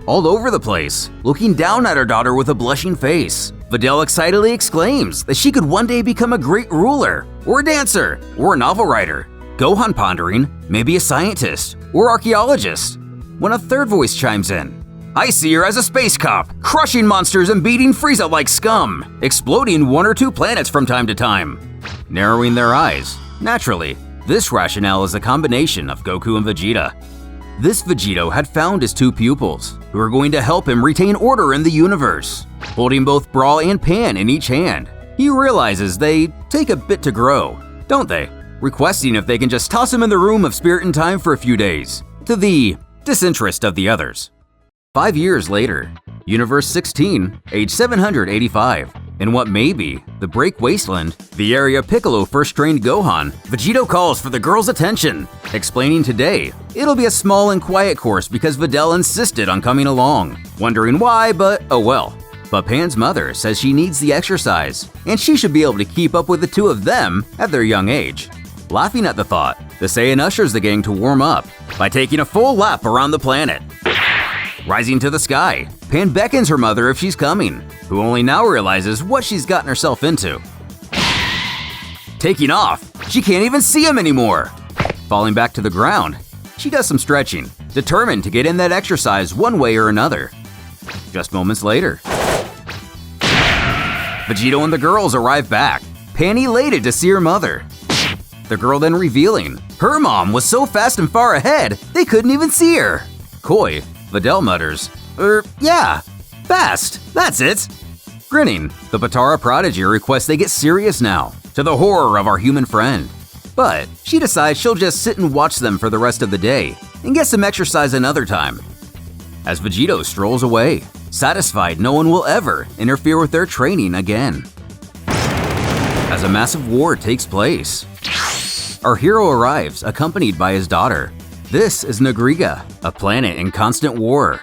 all over the place, looking down at her daughter with a blushing face. Videl excitedly exclaims that she could one day become a great ruler, or a dancer, or a novel writer. Gohan pondering, maybe a scientist, or archaeologist, when a third voice chimes in. I see her as a space cop, crushing monsters and beating Frieza like scum, exploding 1 or 2 planets from time to time. Narrowing their eyes. Naturally, this rationale is a combination of Goku and Vegeta. This Vegito had found his 2 pupils, who are going to help him retain order in the universe. Holding both Brawl and Pan in each hand, he realizes they take a bit to grow, don't they? Requesting if they can just toss him in the room of spirit and time for a few days, to the disinterest of the others. 5 years later, Universe 16, age 785. In what may be the Break Wasteland, the area Piccolo first trained Gohan, Vegito calls for the girls' attention, explaining today it'll be a small and quiet course because Videl insisted on coming along. Wondering why, but oh well. But Pan's mother says she needs the exercise, and she should be able to keep up with the 2 of them at their young age. Laughing at the thought, the Saiyan ushers the gang to warm up by taking a full lap around the planet. Rising to the sky, Pan beckons her mother if she's coming, who only now realizes what she's gotten herself into. Taking off, she can't even see him anymore. Falling back to the ground, she does some stretching, determined to get in that exercise one way or another. Just moments later, Vegito and the girls arrive back, Pan elated to see her mother. The girl then revealing her mom was so fast and far ahead, they couldn't even see her. Coy, Videl mutters, yeah, fast, that's it. Grinning, the Patara prodigy requests they get serious now, to the horror of our human friend. But she decides she'll just sit and watch them for the rest of the day and get some exercise another time. As Vegito strolls away, satisfied no one will ever interfere with their training again. As a massive war takes place, our hero arrives accompanied by his daughter. This is Nagriga, a planet in constant war.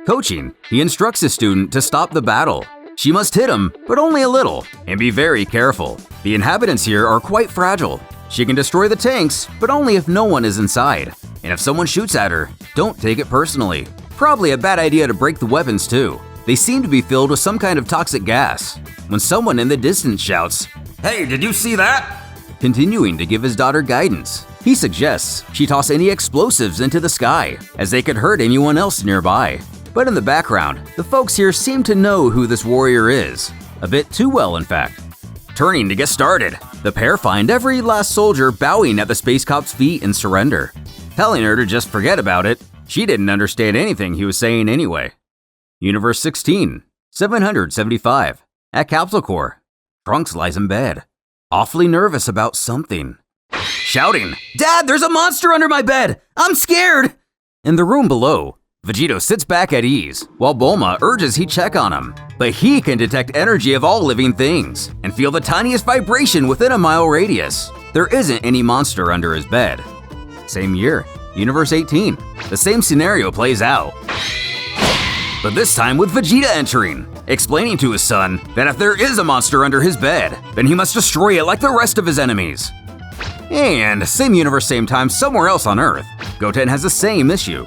Coaching, he instructs his student to stop the battle. She must hit him, but only a little, and be very careful. The inhabitants here are quite fragile. She can destroy the tanks, but only if no one is inside. And if someone shoots at her, don't take it personally. Probably a bad idea to break the weapons too. They seem to be filled with some kind of toxic gas. When someone in the distance shouts, "Hey, did you see that?" Continuing to give his daughter guidance, he suggests she toss any explosives into the sky, as they could hurt anyone else nearby. But in the background, the folks here seem to know who this warrior is. A bit too well, in fact. Turning to get started, the pair find every last soldier bowing at the Space Cop's feet in surrender. Telling her to just forget about it, she didn't understand anything he was saying anyway. Universe 16, 775. At Capsule Corps, Trunks lies in bed, awfully nervous about something. Shouting, "Dad, there's a monster under my bed! I'm scared!" In the room below, Vegito sits back at ease, while Bulma urges he check on him. But he can detect energy of all living things, and feel the tiniest vibration within a mile radius. There isn't any monster under his bed. Same year, Universe 18, the same scenario plays out. But this time with Vegeta entering, explaining to his son that if there is a monster under his bed, then he must destroy it like the rest of his enemies. And same universe, same time, somewhere else on Earth, Goten has the same issue.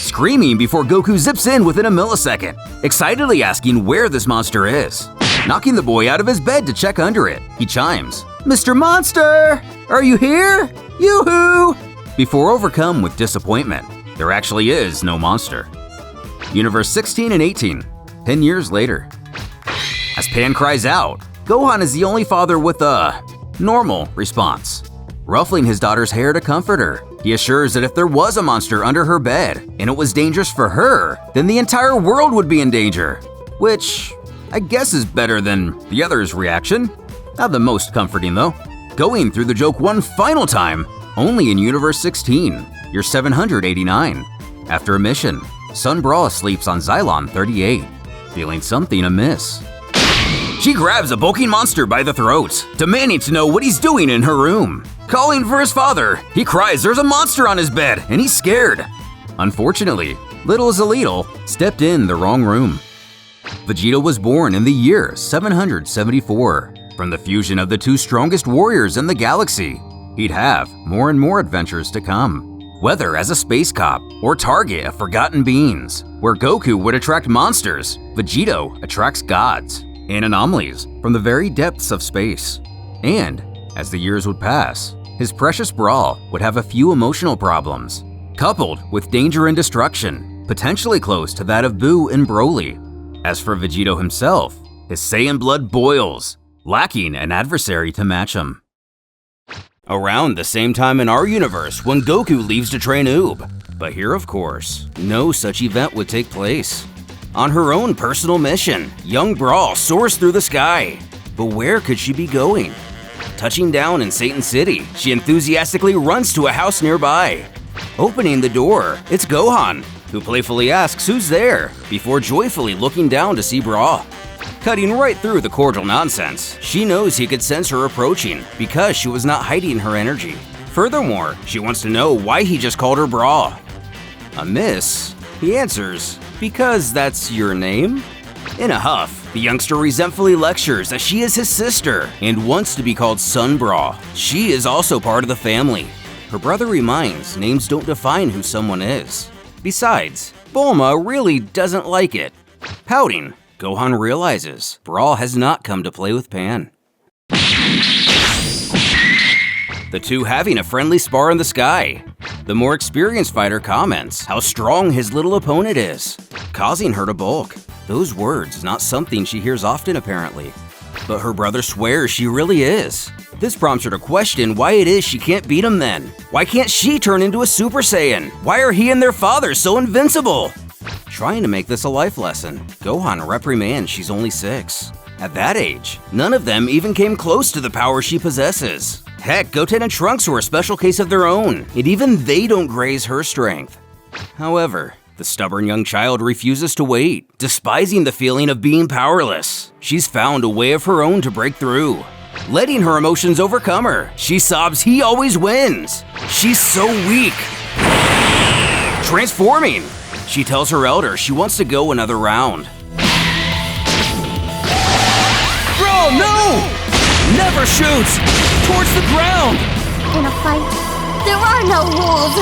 Screaming before Goku zips in within a millisecond, excitedly asking where this monster is. Knocking the boy out of his bed to check under it, he chimes, "Mr. Monster, are you here? Yoo-hoo!" Before overcome with disappointment, there actually is no monster. Universe 16 and 18, 10 years later. As Pan cries out, Gohan is the only father with a normal response. Ruffling his daughter's hair to comfort her, he assures that if there was a monster under her bed and it was dangerous for her, then the entire world would be in danger. Which, I guess is better than the other's reaction. Not the most comforting though. Going through the joke one final time, only in Universe 16, year 789. After a mission, Sun Bra sleeps on Xylon 38, feeling something amiss. She grabs a bulking monster by the throat, demanding to know what he's doing in her room. Calling for his father, he cries there's a monster on his bed and he's scared. Unfortunately, little Zalito stepped in the wrong room. Vegito was born in the year 774. From the fusion of the 2 strongest warriors in the galaxy, he'd have more and more adventures to come. whether as a space cop or target of forgotten beings. Where Goku would attract monsters, Vegito attracts gods and anomalies from the very depths of space. And as the years would pass, his precious Brawl would have a few emotional problems, coupled with danger and destruction, potentially close to that of Buu and Broly. As for Vegito himself, his Saiyan blood boils, lacking an adversary to match him. Around the same time in our universe when Goku leaves to train Oob. But here, of course, no such event would take place. On her own personal mission, young Brawl soars through the sky. But where could she be going? Touching down in Satan City, she enthusiastically runs to a house nearby. Opening the door, it's Gohan, who playfully asks who's there, before joyfully looking down to see Brawl. Cutting right through the cordial nonsense, she knows he could sense her approaching because she was not hiding her energy. Furthermore, she wants to know why he just called her Brawl. Amiss, he answers, "Because that's your name?" In a huff, the youngster resentfully lectures that she is his sister and wants to be called Son Brawl. She is also part of the family. Her brother reminds names don't define who someone is. Besides, Bulma really doesn't like it. Pouting, Gohan realizes Brawl has not come to play with Pan. The two having a friendly spar in the sky. The more experienced fighter comments how strong his little opponent is, causing her to balk. Those words not something she hears often apparently. But her brother swears she really is. This prompts her to question why it is she can't beat him then. Why can't she turn into a Super Saiyan? Why are he and their father so invincible? Trying to make this a life lesson, Gohan reprimands she's only 6. At that age, none of them even came close to the power she possesses. Heck, Goten and Trunks were a special case of their own, and even they don't graze her strength. However, the stubborn young child refuses to wait, despising the feeling of being powerless. She's found a way of her own to break through. Letting her emotions overcome her, she sobs he always wins. She's so weak. Transforming, she tells her elder she wants to go another round. Bro, no! Never shoots! Towards the ground! In a fight, there are no rules!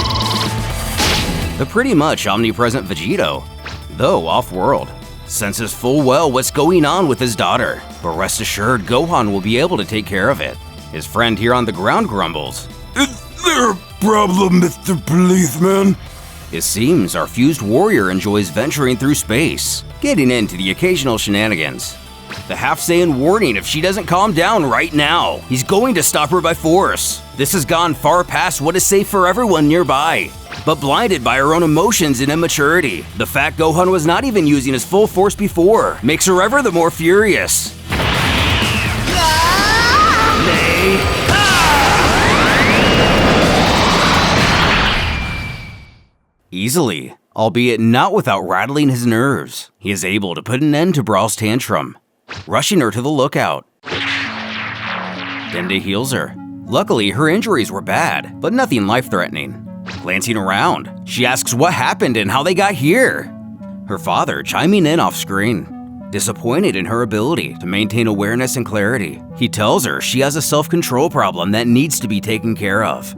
The pretty much omnipresent Vegito, though off-world, senses full well what's going on with his daughter, but rest assured Gohan will be able to take care of it. His friend here on the ground grumbles. Is there a problem, Mr. Policeman? It seems our fused warrior enjoys venturing through space, getting into the occasional shenanigans. The half-Saiyan warning if she doesn't calm down right now, he's going to stop her by force. This has gone far past what is safe for everyone nearby. But blinded by her own emotions and immaturity, the fact Gohan was not even using his full force before makes her ever the more furious. Easily, albeit not without rattling his nerves, he is able to put an end to Brawl's tantrum, rushing her to the lookout. Dende heals her. Luckily, her injuries were bad, but nothing life-threatening. Glancing around, she asks what happened and how they got here. Her father chiming in off-screen. Disappointed in her ability to maintain awareness and clarity, he tells her she has a self-control problem that needs to be taken care of.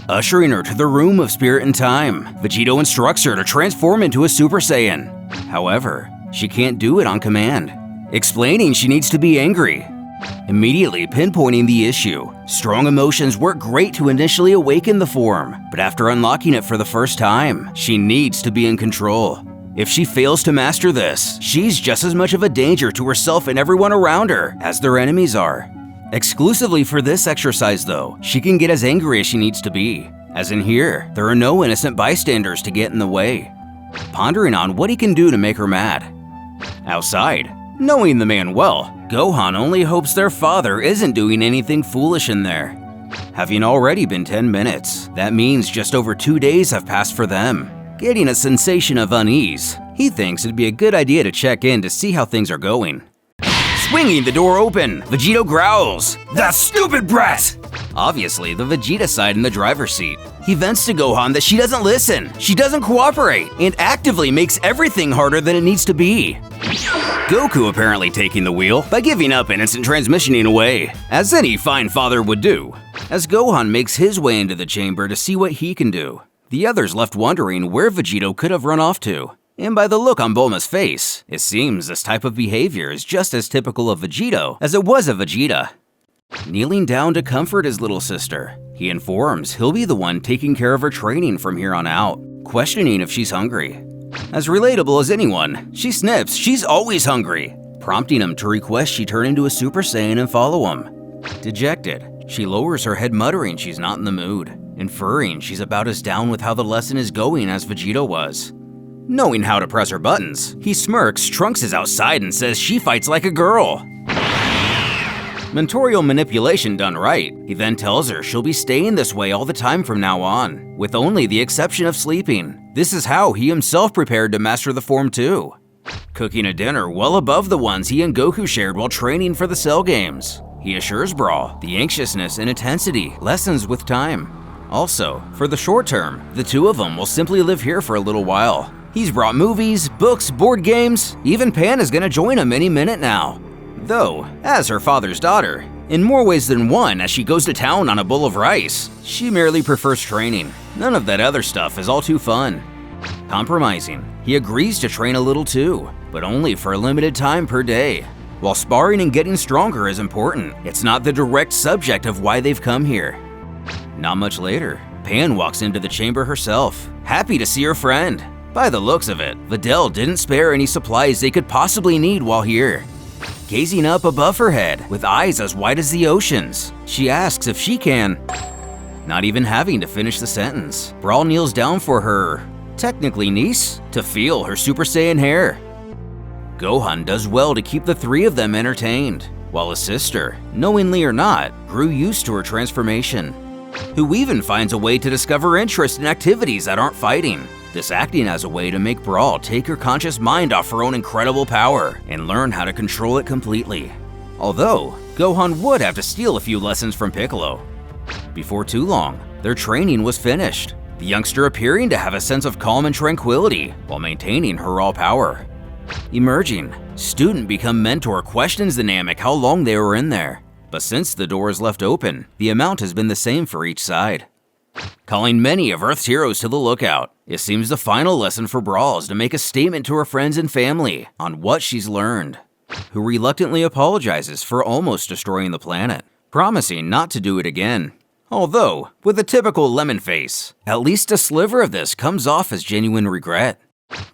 Ushering her to the room of spirit and time, Vegito instructs her to transform into a Super Saiyan. However, she can't do it on command, explaining she needs to be angry. Immediately pinpointing the issue, strong emotions work great to initially awaken the form, but after unlocking it for the first time, she needs to be in control. If she fails to master this, she's just as much of a danger to herself and everyone around her as their enemies are. Exclusively for this exercise though, she can get as angry as she needs to be. As in here, there are no innocent bystanders to get in the way. Pondering on what he can do to make her mad. Outside, knowing the man well, Gohan only hopes their father isn't doing anything foolish in there. Having already been 10 minutes, that means just over 2 days have passed for them. Getting a sensation of unease, he thinks it'd be a good idea to check in to see how things are going. Swinging the door open, Vegito growls, "That stupid brat!" Obviously, the Vegeta side in the driver's seat. He vents to Gohan that she doesn't listen, she doesn't cooperate, and actively makes everything harder than it needs to be. Goku apparently taking the wheel by giving up and instant transmissioning away, as any fine father would do, as Gohan makes his way into the chamber to see what he can do. The others left wondering where Vegito could have run off to. And by the look on Bulma's face, it seems this type of behavior is just as typical of Vegito as it was of Vegeta. Kneeling down to comfort his little sister, he informs he'll be the one taking care of her training from here on out, questioning if she's hungry. As relatable as anyone, she snips she's always hungry, prompting him to request she turn into a Super Saiyan and follow him. Dejected, she lowers her head muttering she's not in the mood, inferring she's about as down with how the lesson is going as Vegito was. Knowing how to press her buttons, he smirks, Trunks is outside and says she fights like a girl. Mentorial manipulation done right, he then tells her she'll be staying this way all the time from now on, with only the exception of sleeping. This is how he himself prepared to master the form too. Cooking a dinner well above the ones he and Goku shared while training for the Cell games. He assures Brawl the anxiousness and intensity lessens with time. Also, for the short term, the two of them will simply live here for a little while. He's brought movies, books, board games, even Pan is gonna join him any minute now. Though, as her father's daughter, in more ways than one as she goes to town on a bowl of rice, she merely prefers training. None of that other stuff is all too fun. Compromising, he agrees to train a little too, but only for a limited time per day. While sparring and getting stronger is important, it's not the direct subject of why they've come here. Not much later, Pan walks into the chamber herself, happy to see her friend. By the looks of it, Videl didn't spare any supplies they could possibly need while here. Gazing up above her head, with eyes as wide as the oceans, she asks if she can. Not even having to finish the sentence, Brawl kneels down for her, technically niece, to feel her Super Saiyan hair. Gohan does well to keep the three of them entertained, while his sister, knowingly or not, grew used to her transformation. Who even finds a way to discover interest in activities that aren't fighting. This acting as a way to make Brawl take her conscious mind off her own incredible power and learn how to control it completely. Although, Gohan would have to steal a few lessons from Piccolo. Before too long, their training was finished, the youngster appearing to have a sense of calm and tranquility while maintaining her raw power. Emerging, student become mentor questions the Namek how long they were in there, but since the door is left open, the amount has been the same for each side. Calling many of Earth's heroes to the lookout, it seems the final lesson for Brawl is to make a statement to her friends and family on what she's learned, who reluctantly apologizes for almost destroying the planet, promising not to do it again. Although, with a typical lemon face, at least a sliver of this comes off as genuine regret.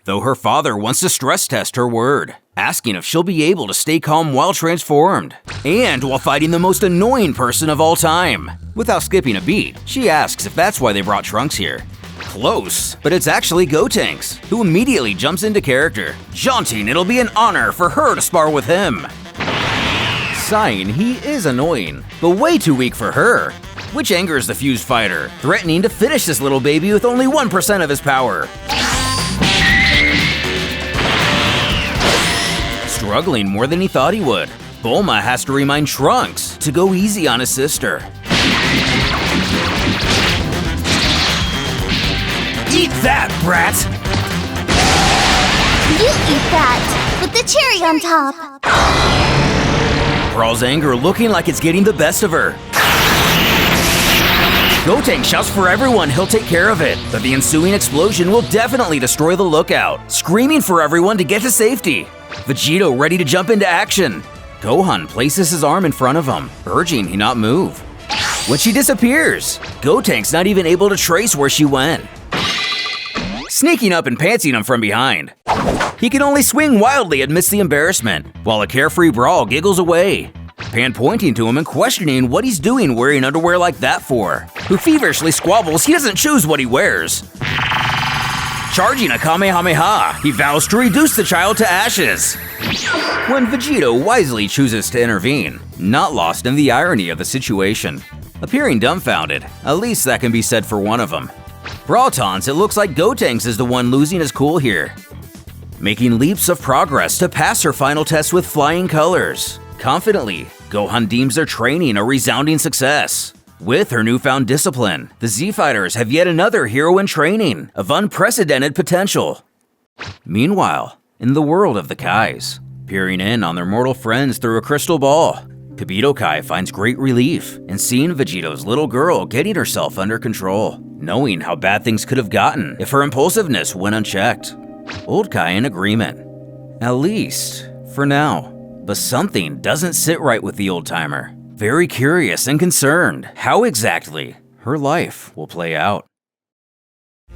Though her father wants to stress test her word, asking if she'll be able to stay calm while transformed, and while fighting the most annoying person of all time. Without skipping a beat, she asks if that's why they brought Trunks here. Close, but it's actually Gotenks, who immediately jumps into character, jaunting it'll be an honor for her to spar with him. Sighing he is annoying, but way too weak for her, which angers the fused fighter, threatening to finish this little baby with only 1% of his power. Struggling more than he thought he would, Bulma has to remind Trunks to go easy on his sister. Eat that, brat! You eat that, with the cherry on top. Brawl's anger looking like it's getting the best of her. Gotenks shouts for everyone he'll take care of it, but the ensuing explosion will definitely destroy the lookout, screaming for everyone to get to safety. Vegito ready to jump into action. Gohan places his arm in front of him, urging he not move. When she disappears, Gotenks not even able to trace where she went. Sneaking up and pantsing him from behind. He can only swing wildly amidst the embarrassment, while a carefree Brawl giggles away. Pan pointing to him and questioning what he's doing wearing underwear like that for, who feverishly squabbles he doesn't choose what he wears. Charging a Kamehameha, he vows to reduce the child to ashes. When Vegito wisely chooses to intervene, not lost in the irony of the situation. Appearing dumbfounded, at least that can be said for one of them. Brawl taunts, it looks like Gotenks is the one losing his cool here. Making leaps of progress to pass her final test with flying colors. Confidently, Gohan deems their training a resounding success. With her newfound discipline, the Z-Fighters have yet another hero in training of unprecedented potential. Meanwhile, in the world of the Kais, peering in on their mortal friends through a crystal ball, Kibito Kai finds great relief in seeing Vegito's little girl getting herself under control. knowing how bad things could have gotten if her impulsiveness went unchecked. Old Kai in agreement. At least, for now. But something doesn't sit right with the old-timer. Very curious and concerned how exactly her life will play out.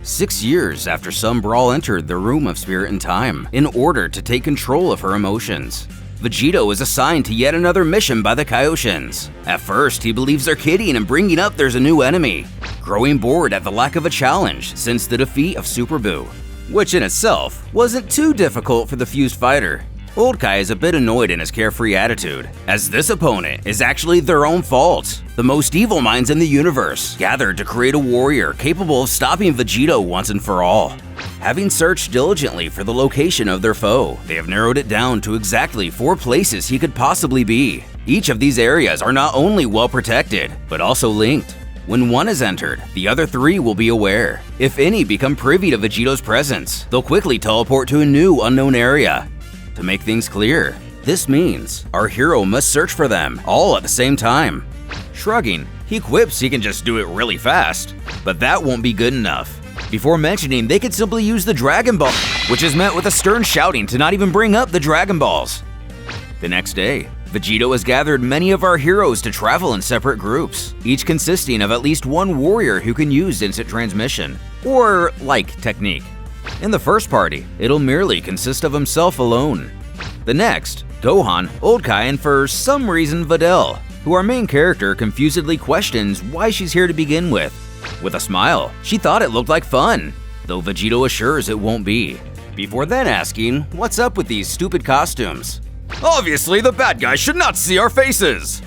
6 years after some brawl entered the Room of Spirit and Time in order to take control of her emotions, Vegito is assigned to yet another mission by the Kaioshins. At first, he believes they're kidding and bringing up there's a new enemy, growing bored at the lack of a challenge since the defeat of Super Buu, which in itself wasn't too difficult for the fused fighter. Old Kai is a bit annoyed in his carefree attitude, as this opponent is actually their own fault. The most evil minds in the universe gathered to create a warrior capable of stopping Vegito once and for all. Having searched diligently for the location of their foe, they have narrowed it down to exactly 4 places he could possibly be. Each of these areas are not only well protected, but also linked. When one is entered, the other 3 will be aware. If any become privy to Vegito's presence, they'll quickly teleport to a new unknown area. To make things clear, this means our hero must search for them all at the same time. Shrugging, he quips he can just do it really fast, but that won't be good enough. Before mentioning they could simply use the Dragon Ball, which is met with a stern shouting to not even bring up the Dragon Balls. The next day, Vegito has gathered many of our heroes to travel in separate groups, each consisting of at least 1 warrior who can use instant transmission, or like technique. In the first party, it'll merely consist of himself alone. The next, Gohan, Old Kai, and for some reason Videl, who our main character confusedly questions why she's here to begin with. With a smile, she thought it looked like fun, though Vegito assures it won't be. Before then asking, what's up with these stupid costumes? Obviously, the bad guys should not see our faces!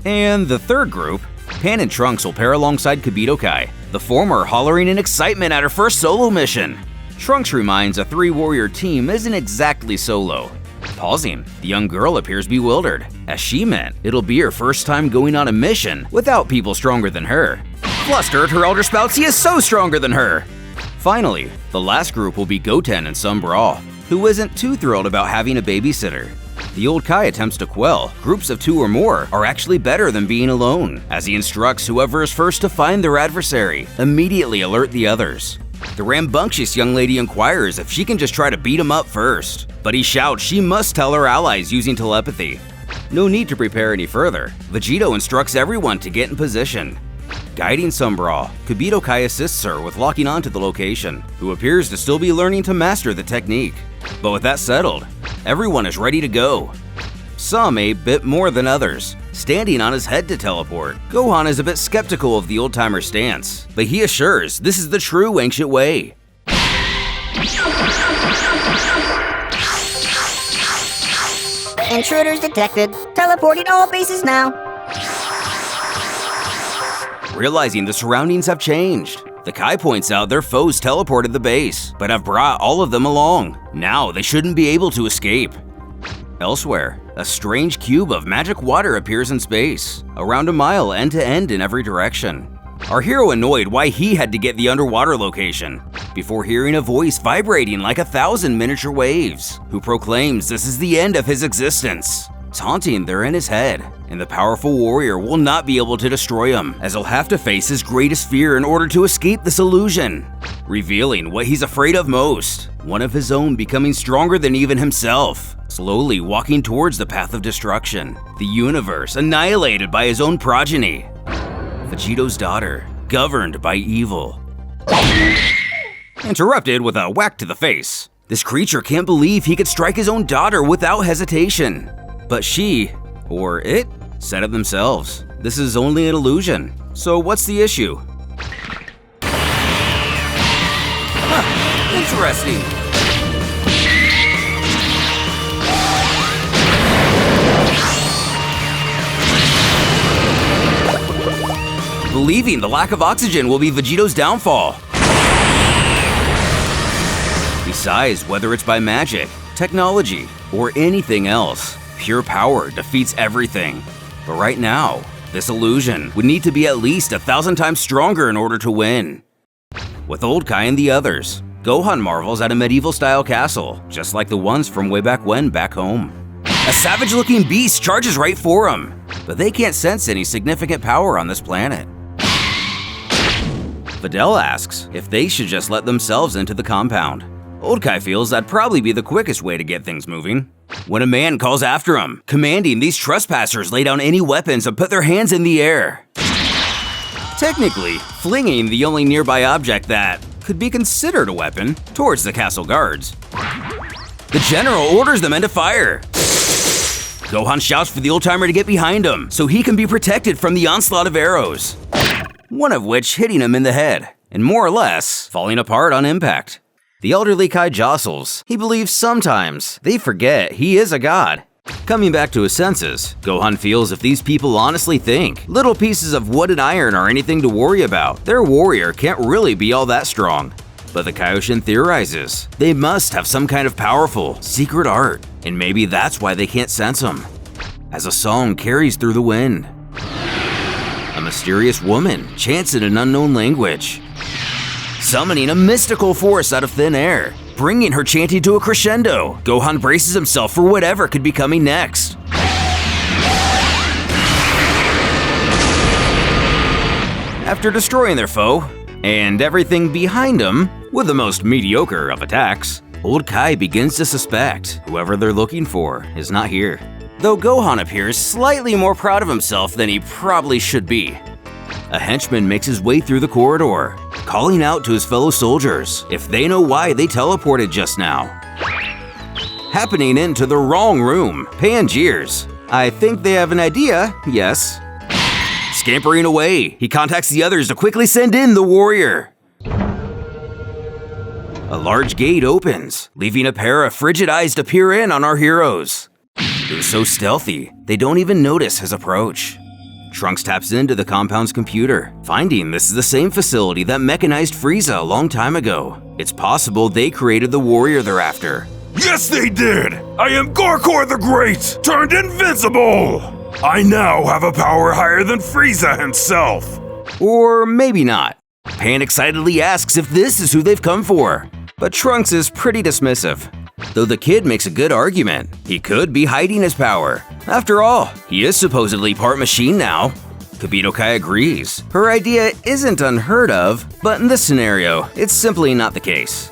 And the third group, Pan and Trunks will pair alongside Kibito Kai, the former hollering in excitement at her first solo mission. Trunks reminds a 3-warrior team isn't exactly solo. Pausing, the young girl appears bewildered, as she meant it'll be her first time going on a mission without people stronger than her. Flustered, her elder spouts he is so stronger than her. Finally, the last group will be Goten and Sun Bra, who isn't too thrilled about having a babysitter. The Old Kai attempts to quell groups of 2 or more are actually better than being alone, as he instructs whoever is first to find their adversary immediately alert the others. The rambunctious young lady inquires if she can just try to beat him up first, but he shouts she must tell her allies using telepathy. No need to prepare any further. Vegito instructs everyone to get in position. Guiding Sombra, Kibito Kai assists her with locking onto the location, who appears to still be learning to master the technique. But with that settled, everyone is ready to go. Some a bit more than others, standing on his head to teleport. Gohan is a bit skeptical of the old-timer stance, but he assures this is the true ancient way. Intruders detected. Teleporting all bases now. Realizing the surroundings have changed, the Kai points out their foes teleported the base, but have brought all of them along. Now they shouldn't be able to escape. Elsewhere, a strange cube of magic water appears in space, around a mile end to end in every direction. Our hero annoyed why he had to get the underwater location, before hearing a voice vibrating like 1,000 miniature waves, who proclaims this is the end of his existence. Taunting they're in his head, and the powerful warrior will not be able to destroy him, as he'll have to face his greatest fear in order to escape this illusion. Revealing what he's afraid of most, one of his own becoming stronger than even himself, slowly walking towards the path of destruction, the universe annihilated by his own progeny. Vegito's daughter, governed by evil. Interrupted with a whack to the face. This creature can't believe he could strike his own daughter without hesitation. But she, or it, said it themselves. This is only an illusion. So what's the issue? Interesting. Believing the lack of oxygen will be Vegito's downfall. Besides, whether it's by magic, technology, or anything else, pure power defeats everything. But right now, this illusion would need to be at least 1,000 times stronger in order to win. With Old Kai and the others, Gohan marvels at a medieval-style castle, just like the ones from way back when back home. A savage-looking beast charges right for him, but they can't sense any significant power on this planet. Videl asks if they should just let themselves into the compound. Old Kai feels that'd probably be the quickest way to get things moving. When a man calls after him, commanding these trespassers lay down any weapons and put their hands in the air. Technically, flinging the only nearby object that could be considered a weapon towards the castle guards. The general orders the men to fire. Gohan shouts for the old-timer to get behind him so he can be protected from the onslaught of arrows, one of which hitting him in the head, and more or less falling apart on impact. The elderly Kai jostles. He believes sometimes they forget he is a god. Coming back to his senses, Gohan feels if these people honestly think little pieces of wood and iron are anything to worry about, their warrior can't really be all that strong. But the Kaioshin theorizes they must have some kind of powerful, secret art, and maybe that's why they can't sense them. As a song carries through the wind, a mysterious woman chants in an unknown language, summoning a mystical force out of thin air. Bringing her chanting to a crescendo, Gohan braces himself for whatever could be coming next. After destroying their foe, and everything behind them with the most mediocre of attacks, Old Kai begins to suspect whoever they're looking for is not here. Though Gohan appears slightly more proud of himself than he probably should be. A henchman makes his way through the corridor, calling out to his fellow soldiers if they know why they teleported just now. Happening into the wrong room, Pan jeers. I think they have an idea, yes. Scampering away, he contacts the others to quickly send in the warrior. A large gate opens, leaving a pair of frigid eyes to peer in on our heroes. They're so stealthy, they don't even notice his approach. Trunks taps into the compound's computer, finding this is the same facility that mechanized Frieza a long time ago. It's possible they created the warrior they're after. Yes, they did! I am Gorkor the Great, turned invincible! I now have a power higher than Frieza himself! Or maybe not. Pan excitedly asks if this is who they've come for, but Trunks is pretty dismissive. Though the kid makes a good argument, he could be hiding his power. After all, he is supposedly part machine now. Kabito Kai agrees. Her idea isn't unheard of, but in this scenario, it's simply not the case.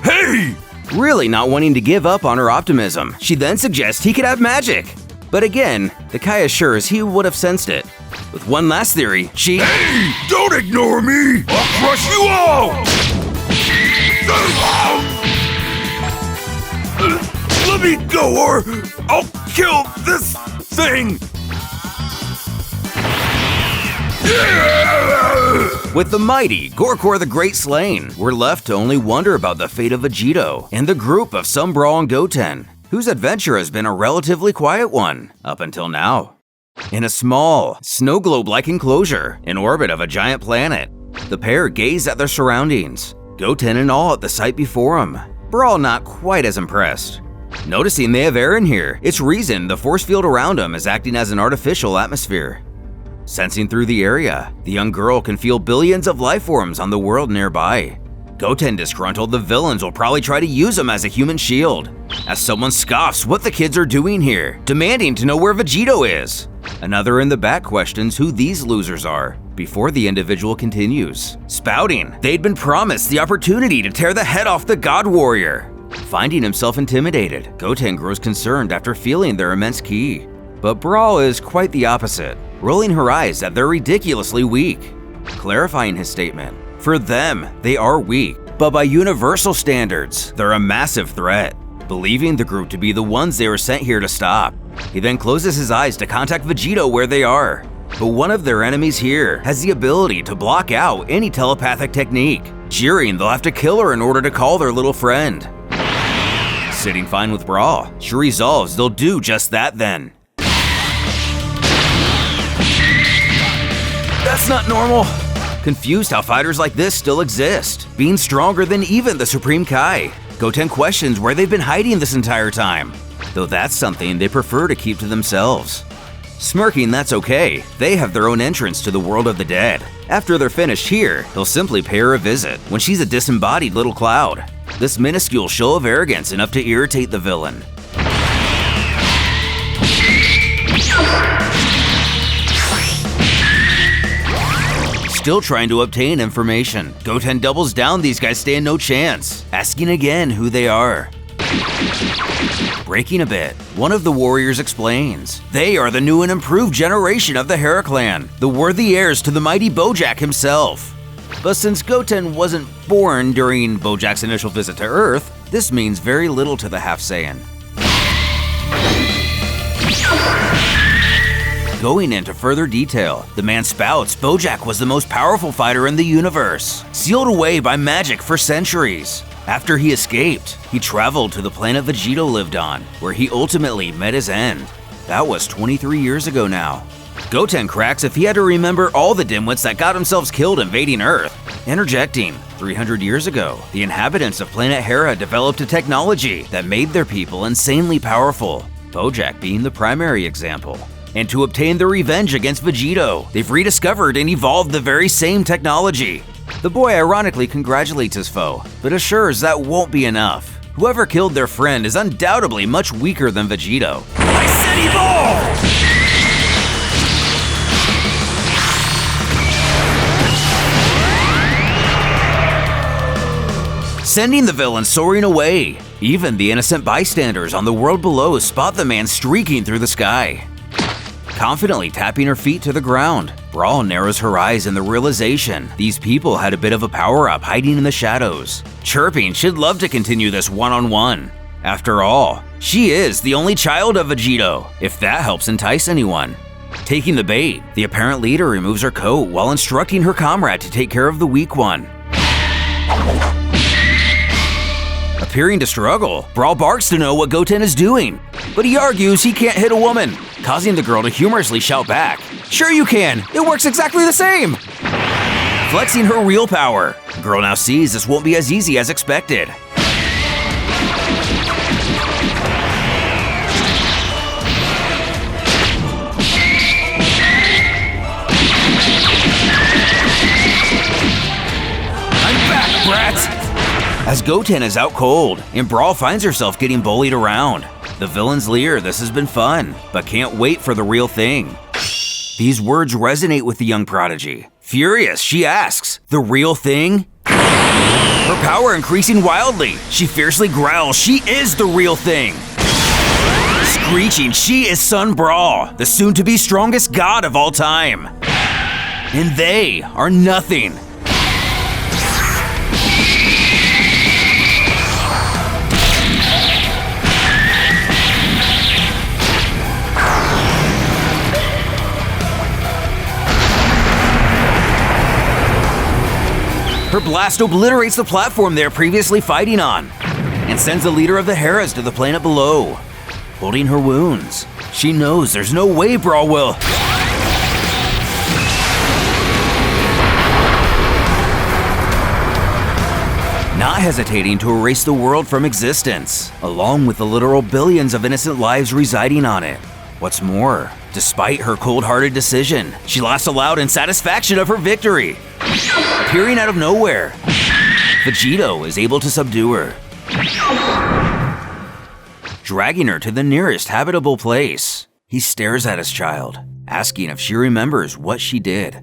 Hey! Really not wanting to give up on her optimism, she then suggests he could have magic. But again, the Kai assures he would have sensed it. With one last theory, she— Hey! Don't ignore me! I'll crush you all! Let me go or I'll kill this thing! With the mighty Gorkor the Great slain, we're left to only wonder about the fate of Vegito and the group of Sunbrawl and Goten, whose adventure has been a relatively quiet one up until now. In a small, snow globe-like enclosure in orbit of a giant planet, the pair gaze at their surroundings, Goten in awe at the sight before him. Brawl not quite as impressed. Noticing they have air in here, it's reason the force field around him is acting as an artificial atmosphere. Sensing through the area, the young girl can feel billions of life forms on the world nearby. Goten disgruntled the villains will probably try to use him as a human shield, as someone scoffs what the kids are doing here, demanding to know where Vegito is. Another in the back questions who these losers are, before the individual continues, spouting they'd been promised the opportunity to tear the head off the God Warrior. Finding himself intimidated, Goten grows concerned after feeling their immense ki. But Brawl is quite the opposite, rolling her eyes that they're ridiculously weak. Clarifying his statement, for them, they are weak, but by universal standards, they're a massive threat, believing the group to be the ones they were sent here to stop. He then closes his eyes to contact Vegito where they are. But one of their enemies here has the ability to block out any telepathic technique, jeering they'll have to kill her in order to call their little friend. Sitting fine with Brawl, she resolves they'll do just that then. That's not normal. Confused how fighters like this still exist, being stronger than even the Supreme Kai, Goten questions where they've been hiding this entire time, though that's something they prefer to keep to themselves. Smirking that's okay, they have their own entrance to the world of the dead. After they're finished here, he'll simply pay her a visit when she's a disembodied little cloud. This minuscule show of arrogance enough to irritate the villain. still trying to obtain information. Goten doubles down these guys stand no chance, asking again who they are. Breaking a bit, one of the warriors explains, they are the new and improved generation of the Hera clan, the worthy heirs to the mighty Bojack himself. But since Goten wasn't born during Bojack's initial visit to Earth, this means very little to the half-Saiyan. Going into further detail, the man spouts Bojack was the most powerful fighter in the universe, sealed away by magic for centuries. After he escaped, he traveled to the planet Vegito lived on, where he ultimately met his end. That was 23 years ago now. Goten cracks if he had to remember all the dimwits that got themselves killed invading Earth. Interjecting, 300 years ago, the inhabitants of planet Hera developed a technology that made their people insanely powerful, Bojack being the primary example. And to obtain their revenge against Vegito, they've rediscovered and evolved the very same technology. The boy ironically congratulates his foe, but assures that won't be enough. Whoever killed their friend is undoubtedly much weaker than Vegito. I said evolve! Sending the villain soaring away. Even the innocent bystanders on the world below spot the man streaking through the sky. Confidently tapping her feet to the ground, Brawl narrows her eyes in the realization these people had a bit of a power-up hiding in the shadows. Chirping she'd love to continue this one-on-one. After all, she is the only child of Vegito, if that helps entice anyone. Taking the bait, the apparent leader removes her coat while instructing her comrade to take care of the weak one. Appearing to struggle, Brawl barks to know what Goten is doing, but he argues he can't hit a woman, causing the girl to humorously shout back, "Sure you can, it works exactly the same!" Flexing her real power, the girl now sees this won't be as easy as expected. I'm back, brats! As Goten is out cold, and Brawl finds herself getting bullied around. The villain's leer, this has been fun, but can't wait for the real thing. These words resonate with the young prodigy. Furious, she asks, "The real thing?" Her power increasing wildly, she fiercely growls, she is the real thing. Screeching, she is Sun Brawl, the soon-to-be strongest god of all time. And they are nothing. Her blast obliterates the platform they are previously fighting on, and sends the leader of the Heras to the planet below. Holding her wounds, she knows there's no way Brawl will. Not hesitating to erase the world from existence, along with the literal billions of innocent lives residing on it. What's more, despite her cold-hearted decision, she laughs aloud in satisfaction of her victory. Appearing out of nowhere, Vegito is able to subdue her, dragging her to the nearest habitable place. He stares at his child, asking if she remembers what she did.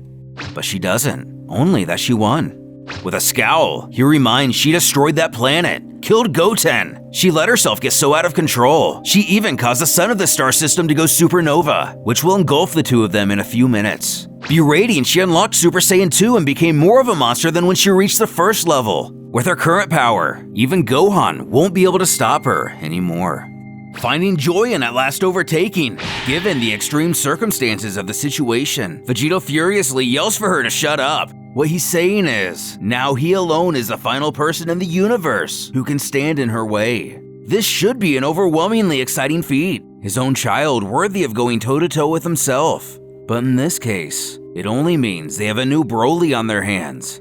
But she doesn't, only that she won. With a scowl, he reminds she destroyed that planet, killed Goten. She let herself get so out of control. She even caused the sun of the star system to go supernova, which will engulf the two of them in a few minutes. Berating, she unlocked Super Saiyan 2 and became more of a monster than when she reached the first level. With her current power, even Gohan won't be able to stop her anymore. Finding joy in at last overtaking, given the extreme circumstances of the situation, Vegito furiously yells for her to shut up. What he's saying is, now he alone is the final person in the universe who can stand in her way. This should be an overwhelmingly exciting feat, his own child worthy of going toe-to-toe with himself. But in this case, it only means they have a new Broly on their hands.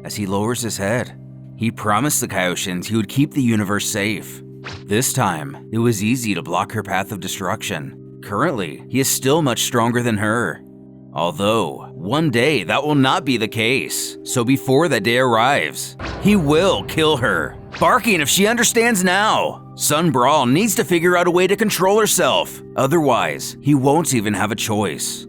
As he lowers his head, he promised the Kaioshins he would keep the universe safe. This time, it was easy to block her path of destruction. Currently, he is still much stronger than her. Although, one day that will not be the case, so before that day arrives, he will kill her, barking if she understands now. Sun Brawl needs to figure out a way to control herself, otherwise, he won't even have a choice.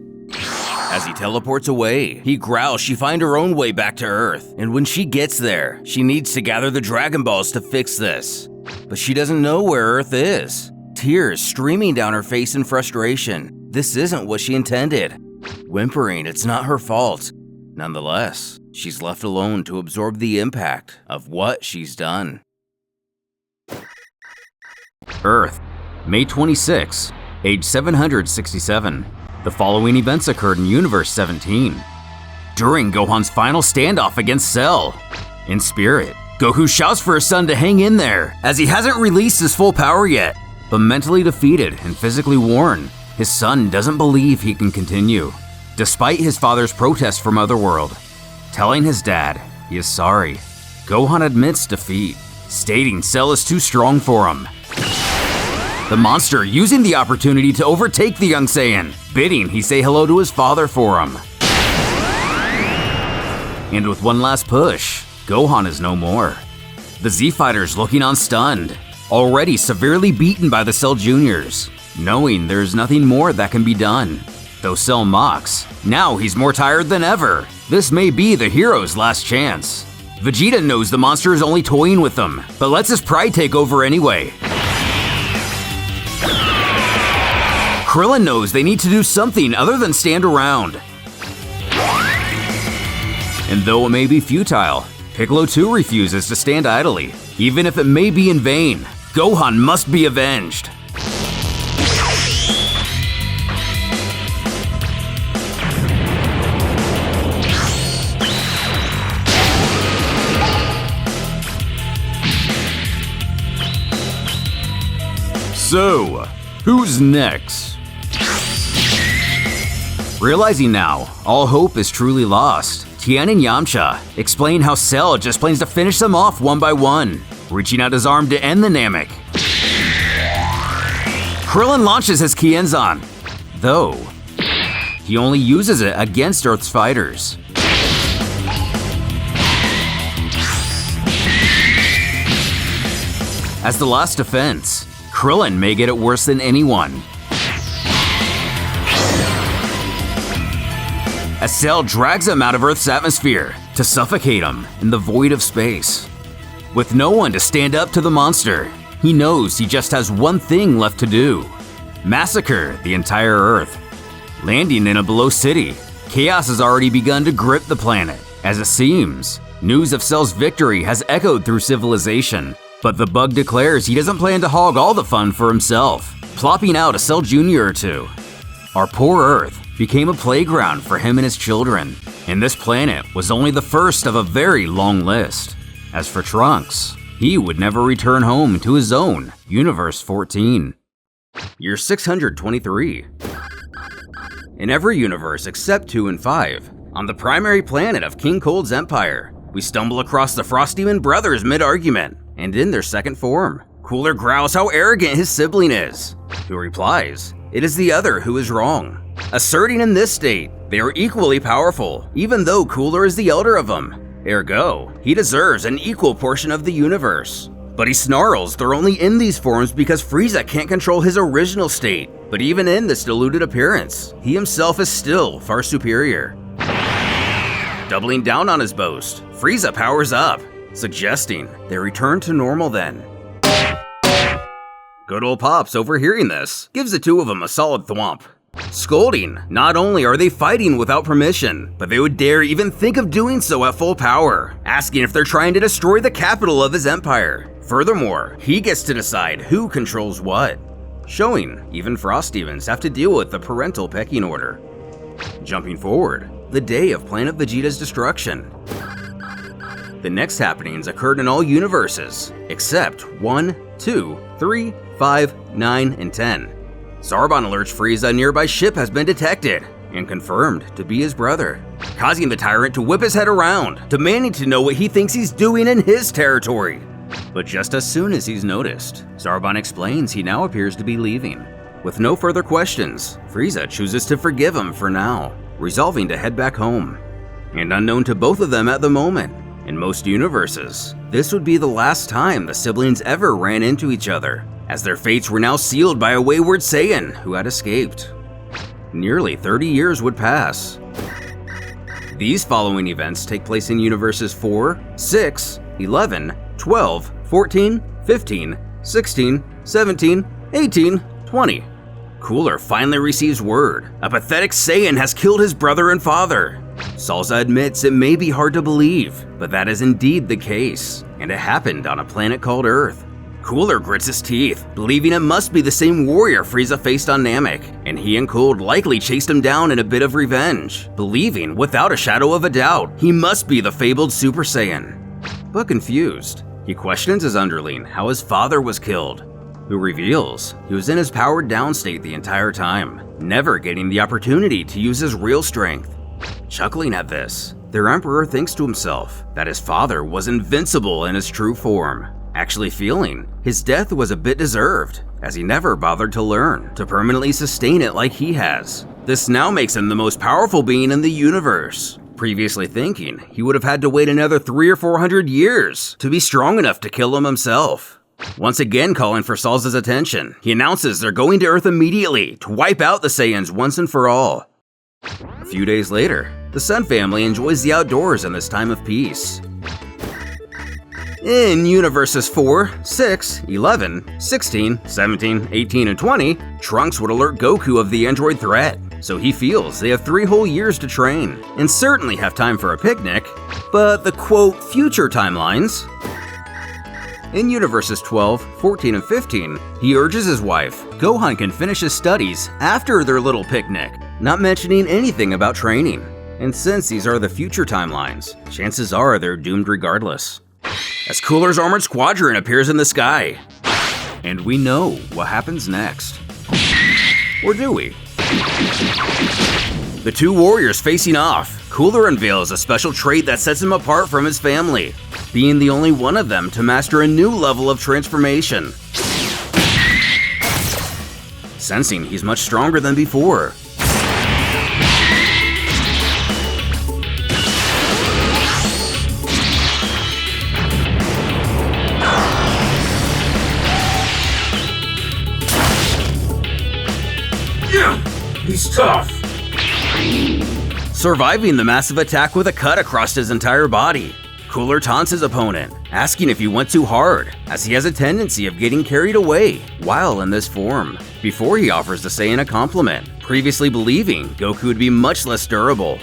As he teleports away, he growls she find her own way back to Earth, and when she gets there, she needs to gather the Dragon Balls to fix this. But she doesn't know where Earth is. Tears streaming down her face in frustration. This isn't what she intended. Whimpering it's not her fault. Nonetheless, she's left alone to absorb the impact of what she's done. Earth, May 26, age 767. The following events occurred in Universe 17. During Gohan's final standoff against Cell. In spirit, Goku shouts for his son to hang in there, as he hasn't released his full power yet. But mentally defeated and physically worn, his son doesn't believe he can continue, despite his father's protest from Otherworld. Telling his dad he is sorry, Gohan admits defeat, stating Cell is too strong for him. The monster using the opportunity to overtake the young Saiyan, bidding he say hello to his father for him. And with one last push, Gohan is no more. The Z-Fighters looking on stunned, already severely beaten by the Cell Juniors, knowing there's nothing more that can be done. Though Cell mocks, now he's more tired than ever. This may be the hero's last chance. Vegeta knows the monster is only toying with them, but lets his pride take over anyway. Krillin knows they need to do something other than stand around. And though it may be futile, Piccolo too refuses to stand idly. Even if it may be in vain, Gohan must be avenged. So, who's next? Realizing now, all hope is truly lost, Tien and Yamcha explain how Cell just plans to finish them off one by one, reaching out his arm to end the Namek. Krillin launches his Kienzan, though he only uses it against Earth's fighters. As the last defense, Krillin may get it worse than anyone. As Cell drags him out of Earth's atmosphere to suffocate him in the void of space. With no one to stand up to the monster, he knows he just has one thing left to do: massacre the entire Earth. Landing in a below city, chaos has already begun to grip the planet. As it seems, news of Cell's victory has echoed through civilization, but the bug declares he doesn't plan to hog all the fun for himself, plopping out a Cell Jr. or two. Our poor Earth became a playground for him and his children, and this planet was only the first of a very long list. As for Trunks, he would never return home to his own Universe 14. Year 623. In every universe except 2 and 5, on the primary planet of King Cold's empire, we stumble across the Frost Demon brothers mid-argument, and in their second form, Cooler growls how arrogant his sibling is, who replies, it is the other who is wrong. Asserting in this state, they are equally powerful, even though Cooler is the elder of them. Ergo, he deserves an equal portion of the universe. But he snarls they're only in these forms because Frieza can't control his original state. But even in this diluted appearance, he himself is still far superior. Doubling down on his boast, Frieza powers up, suggesting they return to normal then. Good old Pops, overhearing this, gives the two of them a solid thwomp. Scolding, not only are they fighting without permission, but they would dare even think of doing so at full power, asking if they're trying to destroy the capital of his empire. Furthermore, he gets to decide who controls what, showing even Frost Demons have to deal with the parental pecking order. Jumping forward, the day of Planet Vegeta's destruction. The next happenings occurred in all universes, except 1, 2, 3, 5, 9, and 10. Zarbon alerts Frieza a nearby ship has been detected and confirmed to be his brother, causing the tyrant to whip his head around, demanding to know what he thinks he's doing in his territory. But just as soon as he's noticed, Zarbon explains he now appears to be leaving. With no further questions, Frieza chooses to forgive him for now, resolving to head back home. And unknown to both of them at the moment, in most universes, this would be the last time the siblings ever ran into each other, as their fates were now sealed by a wayward Saiyan who had escaped. Nearly 30 years would pass. These following events take place in universes 4, 6, 11, 12, 14, 15, 16, 17, 18, 20. Cooler finally receives word. A pathetic Saiyan has killed his brother and father. Salsa admits it may be hard to believe, but that is indeed the case, and it happened on a planet called Earth. Cooler grits his teeth, believing it must be the same warrior Frieza faced on Namek, and he and Cold likely chased him down in a bit of revenge, believing without a shadow of a doubt he must be the fabled Super Saiyan. But confused, he questions his underling how his father was killed, who reveals he was in his powered down state the entire time, never getting the opportunity to use his real strength. Chuckling at this, their emperor thinks to himself that his father was invincible in his true form, actually feeling his death was a bit deserved, as he never bothered to learn to permanently sustain it like he has. This now makes him the most powerful being in the universe, previously thinking he would have had to wait another 300 or 400 years to be strong enough to kill him himself. Once again calling for Salza's attention, he announces they're going to Earth immediately to wipe out the Saiyans once and for all. A few days later, the Sun family enjoys the outdoors in this time of peace. In universes 4, 6, 11, 16, 17, 18, and 20, Trunks would alert Goku of the android threat, so he feels they have 3 whole years to train, and certainly have time for a picnic, but the quote, future timelines. In universes 12, 14, and 15, he urges his wife, Gohan can finish his studies after their little picnic, not mentioning anything about training. And since these are the future timelines, chances are they're doomed regardless. As Cooler's armored squadron appears in the sky, and we know what happens next. Or do we? The two warriors facing off, Cooler unveils a special trait that sets him apart from his family, being the only one of them to master a new level of transformation. Sensing he's much stronger than before, He's tough. surviving the massive attack with a cut across his entire body. Cooler taunts his opponent, asking if he went too hard, as he has a tendency of getting carried away while in this form, before he offers the Saiyan a compliment, previously believing Goku would be much less durable.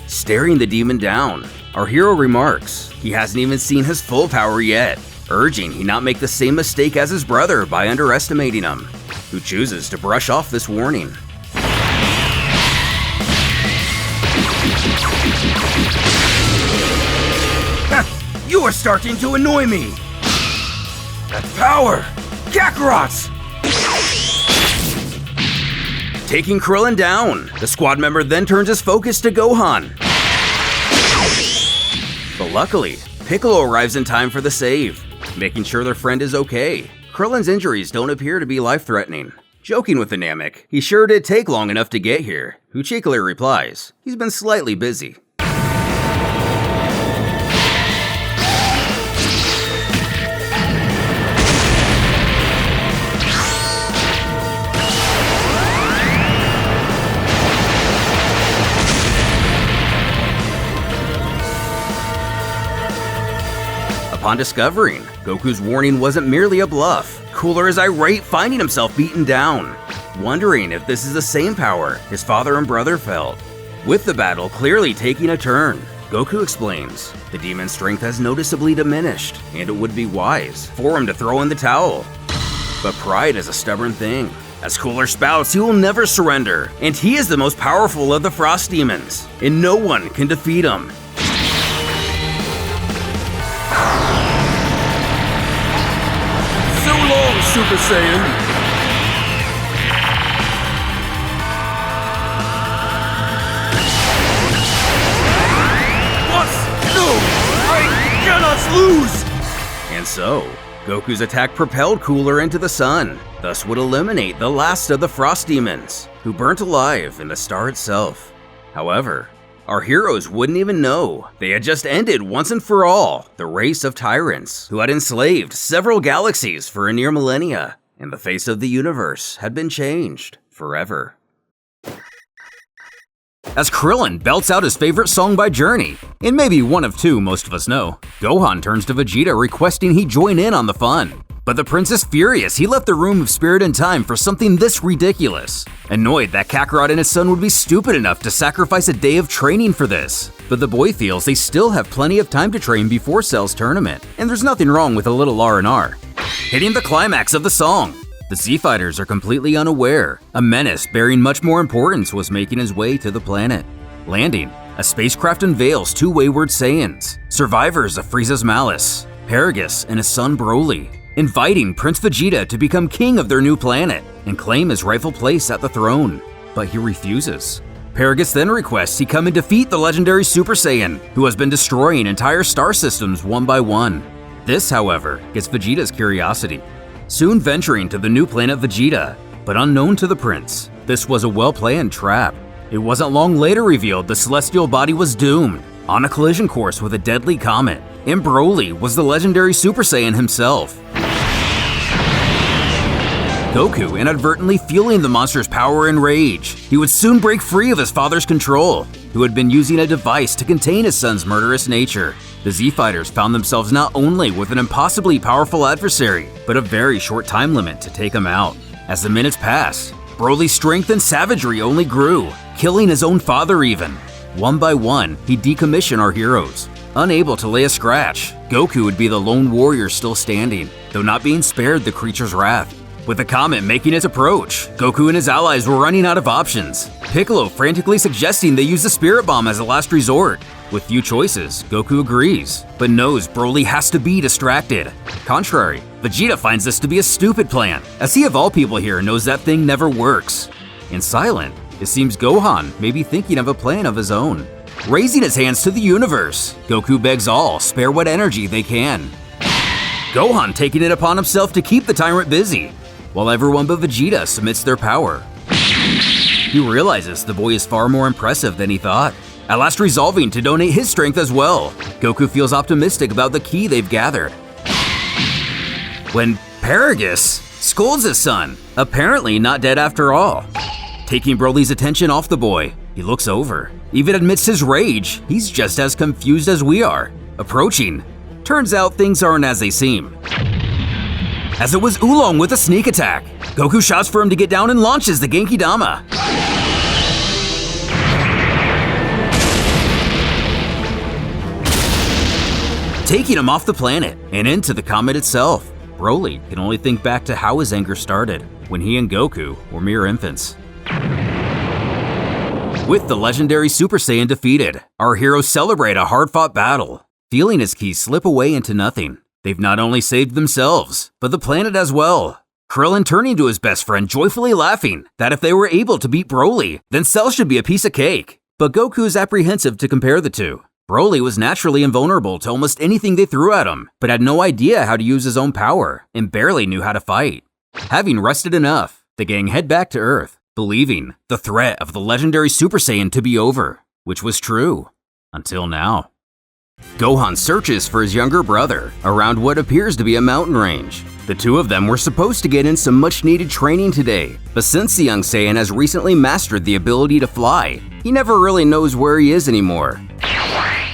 Staring the demon down, our hero remarks he hasn't even seen his full power yet, urging he not make the same mistake as his brother by underestimating him, who chooses to brush off this warning. You are starting to annoy me! That's power! Kakarot's! Taking Krillin down, the squad member then turns his focus to Gohan. But luckily, Piccolo arrives in time for the save, making sure their friend is okay. Krillin's injuries don't appear to be life-threatening. Joking with the Namek, he sure did take long enough to get here, who cheekily replies he's been slightly busy. Upon discovering Goku's warning wasn't merely a bluff, Cooler is irate, finding himself beaten down, wondering if this is the same power his father and brother felt. With the battle clearly taking a turn, Goku explains the demon's strength has noticeably diminished, and it would be wise for him to throw in the towel. But pride is a stubborn thing. As Cooler spouts, he will never surrender, and he is the most powerful of the Frost Demons, and no one can defeat him. Super Saiyan. What? No! I cannot lose! And so, Goku's attack propelled Cooler into the sun, thus would eliminate the last of the Frost Demons, who burnt alive in the star itself. However, our heroes wouldn't even know they had just ended once and for all the race of tyrants who had enslaved several galaxies for a near millennia, and the face of the universe had been changed forever. as Krillin belts out his favorite song by Journey, and maybe one of two most of us know. Gohan turns to Vegeta requesting he join in on the fun. But the prince is furious he left the Room of Spirit and Time for something this ridiculous. Annoyed that Kakarot and his son would be stupid enough to sacrifice a day of training for this. But the boy feels they still have plenty of time to train before Cell's tournament, and there's nothing wrong with a little R&R. Hitting the climax of the song, the Z-Fighters are completely unaware. A menace bearing much more importance was making his way to the planet. Landing, a spacecraft unveils two wayward Saiyans, survivors of Frieza's malice, Paragus and his son Broly, inviting Prince Vegeta to become king of their new planet and claim his rightful place at the throne. But he refuses. Paragus then requests he come and defeat the legendary Super Saiyan, who has been destroying entire star systems one by one. This, however, gets Vegeta's curiosity. Soon venturing to the new planet Vegeta, but unknown to the prince, this was a well-planned trap. It wasn't long later revealed the celestial body was doomed, on a collision course with a deadly comet, and Broly was the legendary Super Saiyan himself. Goku inadvertently fueling the monster's power and rage, he would soon break free of his father's control, who had been using a device to contain his son's murderous nature. The Z-Fighters found themselves not only with an impossibly powerful adversary, but a very short time limit to take him out. As the minutes passed, Broly's strength and savagery only grew, killing his own father even. One by one, he'd decommission our heroes. Unable to lay a scratch, Goku would be the lone warrior still standing, though not being spared the creature's wrath. With the comet making its approach, Goku and his allies were running out of options, Piccolo frantically suggesting they use the Spirit Bomb as a last resort. With few choices, Goku agrees, but knows Broly has to be distracted. Contrary, Vegeta finds this to be a stupid plan, as he of all people here knows that thing never works. And silent, it seems Gohan may be thinking of a plan of his own. Raising his hands to the universe, Goku begs all spare what energy they can. Gohan taking it upon himself to keep the tyrant busy, while everyone but Vegeta submits their power. He realizes the boy is far more impressive than he thought, at last resolving to donate his strength as well. Goku feels optimistic about the ki they've gathered. When Paragus scolds his son, apparently not dead after all. Taking Broly's attention off the boy, he looks over, even admits his rage. He's just as confused as we are. Approaching, turns out things aren't as they seem. As it was Oolong with a sneak attack, Goku shouts for him to get down and launches the Genki Dama. Taking him off the planet and into the comet itself. Broly can only think back to how his anger started when he and Goku were mere infants. With the legendary Super Saiyan defeated, our heroes celebrate a hard-fought battle. Feeling his ki slip away into nothing, they've not only saved themselves, but the planet as well. Krillin turning to his best friend joyfully laughing that if they were able to beat Broly, then Cell should be a piece of cake. But Goku is apprehensive to compare the two. Broly was naturally invulnerable to almost anything they threw at him, but had no idea how to use his own power, and barely knew how to fight. Having rested enough, the gang head back to Earth, believing the threat of the legendary Super Saiyan to be over, which was true, until now. Gohan searches for his younger brother around what appears to be a mountain range. The two of them were supposed to get in some much-needed training today, but since the young Saiyan has recently mastered the ability to fly, he never really knows where he is anymore.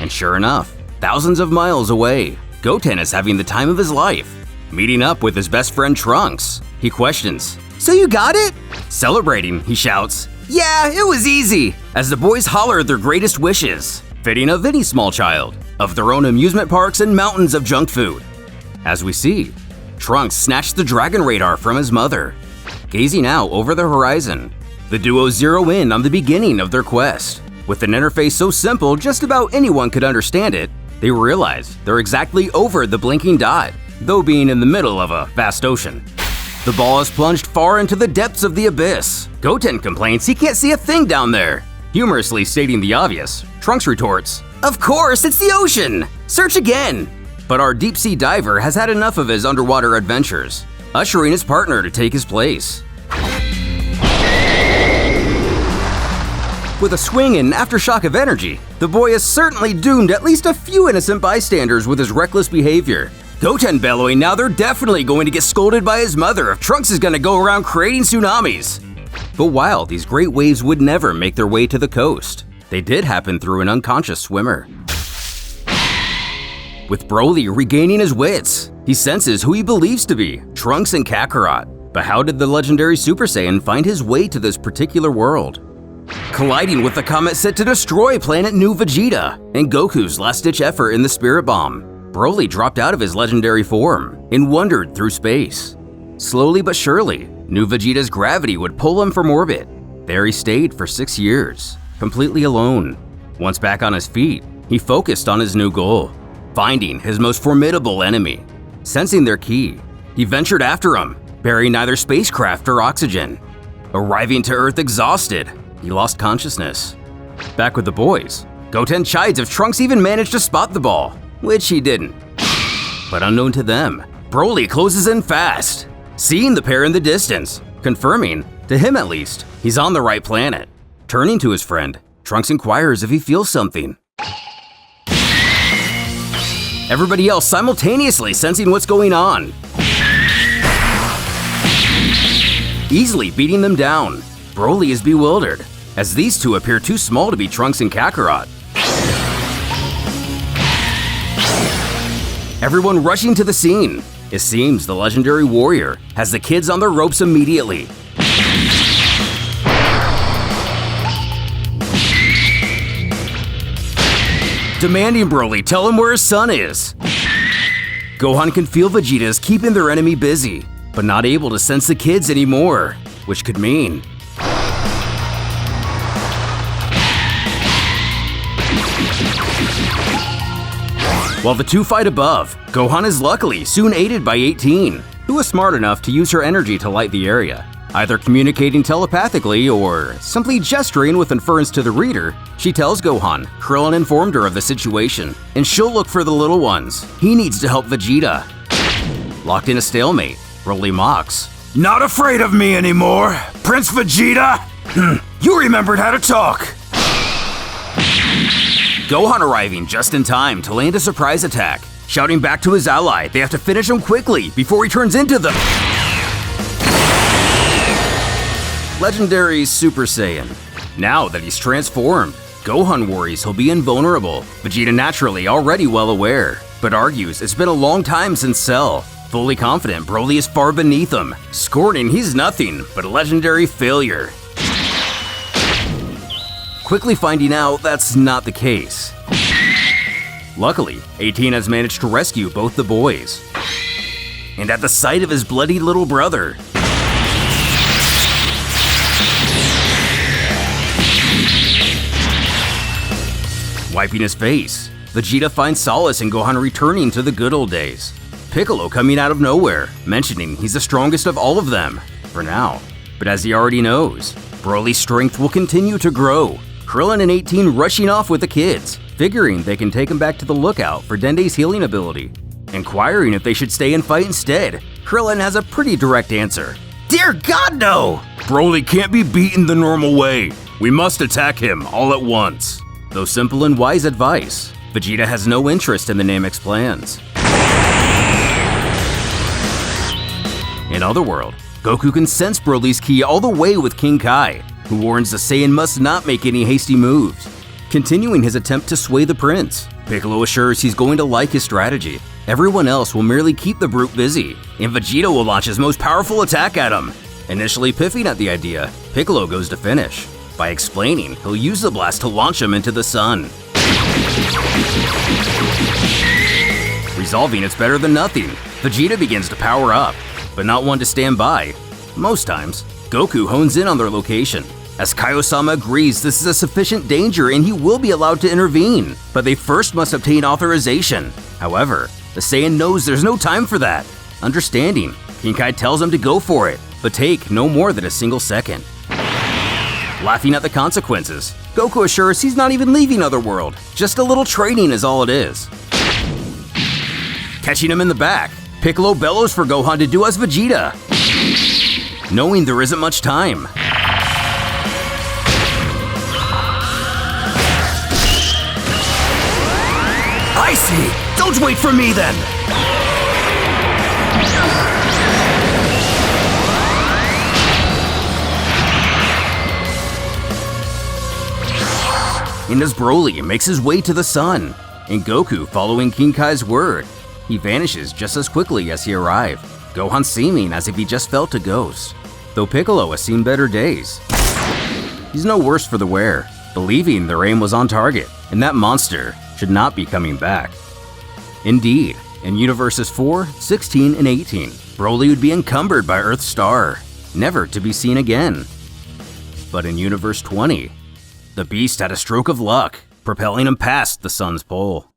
And sure enough, thousands of miles away, Goten is having the time of his life. Meeting up with his best friend Trunks, he questions, "So you got it?" Celebrating, he shouts, "Yeah, it was easy," as the boys holler their greatest wishes, fitting of any small child, of their own amusement parks and mountains of junk food. As we see, Trunks snatched the Dragon Radar from his mother. Gazing out over the horizon, the duo zero in on the beginning of their quest. With an interface so simple just about anyone could understand it, they realize they're exactly over the blinking dot, though being in the middle of a vast ocean. The ball is plunged far into the depths of the abyss. Goten complains he can't see a thing down there. Humorously stating the obvious, Trunks retorts, "Of course, it's the ocean! Search again!" But our deep-sea diver has had enough of his underwater adventures, ushering his partner to take his place. With a swing and aftershock of energy, the boy has certainly doomed at least a few innocent bystanders with his reckless behavior. Goten bellowing now they're definitely going to get scolded by his mother if Trunks is gonna go around creating tsunamis. But while these great waves would never make their way to the coast, They did happen through an unconscious swimmer. With Broly regaining his wits, he senses who he believes to be Trunks and Kakarot. But how did the legendary Super Saiyan find his way to this particular world? Colliding with the comet set to destroy planet New Vegeta and Goku's last-ditch effort in the Spirit Bomb, Broly dropped out of his legendary form and wandered through space. Slowly but surely, New Vegeta's gravity would pull him from orbit. There he stayed for 6 years, completely alone. Once back on his feet, he focused on his new goal, finding his most formidable enemy. Sensing their key, he ventured after him, bearing neither spacecraft or oxygen. Arriving to Earth exhausted, he lost consciousness. Back with the boys, Goten chides if Trunks even managed to spot the ball, which he didn't. But unknown to them, Broly closes in fast, seeing the pair in the distance, confirming, to him at least, he's on the right planet. Turning to his friend, Trunks inquires if he feels something. Everybody else simultaneously sensing what's going on. Easily beating them down, Broly is bewildered, as these two appear too small to be Trunks and Kakarot. Everyone rushing to the scene. It seems the legendary warrior has the kids on their ropes immediately. Demanding Broly tell him where his son is. Gohan can feel Vegeta is keeping their enemy busy, but not able to sense the kids anymore, which could mean while the two fight above, Gohan is luckily soon aided by 18, who is smart enough to use her energy to light the area. Either communicating telepathically or simply gesturing with inference to the reader, she tells Gohan Krillin informed her of the situation, and she'll look for the little ones. He needs to help Vegeta. Locked in a stalemate, Broly mocks. Not afraid of me anymore, Prince Vegeta? You remembered how to talk. Gohan arriving just in time to land a surprise attack, shouting back to his ally they have to finish him quickly before he turns into the legendary Super Saiyan. Now that he's transformed, Gohan worries he'll be invulnerable. Vegeta naturally already well aware, but argues it's been a long time since Cell. Fully confident Broly is far beneath him, scorning he's nothing but a legendary failure. Quickly finding out that's not the case. Luckily, 18 has managed to rescue both the boys. And at the sight of his bloody little brother, wiping his face, Vegeta finds solace in Gohan returning to the good old days. Piccolo coming out of nowhere, mentioning he's the strongest of all of them, for now. But as he already knows, Broly's strength will continue to grow. Krillin and 18 rushing off with the kids, figuring they can take him back to the lookout for Dende's healing ability. Inquiring if they should stay and fight instead, Krillin has a pretty direct answer. Dear God, no! Broly can't be beaten the normal way. We must attack him all at once. Though simple and wise advice, Vegeta has no interest in the Namek's plans. In Otherworld, Goku can sense Broly's ki all the way with King Kai, who warns the Saiyan must not make any hasty moves. Continuing his attempt to sway the prince, Piccolo assures he's going to like his strategy. Everyone else will merely keep the brute busy, and Vegeta will launch his most powerful attack at him. Initially piffing at the idea, Piccolo goes to finish, by explaining he'll use the blast to launch him into the sun. Resolving it's better than nothing, Vegeta begins to power up, but not one to stand by. Most times, Goku hones in on their location, as Kaiosama agrees this is a sufficient danger and he will be allowed to intervene, but they first must obtain authorization. However, the Saiyan knows there's no time for that. Understanding, King Kai tells him to go for it, but take no more than a single second. Laughing at the consequences, Goku assures he's not even leaving Otherworld, just a little training is all it is. Catching him in the back, Piccolo bellows for Gohan to do as Vegeta, knowing there isn't much time. I see! Don't wait for me then! and as Broly makes his way to the sun, and Goku following King Kai's word, he vanishes just as quickly as he arrived, Gohan seeming as if he just felt a ghost. Though Piccolo has seen better days. He's no worse for the wear, believing their aim was on target, and that monster should not be coming back. Indeed, in Universes 4, 16, and 18, Broly would be encumbered by Earth's star, never to be seen again. But in Universe 20, the Beast had a stroke of luck, propelling him past the sun's pole.